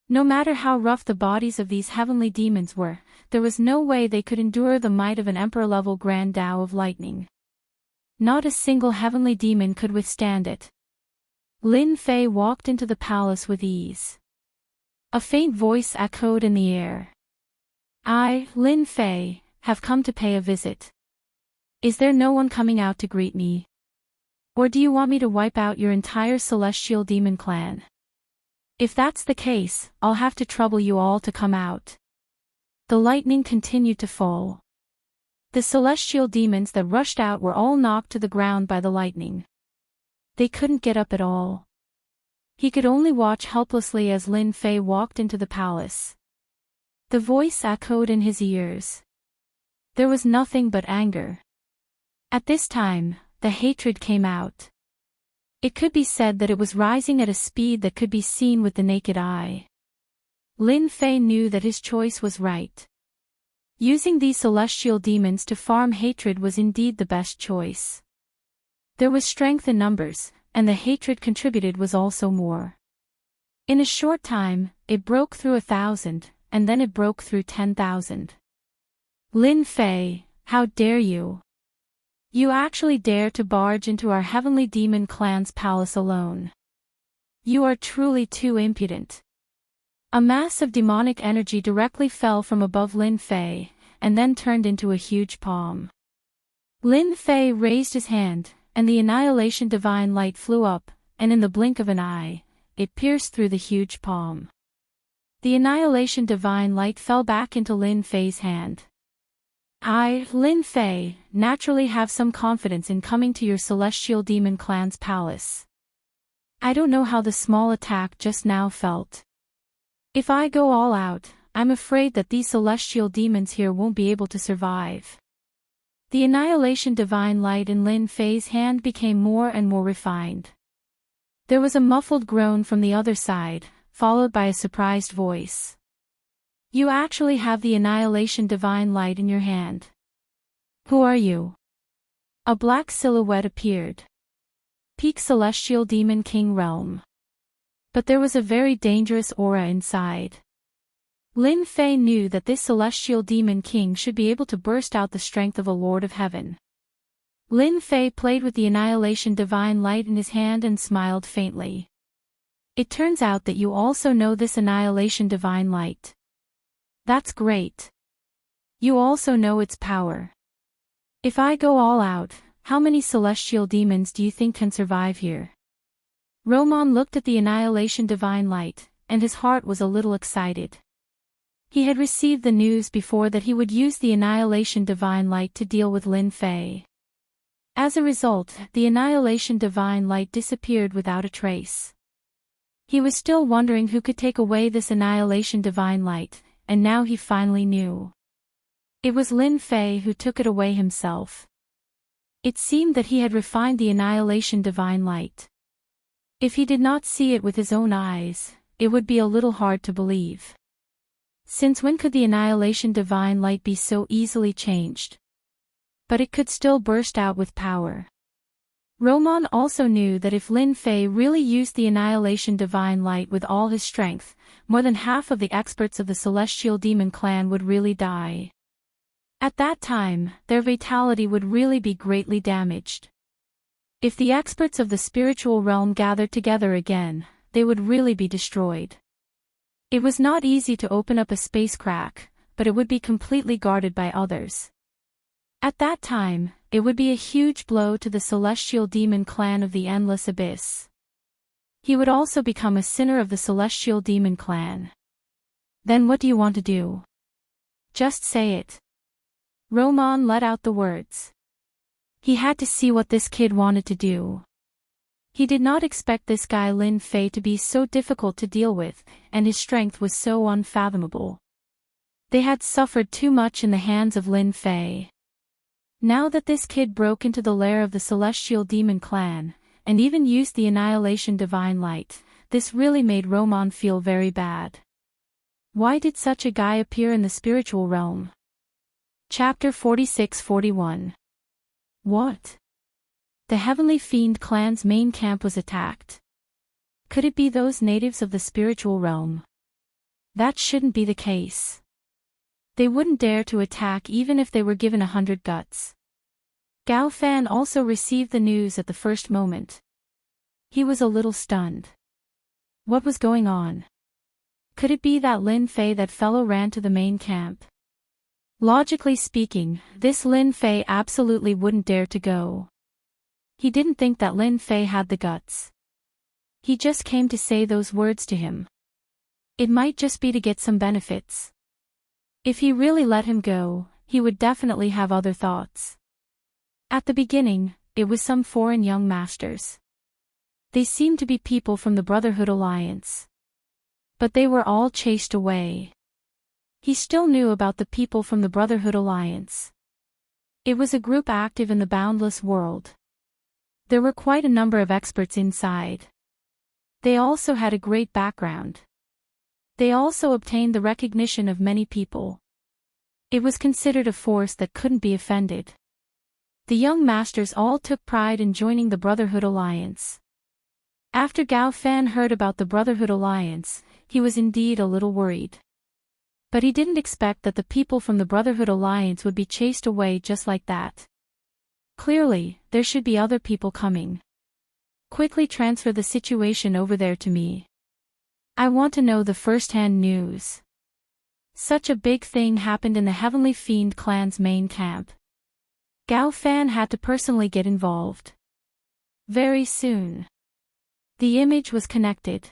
No matter how rough the bodies of these heavenly demons were, there was no way they could endure the might of an Emperor-level Grand Tao of Lightning. Not a single heavenly demon could withstand it. Lin Fei walked into the palace with ease. A faint voice echoed in the air. I, Lin Fei, have come to pay a visit. Is there no one coming out to greet me? Or do you want me to wipe out your entire celestial demon clan? If that's the case, I'll have to trouble you all to come out. The lightning continued to fall. The celestial demons that rushed out were all knocked to the ground by the lightning. They couldn't get up at all. He could only watch helplessly as Lin Fei walked into the palace. The voice echoed in his ears. There was nothing but anger. At this time, the hatred came out. It could be said that it was rising at a speed that could be seen with the naked eye. Lin Fei knew that his choice was right. Using these celestial demons to farm hatred was indeed the best choice. There was strength in numbers, and the hatred contributed was also more. In a short time, it broke through 1,000, and then it broke through 10,000. Lin Fei, how dare you? You actually dare to barge into our heavenly demon clan's palace alone. You are truly too impudent. A mass of demonic energy directly fell from above Lin Fei, and then turned into a huge palm. Lin Fei raised his hand, and the annihilation divine light flew up, and in the blink of an eye, it pierced through the huge palm. The annihilation divine light fell back into Lin Fei's hand. I, Lin Fei, naturally have some confidence in coming to your celestial demon clan's palace. I don't know how the small attack just now felt. If I go all out, I'm afraid that these celestial demons here won't be able to survive. The annihilation divine light in Lin Fei's hand became more and more refined. There was a muffled groan from the other side, followed by a surprised voice. You actually have the annihilation divine light in your hand. Who are you? A black silhouette appeared. Peak Celestial Demon King Realm. But there was a very dangerous aura inside. Lin Fei knew that this Celestial Demon King should be able to burst out the strength of a Lord of Heaven. Lin Fei played with the annihilation divine light in his hand and smiled faintly. It turns out that you also know this annihilation divine light. That's great. You also know its power. If I go all out, how many celestial demons do you think can survive here? Roman looked at the annihilation divine light, and his heart was a little excited. He had received the news before that he would use the annihilation divine light to deal with Lin Fei. As a result, the annihilation divine light disappeared without a trace. He was still wondering who could take away this annihilation divine light, and now he finally knew. It was Lin Fei who took it away himself. It seemed that he had refined the annihilation divine light. If he did not see it with his own eyes, it would be a little hard to believe. Since when could the annihilation divine light be so easily changed? But it could still burst out with power. Roman also knew that if Lin Fei really used the annihilation divine light with all his strength, more than half of the experts of the Celestial Demon Clan would really die. At that time, their vitality would really be greatly damaged. If the experts of the spiritual realm gathered together again, they would really be destroyed. It was not easy to open up a space crack, but it would be completely guarded by others. At that time, it would be a huge blow to the Celestial Demon Clan of the Endless Abyss. He would also become a sinner of the Celestial Demon Clan. Then what do you want to do? Just say it. Roman let out the words. He had to see what this kid wanted to do. He did not expect this guy Lin Fei to be so difficult to deal with, and his strength was so unfathomable. They had suffered too much in the hands of Lin Fei. Now that this kid broke into the lair of the Celestial Demon Clan, and even used the annihilation divine light, this really made Roman feel very bad. Why did such a guy appear in the spiritual realm? Chapter 46-41. What? The Heavenly Fiend clan's main camp was attacked. Could it be those natives of the spiritual realm? That shouldn't be the case. They wouldn't dare to attack even if they were given 100 guts. Gao Fan also received the news at the first moment. He was a little stunned. What was going on? Could it be that Lin Fei that fellow ran to the main camp? Logically speaking, this Lin Fei absolutely wouldn't dare to go. He didn't think that Lin Fei had the guts. He just came to say those words to him. It might just be to get some benefits. If he really let him go, he would definitely have other thoughts. At the beginning, it was some foreign young masters. They seemed to be people from the Brotherhood Alliance. But they were all chased away. He still knew about the people from the Brotherhood Alliance. It was a group active in the Boundless world. There were quite a number of experts inside. They also had a great background. They also obtained the recognition of many people. It was considered a force that couldn't be offended. The young masters all took pride in joining the Brotherhood Alliance. After Gao Fan heard about the Brotherhood Alliance, he was indeed a little worried. But he didn't expect that the people from the Brotherhood Alliance would be chased away just like that. Clearly, there should be other people coming. Quickly transfer the situation over there to me. I want to know the first-hand news. Such a big thing happened in the Heavenly Fiend clan's main camp. Gao Fan had to personally get involved. Very soon. The image was connected.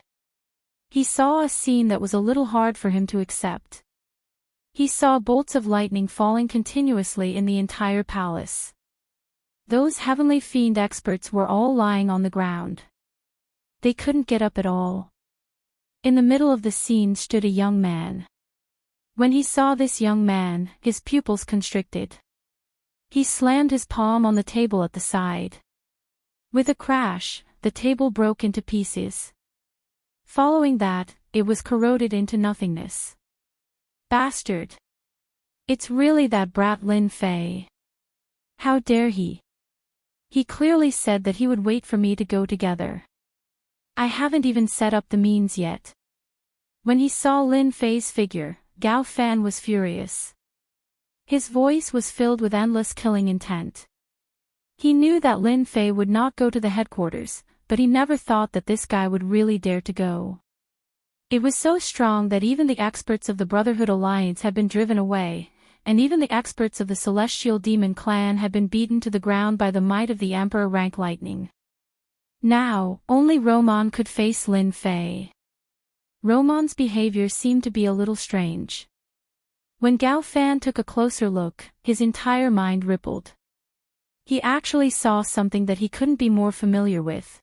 He saw a scene that was a little hard for him to accept. He saw bolts of lightning falling continuously in the entire palace. Those heavenly fiend experts were all lying on the ground. They couldn't get up at all. In the middle of the scene stood a young man. When he saw this young man, his pupils constricted. He slammed his palm on the table at the side. With a crash, the table broke into pieces. Following that, it was corroded into nothingness. Bastard! It's really that brat Lin Fei. How dare he? He clearly said that he would wait for me to go together. I haven't even set up the means yet. When he saw Lin Fei's figure, Gao Fan was furious. His voice was filled with endless killing intent. He knew that Lin Fei would not go to the headquarters, but he never thought that this guy would really dare to go. It was so strong that even the experts of the Brotherhood Alliance had been driven away, and even the experts of the Celestial Demon Clan had been beaten to the ground by the might of the Emperor rank lightning. Now, only Roman could face Lin Fei. Roman's behavior seemed to be a little strange. When Gao Fan took a closer look, his entire mind rippled. He actually saw something that he couldn't be more familiar with.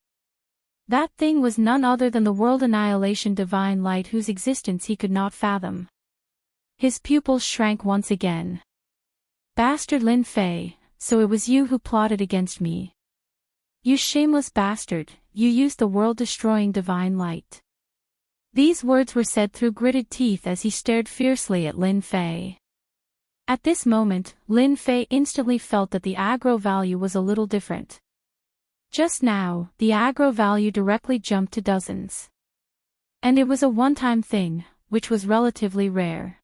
That thing was none other than the world annihilation divine light whose existence he could not fathom. His pupils shrank once again. Bastard Lin Fei, so it was you who plotted against me. You shameless bastard, you used the world-destroying divine light. These words were said through gritted teeth as he stared fiercely at Lin Fei. At this moment, Lin Fei instantly felt that the aggro value was a little different. Just now, the aggro value directly jumped to dozens. And it was a one-time thing, which was relatively rare.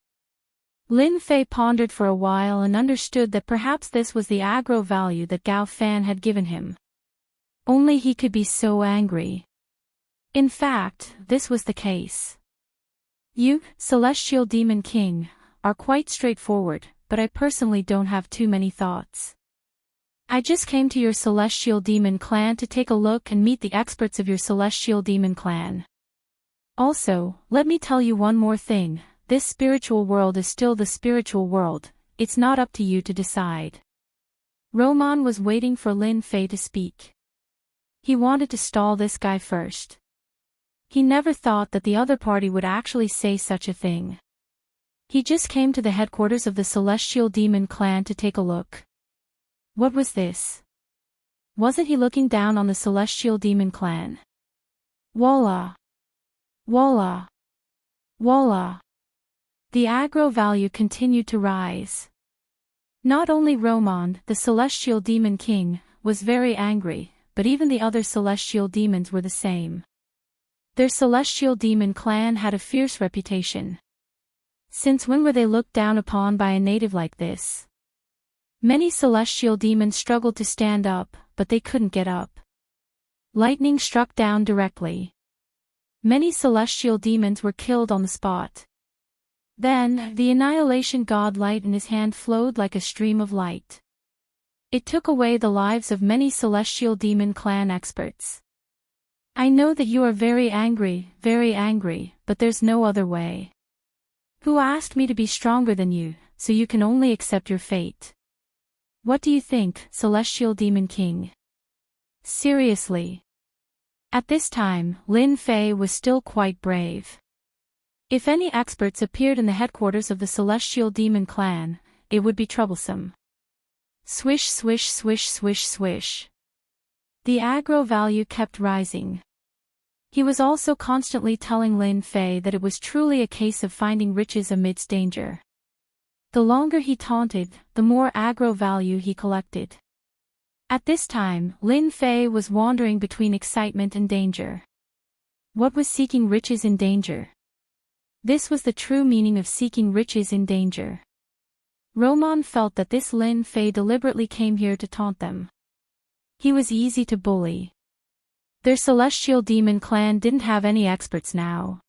Lin Fei pondered for a while and understood that perhaps this was the aggro value that Gao Fan had given him. Only he could be so angry. In fact, this was the case. You, Celestial Demon King, are quite straightforward, but I personally don't have too many thoughts. I just came to your Celestial Demon Clan to take a look and meet the experts of your Celestial Demon Clan. Also, let me tell you one more thing, this spiritual world is still the spiritual world, it's not up to you to decide. Roman was waiting for Lin Fei to speak. He wanted to stall this guy first. He never thought that the other party would actually say such a thing. He just came to the headquarters of the Celestial Demon Clan to take a look. What was this? Wasn't he looking down on the Celestial Demon Clan? Voila! Voila! Voila! The aggro value continued to rise. Not only Roman, the Celestial Demon King, was very angry, but even the other Celestial Demons were the same. Their Celestial Demon Clan had a fierce reputation. Since when were they looked down upon by a native like this? Many Celestial Demons struggled to stand up, but they couldn't get up. Lightning struck down directly. Many Celestial Demons were killed on the spot. Then, the Annihilation God light in his hand flowed like a stream of light. It took away the lives of many Celestial Demon Clan experts. I know that you are very angry, but there's no other way. Who asked me to be stronger than you, so you can only accept your fate? What do you think, Celestial Demon King? Seriously. At this time, Lin Fei was still quite brave. If any experts appeared in the headquarters of the Celestial Demon Clan, it would be troublesome. Swish swish swish swish swish. The aggro value kept rising. He was also constantly telling Lin Fei that it was truly a case of finding riches amidst danger. The longer he taunted, the more aggro value he collected. At this time, Lin Fei was wandering between excitement and danger. What was seeking riches in danger? This was the true meaning of seeking riches in danger. Roman felt that this Lin Fei deliberately came here to taunt them. He was easy to bully. Their Celestial Demon Clan didn't have any experts now.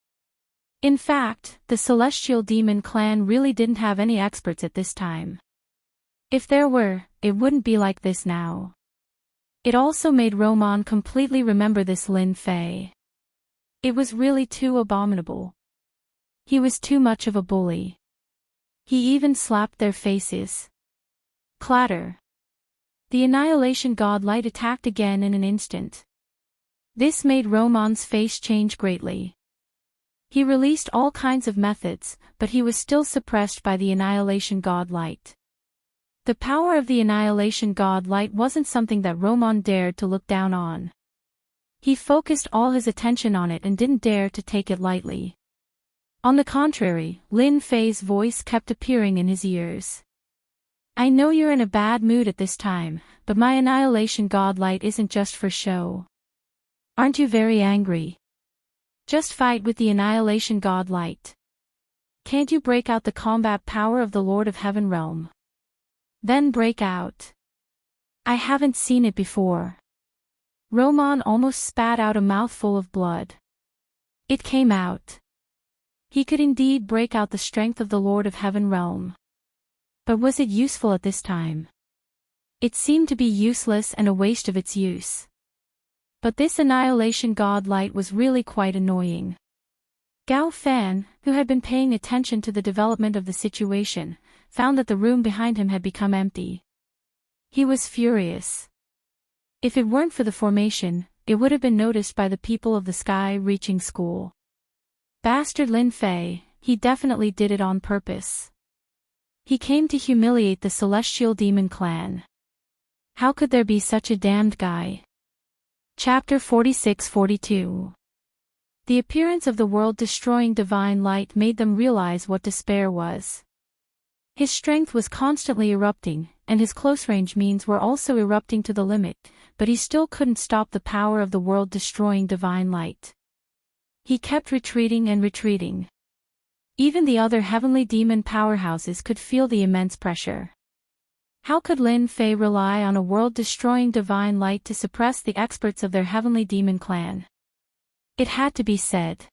In fact, the Celestial Demon Clan really didn't have any experts at this time. If there were, it wouldn't be like this now. It also made Roman completely remember this Lin Fei. It was really too abominable. He was too much of a bully. He even slapped their faces. Clatter. The Annihilation Godlight attacked again in an instant. This made Roman's face change greatly. He released all kinds of methods, but he was still suppressed by the Annihilation Godlight. The power of the Annihilation Godlight wasn't something that Roman dared to look down on. He focused all his attention on it and didn't dare to take it lightly. On the contrary, Lin Fei's voice kept appearing in his ears. I know you're in a bad mood at this time, but my Annihilation Godlight isn't just for show. Aren't you very angry? Just fight with the Annihilation Godlight. Can't you break out the combat power of the Lord of Heaven Realm? Then break out. I haven't seen it before. Roman almost spat out a mouthful of blood. It came out. He could indeed break out the strength of the Lord of Heaven Realm. But was it useful at this time? It seemed to be useless and a waste of its use. But this Annihilation Godlight was really quite annoying. Gao Fan, who had been paying attention to the development of the situation, found that the room behind him had become empty. He was furious. If it weren't for the formation, it would have been noticed by the people of the Sky-reaching school. Bastard Lin Fei, he definitely did it on purpose. He came to humiliate the Celestial Demon Clan. How could there be such a damned guy? Chapter 46-42. The appearance of the world-destroying divine light made them realize what despair was. His strength was constantly erupting, and his close-range means were also erupting to the limit, but he still couldn't stop the power of the world-destroying divine light. He kept retreating and retreating. Even the other heavenly demon powerhouses could feel the immense pressure. How could Lin Fei rely on a world-destroying divine light to suppress the experts of their heavenly demon clan? It had to be said.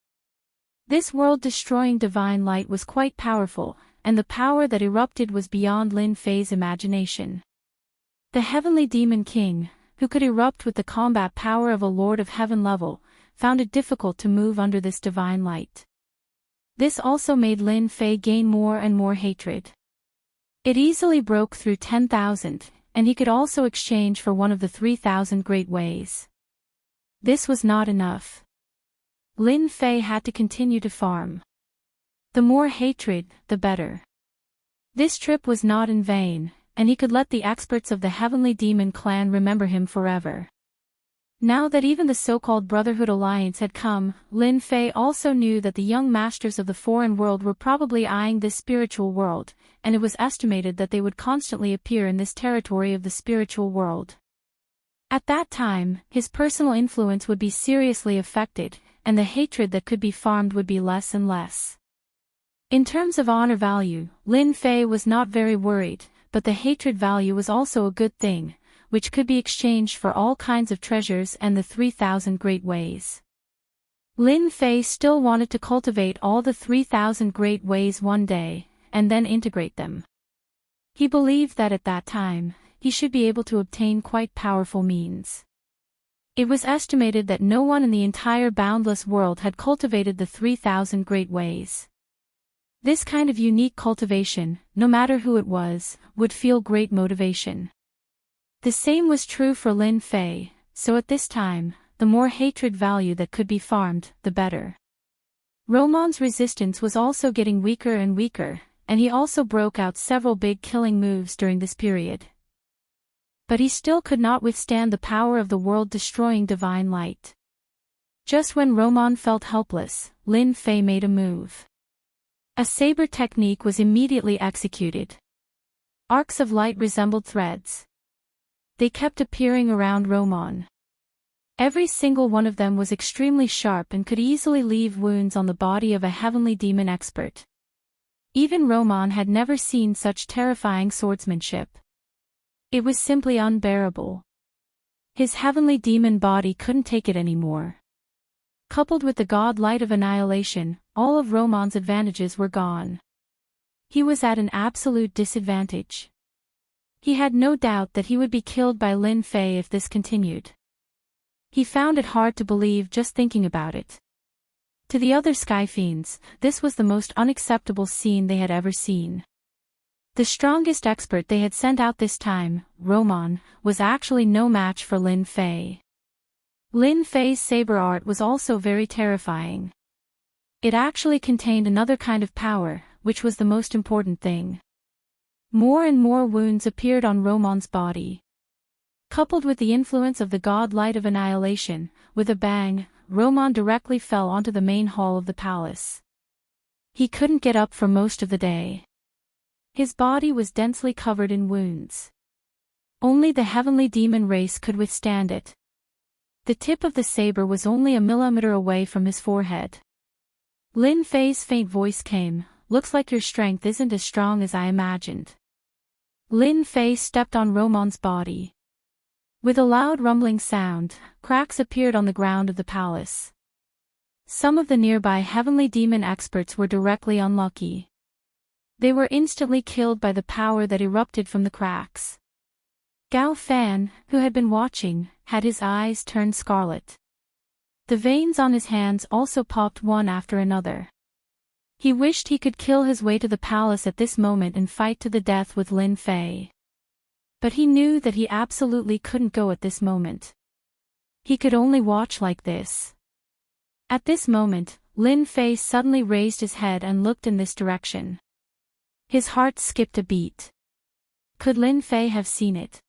This world-destroying divine light was quite powerful, and the power that erupted was beyond Lin Fei's imagination. The heavenly demon king, who could erupt with the combat power of a Lord of Heaven level, found it difficult to move under this divine light. This also made Lin Fei gain more and more hatred. It easily broke through 10,000, and he could also exchange for one of the 3,000 great ways. This was not enough. Lin Fei had to continue to farm. The more hatred, the better. This trip was not in vain, and he could let the experts of the Heavenly Demon Clan remember him forever. Now that even the so-called Brotherhood Alliance had come, Lin Fei also knew that the young masters of the foreign world were probably eyeing this spiritual world, and it was estimated that they would constantly appear in this territory of the spiritual world. At that time, his personal influence would be seriously affected, and the hatred that could be farmed would be less and less. In terms of honor value, Lin Fei was not very worried, but the hatred value was also a good thing, which could be exchanged for all kinds of treasures and the 3,000 great ways. Lin Fei still wanted to cultivate all the 3,000 great ways one day, and then integrate them. He believed that at that time, he should be able to obtain quite powerful means. It was estimated that no one in the entire Boundless world had cultivated the 3,000 great ways. This kind of unique cultivation, no matter who it was, would feel great motivation. The same was true for Lin Fei, so at this time, the more hatred value that could be farmed, the better. Roman's resistance was also getting weaker and weaker, and he also broke out several big killing moves during this period. But he still could not withstand the power of the world-destroying divine light. Just when Roman felt helpless, Lin Fei made a move. A saber technique was immediately executed. Arcs of light resembled threads. They kept appearing around Roman. Every single one of them was extremely sharp and could easily leave wounds on the body of a heavenly demon expert. Even Roman had never seen such terrifying swordsmanship. It was simply unbearable. His heavenly demon body couldn't take it anymore. Coupled with the god light of annihilation, all of Roman's advantages were gone. He was at an absolute disadvantage. He had no doubt that he would be killed by Lin Fei if this continued. He found it hard to believe just thinking about it. To the other Sky Fiends, this was the most unacceptable scene they had ever seen. The strongest expert they had sent out this time, Roman, was actually no match for Lin Fei. Lin Fei's saber art was also very terrifying. It actually contained another kind of power, which was the most important thing. More and more wounds appeared on Roman's body. Coupled with the influence of the god light of annihilation, with a bang, Roman directly fell onto the main hall of the palace. He couldn't get up for most of the day. His body was densely covered in wounds. Only the heavenly demon race could withstand it. The tip of the saber was only a millimeter away from his forehead. Lin Fei's faint voice came, "Looks like your strength isn't as strong as I imagined." Lin Fei stepped on Roman's body. With a loud rumbling sound, cracks appeared on the ground of the palace. Some of the nearby heavenly demon experts were directly unlucky. They were instantly killed by the power that erupted from the cracks. Gao Fan, who had been watching, had his eyes turned scarlet. The veins on his hands also popped one after another. He wished he could kill his way to the palace at this moment and fight to the death with Lin Fei. But he knew that he absolutely couldn't go at this moment. He could only watch like this. At this moment, Lin Fei suddenly raised his head and looked in this direction. His heart skipped a beat. Could Lin Fei have seen it?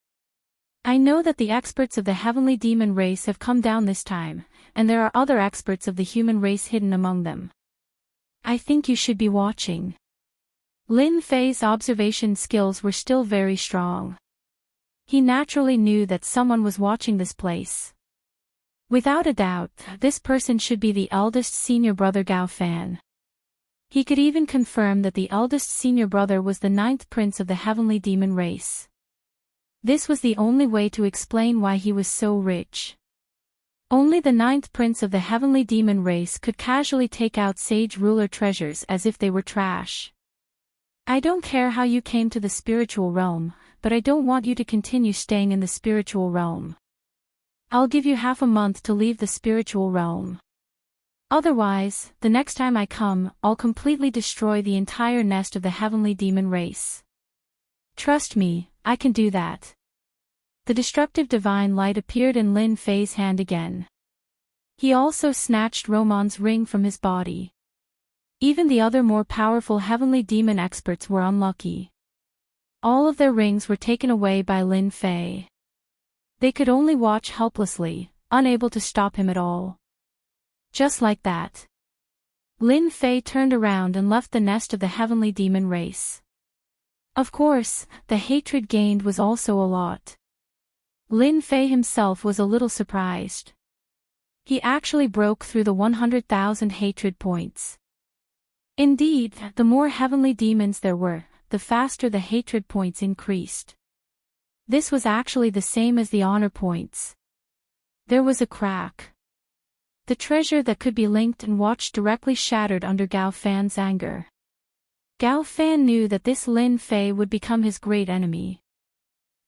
"I know that the experts of the heavenly demon race have come down this time, and there are other experts of the human race hidden among them. I think you should be watching." Lin Fei's observation skills were still very strong. He naturally knew that someone was watching this place. Without a doubt, this person should be the eldest senior brother Gao Fan. He could even confirm that the eldest senior brother was the 9th prince of the heavenly demon race. This was the only way to explain why he was so rich. Only the 9th prince of the heavenly demon race could casually take out sage ruler treasures as if they were trash. "I don't care how you came to the spiritual realm, but I don't want you to continue staying in the spiritual realm. I'll give you half a month to leave the spiritual realm. Otherwise, the next time I come, I'll completely destroy the entire nest of the heavenly demon race. Trust me, I can do that." The destructive divine light appeared in Lin Fei's hand again. He also snatched Roman's ring from his body. Even the other more powerful heavenly demon experts were unlucky. All of their rings were taken away by Lin Fei. They could only watch helplessly, unable to stop him at all. Just like that, Lin Fei turned around and left the nest of the heavenly demon race. Of course, the hatred gained was also a lot. Lin Fei himself was a little surprised. He actually broke through the 100,000 hatred points. Indeed, the more heavenly demons there were, the faster the hatred points increased. This was actually the same as the honor points. There was a crack. The treasure that could be linked and watched directly shattered under Gao Fan's anger. Gao Fan knew that this Lin Fei would become his great enemy.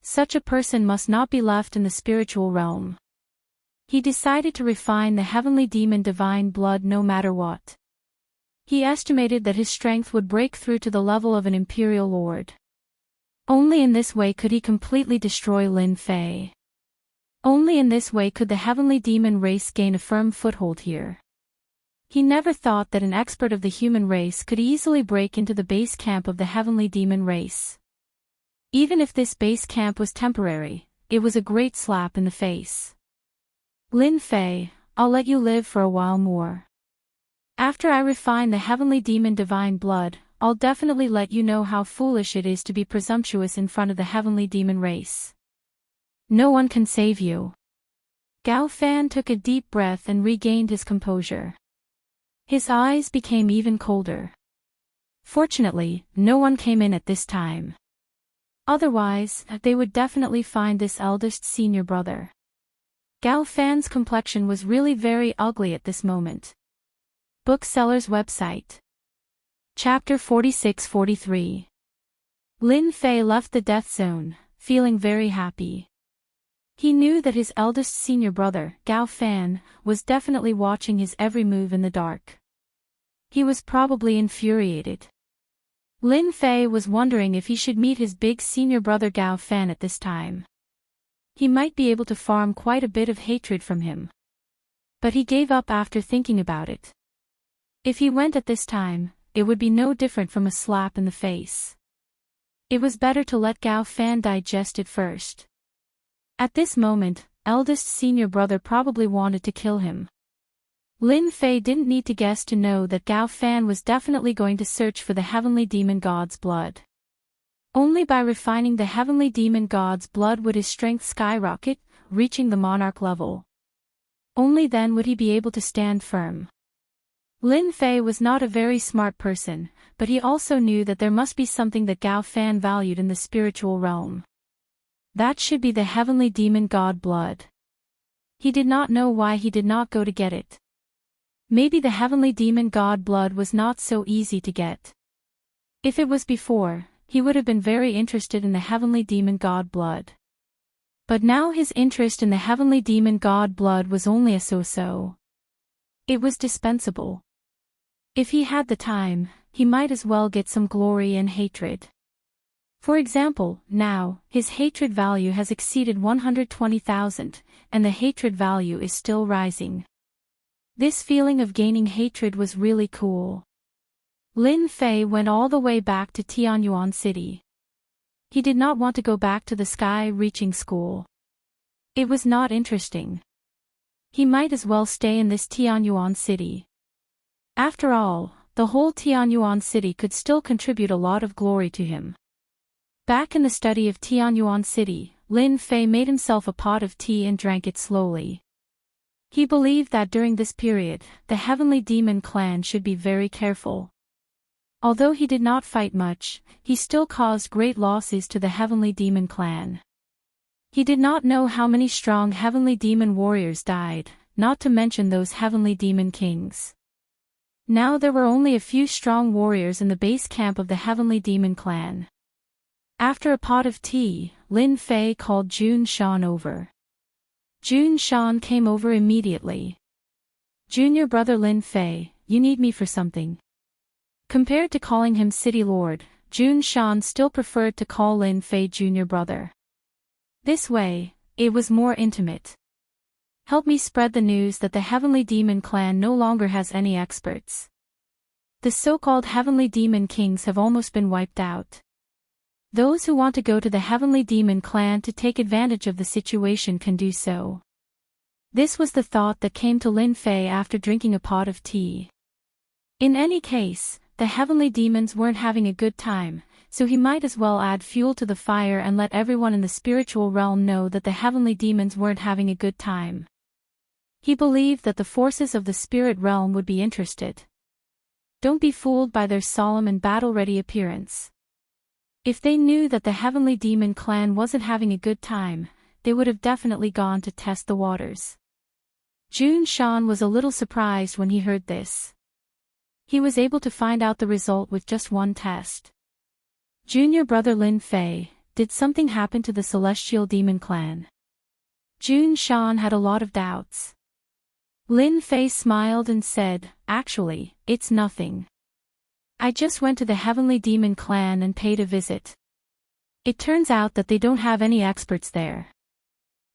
Such a person must not be left in the spiritual realm. He decided to refine the heavenly demon divine blood no matter what. He estimated that his strength would break through to the level of an imperial lord. Only in this way could he completely destroy Lin Fei. Only in this way could the heavenly demon race gain a firm foothold here. He never thought that an expert of the human race could easily break into the base camp of the heavenly demon race. Even if this base camp was temporary, it was a great slap in the face. "Lin Fei, I'll let you live for a while more. After I refine the heavenly demon divine blood, I'll definitely let you know how foolish it is to be presumptuous in front of the heavenly demon race. No one can save you." Gao Fan took a deep breath and regained his composure. His eyes became even colder. Fortunately, no one came in at this time. Otherwise, they would definitely find this eldest senior brother. Gao Fan's complexion was really very ugly at this moment. Bookseller's website. Chapter 46-43. Lin Fei left the death zone, feeling very happy. He knew that his eldest senior brother, Gao Fan, was definitely watching his every move in the dark. He was probably infuriated. Lin Fei was wondering if he should meet his big senior brother Gao Fan at this time. He might be able to farm quite a bit of hatred from him. But he gave up after thinking about it. If he went at this time, it would be no different from a slap in the face. It was better to let Gao Fan digest it first. At this moment, eldest senior brother probably wanted to kill him. Lin Fei didn't need to guess to know that Gao Fan was definitely going to search for the heavenly demon god's blood. Only by refining the heavenly demon god's blood would his strength skyrocket, reaching the monarch level. Only then would he be able to stand firm. Lin Fei was not a very smart person, but he also knew that there must be something that Gao Fan valued in the spiritual realm. That should be the heavenly demon god blood. He did not know why he did not go to get it. Maybe the heavenly demon god blood was not so easy to get. If it was before, he would have been very interested in the heavenly demon god blood. But now his interest in the heavenly demon god blood was only a so-so. It was dispensable. If he had the time, he might as well get some glory and hatred. For example, now, his hatred value has exceeded 120,000, and the hatred value is still rising. This feeling of gaining hatred was really cool. Lin Fei went all the way back to Tianyuan City. He did not want to go back to the sky-reaching school. It was not interesting. He might as well stay in this Tianyuan City. After all, the whole Tianyuan City could still contribute a lot of glory to him. Back in the study of Tianyuan City, Lin Fei made himself a pot of tea and drank it slowly. He believed that during this period, the Heavenly Demon clan should be very careful. Although he did not fight much, he still caused great losses to the Heavenly Demon clan. He did not know how many strong Heavenly Demon warriors died, not to mention those Heavenly Demon kings. Now there were only a few strong warriors in the base camp of the Heavenly Demon clan. After a pot of tea, Lin Fei called Jun Shan over. Jun Shan came over immediately. Junior brother Lin Fei, you need me for something. Compared to calling him City Lord, Jun Shan still preferred to call Lin Fei junior brother. This way, it was more intimate. Help me spread the news that the Heavenly Demon clan no longer has any experts. The so-called Heavenly Demon kings have almost been wiped out. Those who want to go to the Heavenly Demon clan to take advantage of the situation can do so. This was the thought that came to Lin Fei after drinking a pot of tea. In any case, the Heavenly Demons weren't having a good time, so he might as well add fuel to the fire and let everyone in the spiritual realm know that the Heavenly Demons weren't having a good time. He believed that the forces of the spirit realm would be interested. Don't be fooled by their solemn and battle-ready appearance. If they knew that the Heavenly Demon clan wasn't having a good time, they would have definitely gone to test the waters. Jun Shan was a little surprised when he heard this. He was able to find out the result with just one test. Junior brother Lin Fei, did something happen to the Celestial Demon clan? Jun Shan had a lot of doubts. Lin Fei smiled and said, actually, it's nothing. I just went to the Heavenly Demon clan and paid a visit. It turns out that they don't have any experts there.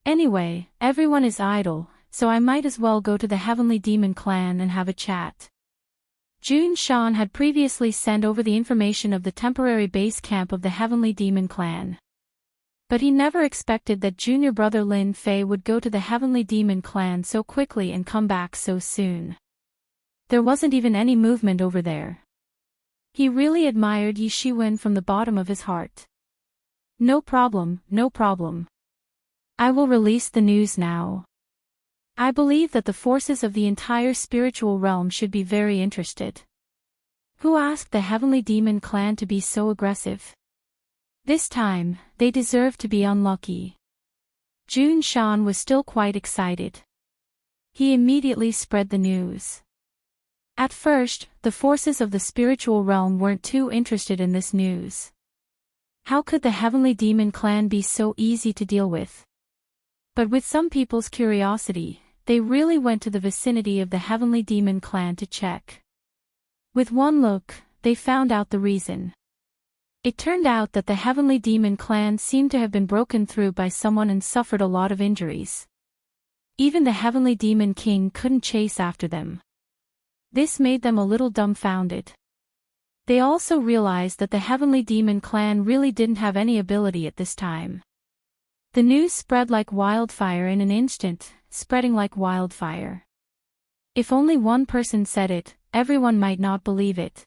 Anyway, everyone is idle, so I might as well go to the Heavenly Demon clan and have a chat. Jun Shan had previously sent over the information of the temporary base camp of the Heavenly Demon clan. But he never expected that junior brother Lin Fei would go to the Heavenly Demon clan so quickly and come back so soon. There wasn't even any movement over there. He really admired Yi Shiwen from the bottom of his heart. No problem, no problem. I will release the news now. I believe that the forces of the entire spiritual realm should be very interested. Who asked the Heavenly Demon clan to be so aggressive? This time, they deserve to be unlucky. Jun Shan was still quite excited. He immediately spread the news. At first, the forces of the spiritual realm weren't too interested in this news. How could the Heavenly Demon clan be so easy to deal with? But with some people's curiosity, they really went to the vicinity of the Heavenly Demon clan to check. With one look, they found out the reason. It turned out that the Heavenly Demon clan seemed to have been broken through by someone and suffered a lot of injuries. Even the Heavenly Demon King couldn't chase after them. This made them a little dumbfounded. They also realized that the Heavenly Demon clan really didn't have any ability at this time. The news spread like wildfire in an instant, spreading like wildfire. If only one person said it, everyone might not believe it.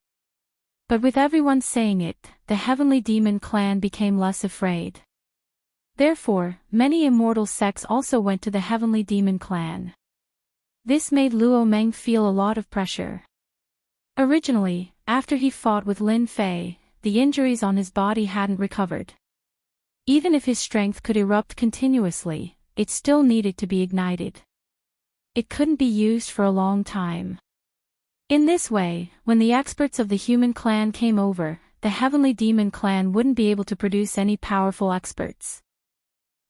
But with everyone saying it, the Heavenly Demon clan became less afraid. Therefore, many immortal sects also went to the Heavenly Demon clan. This made Luo Meng feel a lot of pressure. Originally, after he fought with Lin Fei, the injuries on his body hadn't recovered. Even if his strength could erupt continuously, it still needed to be ignited. It couldn't be used for a long time. In this way, when the experts of the human clan came over, the Heavenly Demon clan wouldn't be able to produce any powerful experts.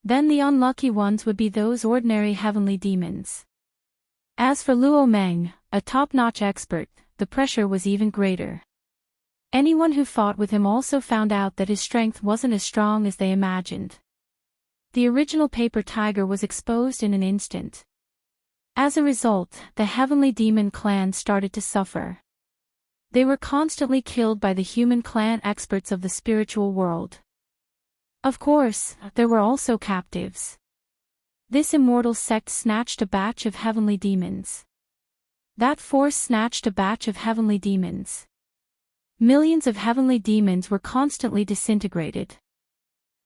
Then the unlucky ones would be those ordinary heavenly demons. As for Luo Meng, a top-notch expert, the pressure was even greater. Anyone who fought with him also found out that his strength wasn't as strong as they imagined. The original paper tiger was exposed in an instant. As a result, the Heavenly Demon clan started to suffer. They were constantly killed by the human clan experts of the spiritual world. Of course, there were also captives. This immortal sect snatched a batch of heavenly demons. That force snatched a batch of heavenly demons. Millions of heavenly demons were constantly disintegrated.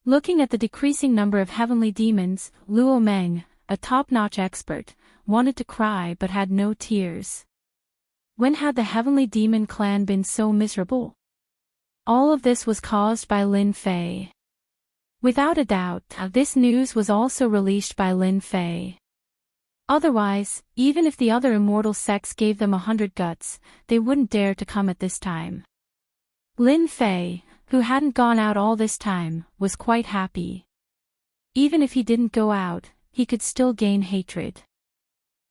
Looking at the decreasing number of heavenly demons, Luo Meng, a top-notch expert, wanted to cry but had no tears. When had the Heavenly Demon clan been so miserable? All of this was caused by Lin Fei. Without a doubt, this news was also released by Lin Fei. Otherwise, even if the other immortal sects gave them 100 guts, they wouldn't dare to come at this time. Lin Fei, who hadn't gone out all this time, was quite happy. Even if he didn't go out, he could still gain hatred.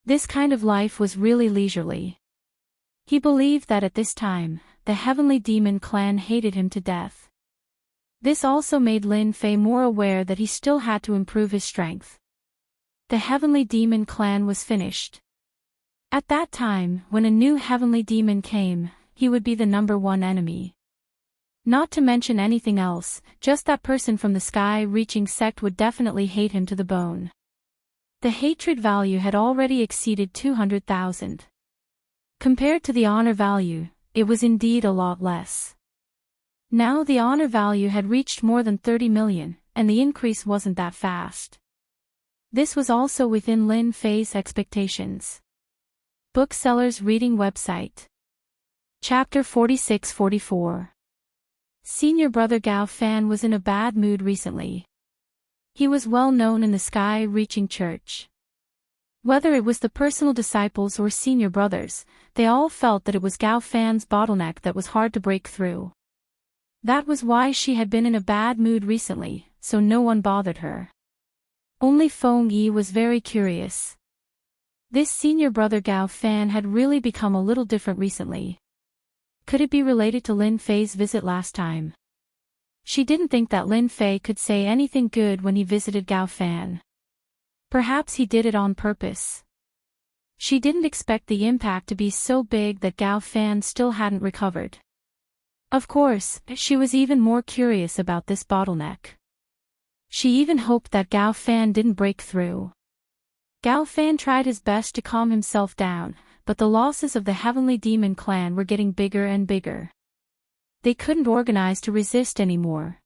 This kind of life was really leisurely. He believed that at this time, the Heavenly Demon clan hated him to death. This also made Lin Fei more aware that he still had to improve his strength. The Heavenly Demon clan was finished. At that time, when a new Heavenly Demon came, he would be the #1 enemy. Not to mention anything else, just that person from the sky-reaching sect would definitely hate him to the bone. The hatred value had already exceeded 200,000. Compared to the honor value, it was indeed a lot less. Now the honor value had reached more than 30 million, and the increase wasn't that fast. This was also within Lin Fei's expectations. Booksellers Reading Website. Chapter 46-44. Senior brother Gao Fan was in a bad mood recently. He was well known in the sky-reaching church. Whether it was the personal disciples or senior brothers, they all felt that it was Gao Fan's bottleneck that was hard to break through. That was why she had been in a bad mood recently, so no one bothered her. Only Feng Yi was very curious. This senior brother Gao Fan had really become a little different recently. Could it be related to Lin Fei's visit last time? She didn't think that Lin Fei could say anything good when he visited Gao Fan. Perhaps he did it on purpose. She didn't expect the impact to be so big that Gao Fan still hadn't recovered. Of course, she was even more curious about this bottleneck. She even hoped that Gao Fan didn't break through. Gao Fan tried his best to calm himself down, but the losses of the Heavenly Demon clan were getting bigger and bigger. They couldn't organize to resist anymore.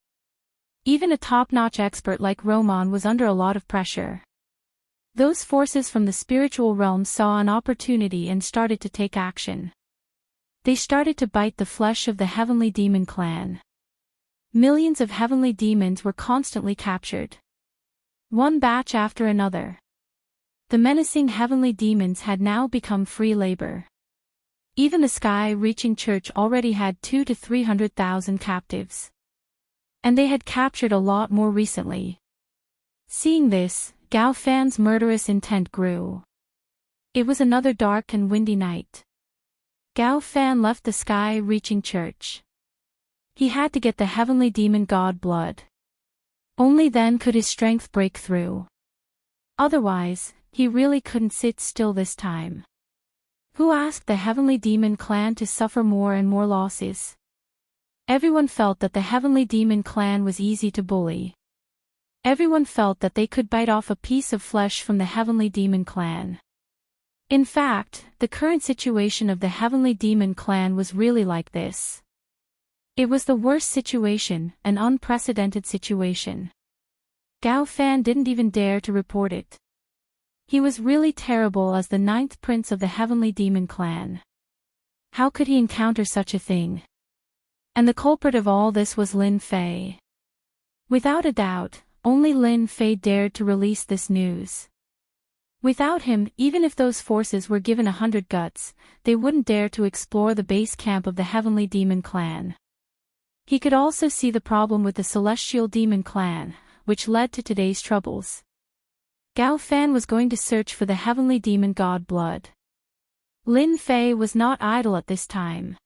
Even a top-notch expert like Roman was under a lot of pressure. Those forces from the spiritual realm saw an opportunity and started to take action. They started to bite the flesh of the Heavenly Demon clan. Millions of heavenly demons were constantly captured. One batch after another. The menacing heavenly demons had now become free labor. Even the sky-reaching church already had 200,000 to 300,000 captives. And they had captured a lot more recently. Seeing this, Gao Fan's murderous intent grew. It was another dark and windy night. Gao Fan left the sky-reaching church. He had to get the heavenly demon god blood. Only then could his strength break through. Otherwise, he really couldn't sit still this time. Who asked the heavenly demon clan to suffer more and more losses? Everyone felt that the heavenly demon clan was easy to bully. Everyone felt that they could bite off a piece of flesh from the heavenly demon clan. In fact, the current situation of the heavenly demon clan was really like this. It was the worst situation, an unprecedented situation. Gao Fan didn't even dare to report it. He was really terrible as the 9th prince of the heavenly demon clan. How could he encounter such a thing? And the culprit of all this was Lin Fei. Without a doubt, only Lin Fei dared to release this news. Without him, even if those forces were given 100 guts, they wouldn't dare to explore the base camp of the heavenly demon clan. He could also see the problem with the celestial demon clan, which led to today's troubles. Gao Fan was going to search for the heavenly demon god blood. Lin Fei was not idle at this time.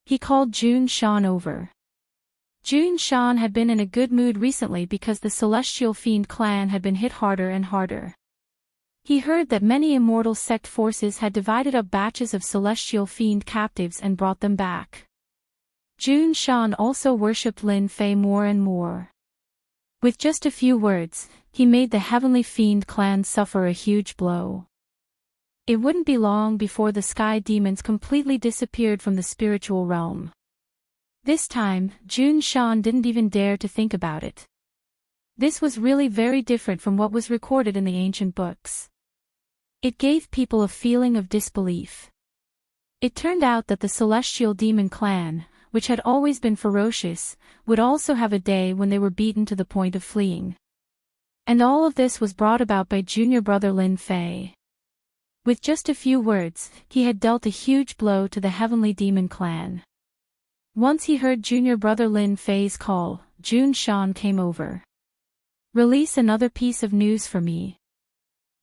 He called Jun Shan over. Jun Shan had been in a good mood recently because the celestial fiend clan had been hit harder and harder. He heard that many immortal sect forces had divided up batches of celestial fiend captives and brought them back. Jun Shan also worshipped Lin Fei more and more. With just a few words, he made the heavenly fiend clan suffer a huge blow. It wouldn't be long before the sky demons completely disappeared from the spiritual realm. This time, Jun Shan didn't even dare to think about it. This was really very different from what was recorded in the ancient books. It gave people a feeling of disbelief. It turned out that the celestial demon clan, which had always been ferocious, would also have a day when they were beaten to the point of fleeing. And all of this was brought about by junior brother Lin Fei. With just a few words, he had dealt a huge blow to the heavenly demon clan. Once he heard junior brother Lin Fei's call, Jun Shan came over. Release another piece of news for me.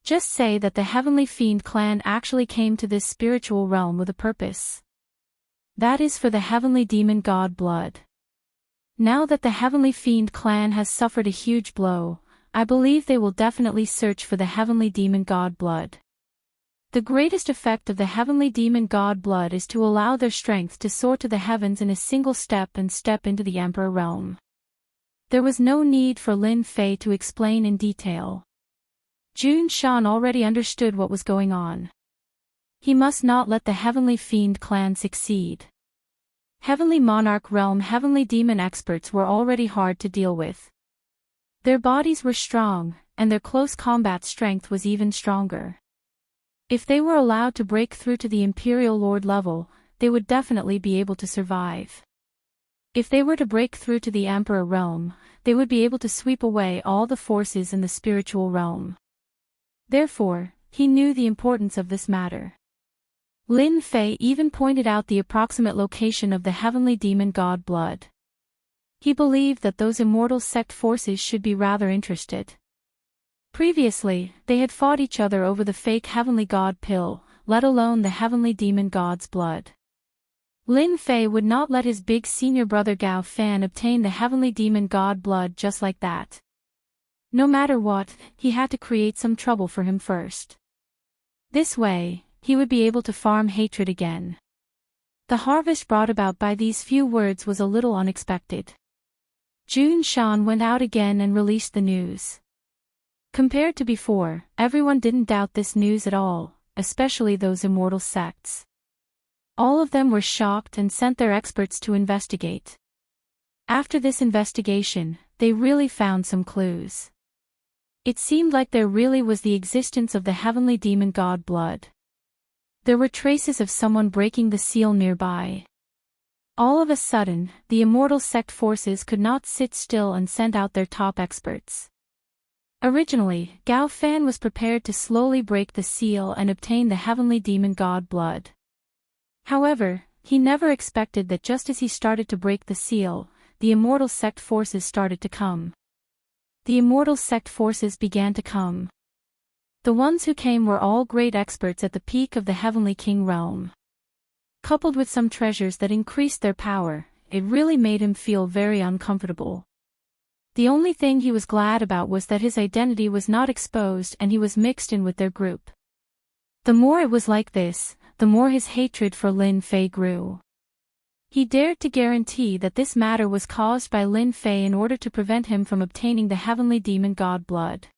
Just say that the heavenly fiend clan actually came to this spiritual realm with a purpose. That is for the heavenly demon god blood. Now that the heavenly fiend clan has suffered a huge blow, I believe they will definitely search for the heavenly demon god blood. The greatest effect of the heavenly demon god blood is to allow their strength to soar to the heavens in a single step and step into the emperor realm. There was no need for Lin Fei to explain in detail. Jun Shan already understood what was going on. He must not let the heavenly fiend clan succeed. Heavenly monarch realm heavenly demon experts were already hard to deal with. Their bodies were strong, and their close combat strength was even stronger. If they were allowed to break through to the Imperial Lord level, they would definitely be able to survive. If they were to break through to the Emperor realm, they would be able to sweep away all the forces in the spiritual realm. Therefore, he knew the importance of this matter. Lin Fei even pointed out the approximate location of the heavenly demon god blood. He believed that those immortal sect forces should be rather interested. Previously, they had fought each other over the fake heavenly god pill, let alone the heavenly demon god's blood. Lin Fei would not let his big senior brother Gao Fan obtain the heavenly demon god blood just like that. No matter what, he had to create some trouble for him first. This way, he would be able to farm hatred again. The harvest brought about by these few words was a little unexpected. Jun Shan went out again and released the news. Compared to before, everyone didn't doubt this news at all, especially those immortal sects. All of them were shocked and sent their experts to investigate. After this investigation, they really found some clues. It seemed like there really was the existence of the heavenly demon god blood. There were traces of someone breaking the seal nearby. All of a sudden, the immortal sect forces could not sit still and sent out their top experts. Originally, Gao Fan was prepared to slowly break the seal and obtain the heavenly demon god blood. However, he never expected that just as he started to break the seal, the immortal sect forces started to come. The immortal sect forces began to come. The ones who came were all great experts at the peak of the heavenly king realm. Coupled with some treasures that increased their power, it really made him feel very uncomfortable. The only thing he was glad about was that his identity was not exposed and he was mixed in with their group. The more it was like this, the more his hatred for Lin Fei grew. He dared to guarantee that this matter was caused by Lin Fei in order to prevent him from obtaining the heavenly demon god blood.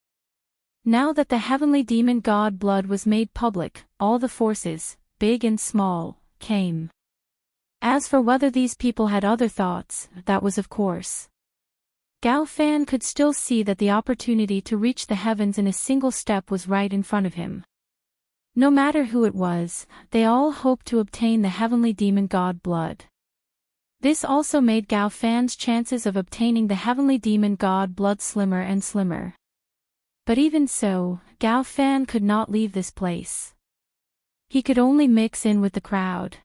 Now that the heavenly demon god blood was made public, all the forces, big and small, came. As for whether these people had other thoughts, that was of course. Gao Fan could still see that the opportunity to reach the heavens in a single step was right in front of him. No matter who it was, they all hoped to obtain the heavenly demon god blood. This also made Gao Fan's chances of obtaining the heavenly demon god blood slimmer and slimmer. But even so, Gao Fan could not leave this place. He could only mix in with the crowd.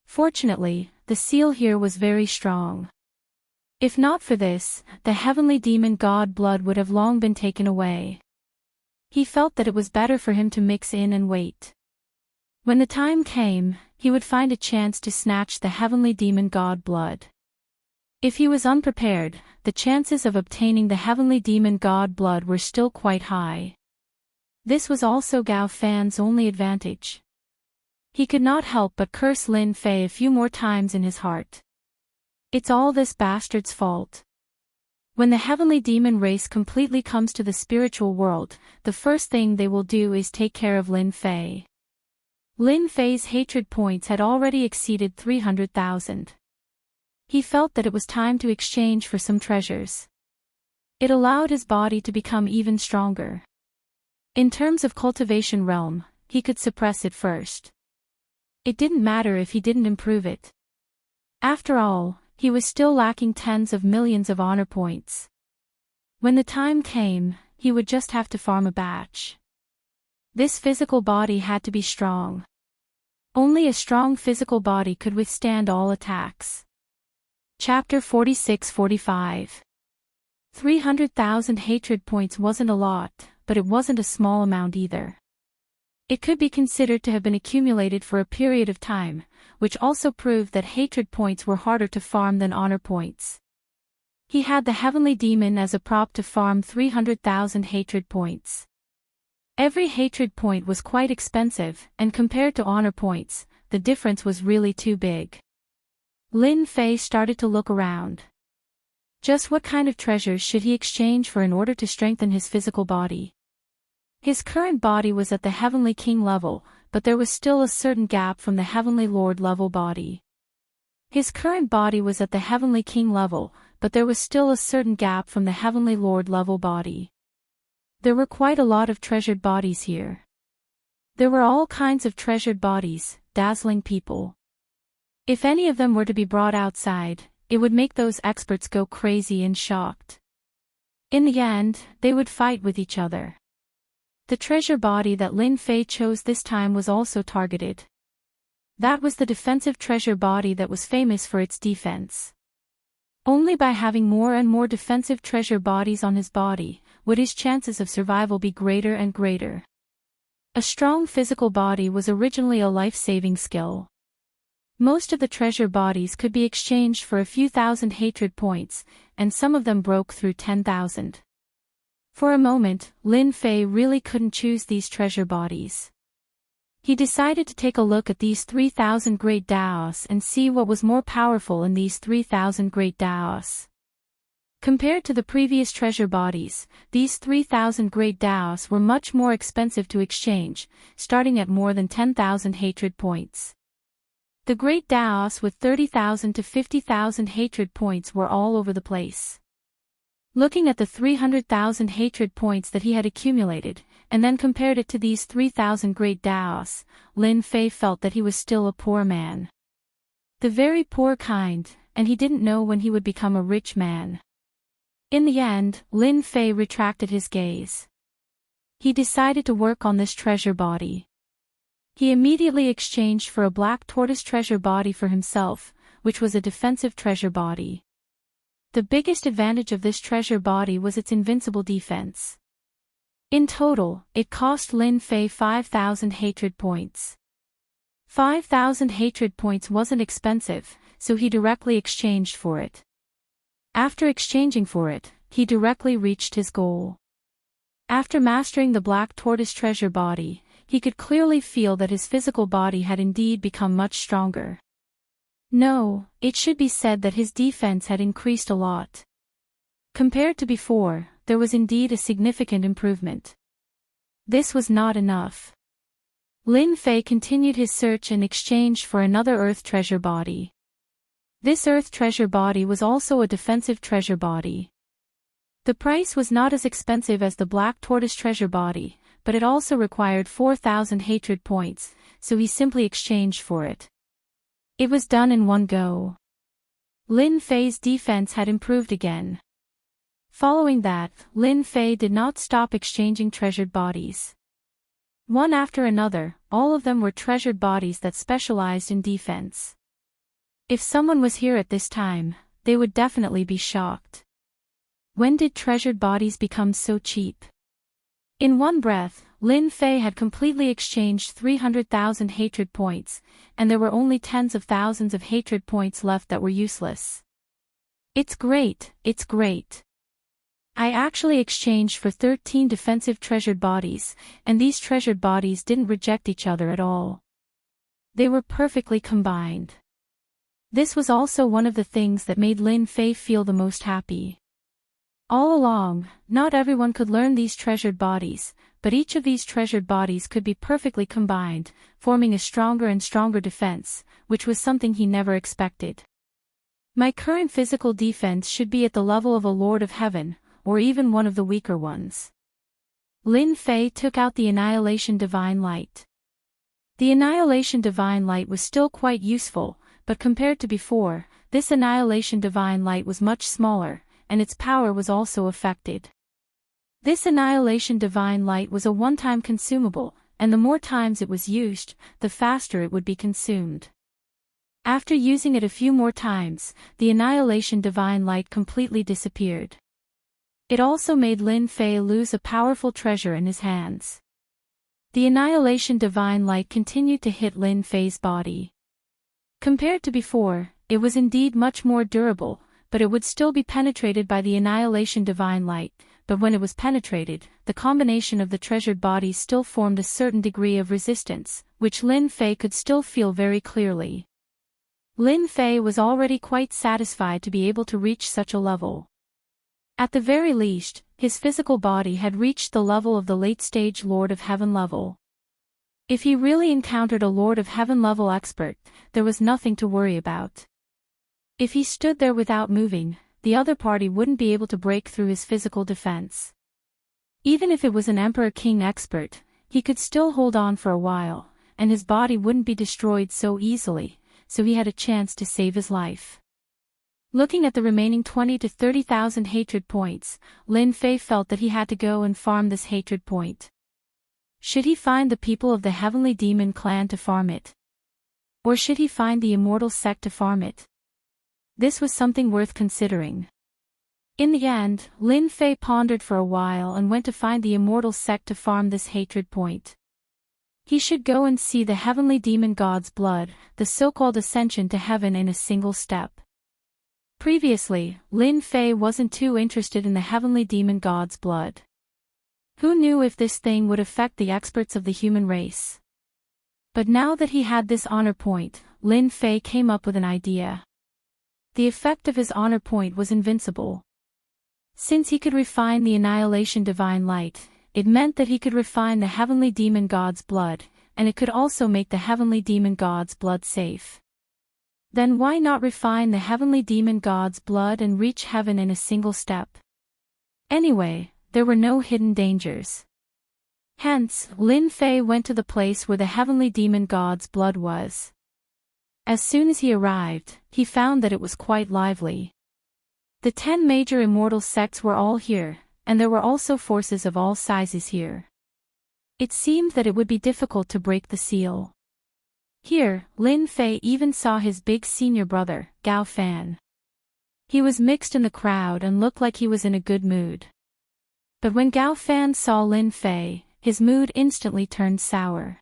Fortunately, the seal here was very strong. If not for this, the heavenly demon god blood would have long been taken away. He felt that it was better for him to mix in and wait. When the time came, he would find a chance to snatch the heavenly demon god blood. If he was unprepared, the chances of obtaining the heavenly demon god blood were still quite high. This was also Gao Fan's only advantage. He could not help but curse Lin Fei a few more times in his heart. It's all this bastard's fault. When the heavenly demon race completely comes to the spiritual world, the first thing they will do is take care of Lin Fei. Lin Fei's hatred points had already exceeded 300,000. He felt that it was time to exchange for some treasures. It allowed his body to become even stronger. In terms of cultivation realm, he could suppress it first. It didn't matter if he didn't improve it. After all, he was still lacking tens of millions of honor points. When the time came, he would just have to farm a batch. This physical body had to be strong. Only a strong physical body could withstand all attacks. Chapter 46-45. 300,000 hatred points wasn't a lot, but it wasn't a small amount either. It could be considered to have been accumulated for a period of time, which also proved that hatred points were harder to farm than honor points. He had the heavenly demon as a prop to farm 300,000 hatred points. Every hatred point was quite expensive, and compared to honor points, the difference was really too big. Lin Fei started to look around. Just what kind of treasures should he exchange for in order to strengthen his physical body? His current body was at the Heavenly King level, but there was still a certain gap from the Heavenly Lord level body. His current body was at the Heavenly King level, but there was still a certain gap from the Heavenly Lord level body. There were quite a lot of treasured bodies here. There were all kinds of treasured bodies, dazzling people. If any of them were to be brought outside, it would make those experts go crazy and shocked. In the end, they would fight with each other. The treasure body that Lin Fei chose this time was also targeted. That was the defensive treasure body that was famous for its defense. Only by having more and more defensive treasure bodies on his body, would his chances of survival be greater and greater. A strong physical body was originally a life-saving skill. Most of the treasure bodies could be exchanged for a few thousand hatred points, and some of them broke through 10,000. For a moment, Lin Fei really couldn't choose these treasure bodies. He decided to take a look at these 3,000 great Daos and see what was more powerful in these 3,000 great Daos. Compared to the previous treasure bodies, these 3,000 great Daos were much more expensive to exchange, starting at more than 10,000 hatred points. The great Daos with 30,000 to 50,000 hatred points were all over the place. Looking at the 300,000 hatred points that he had accumulated, and then compared it to these 3,000 great Daos, Lin Fei felt that he was still a poor man. The very poor kind, and he didn't know when he would become a rich man. In the end, Lin Fei retracted his gaze. He decided to work on this treasure body. He immediately exchanged for a black tortoise treasure body for himself, which was a defensive treasure body. The biggest advantage of this treasure body was its invincible defense. In total, it cost Lin Fei 5,000 hatred points. 5,000 hatred points wasn't expensive, so he directly exchanged for it. After exchanging for it, he directly reached his goal. After mastering the black tortoise treasure body, he could clearly feel that his physical body had indeed become much stronger. No, it should be said that his defense had increased a lot. Compared to before, there was indeed a significant improvement. This was not enough. Lin Fei continued his search and exchanged for another earth treasure body. This earth treasure body was also a defensive treasure body. The price was not as expensive as the black tortoise treasure body, but it also required 4,000 hatred points, so he simply exchanged for it. It was done in one go. Lin Fei's defense had improved again. Following that, Lin Fei did not stop exchanging treasured bodies. One after another, all of them were treasured bodies that specialized in defense. If someone was here at this time, they would definitely be shocked. When did treasured bodies become so cheap? In one breath, Lin Fei had completely exchanged 300,000 hatred points, and there were only tens of thousands of hatred points left that were useless. It's great, it's great. I actually exchanged for 13 defensive treasured bodies, and these treasured bodies didn't reject each other at all. They were perfectly combined. This was also one of the things that made Lin Fei feel the most happy. All along, not everyone could learn these treasured bodies, but each of these treasured bodies could be perfectly combined, forming a stronger and stronger defense, which was something he never expected. My current physical defense should be at the level of a Lord of Heaven, or even one of the weaker ones. Lin Fei took out the Annihilation Divine Light. The Annihilation Divine Light was still quite useful, but compared to before, this Annihilation Divine Light was much smaller, and its power was also affected. This Annihilation Divine Light was a one-time consumable, and the more times it was used, the faster it would be consumed. After using it a few more times, the Annihilation Divine Light completely disappeared. It also made Lin Fei lose a powerful treasure in his hands. The Annihilation Divine Light continued to hit Lin Fei's body. Compared to before, it was indeed much more durable, but it would still be penetrated by the Annihilation Divine Light, but when it was penetrated, the combination of the treasured bodies still formed a certain degree of resistance, which Lin Fei could still feel very clearly. Lin Fei was already quite satisfied to be able to reach such a level. At the very least, his physical body had reached the level of the late-stage Lord of Heaven level. If he really encountered a Lord of Heaven level expert, there was nothing to worry about. If he stood there without moving, the other party wouldn't be able to break through his physical defense. Even if it was an Emperor King expert, he could still hold on for a while, and his body wouldn't be destroyed so easily, so he had a chance to save his life. Looking at the remaining 20 to 30,000 hatred points, Lin Fei felt that he had to go and farm this hatred point. Should he find the people of the Heavenly Demon clan to farm it? Or should he find the Immortal sect to farm it? This was something worth considering. In the end, Lin Fei pondered for a while and went to find the Immortal sect to farm this hatred point. He should go and see the Heavenly Demon God's blood, the so-called ascension to heaven in a single step. Previously, Lin Fei wasn't too interested in the Heavenly Demon God's blood. Who knew if this thing would affect the experts of the human race? But now that he had this honor point, Lin Fei came up with an idea. The effect of his honor point was invincible. Since he could refine the Annihilation Divine Light, it meant that he could refine the Heavenly Demon God's blood, and it could also make the Heavenly Demon God's blood safe. Then why not refine the Heavenly Demon God's blood and reach heaven in a single step? Anyway, there were no hidden dangers. Hence, Lin Fei went to the place where the Heavenly Demon God's blood was. As soon as he arrived, he found that it was quite lively. The 10 major immortal sects were all here, and there were also forces of all sizes here. It seemed that it would be difficult to break the seal. Here, Lin Fei even saw his big senior brother, Gao Fan. He was mixed in the crowd and looked like he was in a good mood. But when Gao Fan saw Lin Fei, his mood instantly turned sour.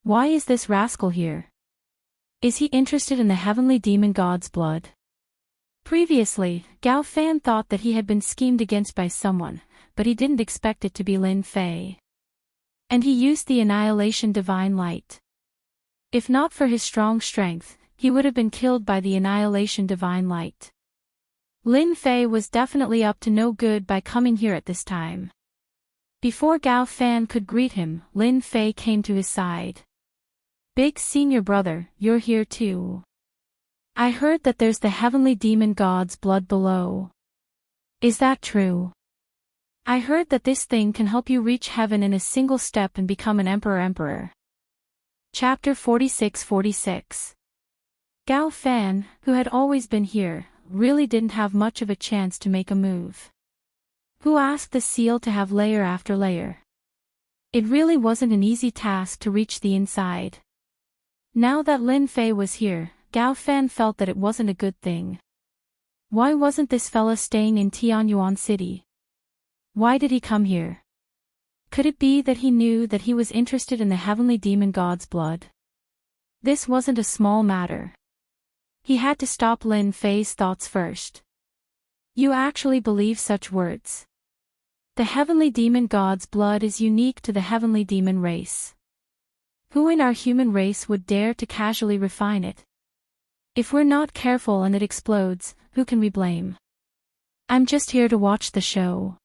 Why is this rascal here? Is he interested in the heavenly demon god's blood? Previously, Gao Fan thought that he had been schemed against by someone, but he didn't expect it to be Lin Fei. And he used the Annihilation Divine Light. If not for his strong strength, he would have been killed by the Annihilation Divine Light. Lin Fei was definitely up to no good by coming here at this time. Before Gao Fan could greet him, Lin Fei came to his side. Big senior brother, you're here too. I heard that there's the heavenly demon god's blood below. Is that true? I heard that this thing can help you reach heaven in a single step and become an emperor. Chapter 46-46. Gao Fan, who had always been here, really didn't have much of a chance to make a move. Who asked the seal to have layer after layer? It really wasn't an easy task to reach the inside. Now that Lin Fei was here, Gao Fan felt that it wasn't a good thing. Why wasn't this fella staying in Tianyuan City? Why did he come here? Could it be that he knew that he was interested in the heavenly demon god's blood? This wasn't a small matter. He had to stop Lin Fei's thoughts first. You actually believe such words? The heavenly demon god's blood is unique to the heavenly demon race. Who in our human race would dare to casually refine it? If we're not careful and it explodes, who can we blame? I'm just here to watch the show.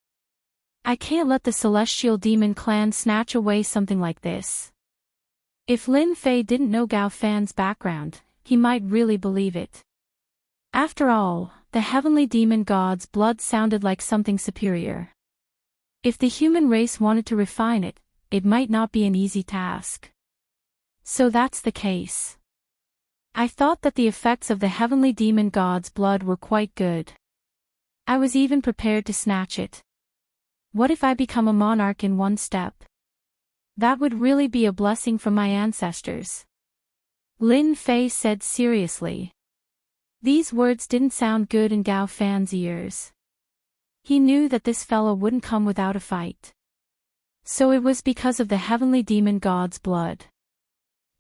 I can't let the celestial demon clan snatch away something like this. If Lin Fei didn't know Gao Fan's background, he might really believe it. After all, the heavenly demon god's blood sounded like something superior. If the human race wanted to refine it, it might not be an easy task. So that's the case. I thought that the effects of the heavenly demon god's blood were quite good. I was even prepared to snatch it. What if I become a monarch in one step? That would really be a blessing from my ancestors. Lin Fei said seriously. These words didn't sound good in Gao Fan's ears. He knew that this fellow wouldn't come without a fight. So it was because of the heavenly demon god's blood.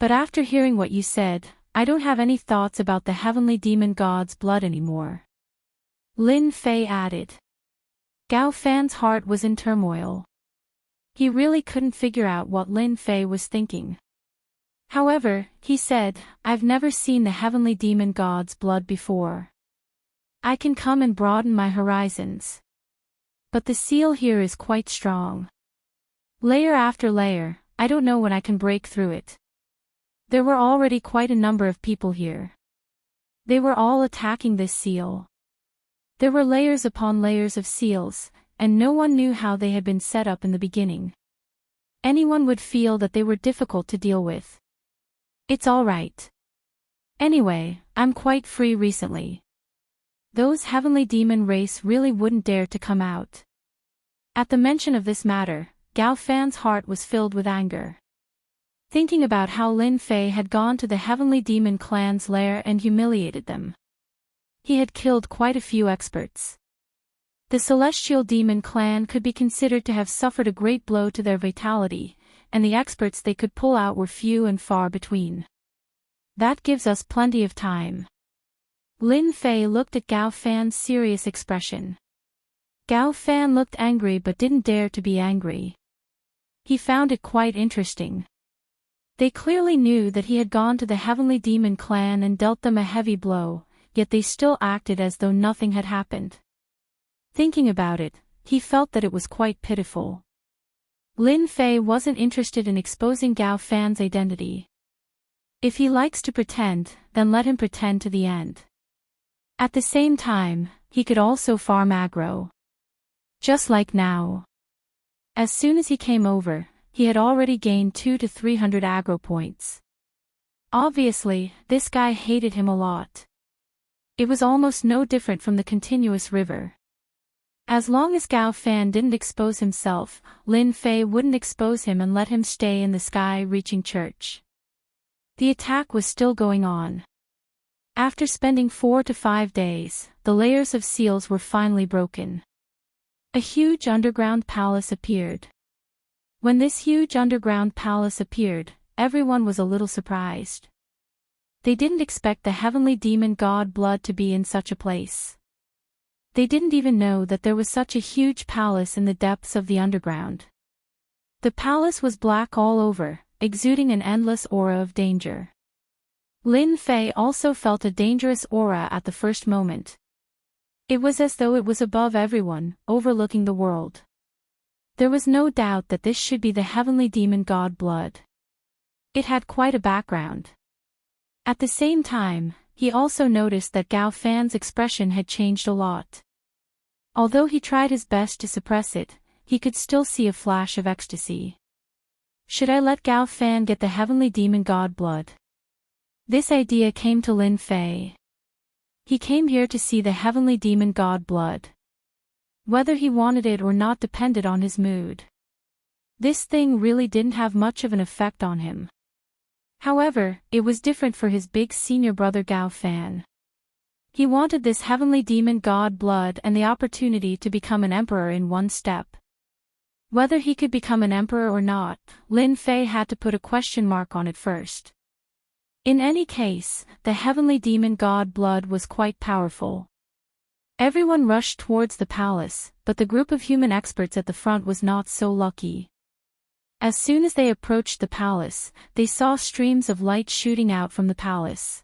But after hearing what you said, I don't have any thoughts about the heavenly demon god's blood anymore. Lin Fei added. Gao Fan's heart was in turmoil. He really couldn't figure out what Lin Fei was thinking. However, he said, I've never seen the heavenly demon god's blood before. I can come and broaden my horizons. But the seal here is quite strong. Layer after layer, I don't know when I can break through it. There were already quite a number of people here. They were all attacking this seal. There were layers upon layers of seals, and no one knew how they had been set up in the beginning. Anyone would feel that they were difficult to deal with. It's all right. Anyway, I'm quite free recently. Those heavenly demon race really wouldn't dare to come out. At the mention of this matter, Gao Fan's heart was filled with anger. Thinking about how Lin Fei had gone to the heavenly demon clan's lair and humiliated them. He had killed quite a few experts. The celestial demon clan could be considered to have suffered a great blow to their vitality, and the experts they could pull out were few and far between. That gives us plenty of time. Lin Fei looked at Gao Fan's serious expression. Gao Fan looked angry but didn't dare to be angry. He found it quite interesting. They clearly knew that he had gone to the heavenly demon clan and dealt them a heavy blow, yet they still acted as though nothing had happened. Thinking about it, he felt that it was quite pitiful. Lin Fei wasn't interested in exposing Gao Fan's identity. If he likes to pretend, then let him pretend to the end. At the same time, he could also farm aggro. Just like now. As soon as he came over, he had already gained 200 to 300 aggro points. Obviously, this guy hated him a lot. It was almost no different from the continuous river. As long as Gao Fan didn't expose himself, Lin Fei wouldn't expose him and let him stay in the sky-reaching church. The attack was still going on. After spending 4 to 5 days, the layers of seals were finally broken. A huge underground palace appeared. When this huge underground palace appeared, everyone was a little surprised. They didn't expect the heavenly demon god blood to be in such a place. They didn't even know that there was such a huge palace in the depths of the underground. The palace was black all over, exuding an endless aura of danger. Lin Fei also felt a dangerous aura at the first moment. It was as though it was above everyone, overlooking the world. There was no doubt that this should be the heavenly demon god blood. It had quite a background. At the same time, he also noticed that Gao Fan's expression had changed a lot. Although he tried his best to suppress it, he could still see a flash of ecstasy. Should I let Gao Fan get the heavenly demon god blood? This idea came to Lin Fei. He came here to see the heavenly demon god blood. Whether he wanted it or not depended on his mood. This thing really didn't have much of an effect on him. However, it was different for his big senior brother Gao Fan. He wanted this heavenly demon god blood and the opportunity to become an emperor in one step. Whether he could become an emperor or not, Lin Fei had to put a question mark on it first. In any case, the heavenly demon god blood was quite powerful. Everyone rushed towards the palace, but the group of human experts at the front was not so lucky. As soon as they approached the palace, they saw streams of light shooting out from the palace.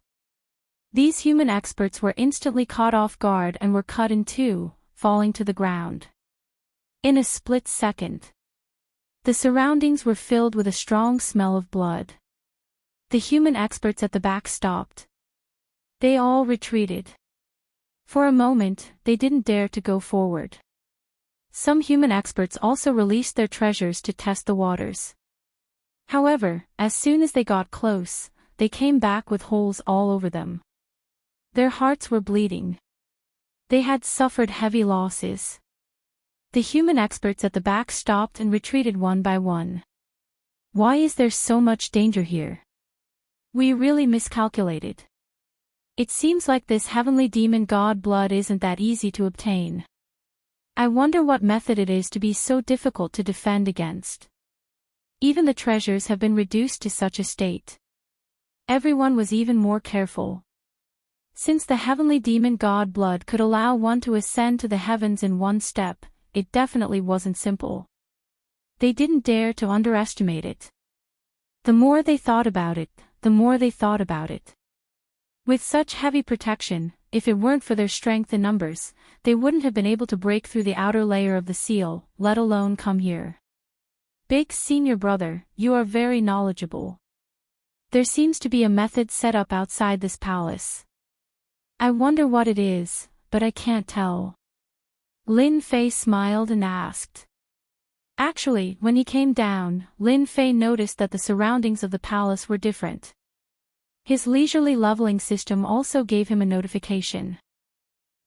These human experts were instantly caught off guard and were cut in two, falling to the ground. In a split second, the surroundings were filled with a strong smell of blood. The human experts at the back stopped. They all retreated. For a moment, they didn't dare to go forward. Some human experts also released their treasures to test the waters. However, as soon as they got close, they came back with holes all over them. Their hearts were bleeding. They had suffered heavy losses. The human experts at the back stopped and retreated one by one. Why is there so much danger here? We really miscalculated. It seems like this heavenly demon god blood isn't that easy to obtain. I wonder what method it is to be so difficult to defend against. Even the treasures have been reduced to such a state. Everyone was even more careful. Since the heavenly demon god blood could allow one to ascend to the heavens in one step, it definitely wasn't simple. They didn't dare to underestimate it. The more they thought about it, the more they thought about it. With such heavy protection, if it weren't for their strength in numbers, they wouldn't have been able to break through the outer layer of the seal, let alone come here. Big senior brother, you are very knowledgeable. There seems to be a method set up outside this palace. I wonder what it is, but I can't tell. Lin Fei smiled and asked. Actually, when he came down, Lin Fei noticed that the surroundings of the palace were different. His leisurely leveling system also gave him a notification.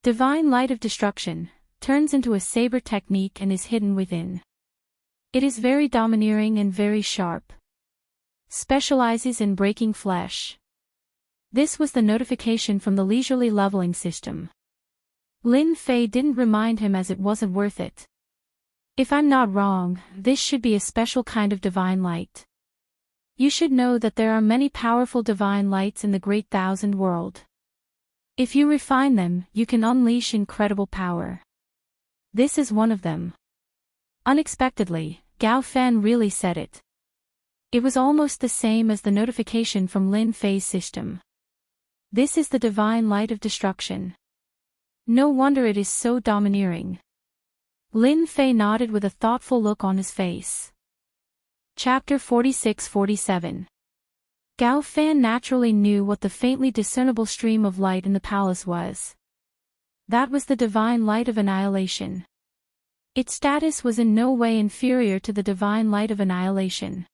Divine Light of Destruction turns into a saber technique and is hidden within. It is very domineering and very sharp. Specializes in breaking flesh. This was the notification from the leisurely leveling system. Lin Fei didn't remind him as it wasn't worth it. If I'm not wrong, this should be a special kind of divine light. You should know that there are many powerful divine lights in the Great Thousand World. If you refine them, you can unleash incredible power. This is one of them. Unexpectedly, Gao Fan really said it. It was almost the same as the notification from Lin Fei's system. This is the divine light of destruction. No wonder it is so domineering. Lin Fei nodded with a thoughtful look on his face. Chapter 46-47. Gao Fan naturally knew what the faintly discernible stream of light in the palace was. That was the divine light of annihilation. Its status was in no way inferior to the divine light of annihilation.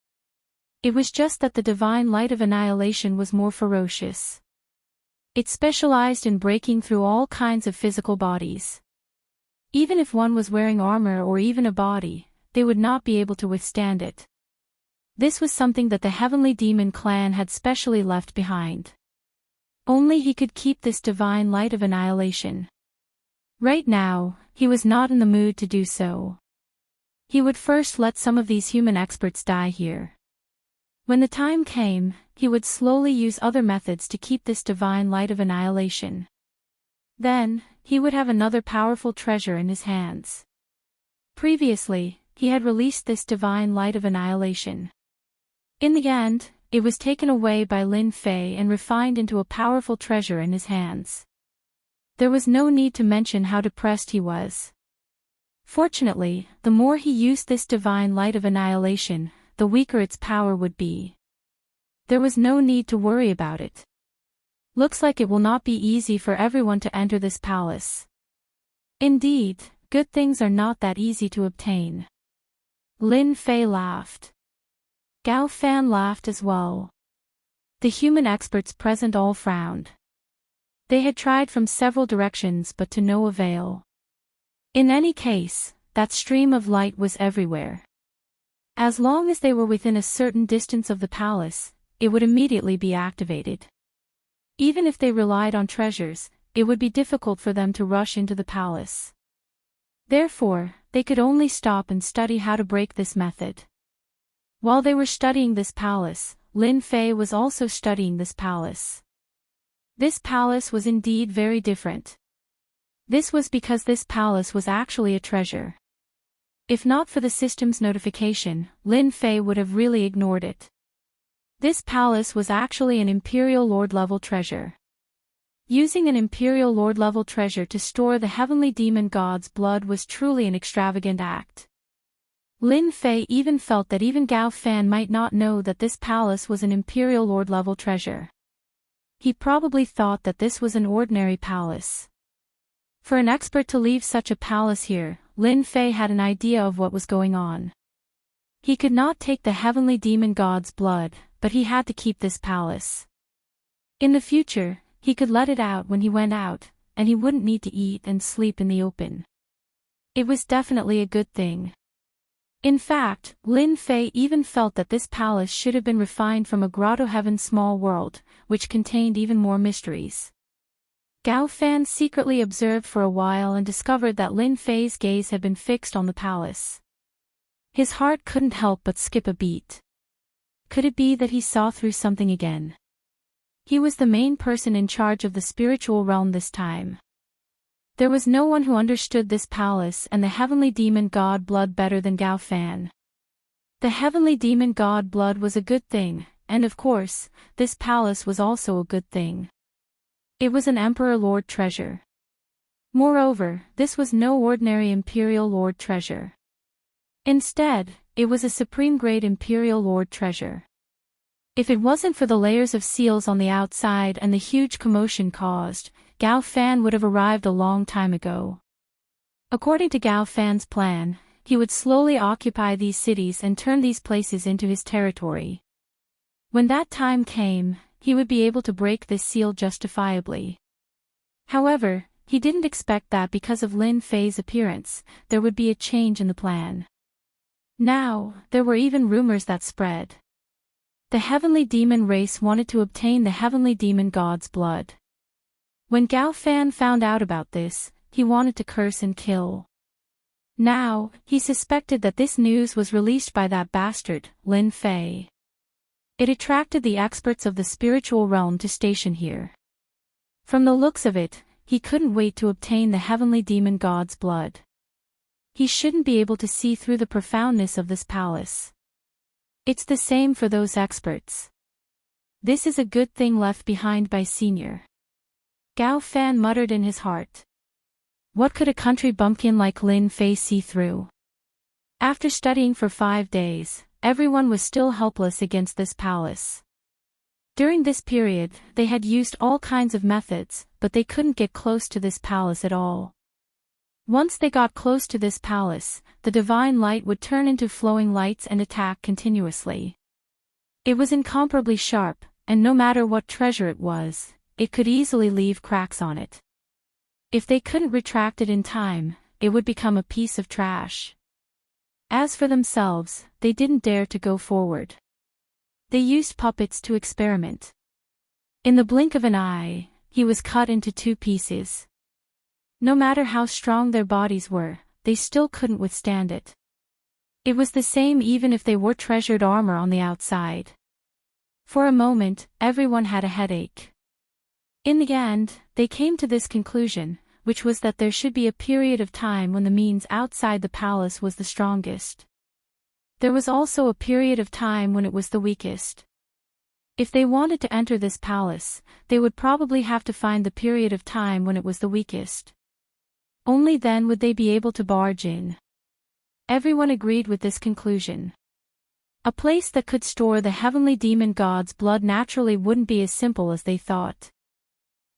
It was just that the divine light of annihilation was more ferocious. It specialized in breaking through all kinds of physical bodies. Even if one was wearing armor or even a body, they would not be able to withstand it. This was something that the Heavenly Demon clan had specially left behind. Only he could keep this divine light of annihilation. Right now, he was not in the mood to do so. He would first let some of these human experts die here. When the time came, he would slowly use other methods to keep this divine light of annihilation. Then, he would have another powerful treasure in his hands. Previously, he had released this divine light of annihilation. In the end, it was taken away by Lin Fei and refined into a powerful treasure in his hands. There was no need to mention how depressed he was. Fortunately, the more he used this divine light of annihilation, the weaker its power would be. There was no need to worry about it. Looks like it will not be easy for everyone to enter this palace. Indeed, good things are not that easy to obtain. Lin Fei laughed. Gao Fan laughed as well. The human experts present all frowned. They had tried from several directions but to no avail. In any case, that stream of light was everywhere. As long as they were within a certain distance of the palace, it would immediately be activated. Even if they relied on treasures, it would be difficult for them to rush into the palace. Therefore, they could only stop and study how to break this method. While they were studying this palace, Lin Fei was also studying this palace. This palace was indeed very different. This was because this palace was actually a treasure. If not for the system's notification, Lin Fei would have really ignored it. This palace was actually an Imperial Lord-level treasure. Using an Imperial Lord-level treasure to store the heavenly demon god's blood was truly an extravagant act. Lin Fei even felt that even Gao Fan might not know that this palace was an Imperial Lord-level treasure. He probably thought that this was an ordinary palace. For an expert to leave such a palace here, Lin Fei had an idea of what was going on. He could not take the heavenly demon god's blood, but he had to keep this palace. In the future, he could let it out when he went out, and he wouldn't need to eat and sleep in the open. It was definitely a good thing. In fact, Lin Fei even felt that this palace should have been refined from a grotto heaven small world, which contained even more mysteries. Gao Fan secretly observed for a while and discovered that Lin Fei's gaze had been fixed on the palace. His heart couldn't help but skip a beat. Could it be that he saw through something again? He was the main person in charge of the spiritual realm this time. There was no one who understood this palace and the heavenly demon god blood better than Gao Fan. The heavenly demon god blood was a good thing, and of course, this palace was also a good thing. It was an Emperor Lord treasure. Moreover, this was no ordinary Imperial Lord treasure. Instead, it was a supreme-grade Imperial Lord treasure. If it wasn't for the layers of seals on the outside and the huge commotion caused, Gao Fan would have arrived a long time ago. According to Gao Fan's plan, he would slowly occupy these cities and turn these places into his territory. When that time came, he would be able to break this seal justifiably. However, he didn't expect that because of Lin Fei's appearance, there would be a change in the plan. Now, there were even rumors that spread. The heavenly demon race wanted to obtain the heavenly demon god's blood. When Gao Fan found out about this, he wanted to curse and kill. Now, he suspected that this news was released by that bastard, Lin Fei. It attracted the experts of the spiritual realm to station here. From the looks of it, he couldn't wait to obtain the heavenly demon god's blood. He shouldn't be able to see through the profoundness of this palace. It's the same for those experts. This is a good thing left behind by Senior. Gao Fan muttered in his heart. What could a country bumpkin like Lin Fei see through? After studying for 5 days, everyone was still helpless against this palace. During this period, they had used all kinds of methods, but they couldn't get close to this palace at all. Once they got close to this palace, the divine light would turn into flowing lights and attack continuously. It was incomparably sharp, and no matter what treasure it was, it could easily leave cracks on it. If they couldn't retract it in time, it would become a piece of trash. As for themselves, they didn't dare to go forward. They used puppets to experiment. In the blink of an eye, he was cut into 2 pieces. No matter how strong their bodies were, they still couldn't withstand it. It was the same even if they wore treasured armor on the outside. For a moment, everyone had a headache. In the end, they came to this conclusion, which was that there should be a period of time when the means outside the palace was the strongest. There was also a period of time when it was the weakest. If they wanted to enter this palace, they would probably have to find the period of time when it was the weakest. Only then would they be able to barge in. Everyone agreed with this conclusion. A place that could store the heavenly demon god's blood naturally wouldn't be as simple as they thought.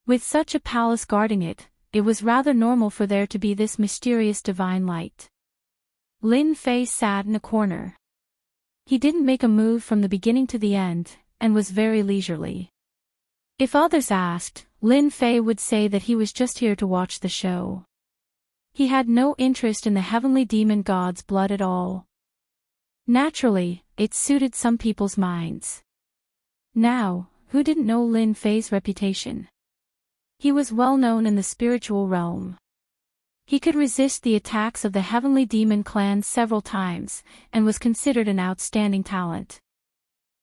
With such a palace guarding it, it was rather normal for there to be this mysterious divine light. Lin Fei sat in a corner. He didn't make a move from the beginning to the end, and was very leisurely. If others asked, Lin Fei would say that he was just here to watch the show. He had no interest in the heavenly demon god's blood at all. Naturally, it suited some people's minds. Now, who didn't know Lin Fei's reputation? He was well known in the spiritual realm. He could resist the attacks of the heavenly demon clan several times, and was considered an outstanding talent.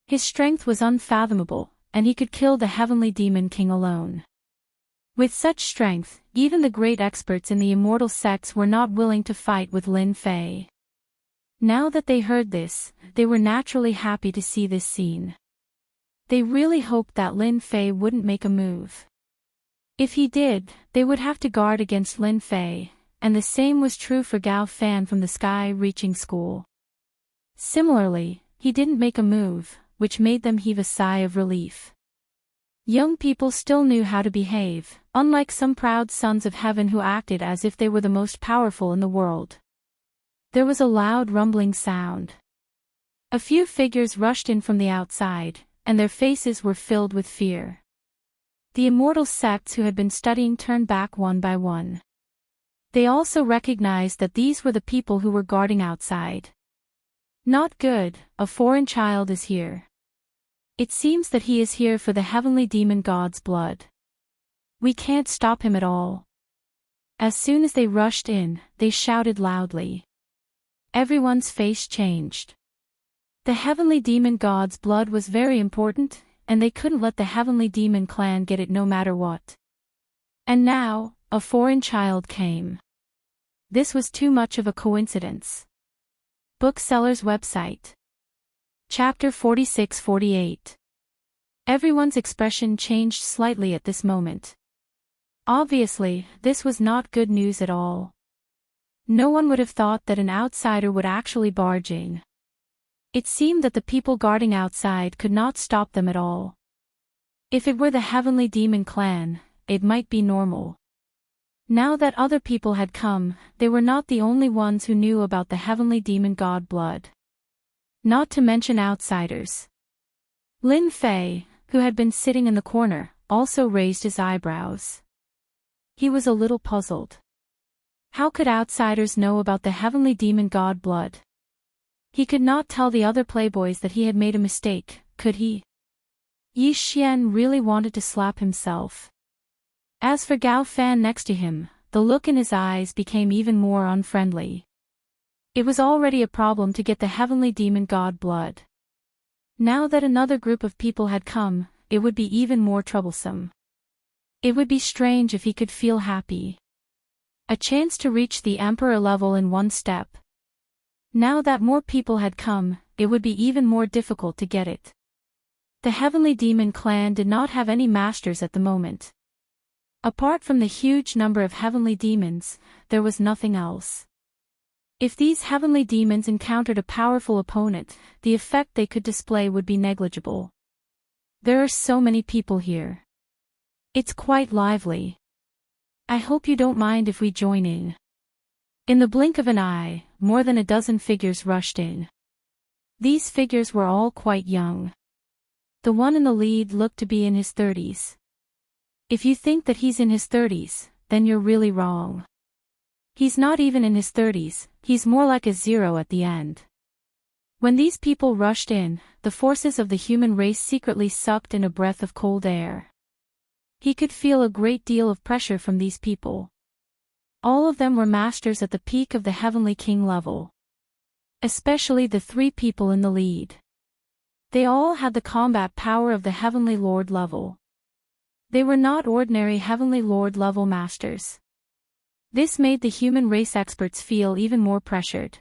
His strength was unfathomable, and he could kill the heavenly demon king alone. With such strength, even the great experts in the immortal sects were not willing to fight with Lin Fei. Now that they heard this, they were naturally happy to see this scene. They really hoped that Lin Fei wouldn't make a move. If he did, they would have to guard against Lin Fei, and the same was true for Gao Fan from the Sky Reaching School. Similarly, he didn't make a move, which made them heave a sigh of relief. Young people still knew how to behave, unlike some proud sons of heaven who acted as if they were the most powerful in the world. There was a loud rumbling sound. A few figures rushed in from the outside, and their faces were filled with fear. The immortal sects who had been studying turned back one by one. They also recognized that these were the people who were guarding outside. Not good, a foreign child is here. It seems that he is here for the heavenly demon god's blood. We can't stop him at all. As soon as they rushed in, they shouted loudly. Everyone's face changed. The heavenly demon god's blood was very important, and they couldn't let the heavenly demon clan get it no matter what. And now, a foreign child came. This was too much of a coincidence. Bookseller's website. Chapter 46-48. Everyone's expression changed slightly at this moment. Obviously, this was not good news at all. No one would have thought that an outsider would actually barge in. It seemed that the people guarding outside could not stop them at all. If it were the heavenly demon clan, it might be normal. Now that other people had come, they were not the only ones who knew about the heavenly demon god blood. Not to mention outsiders. Lin Fei, who had been sitting in the corner, also raised his eyebrows. He was a little puzzled. How could outsiders know about the heavenly demon god blood? He could not tell the other playboys that he had made a mistake, could he? Yi Xian really wanted to slap himself. As for Gao Fan next to him, the look in his eyes became even more unfriendly. It was already a problem to get the heavenly demon god blood. Now that another group of people had come, it would be even more troublesome. It would be strange if he could feel happy. A chance to reach the emperor level in one step. Now that more people had come, it would be even more difficult to get it. The heavenly demon clan did not have any masters at the moment. Apart from the huge number of heavenly demons, there was nothing else. If these heavenly demons encountered a powerful opponent, the effect they could display would be negligible. There are so many people here. It's quite lively. I hope you don't mind if we join in. In the blink of an eye, more than a dozen figures rushed in. These figures were all quite young. The one in the lead looked to be in his 30s. If you think that he's in his 30s, then you're really wrong. He's not even in his 30s, he's more like a zero at the end. When these people rushed in, the forces of the human race secretly sucked in a breath of cold air. He could feel a great deal of pressure from these people. All of them were masters at the peak of the Heavenly King level. Especially the three people in the lead. They all had the combat power of the Heavenly Lord level. They were not ordinary Heavenly Lord level masters. This made the human race experts feel even more pressured.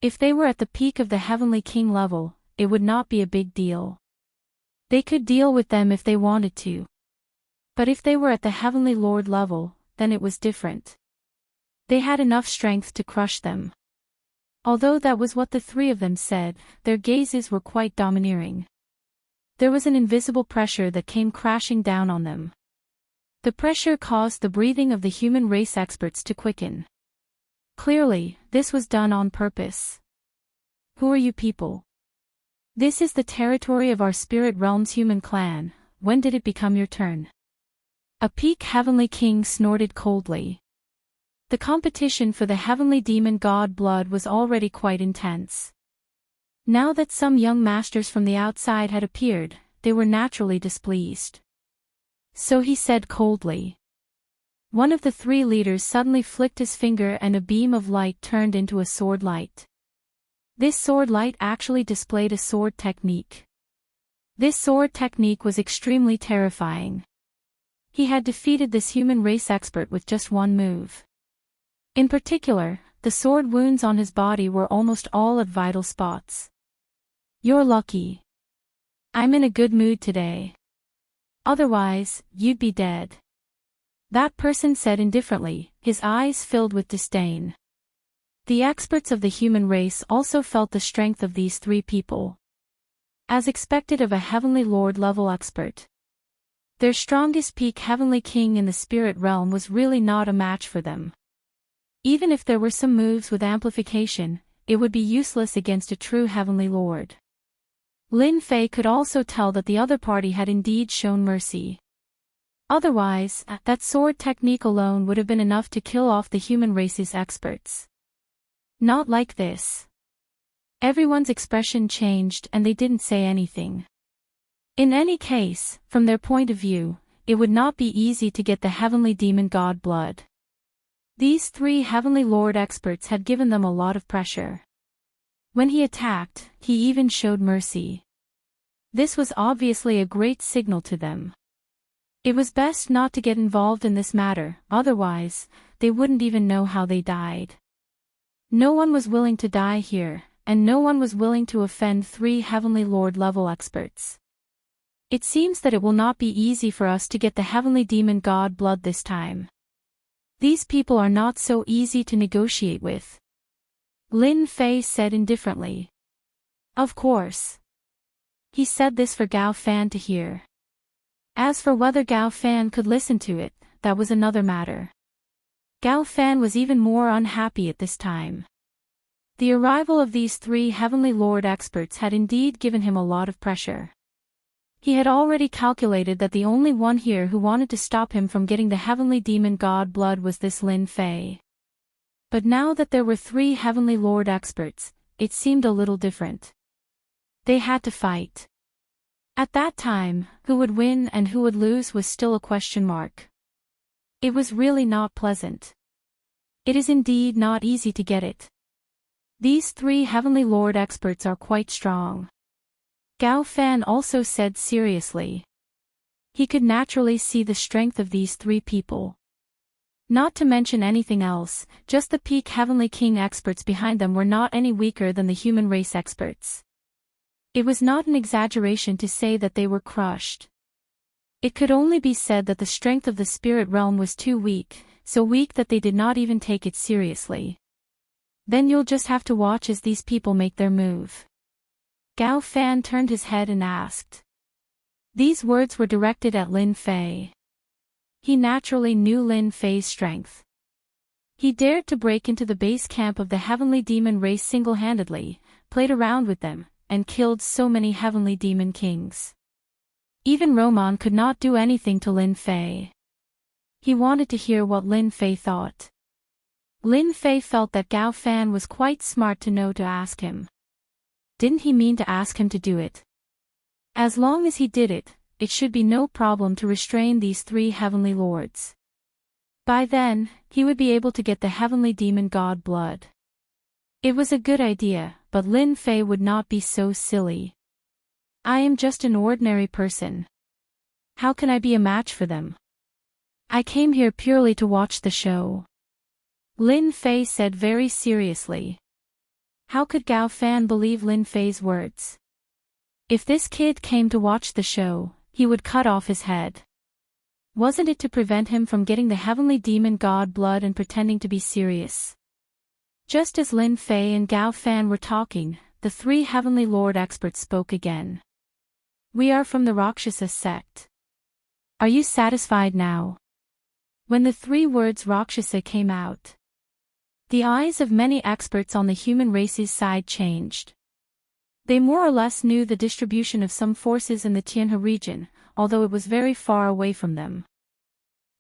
If they were at the peak of the Heavenly King level, it would not be a big deal. They could deal with them if they wanted to. But if they were at the Heavenly Lord level, then it was different. They had enough strength to crush them. Although that was what the three of them said, their gazes were quite domineering. There was an invisible pressure that came crashing down on them. The pressure caused the breathing of the human race experts to quicken. Clearly, this was done on purpose. Who are you people? This is the territory of our spirit realm's human clan. When did it become your turn? A peak Heavenly King snorted coldly. The competition for the Heavenly Demon God blood was already quite intense. Now that some young masters from the outside had appeared, they were naturally displeased. So he said coldly. One of the three leaders suddenly flicked his finger and a beam of light turned into a sword light. This sword light actually displayed a sword technique. This sword technique was extremely terrifying. He had defeated this human race expert with just one move. In particular, the sword wounds on his body were almost all at vital spots. You're lucky. I'm in a good mood today. Otherwise, you'd be dead. That person said indifferently, his eyes filled with disdain. The experts of the human race also felt the strength of these three people. As expected of a Heavenly Lord level expert. Their strongest peak Heavenly King in the spirit realm was really not a match for them. Even if there were some moves with amplification, it would be useless against a true Heavenly Lord. Lin Fei could also tell that the other party had indeed shown mercy. Otherwise, that sword technique alone would have been enough to kill off the human race's experts. Not like this. Everyone's expression changed and they didn't say anything. In any case, from their point of view, it would not be easy to get the Heavenly Demon God blood. These three Heavenly Lord experts had given them a lot of pressure. When he attacked, he even showed mercy. This was obviously a great signal to them. It was best not to get involved in this matter, otherwise, they wouldn't even know how they died. No one was willing to die here, and no one was willing to offend three Heavenly Lord level experts. It seems that it will not be easy for us to get the Heavenly Demon God blood this time. These people are not so easy to negotiate with. Lin Fei said indifferently. Of course. He said this for Gao Fan to hear. As for whether Gao Fan could listen to it, that was another matter. Gao Fan was even more unhappy at this time. The arrival of these three Heavenly Lord experts had indeed given him a lot of pressure. He had already calculated that the only one here who wanted to stop him from getting the Heavenly Demon God blood was this Lin Fei. But now that there were three Heavenly Lord experts, it seemed a little different. They had to fight. At that time, who would win and who would lose was still a question mark. It was really not pleasant. It is indeed not easy to get it. These three Heavenly Lord experts are quite strong. Gao Fan also said seriously. He could naturally see the strength of these three people. Not to mention anything else, just the peak Heavenly King experts behind them were not any weaker than the human race experts. It was not an exaggeration to say that they were crushed. It could only be said that the strength of the spirit realm was too weak, so weak that they did not even take it seriously. Then you'll just have to watch as these people make their move. Gao Fan turned his head and asked. These words were directed at Lin Fei. He naturally knew Lin Fei's strength. He dared to break into the base camp of the Heavenly Demon race single-handedly, played around with them, and killed so many Heavenly Demon Kings. Even Roman could not do anything to Lin Fei. He wanted to hear what Lin Fei thought. Lin Fei felt that Gao Fan was quite smart to know to ask him. Didn't he mean to ask him to do it? As long as he did it, it should be no problem to restrain these three Heavenly Lords. By then, he would be able to get the Heavenly Demon God blood. It was a good idea, but Lin Fei would not be so silly. I am just an ordinary person. How can I be a match for them? I came here purely to watch the show. Lin Fei said very seriously. How could Gao Fan believe Lin Fei's words? If this kid came to watch the show, he would cut off his head. Wasn't it to prevent him from getting the heavenly demon god blood and pretending to be serious? Just as Lin Fei and Gao Fan were talking, the three heavenly lord experts spoke again. We are from the Rakshasa sect. Are you satisfied now? When the three words Rakshasa came out, the eyes of many experts on the human race's side changed. They more or less knew the distribution of some forces in the Tianhe region, although it was very far away from them.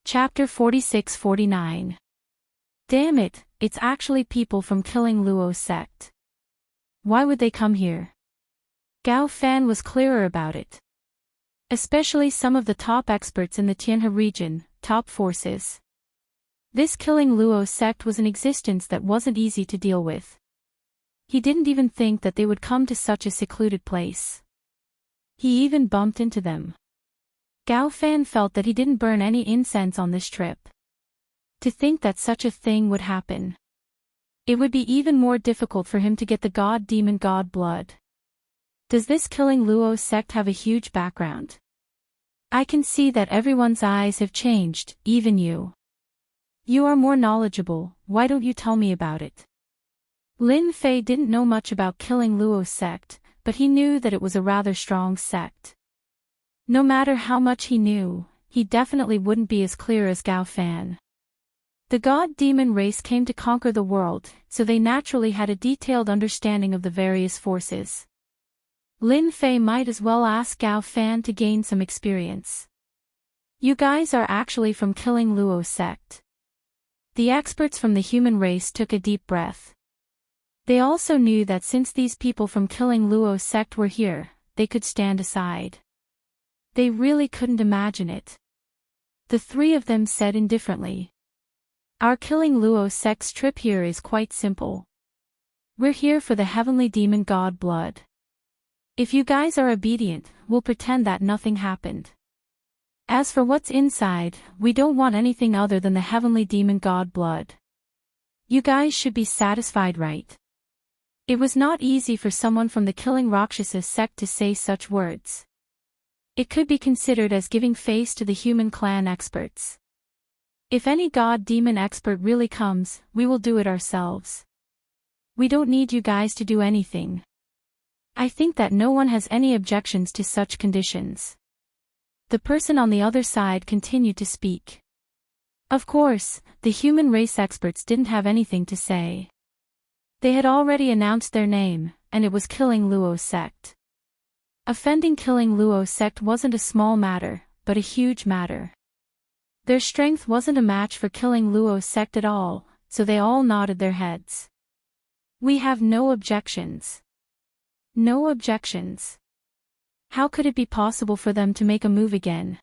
Chapter 46-49. Damn it, it's actually people from Killing Luo sect. Why would they come here? Gao Fan was clearer about it. Especially some of the top experts in the Tianhe region, top forces. This Killing Luo sect was an existence that wasn't easy to deal with. He didn't even think that they would come to such a secluded place. He even bumped into them. Gao Fan felt that he didn't burn any incense on this trip. To think that such a thing would happen. It would be even more difficult for him to get the god-demon god blood. Does this Killing Luo sect have a huge background? I can see that everyone's eyes have changed, even you. You are more knowledgeable, why don't you tell me about it? Lin Fei didn't know much about Killing Luo sect, but he knew that it was a rather strong sect. No matter how much he knew, he definitely wouldn't be as clear as Gao Fan. The god-demon race came to conquer the world, so they naturally had a detailed understanding of the various forces. Lin Fei might as well ask Gao Fan to gain some experience. You guys are actually from Killing Luo sect. The experts from the human race took a deep breath. They also knew that since these people from Killing Luo sect were here, they could stand aside. They really couldn't imagine it. The three of them said indifferently. Our Killing Luo sect's trip here is quite simple. We're here for the heavenly demon god blood. If you guys are obedient, we'll pretend that nothing happened. As for what's inside, we don't want anything other than the heavenly demon god blood. You guys should be satisfied, right? It was not easy for someone from the Killing Rakshasa sect to say such words. It could be considered as giving face to the human clan experts. If any god-demon expert really comes, we will do it ourselves. We don't need you guys to do anything. I think that no one has any objections to such conditions. The person on the other side continued to speak. Of course, the human race experts didn't have anything to say. They had already announced their name, and it was Killing Luo sect. Offending Killing Luo sect wasn't a small matter, but a huge matter. Their strength wasn't a match for Killing Luo sect at all, so they all nodded their heads. We have no objections. No objections. How could it be possible for them to make a move again?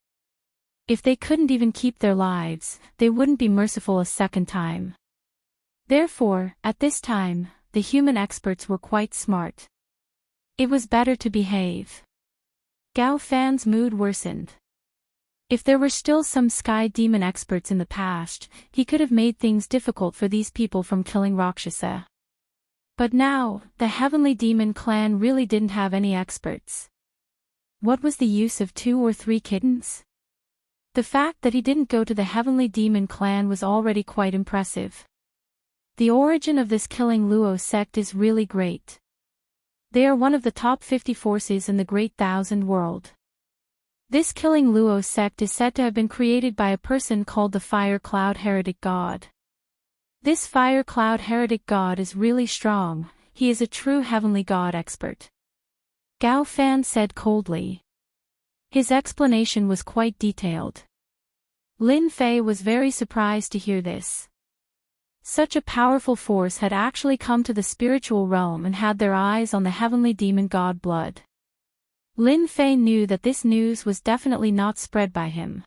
If they couldn't even keep their lives, they wouldn't be merciful a second time. Therefore, at this time, the human experts were quite smart. It was better to behave. Gao Fan's mood worsened. If there were still some sky demon experts in the past, he could have made things difficult for these people from Killing Rakshasa. But now, the heavenly demon clan really didn't have any experts. What was the use of 2 or 3 kittens? The fact that he didn't go to the heavenly demon clan was already quite impressive. The origin of this Killing Luo sect is really great. They are one of the top 50 forces in the Great Thousand World. This Killing Luo sect is said to have been created by a person called the Fire Cloud Heretic God. This Fire Cloud Heretic God is really strong, he is a true heavenly god expert. Gao Fan said coldly. His explanation was quite detailed. Lin Fei was very surprised to hear this. Such a powerful force had actually come to the spiritual realm and had their eyes on the heavenly demon god blood. Lin Fei knew that this news was definitely not spread by him.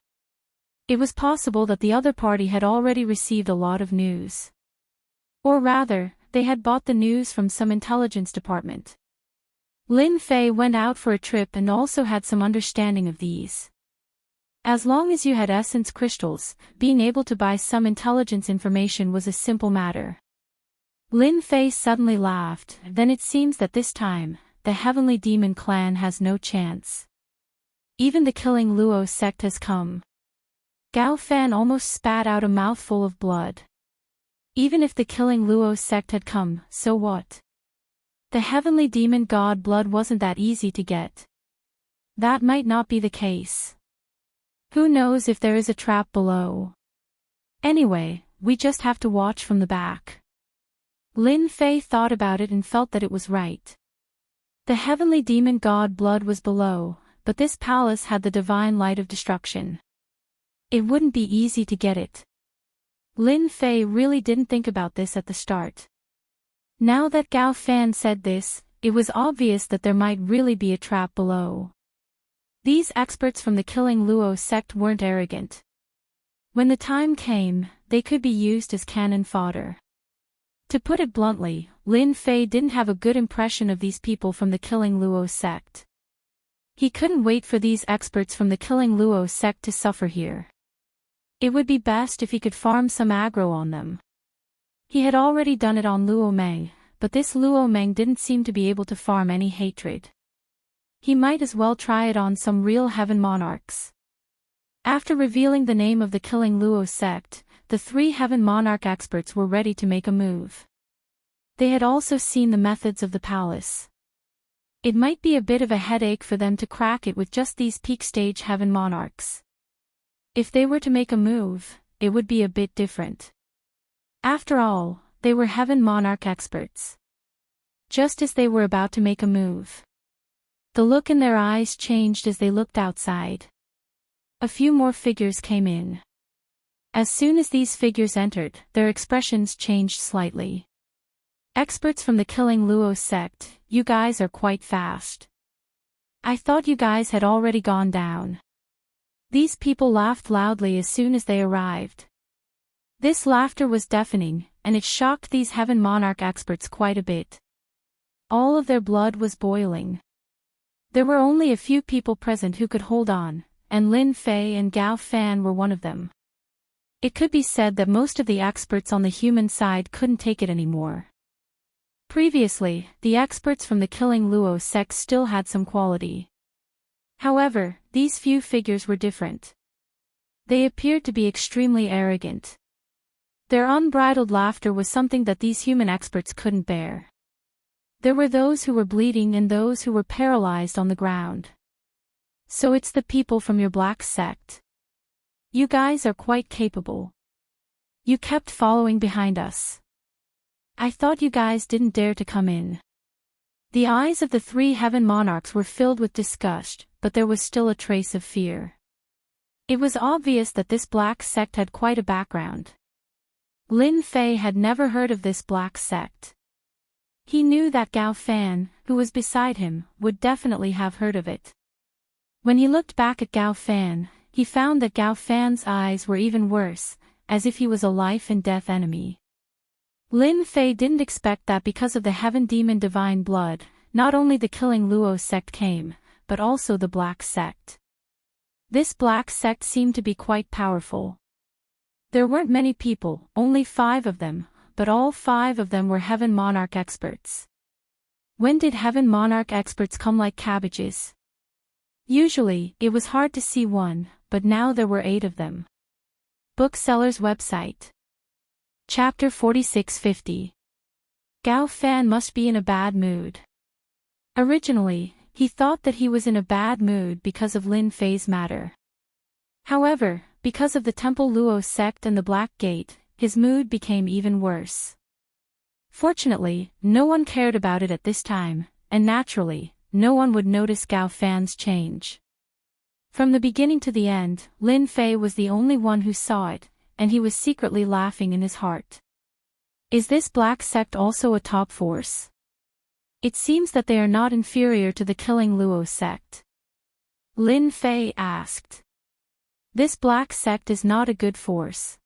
It was possible that the other party had already received a lot of news. Or rather, they had bought the news from some intelligence department. Lin Fei went out for a trip and also had some understanding of these. As long as you had essence crystals, being able to buy some intelligence information was a simple matter. Lin Fei suddenly laughed. Then it seems that this time, the Heavenly Demon clan has no chance. Even the Killing Luo sect has come. Gao Fan almost spat out a mouthful of blood. Even if the Killing Luo sect had come, so what? The Heavenly Demon God blood wasn't that easy to get. That might not be the case. Who knows if there is a trap below? Anyway, we just have to watch from the back. Lin Fei thought about it and felt that it was right. The Heavenly Demon God blood was below, but this palace had the divine light of destruction. It wouldn't be easy to get it. Lin Fei really didn't think about this at the start. Now that Gao Fan said this, it was obvious that there might really be a trap below. These experts from the Killing Luo sect weren't arrogant. When the time came, they could be used as cannon fodder. To put it bluntly, Lin Fei didn't have a good impression of these people from the Killing Luo sect. He couldn't wait for these experts from the Killing Luo sect to suffer here. It would be best if he could farm some aggro on them. He had already done it on Luo Meng, but this Luo Meng didn't seem to be able to farm any hatred. He might as well try it on some real heaven monarchs. After revealing the name of the Killing Luo sect, the 3 heaven monarch experts were ready to make a move. They had also seen the methods of the palace. It might be a bit of a headache for them to crack it with just these peak stage heaven monarchs. If they were to make a move, it would be a bit different. After all, they were heaven monarch experts. Just as they were about to make a move, the look in their eyes changed as they looked outside. A few more figures came in. As soon as these figures entered, their expressions changed slightly. Experts from the Killing Luo sect, you guys are quite fast. I thought you guys had already gone down. These people laughed loudly as soon as they arrived. This laughter was deafening, and it shocked these heaven monarch experts quite a bit. All of their blood was boiling. There were only a few people present who could hold on, and Lin Fei and Gao Fan were one of them. It could be said that most of the experts on the human side couldn't take it anymore. Previously, the experts from the Killing Luo sect still had some quality. However, these few figures were different. They appeared to be extremely arrogant. Their unbridled laughter was something that these human experts couldn't bear. There were those who were bleeding and those who were paralyzed on the ground. So it's the people from your black sect. You guys are quite capable. You kept following behind us. I thought you guys didn't dare to come in. The eyes of the 3 heaven monarchs were filled with disgust, but there was still a trace of fear. It was obvious that this black sect had quite a background. Lin Fei had never heard of this black sect. He knew that Gao Fan, who was beside him, would definitely have heard of it. When he looked back at Gao Fan, he found that Gao Fan's eyes were even worse, as if he was a life and death enemy. Lin Fei didn't expect that because of the heaven demon divine blood, not only the Killing Luo sect came, but also the black sect. This black sect seemed to be quite powerful. There weren't many people, only 5 of them, but all 5 of them were heaven monarch experts. When did heaven monarch experts come like cabbages? Usually, it was hard to see one, but now there were 8 of them. Bookseller's website. Chapter 4650. Gao Fan must be in a bad mood. Originally, he thought that he was in a bad mood because of Lin Fei's matter. However, because of the Temple Luo sect and the Black Gate, his mood became even worse. Fortunately, no one cared about it at this time, and naturally, no one would notice Gao Fan's change. From the beginning to the end, Lin Fei was the only one who saw it, and he was secretly laughing in his heart. Is this black sect also a top force? It seems that they are not inferior to the Killing Luo sect. Lin Fei asked. This black sect is not a good force.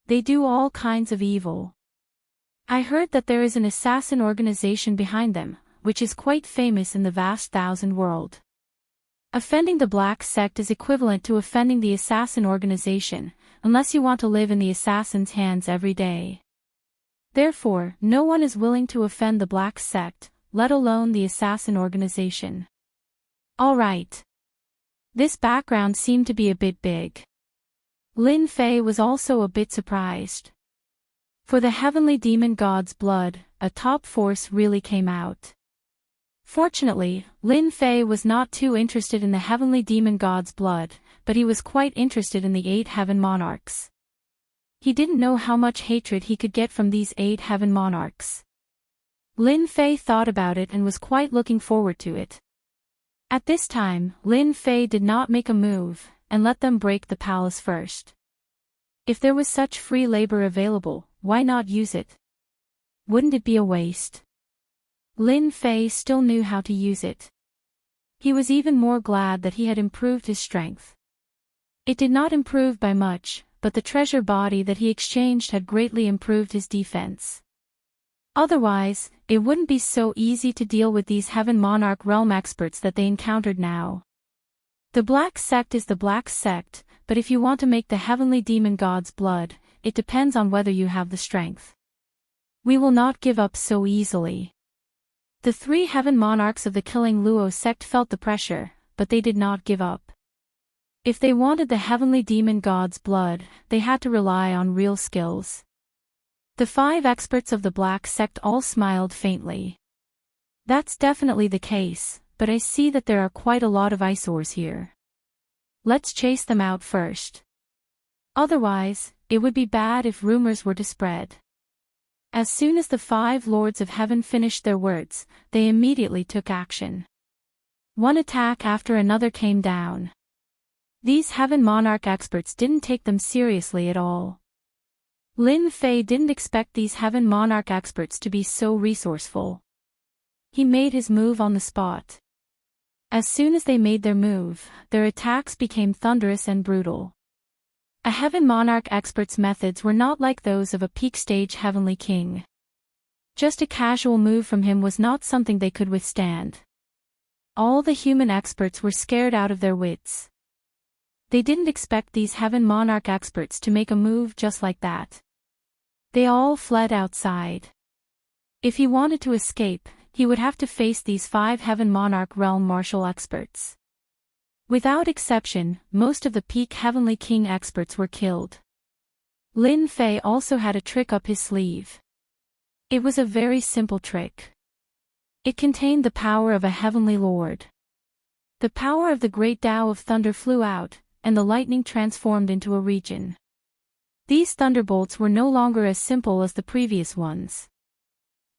They do all kinds of evil. I heard that there is an assassin organization behind them. which is quite famous in the vast thousand world. Offending the black sect is equivalent to offending the assassin organization, unless you want to live in the assassin's hands every day. Therefore, no one is willing to offend the black sect, let alone the assassin organization. Alright. This background seemed to be a bit big. Lin Fei was also a bit surprised. For the heavenly demon god's blood, a top force really came out. Fortunately, Lin Fei was not too interested in the heavenly demon god's blood, but he was quite interested in the 8 heaven monarchs. He didn't know how much hatred he could get from these 8 heaven monarchs. Lin Fei thought about it and was quite looking forward to it. At this time, Lin Fei did not make a move, and let them break the palace first. If there was such free labor available, why not use it? Wouldn't it be a waste? Lin Fei still knew how to use it. He was even more glad that he had improved his strength. It did not improve by much, but the treasure body that he exchanged had greatly improved his defense. Otherwise, it wouldn't be so easy to deal with these Heaven Monarch realm experts that they encountered now. The Black Sect is the Black Sect, but if you want to make the heavenly demon god's blood, it depends on whether you have the strength. We will not give up so easily. The 3 Heaven Monarchs of the Killing Luo sect felt the pressure, but they did not give up. If they wanted the heavenly demon god's blood, they had to rely on real skills. The 5 experts of the Black Sect all smiled faintly. That's definitely the case, but I see that there are quite a lot of eyesores here. Let's chase them out first. Otherwise, it would be bad if rumors were to spread. As soon as the 5 Lords of Heaven finished their words, they immediately took action. One attack after another came down. These Heaven Monarch experts didn't take them seriously at all. Lin Fei didn't expect these Heaven Monarch experts to be so resourceful. He made his move on the spot. As soon as they made their move, their attacks became thunderous and brutal. A Heaven Monarch expert's methods were not like those of a peak-stage Heavenly King. Just a casual move from him was not something they could withstand. All the human experts were scared out of their wits. They didn't expect these Heaven Monarch experts to make a move just like that. They all fled outside. If he wanted to escape, he would have to face these 5 Heaven Monarch realm martial experts. Without exception, most of the peak Heavenly King experts were killed. Lin Fei also had a trick up his sleeve. It was a very simple trick. It contained the power of a Heavenly Lord. The power of the Great Tao of Thunder flew out, and the lightning transformed into a region. These thunderbolts were no longer as simple as the previous ones.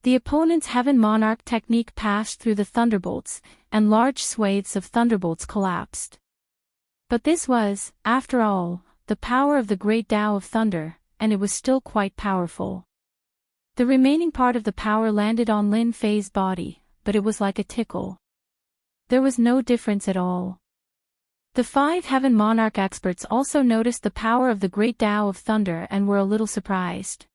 The opponent's Heaven Monarch technique passed through the thunderbolts, and large swathes of thunderbolts collapsed. But this was, after all, the power of the Great Tao of Thunder, and it was still quite powerful. The remaining part of the power landed on Lin Fei's body, but it was like a tickle. There was no difference at all. The 5 Heaven Monarch experts also noticed the power of the Great Tao of Thunder and were a little surprised.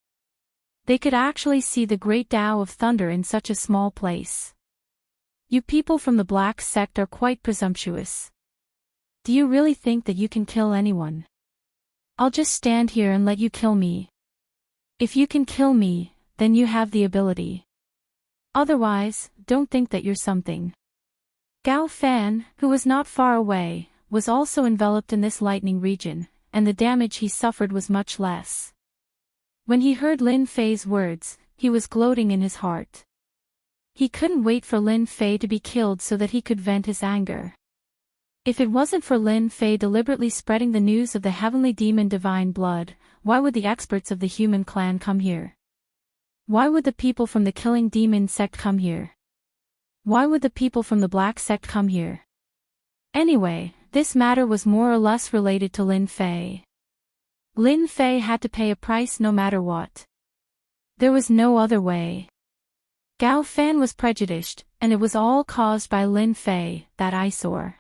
They could actually see the Great Tao of Thunder in such a small place. You people from the Black Sect are quite presumptuous. Do you really think that you can kill anyone? I'll just stand here and let you kill me. If you can kill me, then you have the ability. Otherwise, don't think that you're something. Gao Fan, who was not far away, was also enveloped in this lightning region, and the damage he suffered was much less. When he heard Lin Fei's words, he was gloating in his heart. He couldn't wait for Lin Fei to be killed so that he could vent his anger. If it wasn't for Lin Fei deliberately spreading the news of the heavenly demon divine blood, why would the experts of the human clan come here? Why would the people from the killing demon sect come here? Why would the people from the black sect come here? Anyway, this matter was more or less related to Lin Fei. Lin Fei had to pay a price no matter what. There was no other way. Gao Fan was prejudiced, and it was all caused by Lin Fei, that eyesore.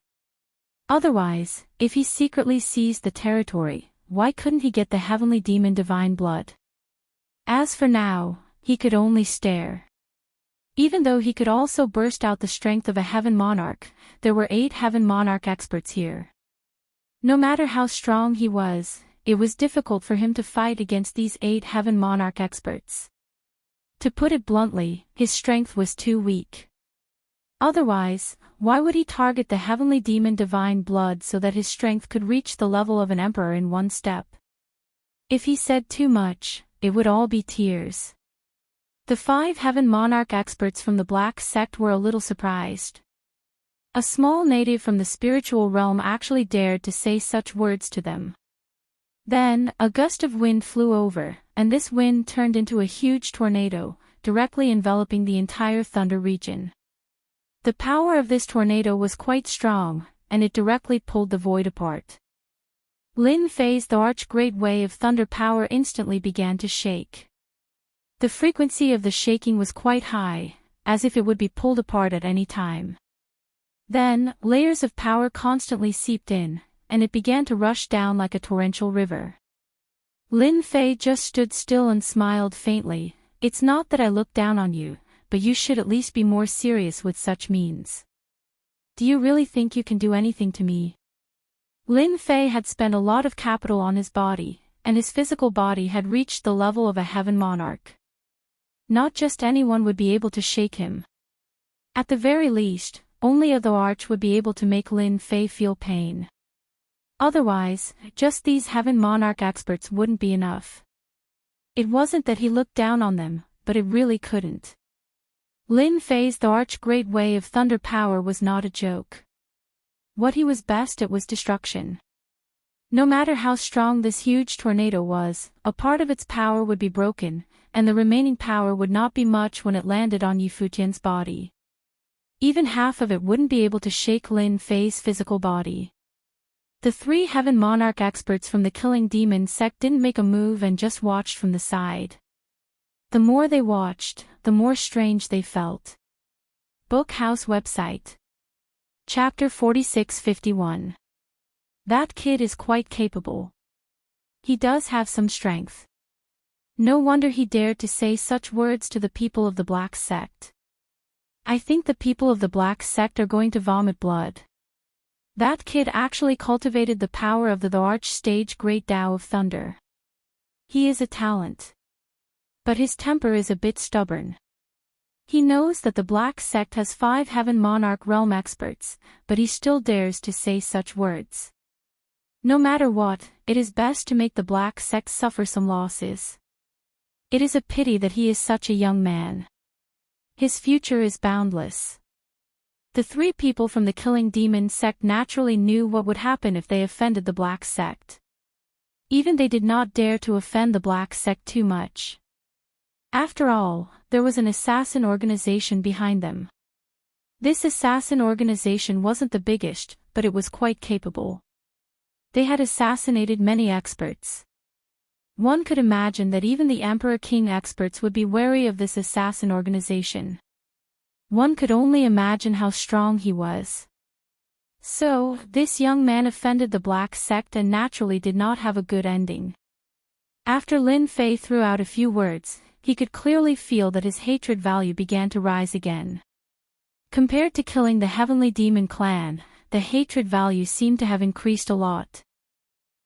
Otherwise, if he secretly seized the territory, why couldn't he get the heavenly demon divine blood? As for now, he could only stare. Even though he could also burst out the strength of a Heaven Monarch, there were 8 Heaven Monarch experts here. No matter how strong he was, it was difficult for him to fight against these 8 Heaven Monarch experts. To put it bluntly, his strength was too weak. Otherwise, why would he target the heavenly demon Divine Blood so that his strength could reach the level of an emperor in one step? If he said too much, it would all be tears. The 5 Heaven Monarch experts from the Black Sect were a little surprised. A small native from the spiritual realm actually dared to say such words to them. Then, a gust of wind flew over, and this wind turned into a huge tornado, directly enveloping the entire Thunder region. The power of this tornado was quite strong, and it directly pulled the void apart. Lin Fei's the Arch-Great Way of Thunder power instantly began to shake. The frequency of the shaking was quite high, as if it would be pulled apart at any time. Then, layers of power constantly seeped in, and it began to rush down like a torrential river. Lin Fei just stood still and smiled faintly. It's not that I look down on you, but you should at least be more serious with such means. Do you really think you can do anything to me? Lin Fei had spent a lot of capital on his body, and his physical body had reached the level of a Heaven Monarch. Not just anyone would be able to shake him. At the very least, only the Arch would be able to make Lin Fei feel pain. Otherwise, just these Heaven Monarch experts wouldn't be enough. It wasn't that he looked down on them, but it really couldn't. Lin Fei's the Arch-Great Way of Thunder power was not a joke. What he was best at was destruction. No matter how strong this huge tornado was, a part of its power would be broken, and the remaining power would not be much when it landed on Yi Futian's body. Even half of it wouldn't be able to shake Lin Fei's physical body. The 3 Heaven Monarch experts from the Killing Demon sect didn't make a move and just watched from the side. The more they watched, the more strange they felt. Bookhouse website. Chapter 4651. That kid is quite capable. He does have some strength. No wonder he dared to say such words to the people of the Black Sect. I think the people of the Black Sect are going to vomit blood. That kid actually cultivated the power of the Arch-Stage Great Tao of Thunder. He is a talent. But his temper is a bit stubborn. He knows that the Black Sect has 5 Heaven Monarch realm experts, but he still dares to say such words. No matter what, it is best to make the Black Sect suffer some losses. It is a pity that he is such a young man. His future is boundless. The 3 people from the Killing Demon sect naturally knew what would happen if they offended the Black Sect. Even they did not dare to offend the Black Sect too much. After all, there was an assassin organization behind them. This assassin organization wasn't the biggest, but it was quite capable. They had assassinated many experts. One could imagine that even the Emperor King experts would be wary of this assassin organization. One could only imagine how strong he was. So, this young man offended the Black Sect and naturally did not have a good ending. After Lin Fei threw out a few words, he could clearly feel that his hatred value began to rise again. Compared to killing the Heavenly Demon clan, the hatred value seemed to have increased a lot.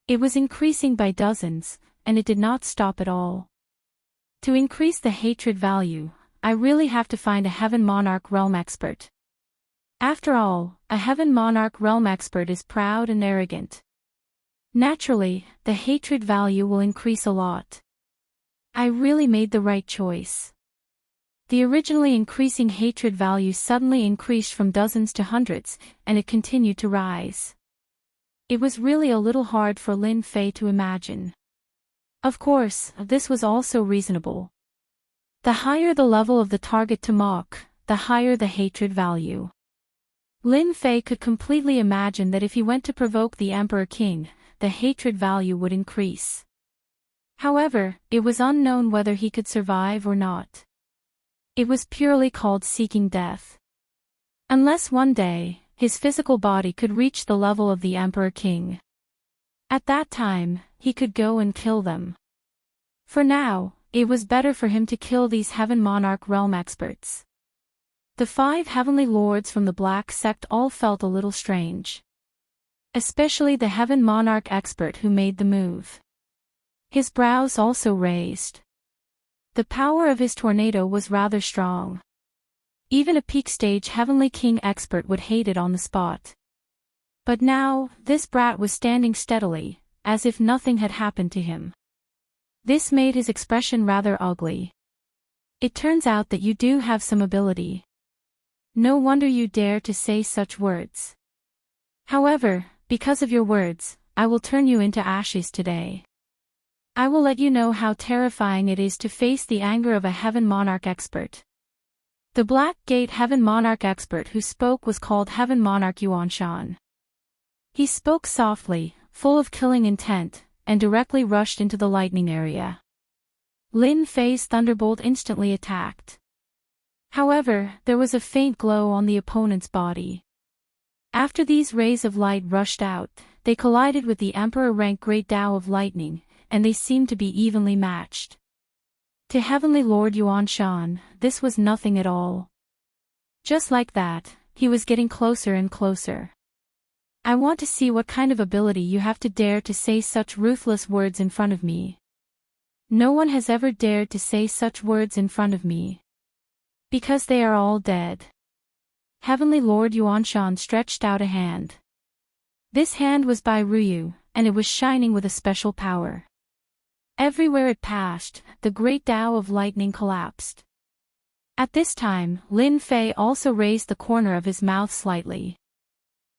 It was increasing by dozens, and it did not stop at all. To increase the hatred value, I really have to find a Heaven Monarch realm expert. After all, a Heaven Monarch realm expert is proud and arrogant. Naturally, the hatred value will increase a lot. I really made the right choice. The originally increasing hatred value suddenly increased from dozens to hundreds, and it continued to rise. It was really a little hard for Lin Fei to imagine. Of course, this was also reasonable. The higher the level of the target to mock, the higher the hatred value. Lin Fei could completely imagine that if he went to provoke the Emperor King, the hatred value would increase. However, it was unknown whether he could survive or not. It was purely called seeking death. Unless one day, his physical body could reach the level of the Emperor King. At that time, he could go and kill them. For now, it was better for him to kill these Heaven Monarch realm experts. The 5 heavenly lords from the Black Sect all felt a little strange. Especially the Heaven Monarch expert who made the move. His brows also raised. The power of his tornado was rather strong. Even a peak stage Heavenly King expert would hate it on the spot. But now, this brat was standing steadily, as if nothing had happened to him. This made his expression rather ugly. It turns out that you do have some ability. No wonder you dare to say such words. However, because of your words, I will turn you into ashes today. I will let you know how terrifying it is to face the anger of a Heaven Monarch expert. The Black Gate Heaven Monarch expert who spoke was called Heaven Monarch Yuanshan. He spoke softly, full of killing intent, and directly rushed into the lightning area. Lin Fei's thunderbolt instantly attacked. However, there was a faint glow on the opponent's body. After these rays of light rushed out, they collided with the Emperor-rank Great Tao of Lightning, and they seemed to be evenly matched. To Heavenly Lord Yuanshan, this was nothing at all. Just like that, he was getting closer and closer. I want to see what kind of ability you have to dare to say such ruthless words in front of me. No one has ever dared to say such words in front of me. Because they are all dead. Heavenly Lord Yuanshan stretched out a hand. This hand was by Ryu, and it was shining with a special power. Everywhere it passed, the Great Tao of Lightning collapsed. At this time, Lin Fei also raised the corner of his mouth slightly.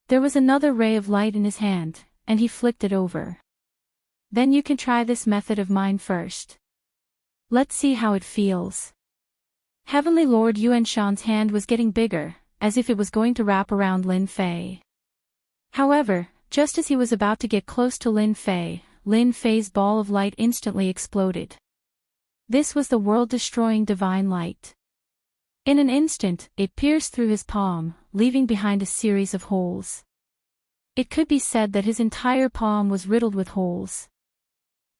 There was another ray of light in his hand, and he flicked it over. Then you can try this method of mine first. Let's see how it feels. Heavenly Lord Yuanshan's hand was getting bigger, as if it was going to wrap around Lin Fei. However, just as he was about to get close to Lin Fei's ball of light instantly exploded. This was the world-destroying divine light. In an instant, it pierced through his palm, leaving behind a series of holes. It could be said that his entire palm was riddled with holes.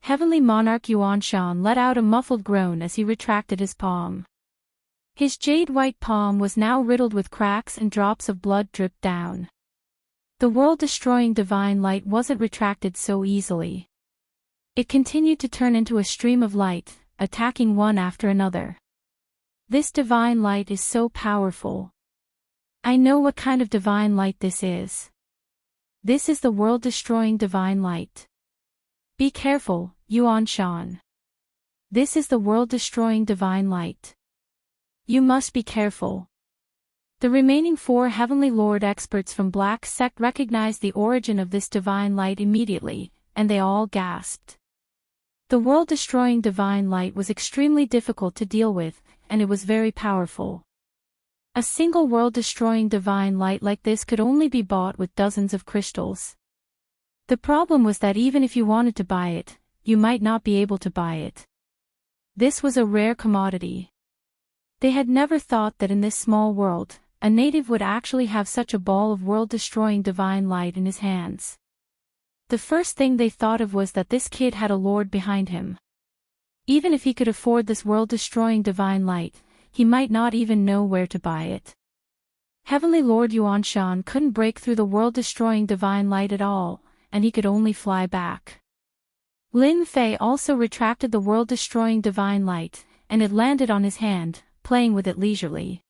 Heavenly Monarch Yuanshan let out a muffled groan as he retracted his palm. His jade-white palm was now riddled with cracks and drops of blood dripped down. The world-destroying divine light wasn't retracted so easily. It continued to turn into a stream of light, attacking one after another. This divine light is so powerful. I know what kind of divine light this is. This is the world-destroying divine light. Be careful, Yuanshan. This is the world-destroying divine light. You must be careful. The remaining 4 Heavenly Lord experts from Black Sect recognized the origin of this divine light immediately, and they all gasped. The world-destroying divine light was extremely difficult to deal with, and it was very powerful. A single world-destroying divine light like this could only be bought with dozens of crystals. The problem was that even if you wanted to buy it, you might not be able to buy it. This was a rare commodity. They had never thought that in this small world, a native would actually have such a ball of world-destroying divine light in his hands. The first thing they thought of was that this kid had a lord behind him. Even if he could afford this world-destroying divine light, he might not even know where to buy it. Heavenly Lord Yuanshan couldn't break through the world-destroying divine light at all, and he could only fly back. Lin Fei also retracted the world-destroying divine light, and it landed on his hand, playing with it leisurely.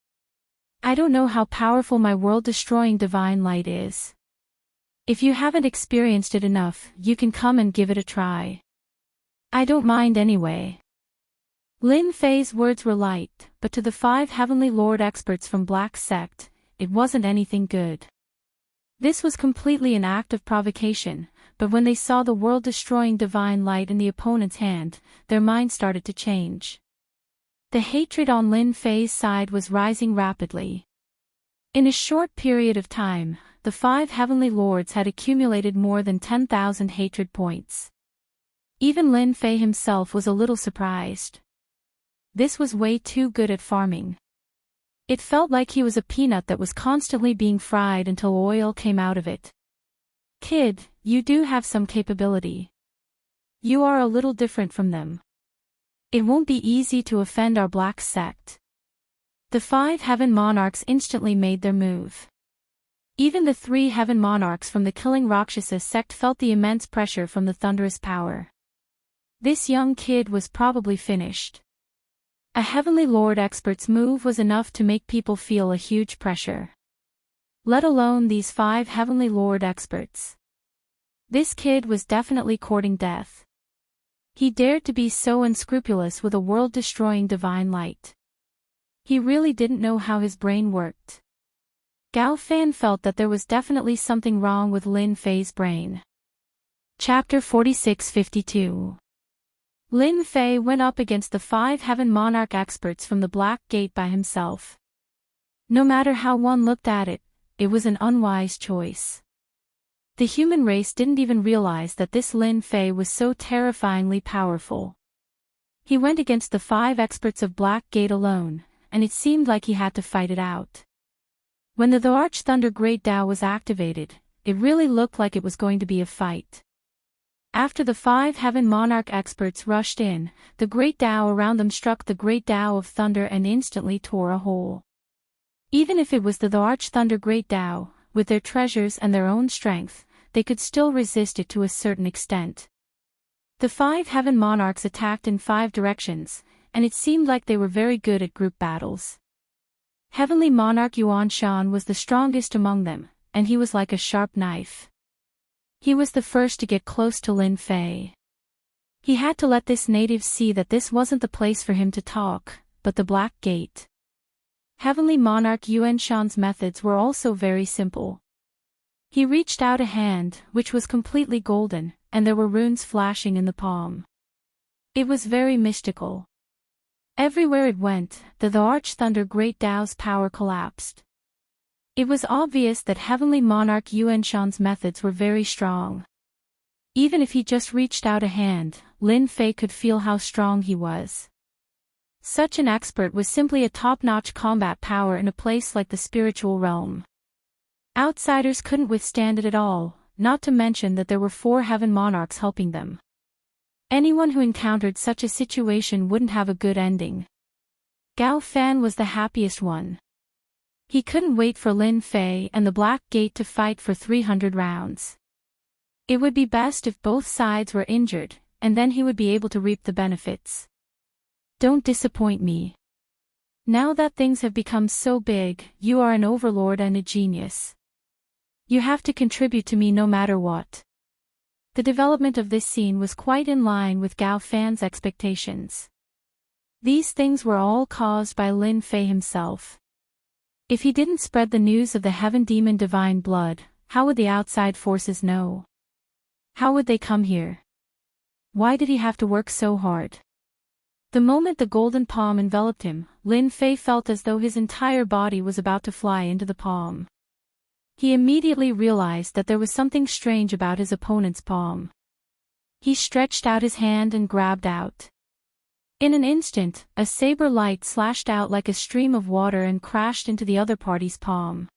I don't know how powerful my world-destroying divine light is. If you haven't experienced it enough, you can come and give it a try. I don't mind anyway. Lin Fei's words were light, but to the 5 Heavenly Lord experts from Black Sect, it wasn't anything good. This was completely an act of provocation, but when they saw the world-destroying divine light in the opponent's hand, their minds started to change. The hatred on Lin Fei's side was rising rapidly. In a short period of time, the 5 Heavenly Lords had accumulated more than 10,000 hatred points. Even Lin Fei himself was a little surprised. This was way too good at farming. It felt like he was a peanut that was constantly being fried until oil came out of it. Kid, you do have some capability. You are a little different from them. It won't be easy to offend our Black Sect. The 5 Heaven Monarchs instantly made their move. Even the 3 Heaven Monarchs from the Killing Rakshasa sect felt the immense pressure from the thunderous power. This young kid was probably finished. A Heavenly Lord expert's move was enough to make people feel a huge pressure. Let alone these 5 Heavenly Lord experts. This kid was definitely courting death. He dared to be so unscrupulous with a world-destroying divine light. He really didn't know how his brain worked. Gao Fan felt that there was definitely something wrong with Lin Fei's brain. Chapter 46-52. Lin Fei went up against the 5 Heaven Monarch experts from the Black Gate by himself. No matter how one looked at it, it was an unwise choice. The human race didn't even realize that this Lin Fei was so terrifyingly powerful. He went against the 5 experts of Black Gate alone, and it seemed like he had to fight it out. When the Arch Thunder Great Tao was activated, it really looked like it was going to be a fight. After the 5 Heaven Monarch experts rushed in, the Great Tao around them struck the Great Tao of Thunder and instantly tore a hole. Even if it was the Arch Thunder Great Tao, with their treasures and their own strength, they could still resist it to a certain extent. The 5 Heaven Monarchs attacked in 5 directions, and it seemed like they were very good at group battles. Heavenly Monarch Yuan Shan was the strongest among them, and he was like a sharp knife. He was the first to get close to Lin Fei. He had to let this native see that this wasn't the place for him to talk, but the Black Gate. Heavenly Monarch Yuan Shan's methods were also very simple. He reached out a hand, which was completely golden, and there were runes flashing in the palm. It was very mystical. Everywhere it went, the Arch Thunder Great Tao's power collapsed. It was obvious that Heavenly Monarch Yuan Shan's methods were very strong. Even if he just reached out a hand, Lin Fei could feel how strong he was. Such an expert was simply a top-notch combat power in a place like the spiritual realm. Outsiders couldn't withstand it at all, not to mention that there were 4 Heaven Monarchs helping them. Anyone who encountered such a situation wouldn't have a good ending. Gao Fan was the happiest one. He couldn't wait for Lin Fei and the Black Gate to fight for 300 rounds. It would be best if both sides were injured, and then he would be able to reap the benefits. Don't disappoint me. Now that things have become so big, you are an overlord and a genius. You have to contribute to me no matter what. The development of this scene was quite in line with Gao Fan's expectations. These things were all caused by Lin Fei himself. If he didn't spread the news of the Heaven Demon Divine Blood, how would the outside forces know? How would they come here? Why did he have to work so hard? The moment the golden palm enveloped him, Lin Fei felt as though his entire body was about to fly into the palm. He immediately realized that there was something strange about his opponent's palm. He stretched out his hand and grabbed out. In an instant, a saber light slashed out like a stream of water and crashed into the other party's palm.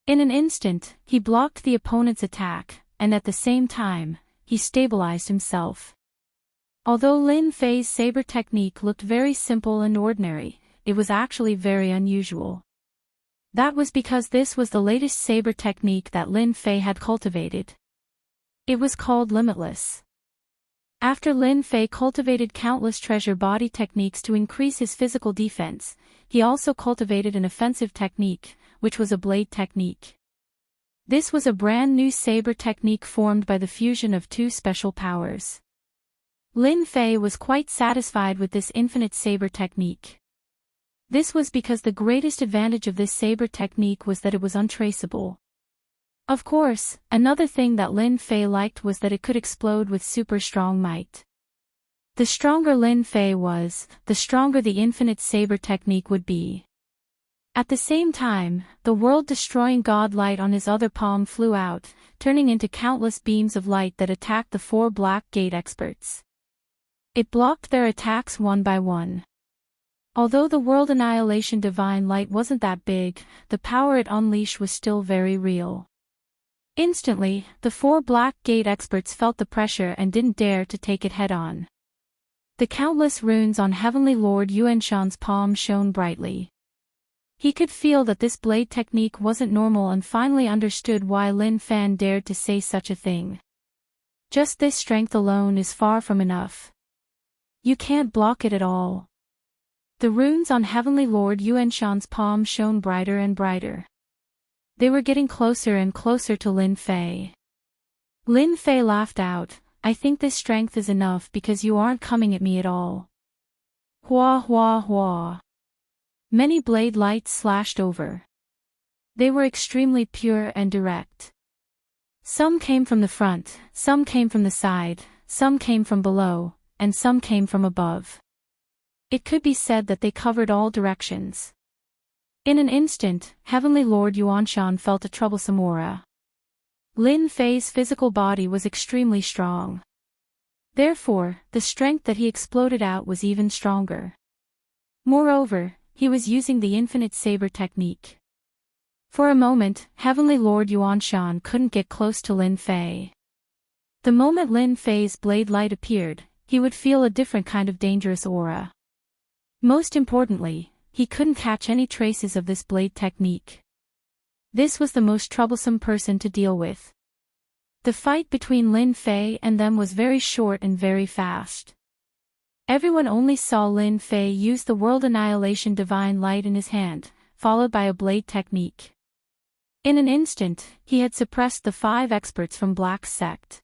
In an instant, he blocked the opponent's attack, and at the same time, he stabilized himself. Although Lin Fei's saber technique looked very simple and ordinary, it was actually very unusual. That was because this was the latest saber technique that Lin Fei had cultivated. It was called Limitless. After Lin Fei cultivated countless treasure body techniques to increase his physical defense, he also cultivated an offensive technique, which was a blade technique. This was a brand new saber technique formed by the fusion of 2 special powers. Lin Fei was quite satisfied with this infinite saber technique. This was because the greatest advantage of this saber technique was that it was untraceable. Of course, another thing that Lin Fei liked was that it could explode with super strong might. The stronger Lin Fei was, the stronger the infinite saber technique would be. At the same time, the world-destroying god light on his other palm flew out, turning into countless beams of light that attacked the 4 Black Gate experts. It blocked their attacks one by one. Although the world annihilation divine light wasn't that big, the power it unleashed was still very real. Instantly, the 4 Black Gate experts felt the pressure and didn't dare to take it head-on. The countless runes on Heavenly Lord Yuan Shan's palm shone brightly. He could feel that this blade technique wasn't normal and finally understood why Lin Fan dared to say such a thing. Just this strength alone is far from enough. You can't block it at all. The runes on Heavenly Lord Yuanshan's palm shone brighter and brighter. They were getting closer and closer to Lin Fei. Lin Fei laughed out, I think this strength is enough because you aren't coming at me at all. Hua hua hua. Many blade lights slashed over. They were extremely pure and direct. Some came from the front, some came from the side, some came from below, and some came from above. It could be said that they covered all directions. In an instant, Heavenly Lord Yuanshan felt a troublesome aura. Lin Fei's physical body was extremely strong. Therefore, the strength that he exploded out was even stronger. Moreover, he was using the infinite saber technique. For a moment, Heavenly Lord Yuanshan couldn't get close to Lin Fei. The moment Lin Fei's blade light appeared, he would feel a different kind of dangerous aura. Most importantly, he couldn't catch any traces of this blade technique. This was the most troublesome person to deal with. The fight between Lin Fei and them was very short and very fast. Everyone only saw Lin Fei use the World Annihilation Divine Light in his hand, followed by a blade technique. In an instant, he had suppressed the 5 experts from Black Sect.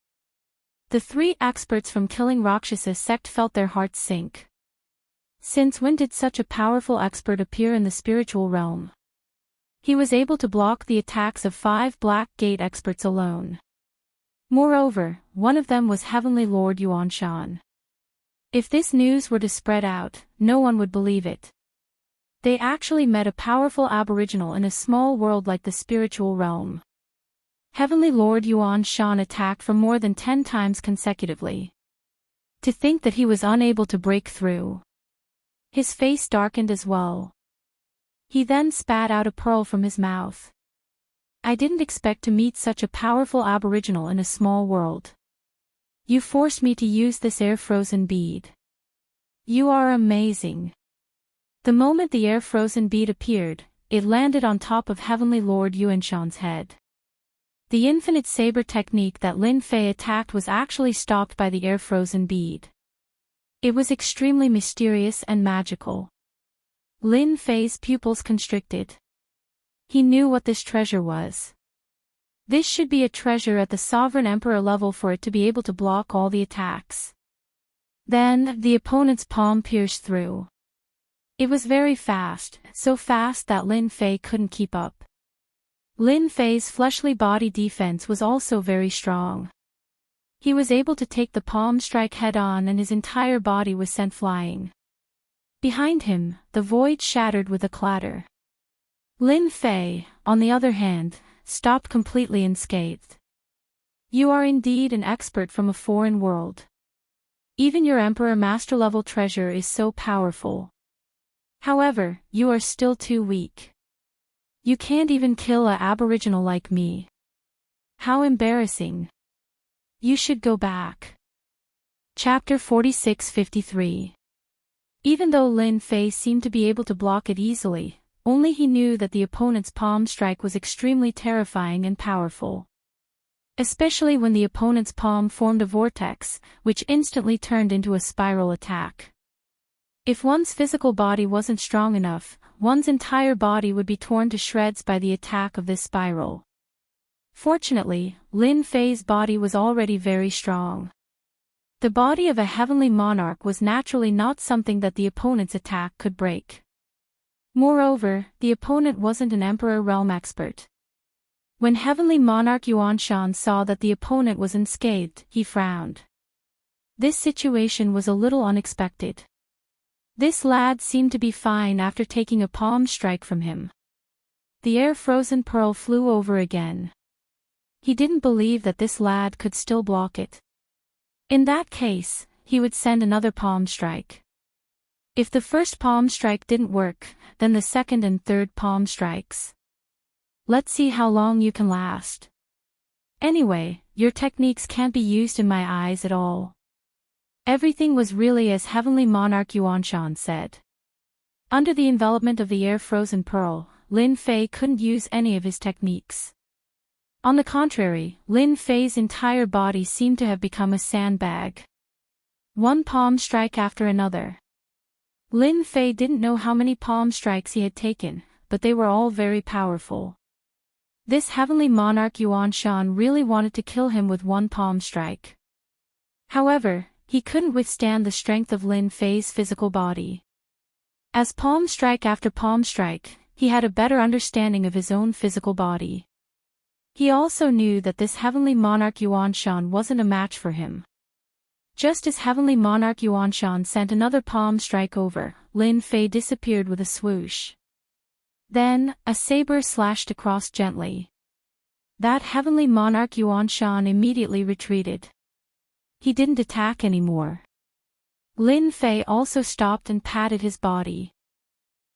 The 3 experts from Killing Rakshasa Sect felt their hearts sink. Since when did such a powerful expert appear in the spiritual realm? He was able to block the attacks of 5 Black Gate experts alone. Moreover, one of them was Heavenly Lord Yuanshan. If this news were to spread out, no one would believe it. They actually met a powerful aboriginal in a small world like the spiritual realm. Heavenly Lord Yuanshan attacked for more than 10 times consecutively. To think that he was unable to break through. His face darkened as well. He then spat out a pearl from his mouth. I didn't expect to meet such a powerful aboriginal in a small world. You forced me to use this air-frozen bead. You are amazing. The moment the air-frozen bead appeared, it landed on top of Heavenly Lord Yuanshan's head. The infinite saber technique that Lin Fei attacked was actually stopped by the air-frozen bead. It was extremely mysterious and magical. Lin Fei's pupils constricted. He knew what this treasure was. This should be a treasure at the Sovereign Emperor level for it to be able to block all the attacks. Then, the opponent's palm pierced through. It was very fast, so fast that Lin Fei couldn't keep up. Lin Fei's fleshly body defense was also very strong. He was able to take the palm strike head-on and his entire body was sent flying. Behind him, the void shattered with a clatter. Lin Fei, on the other hand, stopped completely unscathed. You are indeed an expert from a foreign world. Even your Emperor Master-level treasure is so powerful. However, you are still too weak. You can't even kill a aboriginal like me. How embarrassing. You should go back. Chapter 46-53. Even though Lin Fei seemed to be able to block it easily, only he knew that the opponent's palm strike was extremely terrifying and powerful. Especially when the opponent's palm formed a vortex, which instantly turned into a spiral attack. If one's physical body wasn't strong enough, one's entire body would be torn to shreds by the attack of this spiral. Fortunately, Lin Fei's body was already very strong. The body of a heavenly monarch was naturally not something that the opponent's attack could break. Moreover, the opponent wasn't an Emperor realm expert. When Heavenly Monarch Yuanshan saw that the opponent was unscathed, he frowned. This situation was a little unexpected. This lad seemed to be fine after taking a palm strike from him. The air-frozen pearl flew over again. He didn't believe that this lad could still block it. In that case, he would send another palm strike. If the first palm strike didn't work, then the second and third palm strikes. Let's see how long you can last. Anyway, your techniques can't be used in my eyes at all. Everything was really as Heavenly Monarch Yuanshan said. Under the envelopment of the air-frozen pearl, Lin Fei couldn't use any of his techniques. On the contrary, Lin Fei's entire body seemed to have become a sandbag. One palm strike after another. Lin Fei didn't know how many palm strikes he had taken, but they were all very powerful. This heavenly monarch Yuan Shan really wanted to kill him with one palm strike. However, he couldn't withstand the strength of Lin Fei's physical body. As palm strike after palm strike, he had a better understanding of his own physical body. He also knew that this heavenly monarch Yuan Shan wasn't a match for him. Just as heavenly monarch Yuan Shan sent another palm strike over, Lin Fei disappeared with a swoosh. Then, a saber slashed across gently. That heavenly monarch Yuan Shan immediately retreated. He didn't attack anymore. Lin Fei also stopped and patted his body.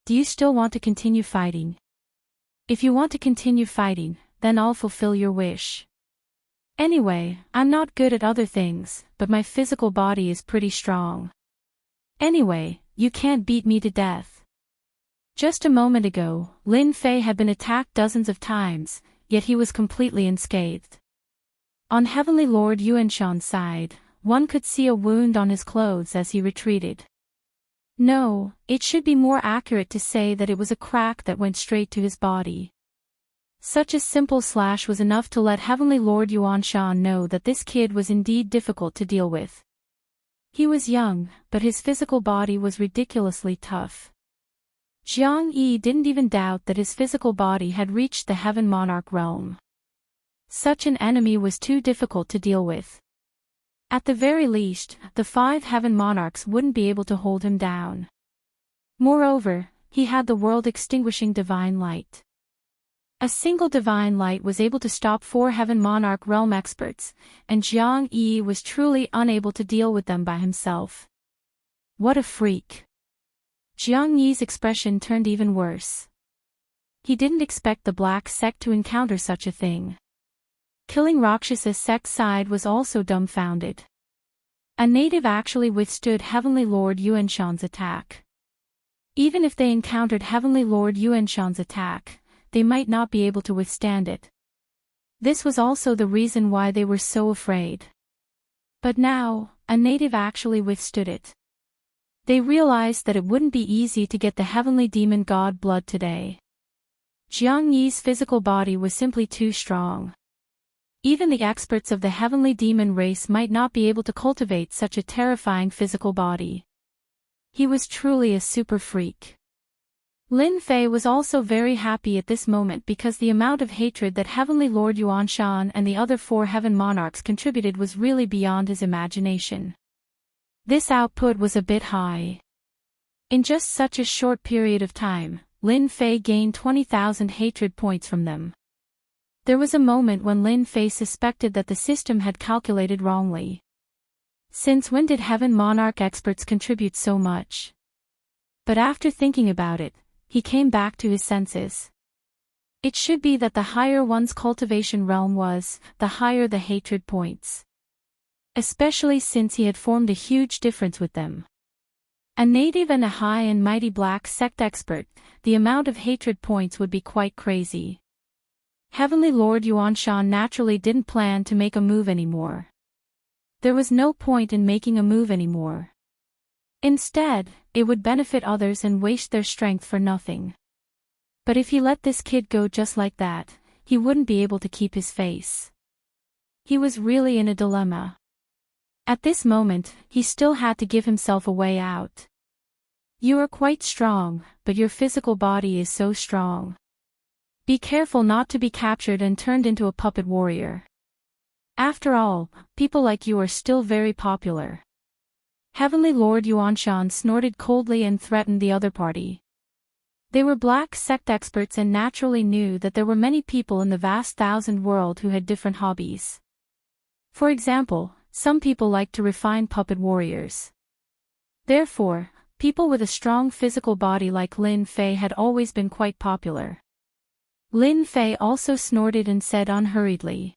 Do you still want to continue fighting? If you want to continue fighting, then I'll fulfill your wish. Anyway, I'm not good at other things, but my physical body is pretty strong. Anyway, you can't beat me to death. Just a moment ago, Lin Fei had been attacked dozens of times, yet he was completely unscathed. On Heavenly Lord Yuan Shan's side, one could see a wound on his clothes as he retreated. No, it should be more accurate to say that it was a crack that went straight to his body. Such a simple slash was enough to let Heavenly Lord Yuan Shan know that this kid was indeed difficult to deal with. He was young, but his physical body was ridiculously tough. Jiang Yi didn't even doubt that his physical body had reached the Heaven Monarch realm. Such an enemy was too difficult to deal with. At the very least, the 5 Heaven Monarchs wouldn't be able to hold him down. Moreover, he had the world-extinguishing divine light. A single divine light was able to stop 4 Heaven Monarch realm experts, and Jiang Yi was truly unable to deal with them by himself. What a freak! Jiang Yi's expression turned even worse. He didn't expect the Black Sect to encounter such a thing. Killing Rakshasa Sect's side was also dumbfounded. A native actually withstood Heavenly Lord Yuan Shan's attack. Even if they encountered Heavenly Lord Yuan Shan's attack, they might not be able to withstand it. This was also the reason why they were so afraid. But now, a native actually withstood it. They realized that it wouldn't be easy to get the heavenly demon god blood today. Jiang Yi's physical body was simply too strong. Even the experts of the heavenly demon race might not be able to cultivate such a terrifying physical body. He was truly a super freak. Lin Fei was also very happy at this moment because the amount of hatred that Heavenly Lord Yuan Shan and the other 4 Heaven Monarchs contributed was really beyond his imagination. This output was a bit high. In just such a short period of time, Lin Fei gained 20,000 hatred points from them. There was a moment when Lin Fei suspected that the system had calculated wrongly. Since when did Heaven Monarch experts contribute so much? But after thinking about it, he came back to his senses. It should be that the higher one's cultivation realm was, the higher the hatred points. Especially since he had formed a huge difference with them. A native and a high and mighty Black Sect expert, the amount of hatred points would be quite crazy. Heavenly Lord Yuan Shan naturally didn't plan to make a move anymore. There was no point in making a move anymore. Instead, it would benefit others and waste their strength for nothing. But if he let this kid go just like that, he wouldn't be able to keep his face. He was really in a dilemma. At this moment, he still had to give himself a way out. You are quite strong, but your physical body is so strong. Be careful not to be captured and turned into a puppet warrior. After all, people like you are still very popular. Heavenly Lord Yuan Shan snorted coldly and threatened the other party. They were Black Sect experts and naturally knew that there were many people in the vast thousand world who had different hobbies. For example, some people liked to refine puppet warriors. Therefore, people with a strong physical body like Lin Fei had always been quite popular. Lin Fei also snorted and said unhurriedly,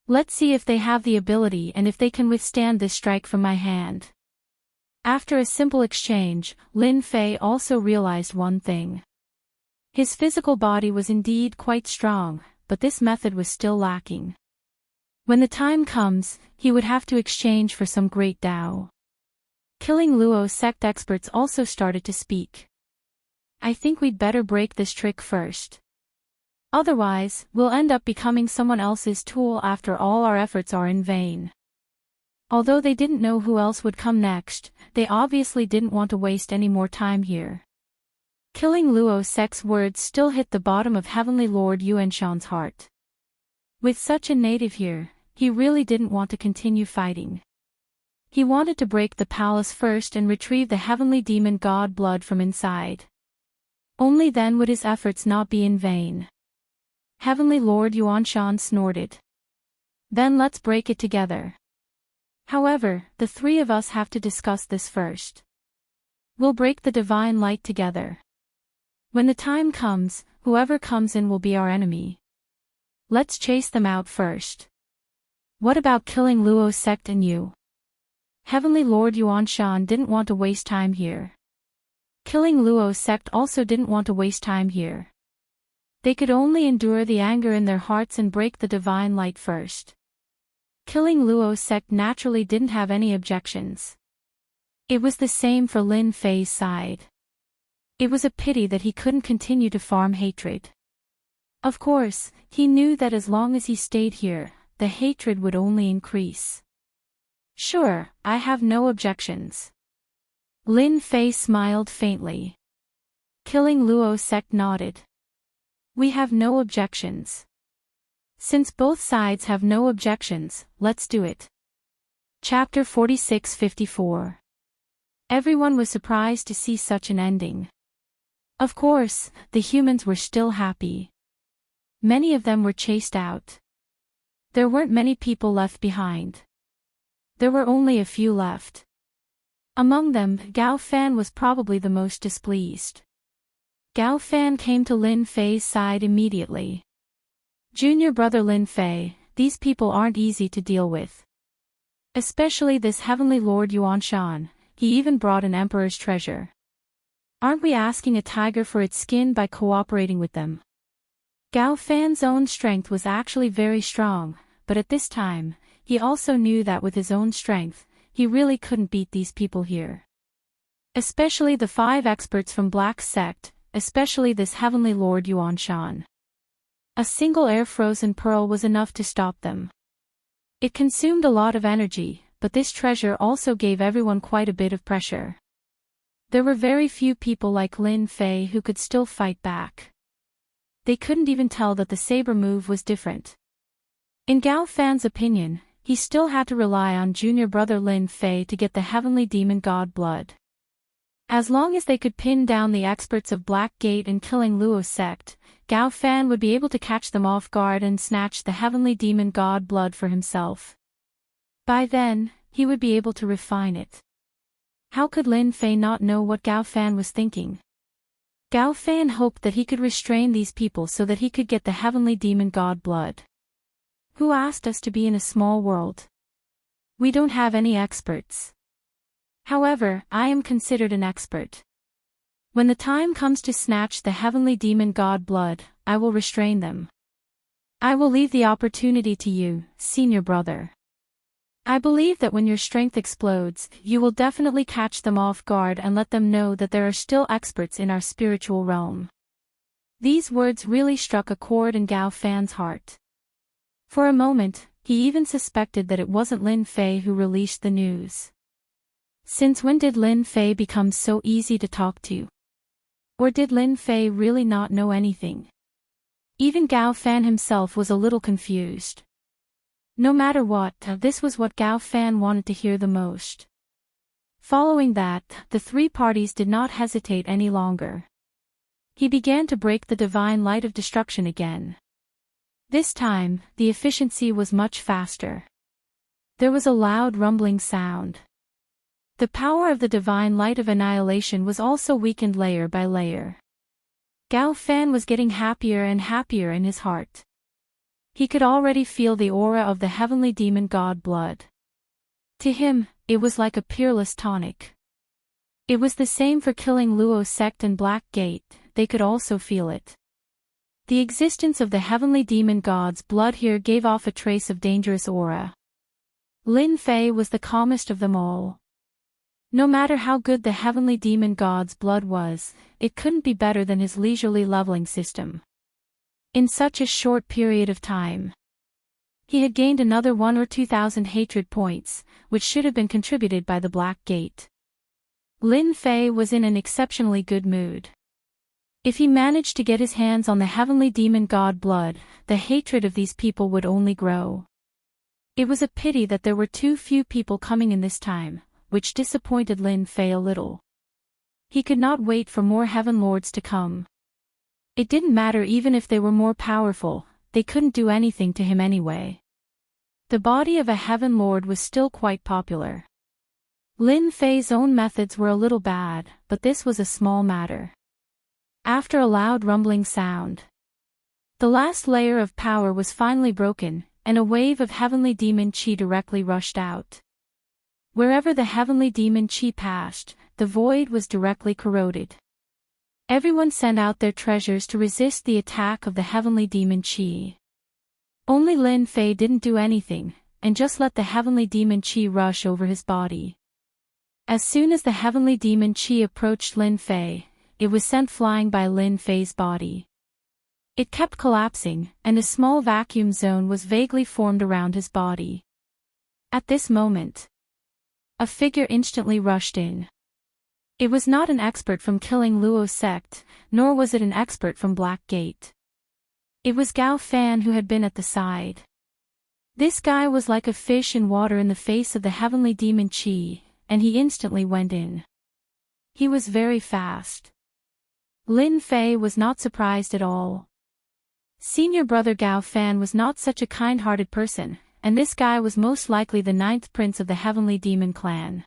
"Let's see if they have the ability and if they can withstand this strike from my hand." After a simple exchange, Lin Fei also realized one thing. His physical body was indeed quite strong, but this method was still lacking. When the time comes, he would have to exchange for some great Tao. Killing Luo sect experts also started to speak. I think we'd better break this trick first. Otherwise, we'll end up becoming someone else's tool after all our efforts are in vain. Although they didn't know who else would come next, they obviously didn't want to waste any more time here. Killing Luo sect's words still hit the bottom of Heavenly Lord Yuanshan's heart. With such a native here, he really didn't want to continue fighting. He wanted to break the palace first and retrieve the heavenly demon god blood from inside. Only then would his efforts not be in vain. Heavenly Lord Yuanshan snorted. Then let's break it together. However, the three of us have to discuss this first. We'll break the divine light together. When the time comes, whoever comes in will be our enemy. Let's chase them out first. What about killing Luo sect and you? Heavenly Lord Yuanshan didn't want to waste time here. Killing Luo sect also didn't want to waste time here. They could only endure the anger in their hearts and break the divine light first. Killing Luo sect naturally didn't have any objections. It was the same for Lin Fei's side. It was a pity that he couldn't continue to farm hatred. Of course, he knew that as long as he stayed here, the hatred would only increase. Sure, I have no objections. Lin Fei smiled faintly. Killing Luo sect nodded. We have no objections. Since both sides have no objections, let's do it. Chapter 46-54. Everyone was surprised to see such an ending. Of course, the humans were still happy. Many of them were chased out. There weren't many people left behind. There were only a few left. Among them, Gao Fan was probably the most displeased. Gao Fan came to Lin Fei's side immediately. Junior brother Lin Fei, these people aren't easy to deal with. Especially this heavenly Lord Yuanshan, he even brought an emperor's treasure. Aren't we asking a tiger for its skin by cooperating with them? Gao Fan's own strength was actually very strong, but at this time, he also knew that with his own strength, he really couldn't beat these people here. Especially the 5 experts from Black Sect, especially this heavenly Lord Yuanshan. A single air-frozen pearl was enough to stop them. It consumed a lot of energy, but this treasure also gave everyone quite a bit of pressure. There were very few people like Lin Fei who could still fight back. They couldn't even tell that the saber move was different. In Gao Fan's opinion, he still had to rely on junior brother Lin Fei to get the heavenly demon god blood. As long as they could pin down the experts of Black Gate and killing Luo sect, Gao Fan would be able to catch them off guard and snatch the heavenly demon god blood for himself. By then, he would be able to refine it. How could Lin Fei not know what Gao Fan was thinking? Gao Fan hoped that he could restrain these people so that he could get the heavenly demon god blood. Who asked us to be in a small world? We don't have any experts. However, I am considered an expert. When the time comes to snatch the heavenly demon god blood, I will restrain them. I will leave the opportunity to you, senior brother. I believe that when your strength explodes, you will definitely catch them off guard and let them know that there are still experts in our spiritual realm. These words really struck a chord in Gao Fan's heart. For a moment, he even suspected that it wasn't Lin Fei who released the news. Since when did Lin Fei become so easy to talk to? Or did Lin Fei really not know anything? Even Gao Fan himself was a little confused. No matter what, this was what Gao Fan wanted to hear the most. Following that, the 3 parties did not hesitate any longer. He began to break the divine light of destruction again. This time, the efficiency was much faster. There was a loud rumbling sound. The power of the divine light of annihilation was also weakened layer by layer. Gao Fan was getting happier and happier in his heart. He could already feel the aura of the heavenly demon god blood. To him, it was like a peerless tonic. It was the same for killing Luo's sect and Black Gate, they could also feel it. The existence of the heavenly demon god's blood here gave off a trace of dangerous aura. Lin Fei was the calmest of them all. No matter how good the heavenly demon god's blood was, it couldn't be better than his leisurely leveling system. In such a short period of time, he had gained another 1,000 or 2,000 hatred points, which should have been contributed by the Black Gate. Lin Fei was in an exceptionally good mood. If he managed to get his hands on the heavenly demon god blood, the hatred of these people would only grow. It was a pity that there were too few people coming in this time, which disappointed Lin Fei a little. He could not wait for more heaven lords to come. It didn't matter even if they were more powerful, they couldn't do anything to him anyway. The body of a heaven lord was still quite popular. Lin Fei's own methods were a little bad, but this was a small matter. After a loud rumbling sound, the last layer of power was finally broken, and a wave of heavenly demon chi directly rushed out. Wherever the heavenly demon chi passed, the void was directly corroded. Everyone sent out their treasures to resist the attack of the heavenly demon chi. Only Lin Fei didn't do anything, and just let the heavenly demon chi rush over his body. As soon as the heavenly demon chi approached Lin Fei, it was sent flying by Lin Fei's body. It kept collapsing, and a small vacuum zone was vaguely formed around his body. At this moment, a figure instantly rushed in. It was not an expert from killing Luo's sect, nor was it an expert from Black Gate. It was Gao Fan who had been at the side. This guy was like a fish in water in the face of the heavenly demon chi, and he instantly went in. He was very fast. Lin Fei was not surprised at all. Senior brother Gao Fan was not such a kind-hearted person, and this guy was most likely the 9th prince of the heavenly demon clan.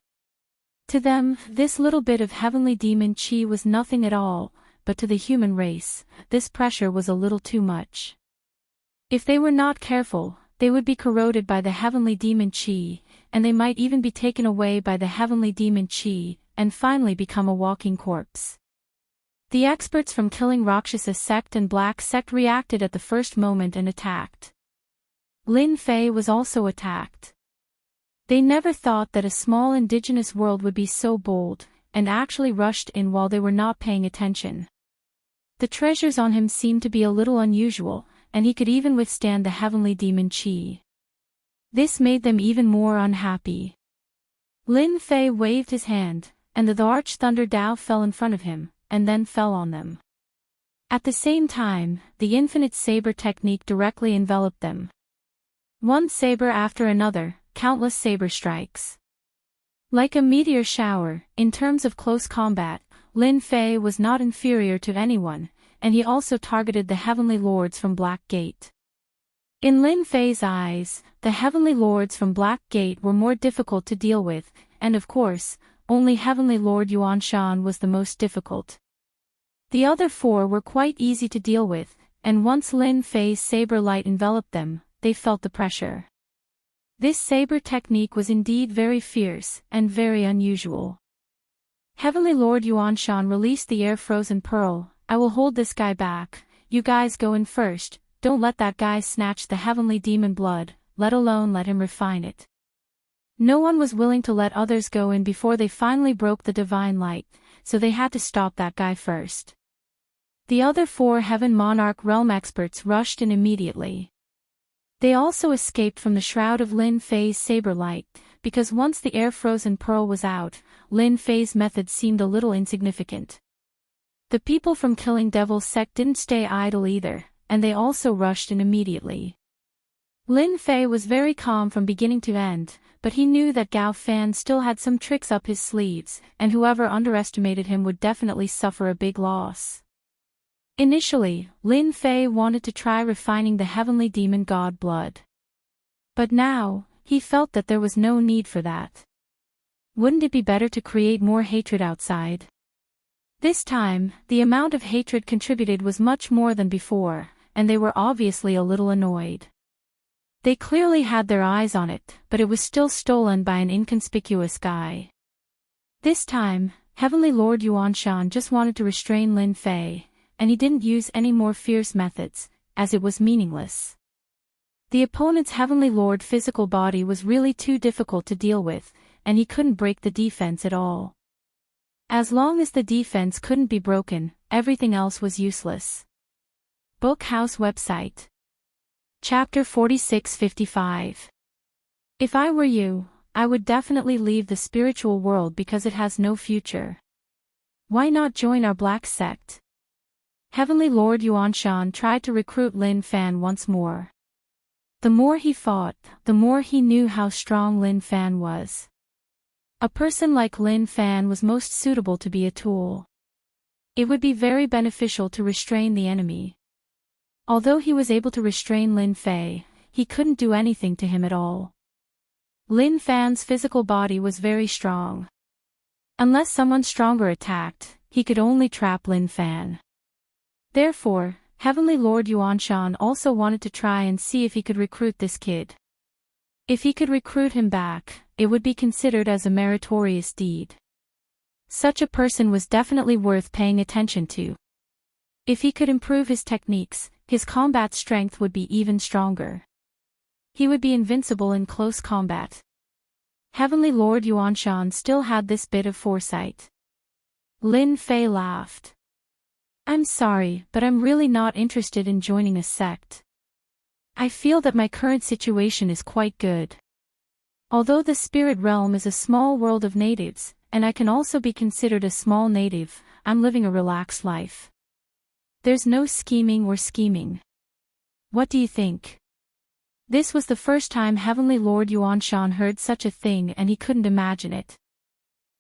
To them, this little bit of heavenly demon chi was nothing at all, but to the human race, this pressure was a little too much. If they were not careful, they would be corroded by the heavenly demon chi, and they might even be taken away by the heavenly demon chi, and finally become a walking corpse. The experts from killing Rakshasa sect and Black sect reacted at the first moment and attacked. Lin Fei was also attacked. They never thought that a small indigenous world would be so bold, and actually rushed in while they were not paying attention. The treasures on him seemed to be a little unusual, and he could even withstand the heavenly demon chi. This made them even more unhappy. Lin Fei waved his hand, and the Arch Thunder Dao fell in front of him, and then fell on them. At the same time, the infinite saber technique directly enveloped them. One saber after another, countless saber strikes. Like a meteor shower, in terms of close combat, Lin Fei was not inferior to anyone, and he also targeted the heavenly lords from Black Gate. In Lin Fei's eyes, the heavenly lords from Black Gate were more difficult to deal with, and of course, only Heavenly Lord Yuanshan was the most difficult. The other 4 were quite easy to deal with, and once Lin Fei's saber light enveloped them, they felt the pressure. This saber technique was indeed very fierce, and very unusual. Heavenly Lord Yuanshan released the air-frozen pearl. I will hold this guy back, you guys go in first, don't let that guy snatch the heavenly demon blood, let alone let him refine it. No one was willing to let others go in before they finally broke the divine light, so they had to stop that guy first. The other 4 Heaven Monarch realm experts rushed in immediately. They also escaped from the shroud of Lin Fei's saber light, because once the air-frozen pearl was out, Lin Fei's method seemed a little insignificant. The people from Killing Devil's sect didn't stay idle either, and they also rushed in immediately. Lin Fei was very calm from beginning to end, but he knew that Gao Fan still had some tricks up his sleeves, and whoever underestimated him would definitely suffer a big loss. Initially, Lin Fei wanted to try refining the heavenly demon god blood. But now, he felt that there was no need for that. Wouldn't it be better to create more hatred outside? This time, the amount of hatred contributed was much more than before, and they were obviously a little annoyed. They clearly had their eyes on it, but it was still stolen by an inconspicuous guy. This time, Heavenly Lord Yuanshan just wanted to restrain Lin Fei, and he didn't use any more fierce methods, as it was meaningless. The opponent's Heavenly Lord physical body was really too difficult to deal with, and he couldn't break the defense at all. As long as the defense couldn't be broken, everything else was useless. Bookhouse website. Chapter 4655. If I were you, I would definitely leave the spiritual world because it has no future. Why not join our black sect? Heavenly Lord Yuanshan tried to recruit Lin Fan once more. The more he fought, the more he knew how strong Lin Fan was. A person like Lin Fan was most suitable to be a tool. It would be very beneficial to restrain the enemy. Although he was able to restrain Lin Fei, he couldn't do anything to him at all. Lin Fan's physical body was very strong. Unless someone stronger attacked, he could only trap Lin Fan. Therefore, Heavenly Lord Yuanshan also wanted to try and see if he could recruit this kid. If he could recruit him back, it would be considered as a meritorious deed. Such a person was definitely worth paying attention to. If he could improve his techniques, his combat strength would be even stronger. He would be invincible in close combat. Heavenly Lord Yuanshan still had this bit of foresight. Lin Fei laughed. I'm sorry, but I'm really not interested in joining a sect. I feel that my current situation is quite good. Although the spirit realm is a small world of natives, and I can also be considered a small native, I'm living a relaxed life. There's no scheming or scheming. What do you think? This was the first time Heavenly Lord Yuanshan heard such a thing, and he couldn't imagine it.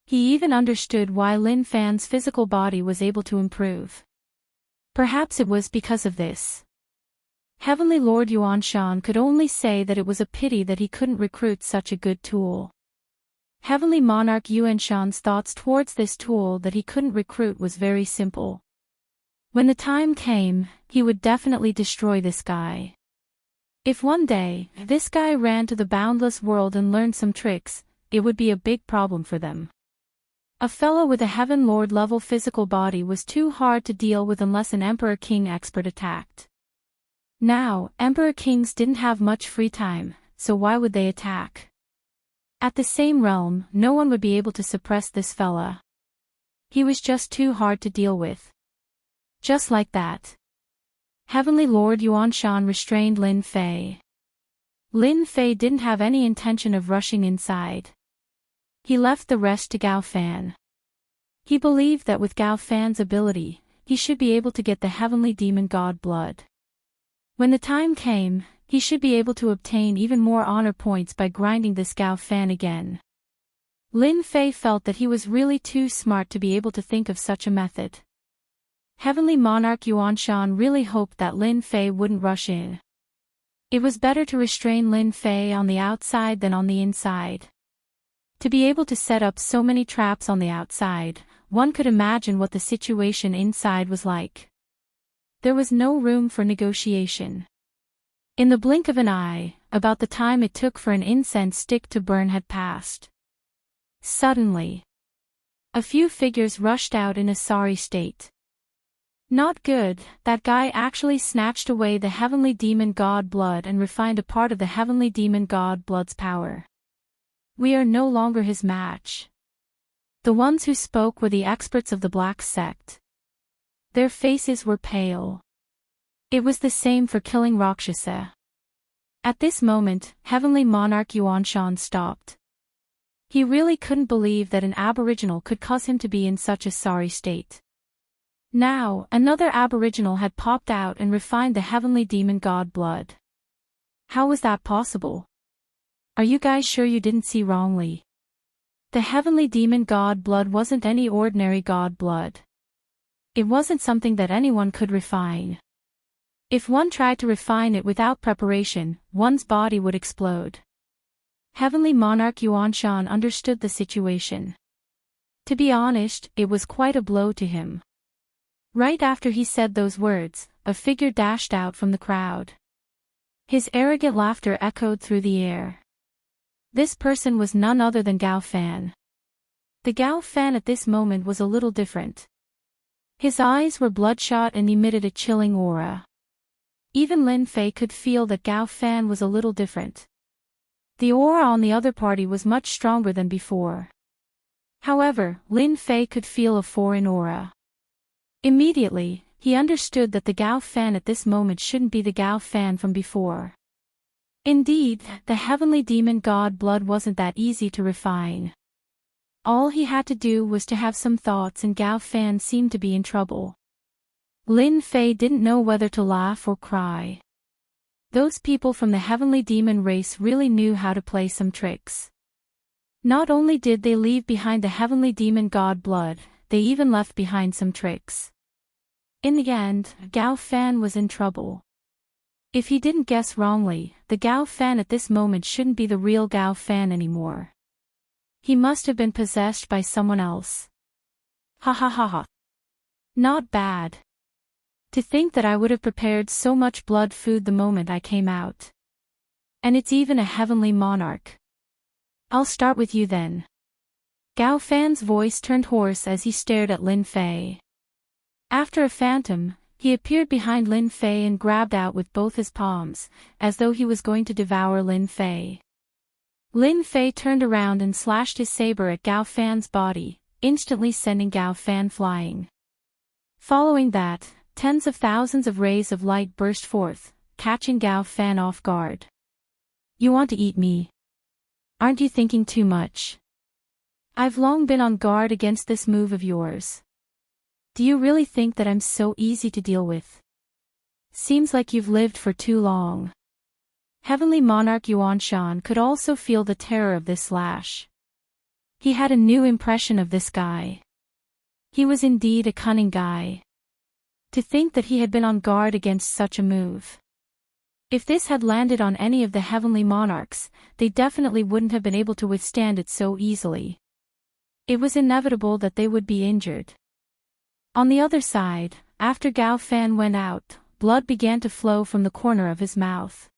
He even understood why Lin Fan's physical body was able to improve. Perhaps it was because of this. Heavenly Lord Yuanshan could only say that it was a pity that he couldn't recruit such a good tool. Heavenly Monarch Yuanshan's thoughts towards this tool that he couldn't recruit was very simple. When the time came, he would definitely destroy this guy. If one day, this guy ran to the Boundless world and learned some tricks, it would be a big problem for them. A fellow with a Heaven Lord level physical body was too hard to deal with unless an Emperor King expert attacked. Now, Emperor Kings didn't have much free time, so why would they attack? At the same realm, no one would be able to suppress this fella. He was just too hard to deal with. Just like that. Heavenly Lord Yuanshan restrained Lin Fei. Lin Fei didn't have any intention of rushing inside. He left the rest to Gao Fan. He believed that with Gao Fan's ability, he should be able to get the Heavenly Demon God blood. When the time came, he should be able to obtain even more honor points by grinding this Gao Fan again. Lin Fei felt that he was really too smart to be able to think of such a method. Heavenly Monarch Yuanshan really hoped that Lin Fei wouldn't rush in. It was better to restrain Lin Fei on the outside than on the inside. To be able to set up so many traps on the outside, one could imagine what the situation inside was like. There was no room for negotiation. In the blink of an eye, about the time it took for an incense stick to burn had passed. Suddenly, a few figures rushed out in a sorry state. Not good, that guy actually snatched away the Heavenly Demon God blood and refined a part of the Heavenly Demon God blood's power. We are no longer his match. The ones who spoke were the experts of the Black Sect. Their faces were pale. It was the same for killing Rakshasa. At this moment, Heavenly Monarch Yuanshan stopped. He really couldn't believe that an aboriginal could cause him to be in such a sorry state. Now, another aboriginal had popped out and refined the Heavenly Demon God blood. How was that possible? Are you guys sure you didn't see wrongly? The Heavenly Demon God blood wasn't any ordinary God blood. It wasn't something that anyone could refine. If one tried to refine it without preparation, one's body would explode. Heavenly Monarch Yuanshan understood the situation. To be honest, it was quite a blow to him. Right after he said those words, a figure dashed out from the crowd. His arrogant laughter echoed through the air. This person was none other than Gao Fan. The Gao Fan at this moment was a little different. His eyes were bloodshot and emitted a chilling aura. Even Lin Fei could feel that Gao Fan was a little different. The aura on the other party was much stronger than before. However, Lin Fei could feel a foreign aura. Immediately, he understood that the Gao Fan at this moment shouldn't be the Gao Fan from before. Indeed, the heavenly demon god blood wasn't that easy to refine. All he had to do was to have some thoughts and Gao Fan seemed to be in trouble. Lin Fei didn't know whether to laugh or cry. Those people from the heavenly demon race really knew how to play some tricks. Not only did they leave behind the heavenly demon god blood, they even left behind some tricks. In the end, Gao Fan was in trouble. If he didn't guess wrongly, the Gao Fan at this moment shouldn't be the real Gao Fan anymore. He must have been possessed by someone else. Ha ha ha ha. Not bad. To think that I would have prepared so much blood food the moment I came out. And it's even a heavenly monarch. I'll start with you then. Gao Fan's voice turned hoarse as he stared at Lin Fei. After a phantom, he appeared behind Lin Fei and grabbed out with both his palms, as though he was going to devour Lin Fei. Lin Fei turned around and slashed his saber at Gao Fan's body, instantly sending Gao Fan flying. Following that, tens of thousands of rays of light burst forth, catching Gao Fan off guard. You want to eat me? Aren't you thinking too much? I've long been on guard against this move of yours. Do you really think that I'm so easy to deal with? Seems like you've lived for too long. Heavenly Monarch Yuanshan could also feel the terror of this slash. He had a new impression of this guy. He was indeed a cunning guy. To think that he had been on guard against such a move. If this had landed on any of the heavenly monarchs, they definitely wouldn't have been able to withstand it so easily. It was inevitable that they would be injured. On the other side, after Gao Fan went out, blood began to flow from the corner of his mouth.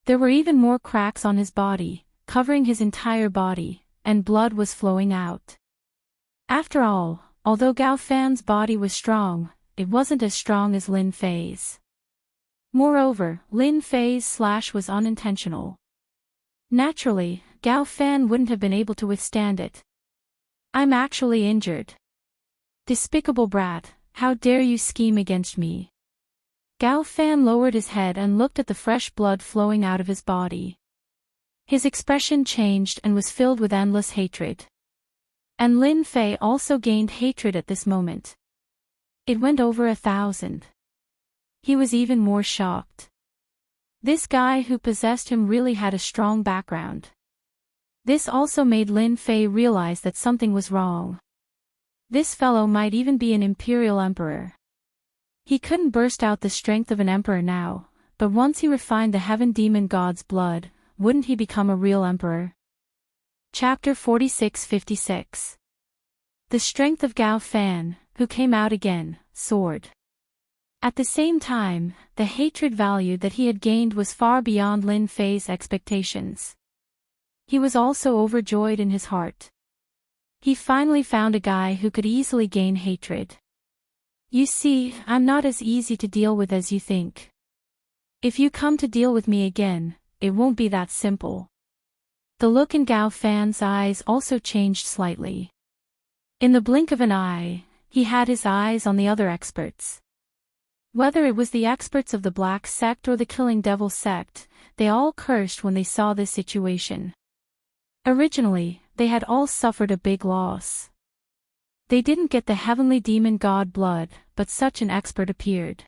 There were even more cracks on his body, covering his entire body, and blood was flowing out. After all, although Gao Fan's body was strong, it wasn't as strong as Lin Fei's. Moreover, Lin Fei's slash was unintentional. Naturally, Gao Fan wouldn't have been able to withstand it. I'm actually injured. Despicable brat, how dare you scheme against me? Gao Fan lowered his head and looked at the fresh blood flowing out of his body. His expression changed and was filled with endless hatred. And Lin Fei also gained hatred at this moment. It went over 1,000. He was even more shocked. This guy who possessed him really had a strong background. This also made Lin Fei realize that something was wrong. This fellow might even be an imperial emperor. He couldn't burst out the strength of an emperor now, but once he refined the heaven demon god's blood, wouldn't he become a real emperor? Chapter 46-56. The strength of Gao Fan, who came out again, soared. At the same time, the hatred value that he had gained was far beyond Lin Fei's expectations. He was also overjoyed in his heart. He finally found a guy who could easily gain hatred. You see, I'm not as easy to deal with as you think. If you come to deal with me again, it won't be that simple. The look in Gao Fan's eyes also changed slightly. In the blink of an eye, he had his eyes on the other experts. Whether it was the experts of the Black Sect or the Killing Devil Sect, they all cursed when they saw this situation. Originally, they had all suffered a big loss. They didn't get the heavenly demon god blood, but such an expert appeared.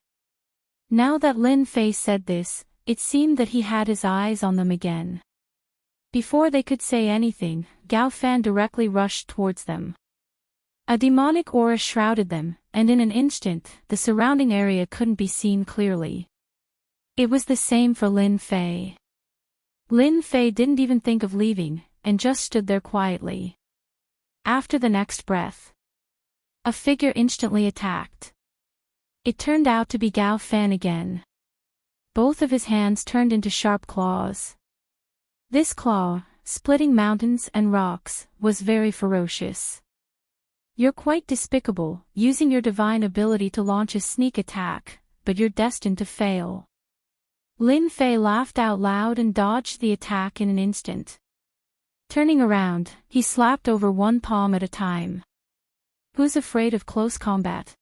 Now that Lin Fei said this, it seemed that he had his eyes on them again. Before they could say anything, Gao Fan directly rushed towards them. A demonic aura shrouded them, and in an instant, the surrounding area couldn't be seen clearly. It was the same for Lin Fei. Lin Fei didn't even think of leaving, and just stood there quietly. After the next breath, a figure instantly attacked. It turned out to be Gao Fan again. Both of his hands turned into sharp claws. This claw, splitting mountains and rocks, was very ferocious. You're quite despicable, using your divine ability to launch a sneak attack, but you're destined to fail. Lin Fei laughed out loud and dodged the attack in an instant. Turning around, he slapped over one palm at a time. Who's afraid of close combat?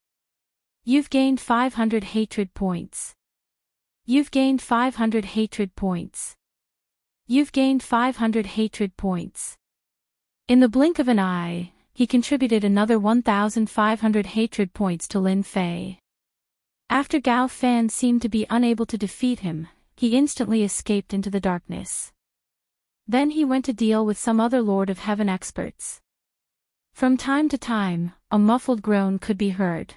You've gained 500 hatred points. You've gained 500 hatred points. You've gained 500 hatred points. In the blink of an eye, he contributed another 1,500 hatred points to Lin Fei. After Gao Fan seemed to be unable to defeat him, he instantly escaped into the darkness. Then he went to deal with some other Lord of Heaven experts. From time to time, a muffled groan could be heard.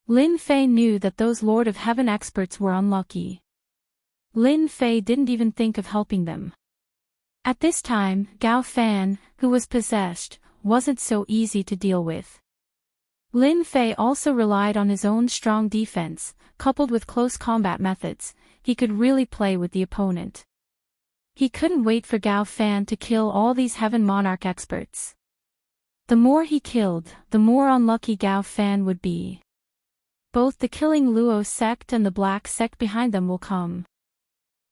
Lin Fei knew that those Lord of Heaven experts were unlucky. Lin Fei didn't even think of helping them. At this time, Gao Fan, who was possessed, wasn't so easy to deal with. Lin Fei also relied on his own strong defense, coupled with close combat methods. He could really play with the opponent. He couldn't wait for Gao Fan to kill all these Heaven Monarch experts. The more he killed, the more unlucky Gao Fan would be. Both the Killing Luo sect and the Black sect behind them will come.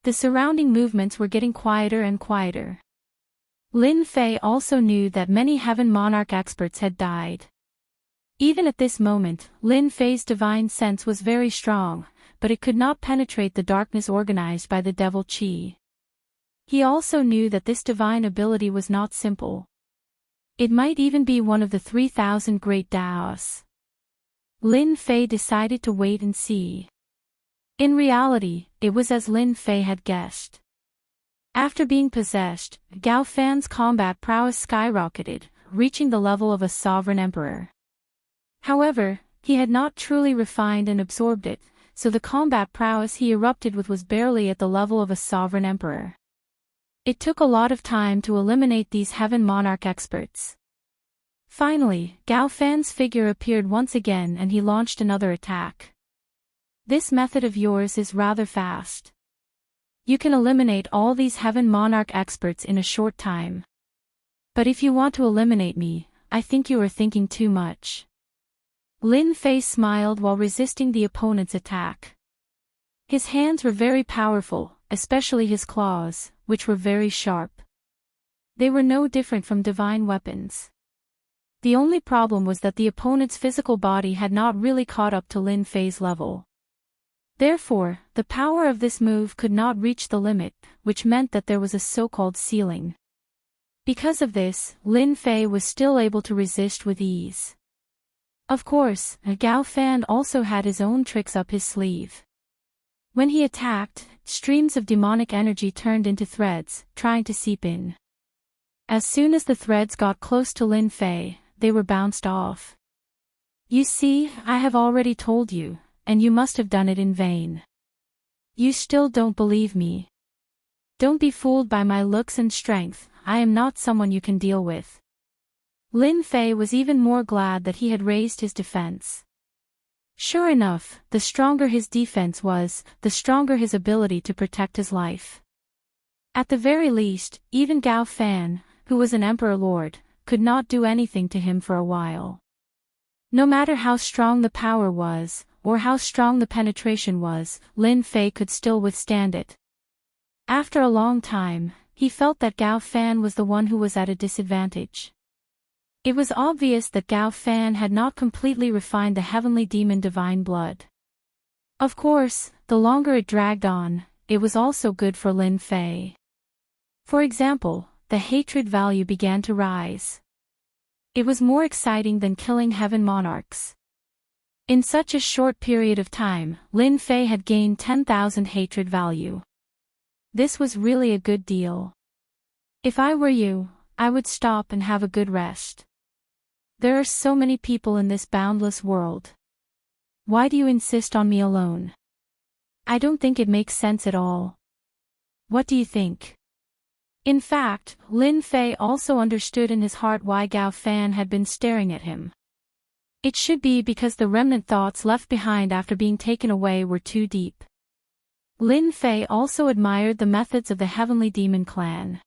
The surrounding movements were getting quieter and quieter. Lin Fei also knew that many Heaven Monarch experts had died. Even at this moment, Lin Fei's divine sense was very strong, but it could not penetrate the darkness organized by the devil Qi. He also knew that this divine ability was not simple. It might even be one of the 3,000 great Daos. Lin Fei decided to wait and see. In reality, it was as Lin Fei had guessed. After being possessed, Gao Fan's combat prowess skyrocketed, reaching the level of a sovereign emperor. However, he had not truly refined and absorbed it, so the combat prowess he erupted with was barely at the level of a sovereign emperor. It took a lot of time to eliminate these Heaven Monarch experts. Finally, Gao Fan's figure appeared once again and he launched another attack. This method of yours is rather fast. You can eliminate all these Heaven Monarch experts in a short time. But if you want to eliminate me, I think you are thinking too much. Lin Fei smiled while resisting the opponent's attack. His hands were very powerful, especially his claws, which were very sharp. They were no different from divine weapons. The only problem was that the opponent's physical body had not really caught up to Lin Fei's level. Therefore, the power of this move could not reach the limit, which meant that there was a so-called ceiling. Because of this, Lin Fei was still able to resist with ease. Of course, Gao Fan also had his own tricks up his sleeve. When he attacked, streams of demonic energy turned into threads, trying to seep in. As soon as the threads got close to Lin Fei, they were bounced off. You see, I have already told you, and you must have done it in vain. You still don't believe me. Don't be fooled by my looks and strength, I am not someone you can deal with. Lin Fei was even more glad that he had raised his defense. Sure enough, the stronger his defense was, the stronger his ability to protect his life. At the very least, even Gao Fan, who was an Emperor Lord, could not do anything to him for a while. No matter how strong the power was, or how strong the penetration was, Lin Fei could still withstand it. After a long time, he felt that Gao Fan was the one who was at a disadvantage. It was obvious that Gao Fan had not completely refined the heavenly demon divine blood. Of course, the longer it dragged on, it was also good for Lin Fei. For example, the hatred value began to rise. It was more exciting than killing Heaven Monarchs. In such a short period of time, Lin Fei had gained 10,000 hatred value. This was really a good deal. If I were you, I would stop and have a good rest. There are so many people in this boundless world. Why do you insist on me alone? I don't think it makes sense at all. What do you think? In fact, Lin Fei also understood in his heart why Gao Fan had been staring at him. It should be because the remnant thoughts left behind after being taken away were too deep. Lin Fei also admired the methods of the Heavenly Demon Clan.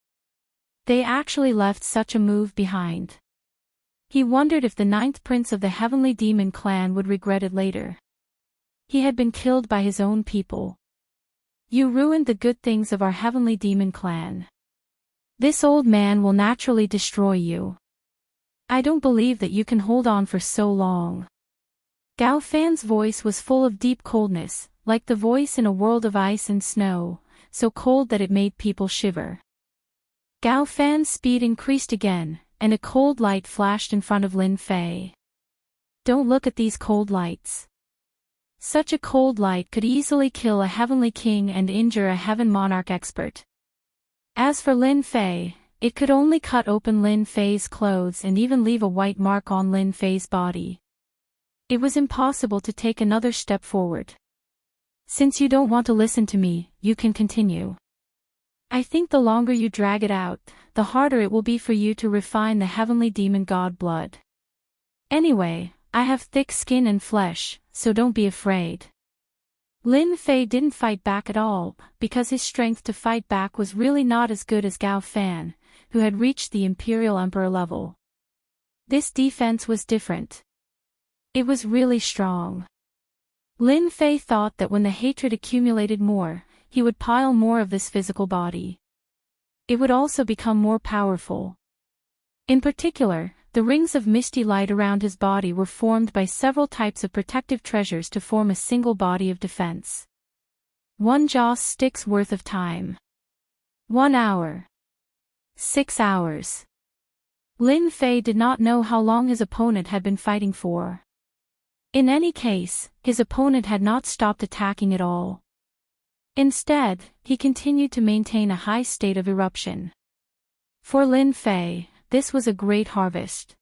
They actually left such a move behind. He wondered if the ninth prince of the Heavenly Demon clan would regret it later. He had been killed by his own people. You ruined the good things of our Heavenly Demon clan. This old man will naturally destroy you. I don't believe that you can hold on for so long. Gao Fan's voice was full of deep coldness, like the voice in a world of ice and snow, so cold that it made people shiver. Gao Fan's speed increased again, and a cold light flashed in front of Lin Fei. Don't look at these cold lights. Such a cold light could easily kill a heavenly king and injure a heaven monarch expert. As for Lin Fei, it could only cut open Lin Fei's clothes and even leave a white mark on Lin Fei's body. It was impossible to take another step forward. Since you don't want to listen to me, you can continue. I think the longer you drag it out, the harder it will be for you to refine the heavenly demon god blood. Anyway, I have thick skin and flesh, so don't be afraid. Lin Fei didn't fight back at all, because his strength to fight back was really not as good as Gao Fan, who had reached the Imperial Emperor level. This defense was different. It was really strong. Lin Fei thought that when the hatred accumulated more, he would pile more of this physical body. It would also become more powerful. In particular, the rings of misty light around his body were formed by several types of protective treasures to form a single body of defense. 1 joss stick's worth of time. 1 hour. 6 hours. Lin Fei did not know how long his opponent had been fighting for. In any case, his opponent had not stopped attacking at all. Instead, he continued to maintain a high state of eruption. For Lin Fei, this was a great harvest.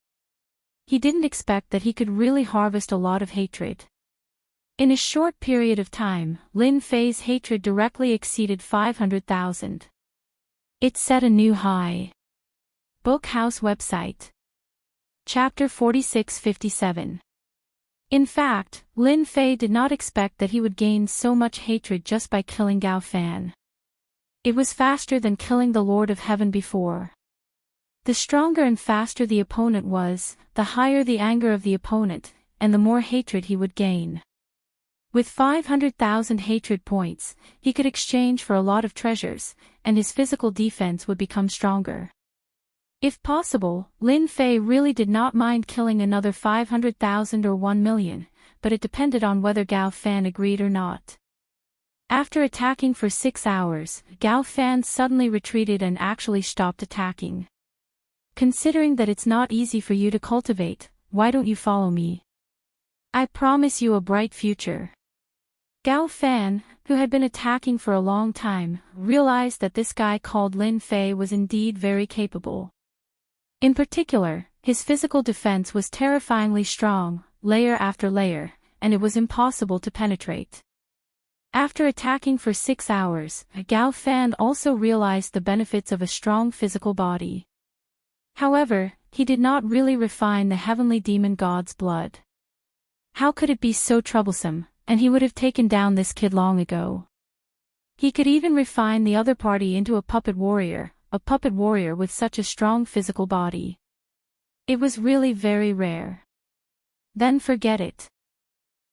He didn't expect that he could really harvest a lot of hatred. In a short period of time, Lin Fei's hatred directly exceeded 500,000. It set a new high. Bookhouse website. Chapter 4657. In fact, Lin Fei did not expect that he would gain so much hatred just by killing Gao Fan. It was faster than killing the Lord of Heaven before. The stronger and faster the opponent was, the higher the anger of the opponent, and the more hatred he would gain. With 500,000 hatred points, he could exchange for a lot of treasures, and his physical defense would become stronger. If possible, Lin Fei really did not mind killing another 500,000 or 1 million, but it depended on whether Gao Fan agreed or not. After attacking for 6 hours, Gao Fan suddenly retreated and actually stopped attacking. Considering that it's not easy for you to cultivate, why don't you follow me? I promise you a bright future. Gao Fan, who had been attacking for a long time, realized that this guy called Lin Fei was indeed very capable. In particular, his physical defense was terrifyingly strong, layer after layer, and it was impossible to penetrate. After attacking for 6 hours, Gao Fan also realized the benefits of a strong physical body. However, he did not really refine the heavenly demon god's blood. How could it be so troublesome, and he would have taken down this kid long ago. He could even refine the other party into a puppet warrior with such a strong physical body. It was really very rare. Then forget it.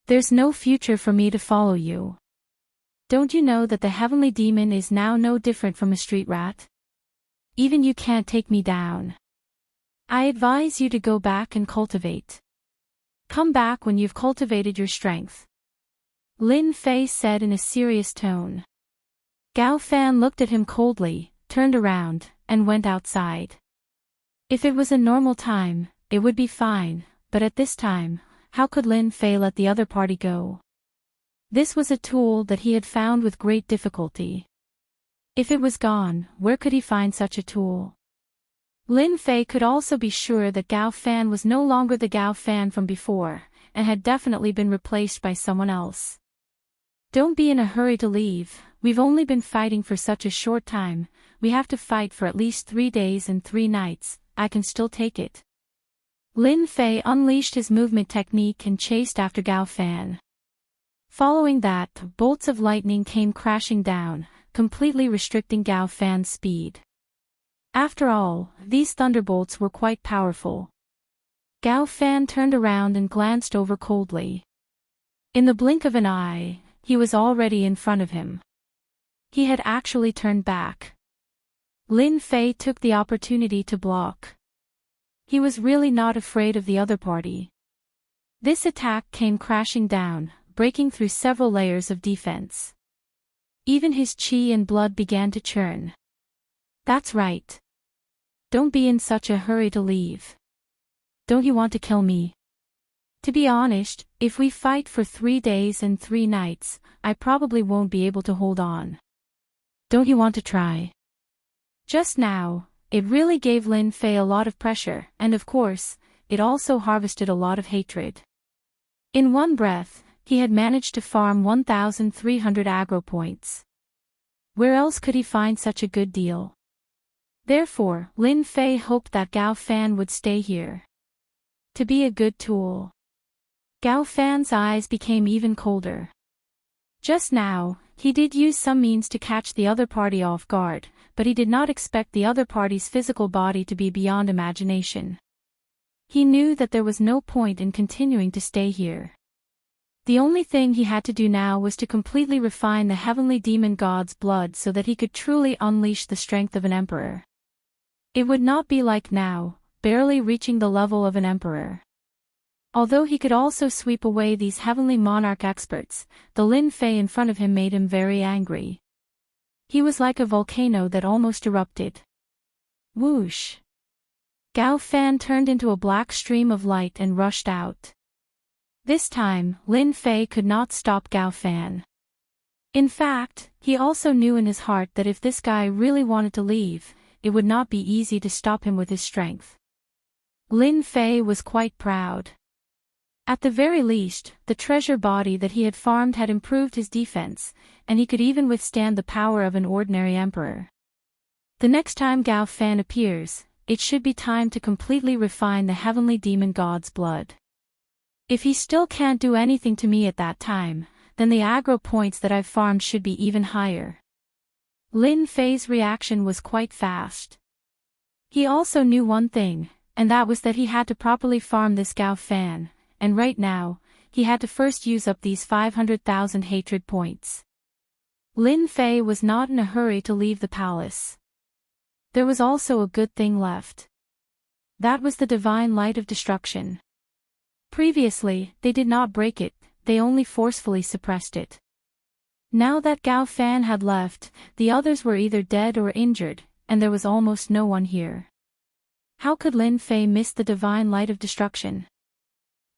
There's no future for me to follow you. Don't you know that the heavenly demon is now no different from a street rat? Even you can't take me down. I advise you to go back and cultivate. Come back when you've cultivated your strength. Lin Fei said in a serious tone. Gao Fan looked at him coldly, turned around, and went outside. If it was a normal time, it would be fine, but at this time, how could Lin Fei let the other party go? This was a tool that he had found with great difficulty. If it was gone, where could he find such a tool? Lin Fei could also be sure that Gao Fan was no longer the Gao Fan from before, and had definitely been replaced by someone else. Don't be in a hurry to leave, we've only been fighting for such a short time, we have to fight for at least 3 days and 3 nights, I can still take it. Lin Fei unleashed his movement technique and chased after Gao Fan. Following that, bolts of lightning came crashing down, completely restricting Gao Fan's speed. After all, these thunderbolts were quite powerful. Gao Fan turned around and glanced over coldly. In the blink of an eye, he was already in front of him. He had actually turned back. Lin Fei took the opportunity to block. He was really not afraid of the other party. This attack came crashing down, breaking through several layers of defense. Even his qi and blood began to churn. That's right. Don't be in such a hurry to leave. Don't you want to kill me? To be honest, if we fight for 3 days and 3 nights, I probably won't be able to hold on. Don't you want to try? Just now, it really gave Lin Fei a lot of pressure, and of course, it also harvested a lot of hatred. In one breath, he had managed to farm 1,300 aggro points. Where else could he find such a good deal? Therefore, Lin Fei hoped that Gao Fan would stay here. To be a good tool. Gao Fan's eyes became even colder. Just now, he did use some means to catch the other party off guard, but he did not expect the other party's physical body to be beyond imagination. He knew that there was no point in continuing to stay here. The only thing he had to do now was to completely refine the heavenly demon god's blood so that he could truly unleash the strength of an emperor. It would not be like now, barely reaching the level of an emperor. Although he could also sweep away these heavenly monarch experts, the Lin Fei in front of him made him very angry. He was like a volcano that almost erupted. Whoosh! Gao Fan turned into a black stream of light and rushed out. This time, Lin Fei could not stop Gao Fan. In fact, he also knew in his heart that if this guy really wanted to leave, it would not be easy to stop him with his strength. Lin Fei was quite proud. At the very least, the treasure body that he had farmed had improved his defense, and he could even withstand the power of an ordinary emperor. The next time Gao Fan appears, it should be time to completely refine the heavenly demon god's blood. If he still can't do anything to me at that time, then the aggro points that I've farmed should be even higher. Lin Fei's reaction was quite fast. He also knew one thing, and that was that he had to properly farm this Gao Fan, and right now, he had to first use up these 500,000 hatred points. Lin Fei was not in a hurry to leave the palace. There was also a good thing left. That was the divine light of destruction. Previously, they did not break it, they only forcefully suppressed it. Now that Gao Fan had left, the others were either dead or injured, and there was almost no one here. How could Lin Fei miss the divine light of destruction?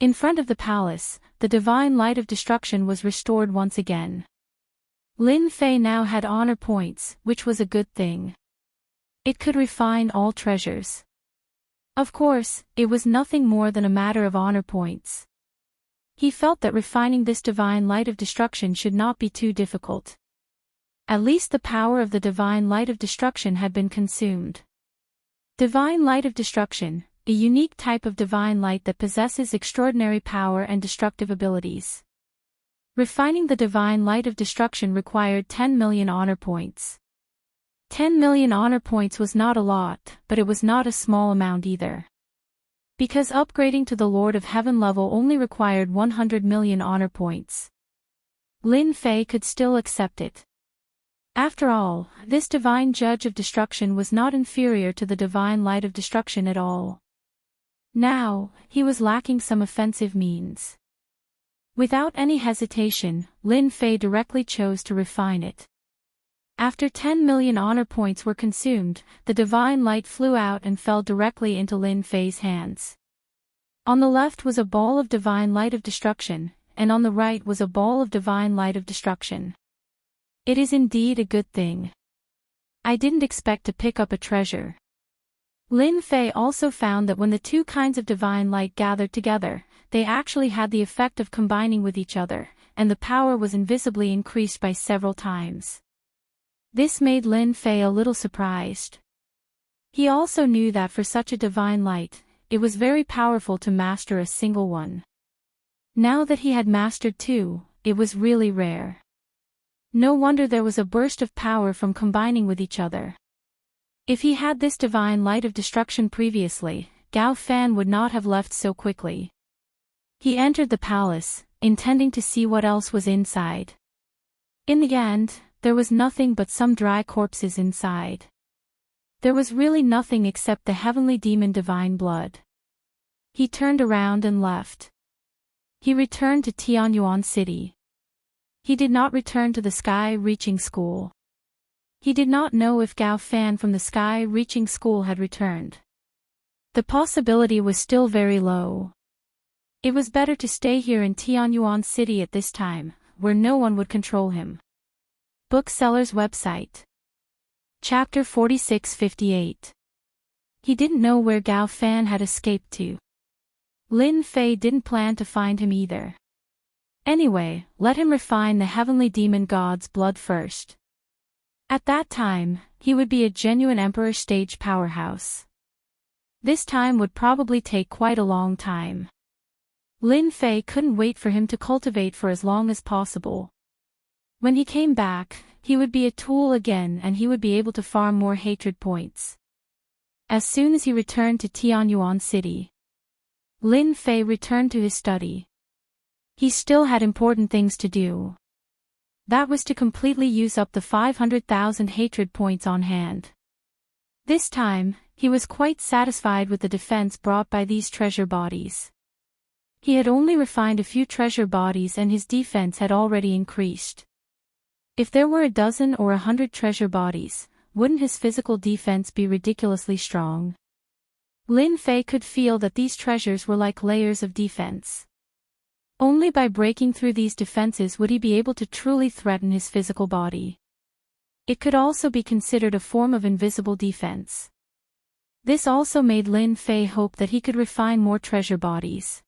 In front of the palace, the divine light of destruction was restored once again. Lin Fei now had honor points, which was a good thing. It could refine all treasures. Of course, it was nothing more than a matter of honor points. He felt that refining this divine light of destruction should not be too difficult. At least the power of the divine light of destruction had been consumed. Divine light of destruction, a unique type of divine light that possesses extraordinary power and destructive abilities. Refining the divine light of destruction required 10 million honor points. 10 million honor points was not a lot, but it was not a small amount either. Because upgrading to the Lord of Heaven level only required 100 million honor points. Lin Fei could still accept it. After all, this divine judge of destruction was not inferior to the divine light of destruction at all. Now, he was lacking some offensive means. Without any hesitation, Lin Fei directly chose to refine it. After 10 million honor points were consumed, the divine light flew out and fell directly into Lin Fei's hands. On the left was a ball of divine light of destruction, and on the right was a ball of divine light of destruction. It is indeed a good thing. I didn't expect to pick up a treasure. Lin Fei also found that when the two kinds of divine light gathered together, they actually had the effect of combining with each other, and the power was invisibly increased by several times. This made Lin Fei a little surprised. He also knew that for such a divine light, it was very powerful to master a single one. Now that he had mastered two, it was really rare. No wonder there was a burst of power from combining with each other. If he had this divine light of destruction previously, Gao Fan would not have left so quickly. He entered the palace, intending to see what else was inside. In the end, there was nothing but some dry corpses inside. There was really nothing except the heavenly demon divine blood. He turned around and left. He returned to Tianyuan City. He did not return to the sky-reaching school. He did not know if Gao Fan from the sky-reaching school had returned. The possibility was still very low. It was better to stay here in Tianyuan City at this time, where no one would control him. Bookseller's website. Chapter 4658. He didn't know where Gao Fan had escaped to. Lin Fei didn't plan to find him either. Anyway, let him refine the heavenly demon god's blood first. At that time, he would be a genuine emperor stage powerhouse. This time would probably take quite a long time. Lin Fei couldn't wait for him to cultivate for as long as possible. When he came back, he would be a tool again and he would be able to farm more hatred points. As soon as he returned to Tianyuan City, Lin Fei returned to his study. He still had important things to do. That was to completely use up the 500,000 hatred points on hand. This time, he was quite satisfied with the defense brought by these treasure bodies. He had only refined a few treasure bodies and his defense had already increased. If there were a dozen or 100 treasure bodies, wouldn't his physical defense be ridiculously strong? Lin Fei could feel that these treasures were like layers of defense. Only by breaking through these defenses would he be able to truly threaten his physical body. It could also be considered a form of invisible defense. This also made Lin Fei hope that he could refine more treasure bodies.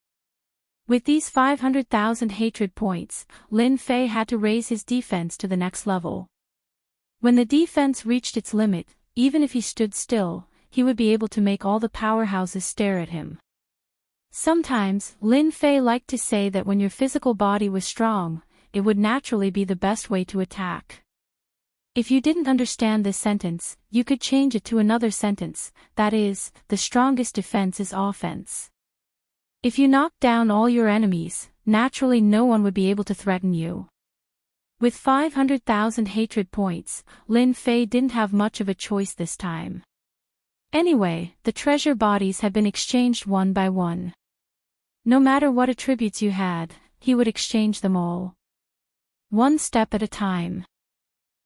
With these 500,000 hatred points, Lin Fei had to raise his defense to the next level. When the defense reached its limit, even if he stood still, he would be able to make all the powerhouses stare at him. Sometimes, Lin Fei liked to say that when your physical body was strong, it would naturally be the best way to attack. If you didn't understand this sentence, you could change it to another sentence, that is, the strongest defense is offense. If you knocked down all your enemies, naturally no one would be able to threaten you. With 500,000 hatred points, Lin Fei didn't have much of a choice this time. Anyway, the treasure bodies had been exchanged one by one. No matter what attributes you had, he would exchange them all. One step at a time.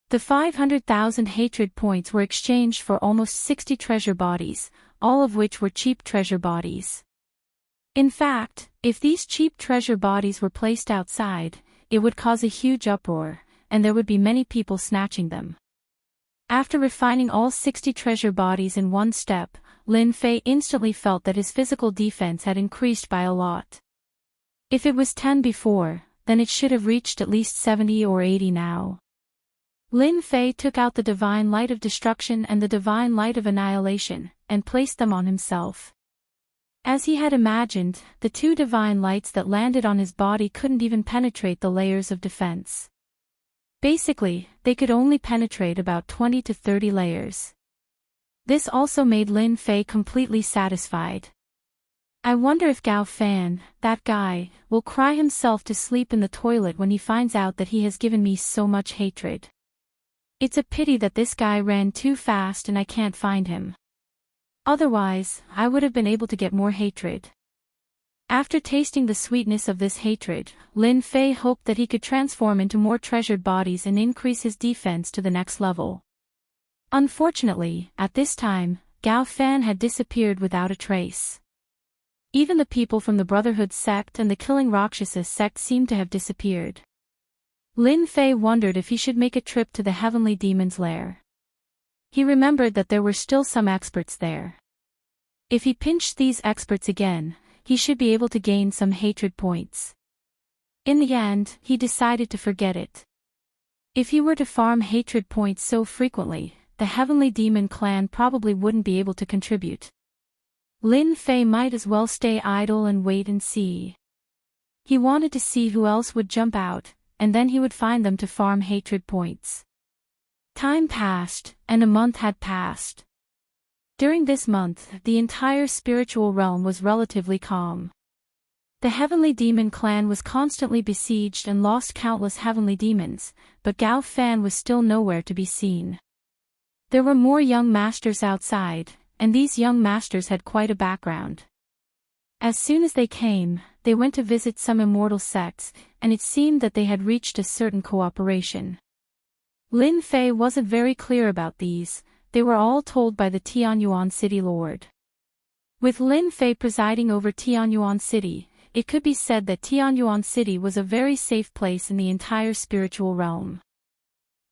The 500,000 hatred points were exchanged for almost 60 treasure bodies, all of which were cheap treasure bodies. In fact, if these cheap treasure bodies were placed outside, it would cause a huge uproar, and there would be many people snatching them. After refining all 60 treasure bodies in one step, Lin Fei instantly felt that his physical defense had increased by a lot. If it was 10 before, then it should have reached at least 70 or 80 now. Lin Fei took out the divine light of destruction and the divine light of annihilation, and placed them on himself. As he had imagined, the two divine lights that landed on his body couldn't even penetrate the layers of defense. Basically, they could only penetrate about 20 to 30 layers. This also made Lin Fei completely satisfied. I wonder if Gao Fan, that guy, will cry himself to sleep in the toilet when he finds out that he has given me so much hatred. It's a pity that this guy ran too fast and I can't find him. Otherwise, I would have been able to get more hatred. After tasting the sweetness of this hatred, Lin Fei hoped that he could transform into more treasured bodies and increase his defense to the next level. Unfortunately, at this time, Gao Fan had disappeared without a trace. Even the people from the Brotherhood sect and the Killing Rakshasa sect seemed to have disappeared. Lin Fei wondered if he should make a trip to the Heavenly Demon's lair. He remembered that there were still some experts there. If he pinched these experts again, he should be able to gain some hatred points. In the end, he decided to forget it. If he were to farm hatred points so frequently, the Heavenly Demon clan probably wouldn't be able to contribute. Lin Fei might as well stay idle and wait and see. He wanted to see who else would jump out, and then he would find them to farm hatred points. Time passed, and a month had passed. During this month, the entire spiritual realm was relatively calm. The Heavenly Demon clan was constantly besieged and lost countless heavenly demons, but Gao Fan was still nowhere to be seen. There were more young masters outside, and these young masters had quite a background. As soon as they came, they went to visit some immortal sects, and it seemed that they had reached a certain cooperation. Lin Fei wasn't very clear about these, they were all told by the Tianyuan City Lord. With Lin Fei presiding over Tianyuan City, it could be said that Tianyuan City was a very safe place in the entire spiritual realm.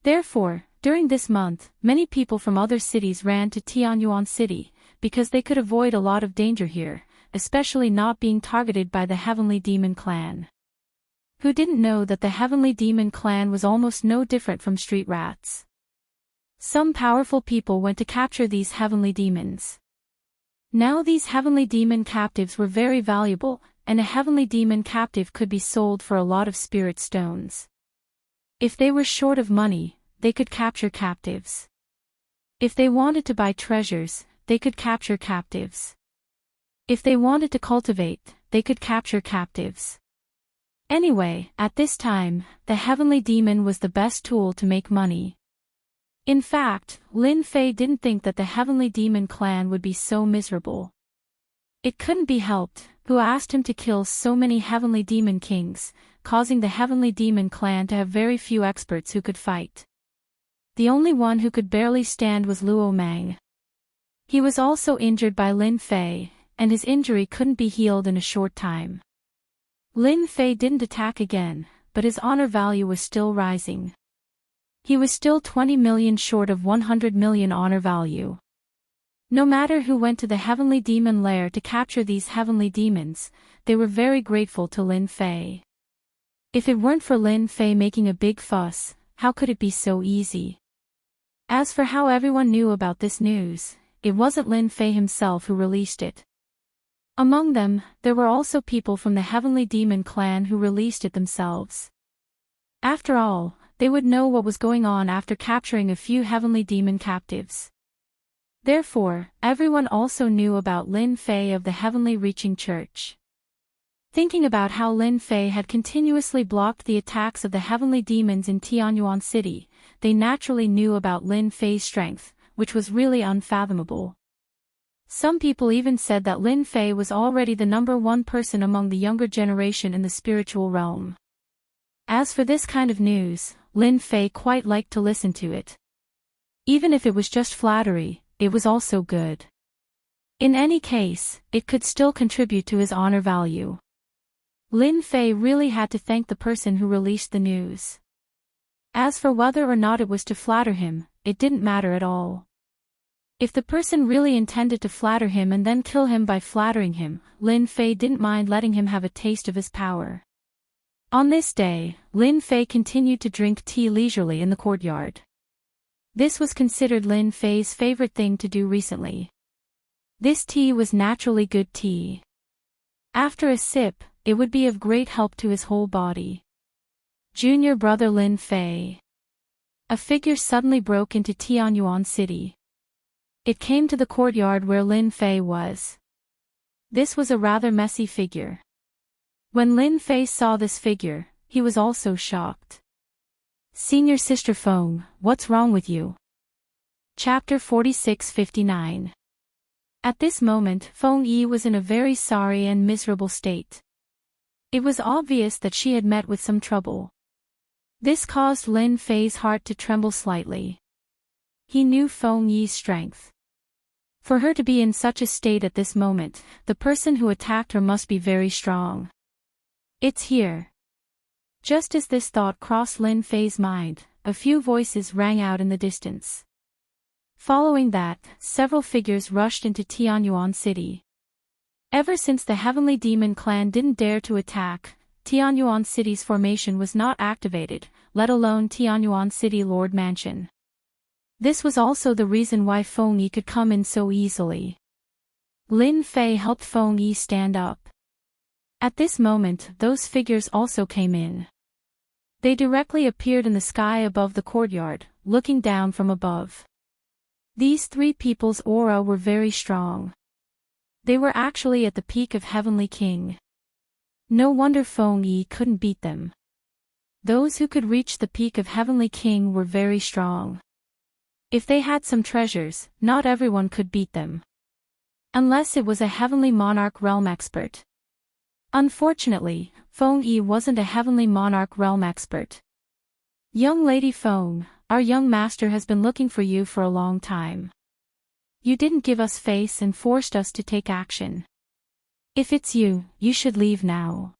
Therefore, during this month, many people from other cities ran to Tianyuan City, because they could avoid a lot of danger here, especially not being targeted by the Heavenly Demon clan. Who didn't know that the Heavenly Demon clan was almost no different from street rats? Some powerful people went to capture these heavenly demons. Now these heavenly demon captives were very valuable, and a heavenly demon captive could be sold for a lot of spirit stones. If they were short of money, they could capture captives. If they wanted to buy treasures, they could capture captives. If they wanted to cultivate, they could capture captives. Anyway, at this time, the heavenly demon was the best tool to make money. In fact, Lin Fei didn't think that the heavenly demon clan would be so miserable. It couldn't be helped, who asked him to kill so many heavenly demon kings, causing the heavenly demon clan to have very few experts who could fight. The only one who could barely stand was Luo Mang. He was also injured by Lin Fei, and his injury couldn't be healed in a short time. Lin Fei didn't attack again, but his honor value was still rising. He was still 20 million short of 100 million honor value. No matter who went to the heavenly demon lair to capture these heavenly demons, they were very grateful to Lin Fei. If it weren't for Lin Fei making a big fuss, how could it be so easy? As for how everyone knew about this news, it wasn't Lin Fei himself who released it. Among them, there were also people from the Heavenly Demon clan who released it themselves. After all, they would know what was going on after capturing a few heavenly demon captives. Therefore, everyone also knew about Lin Fei of the Heavenly Reaching Church. Thinking about how Lin Fei had continuously blocked the attacks of the heavenly demons in Tianyuan City, they naturally knew about Lin Fei's strength, which was really unfathomable. Some people even said that Lin Fei was already the #1 person among the younger generation in the spiritual realm. As for this kind of news, Lin Fei quite liked to listen to it. Even if it was just flattery, it was also good. In any case, it could still contribute to his honor value. Lin Fei really had to thank the person who released the news. As for whether or not it was to flatter him, it didn't matter at all. If the person really intended to flatter him and then kill him by flattering him, Lin Fei didn't mind letting him have a taste of his power. On this day, Lin Fei continued to drink tea leisurely in the courtyard. This was considered Lin Fei's favorite thing to do recently. This tea was naturally good tea. After a sip, it would be of great help to his whole body. Junior brother Lin Fei. A figure suddenly broke into Tianyuan City. It came to the courtyard where Lin Fei was. This was a rather messy figure. When Lin Fei saw this figure, he was also shocked. Senior Sister Feng, what's wrong with you? Chapter 46-59. At this moment, Feng Yi was in a very sorry and miserable state. It was obvious that she had met with some trouble. This caused Lin Fei's heart to tremble slightly. He knew Feng Yi's strength. For her to be in such a state at this moment, the person who attacked her must be very strong. It's here. Just as this thought crossed Lin Fei's mind, a few voices rang out in the distance. Following that, several figures rushed into Tianyuan City. Ever since the Heavenly Demon clan didn't dare to attack, Tianyuan City's formation was not activated, let alone Tianyuan City Lord Mansion. This was also the reason why Feng Yi could come in so easily. Lin Fei helped Feng Yi stand up. At this moment, those figures also came in. They directly appeared in the sky above the courtyard, looking down from above. These three people's aura were very strong. They were actually at the peak of Heavenly King. No wonder Feng Yi couldn't beat them. Those who could reach the peak of Heavenly King were very strong. If they had some treasures, not everyone could beat them. Unless it was a Heavenly Monarch Realm expert. Unfortunately, Feng Yi wasn't a Heavenly Monarch Realm expert. Young Lady Feng, our young master has been looking for you for a long time. You didn't give us face and forced us to take action. If it's you, you should leave now.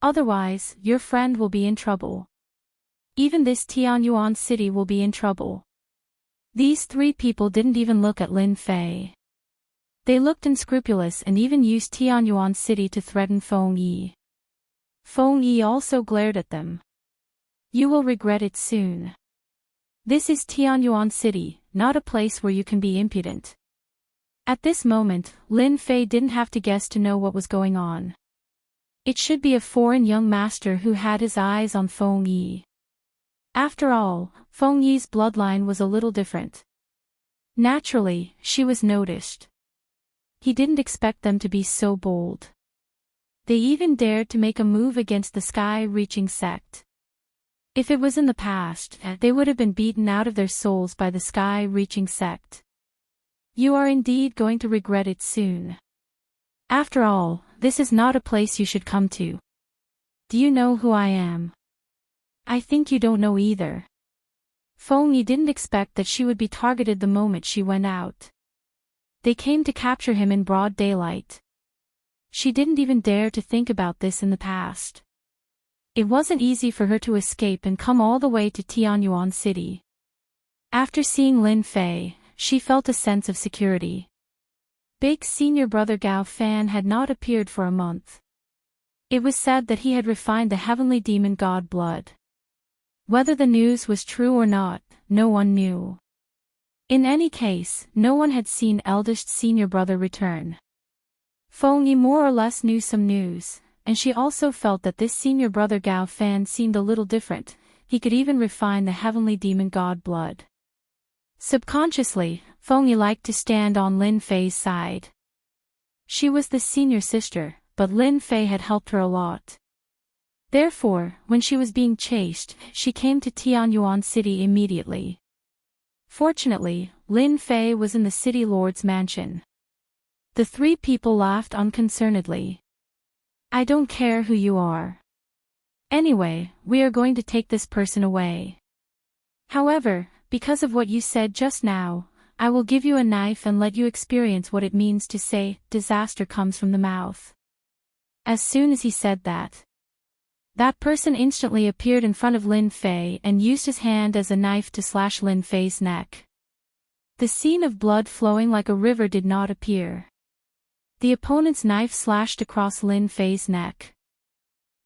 Otherwise, your friend will be in trouble. Even this Tianyuan city will be in trouble. These three people didn't even look at Lin Fei. They looked unscrupulous and even used Tianyuan city to threaten Feng Yi. Feng Yi also glared at them. You will regret it soon. This is Tianyuan city, not a place where you can be impudent. At this moment, Lin Fei didn't have to guess to know what was going on. It should be a foreign young master who had his eyes on Feng Yi. After all, Feng Yi's bloodline was a little different. Naturally, she was noticed. He didn't expect them to be so bold. They even dared to make a move against the sky-reaching sect. If it was in the past, they would have been beaten out of their souls by the sky-reaching sect. You are indeed going to regret it soon. After all, this is not a place you should come to. Do you know who I am? I think you don't know either. Feng Yi didn't expect that she would be targeted the moment she went out. They came to capture him in broad daylight. She didn't even dare to think about this in the past. It wasn't easy for her to escape and come all the way to Tianyuan City. After seeing Lin Fei, she felt a sense of security. Big senior brother Gao Fan had not appeared for a month. It was said that he had refined the heavenly demon god blood. Whether the news was true or not, no one knew. In any case, no one had seen eldest senior brother return. Feng Yi more or less knew some news, and she also felt that this senior brother Gao Fan seemed a little different. He could even refine the heavenly demon god blood. Subconsciously, Feng Yi liked to stand on Lin Fei's side. She was the senior sister, but Lin Fei had helped her a lot. Therefore, when she was being chased, she came to Tianyuan City immediately. Fortunately, Lin Fei was in the city lord's mansion. The three people laughed unconcernedly. I don't care who you are. Anyway, we are going to take this person away. However, because of what you said just now, I will give you a knife and let you experience what it means to say, disaster comes from the mouth. As soon as he said that, that person instantly appeared in front of Lin Fei and used his hand as a knife to slash Lin Fei's neck. The scene of blood flowing like a river did not appear. The opponent's knife slashed across Lin Fei's neck.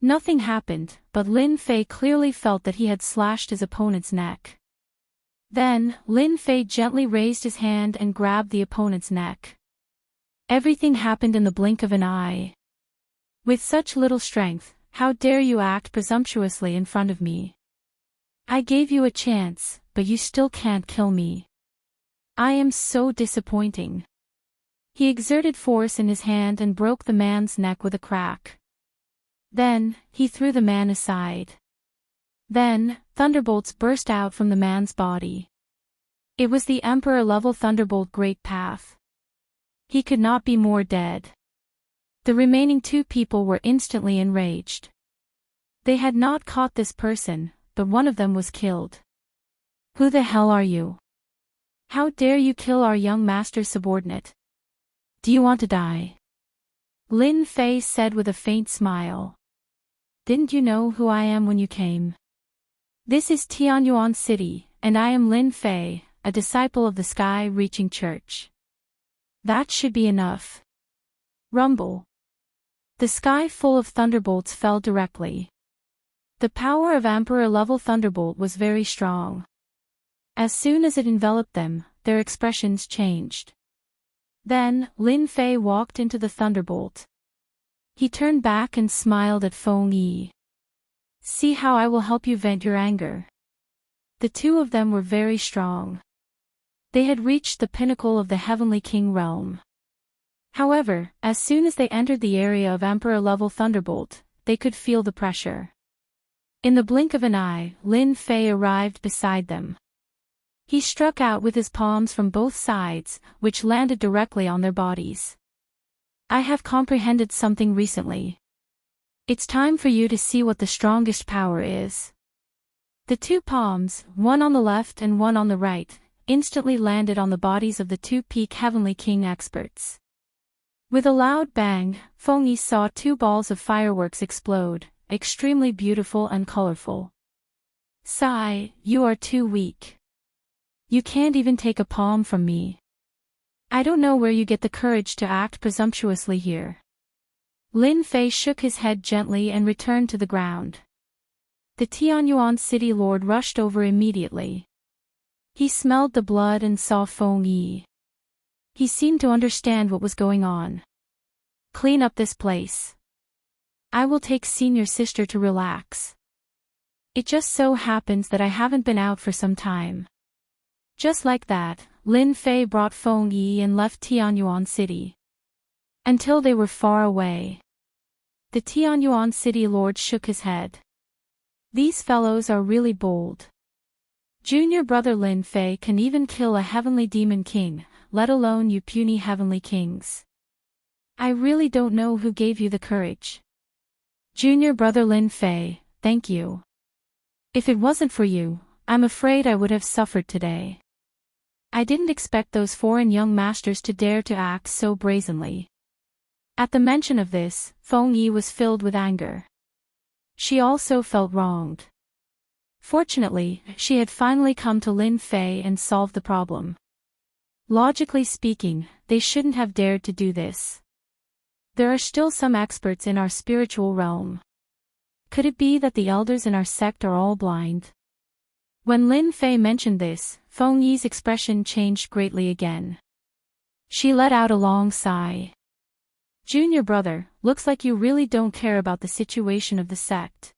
Nothing happened, but Lin Fei clearly felt that he had slashed his opponent's neck. Then, Lin Fei gently raised his hand and grabbed the opponent's neck. Everything happened in the blink of an eye. With such little strength, how dare you act presumptuously in front of me? I gave you a chance, but you still can't kill me. I am so disappointing. He exerted force in his hand and broke the man's neck with a crack. Then, he threw the man aside. Then, thunderbolts burst out from the man's body. It was the Emperor-level Thunderbolt Great Path. He could not be more dead. The remaining two people were instantly enraged. They had not caught this person, but one of them was killed. Who the hell are you? How dare you kill our young master's subordinate? Do you want to die? Lin Fei said with a faint smile. Didn't you know who I am when you came? This is Tianyuan City, and I am Lin Fei, a disciple of the Sky-Reaching Church. That should be enough. Rumble. The sky full of thunderbolts fell directly. The power of Emperor-level Thunderbolt was very strong. As soon as it enveloped them, their expressions changed. Then, Lin Fei walked into the thunderbolt. He turned back and smiled at Feng Yi. See how I will help you vent your anger. The two of them were very strong. They had reached the pinnacle of the Heavenly King realm. However, as soon as they entered the area of Emperor-level Thunderbolt, they could feel the pressure. In the blink of an eye, Lin Fei arrived beside them. He struck out with his palms from both sides, which landed directly on their bodies. I have comprehended something recently. It's time for you to see what the strongest power is. The two palms, one on the left and one on the right, instantly landed on the bodies of the two peak Heavenly King experts. With a loud bang, Feng Yi saw two balls of fireworks explode, extremely beautiful and colorful. Sigh, you are too weak. You can't even take a palm from me. I don't know where you get the courage to act presumptuously here. Lin Fei shook his head gently and returned to the ground. The Tianyuan city lord rushed over immediately. He smelled the blood and saw Feng Yi. He seemed to understand what was going on. Clean up this place. I will take senior sister to relax. It just so happens that I haven't been out for some time. Just like that, Lin Fei brought Feng Yi and left Tianyuan City. Until they were far away. The Tianyuan City lord shook his head. These fellows are really bold. Junior brother Lin Fei can even kill a heavenly demon king, let alone you puny heavenly kings. I really don't know who gave you the courage. Junior brother Lin Fei, thank you. If it wasn't for you, I'm afraid I would have suffered today. I didn't expect those foreign young masters to dare to act so brazenly. At the mention of this, Feng Yi was filled with anger. She also felt wronged. Fortunately, she had finally come to Lin Fei and solved the problem. Logically speaking, they shouldn't have dared to do this. There are still some experts in our spiritual realm. Could it be that the elders in our sect are all blind? When Lin Fei mentioned this, Feng Yi's expression changed greatly again. She let out a long sigh. Junior brother, looks like you really don't care about the situation of the sect.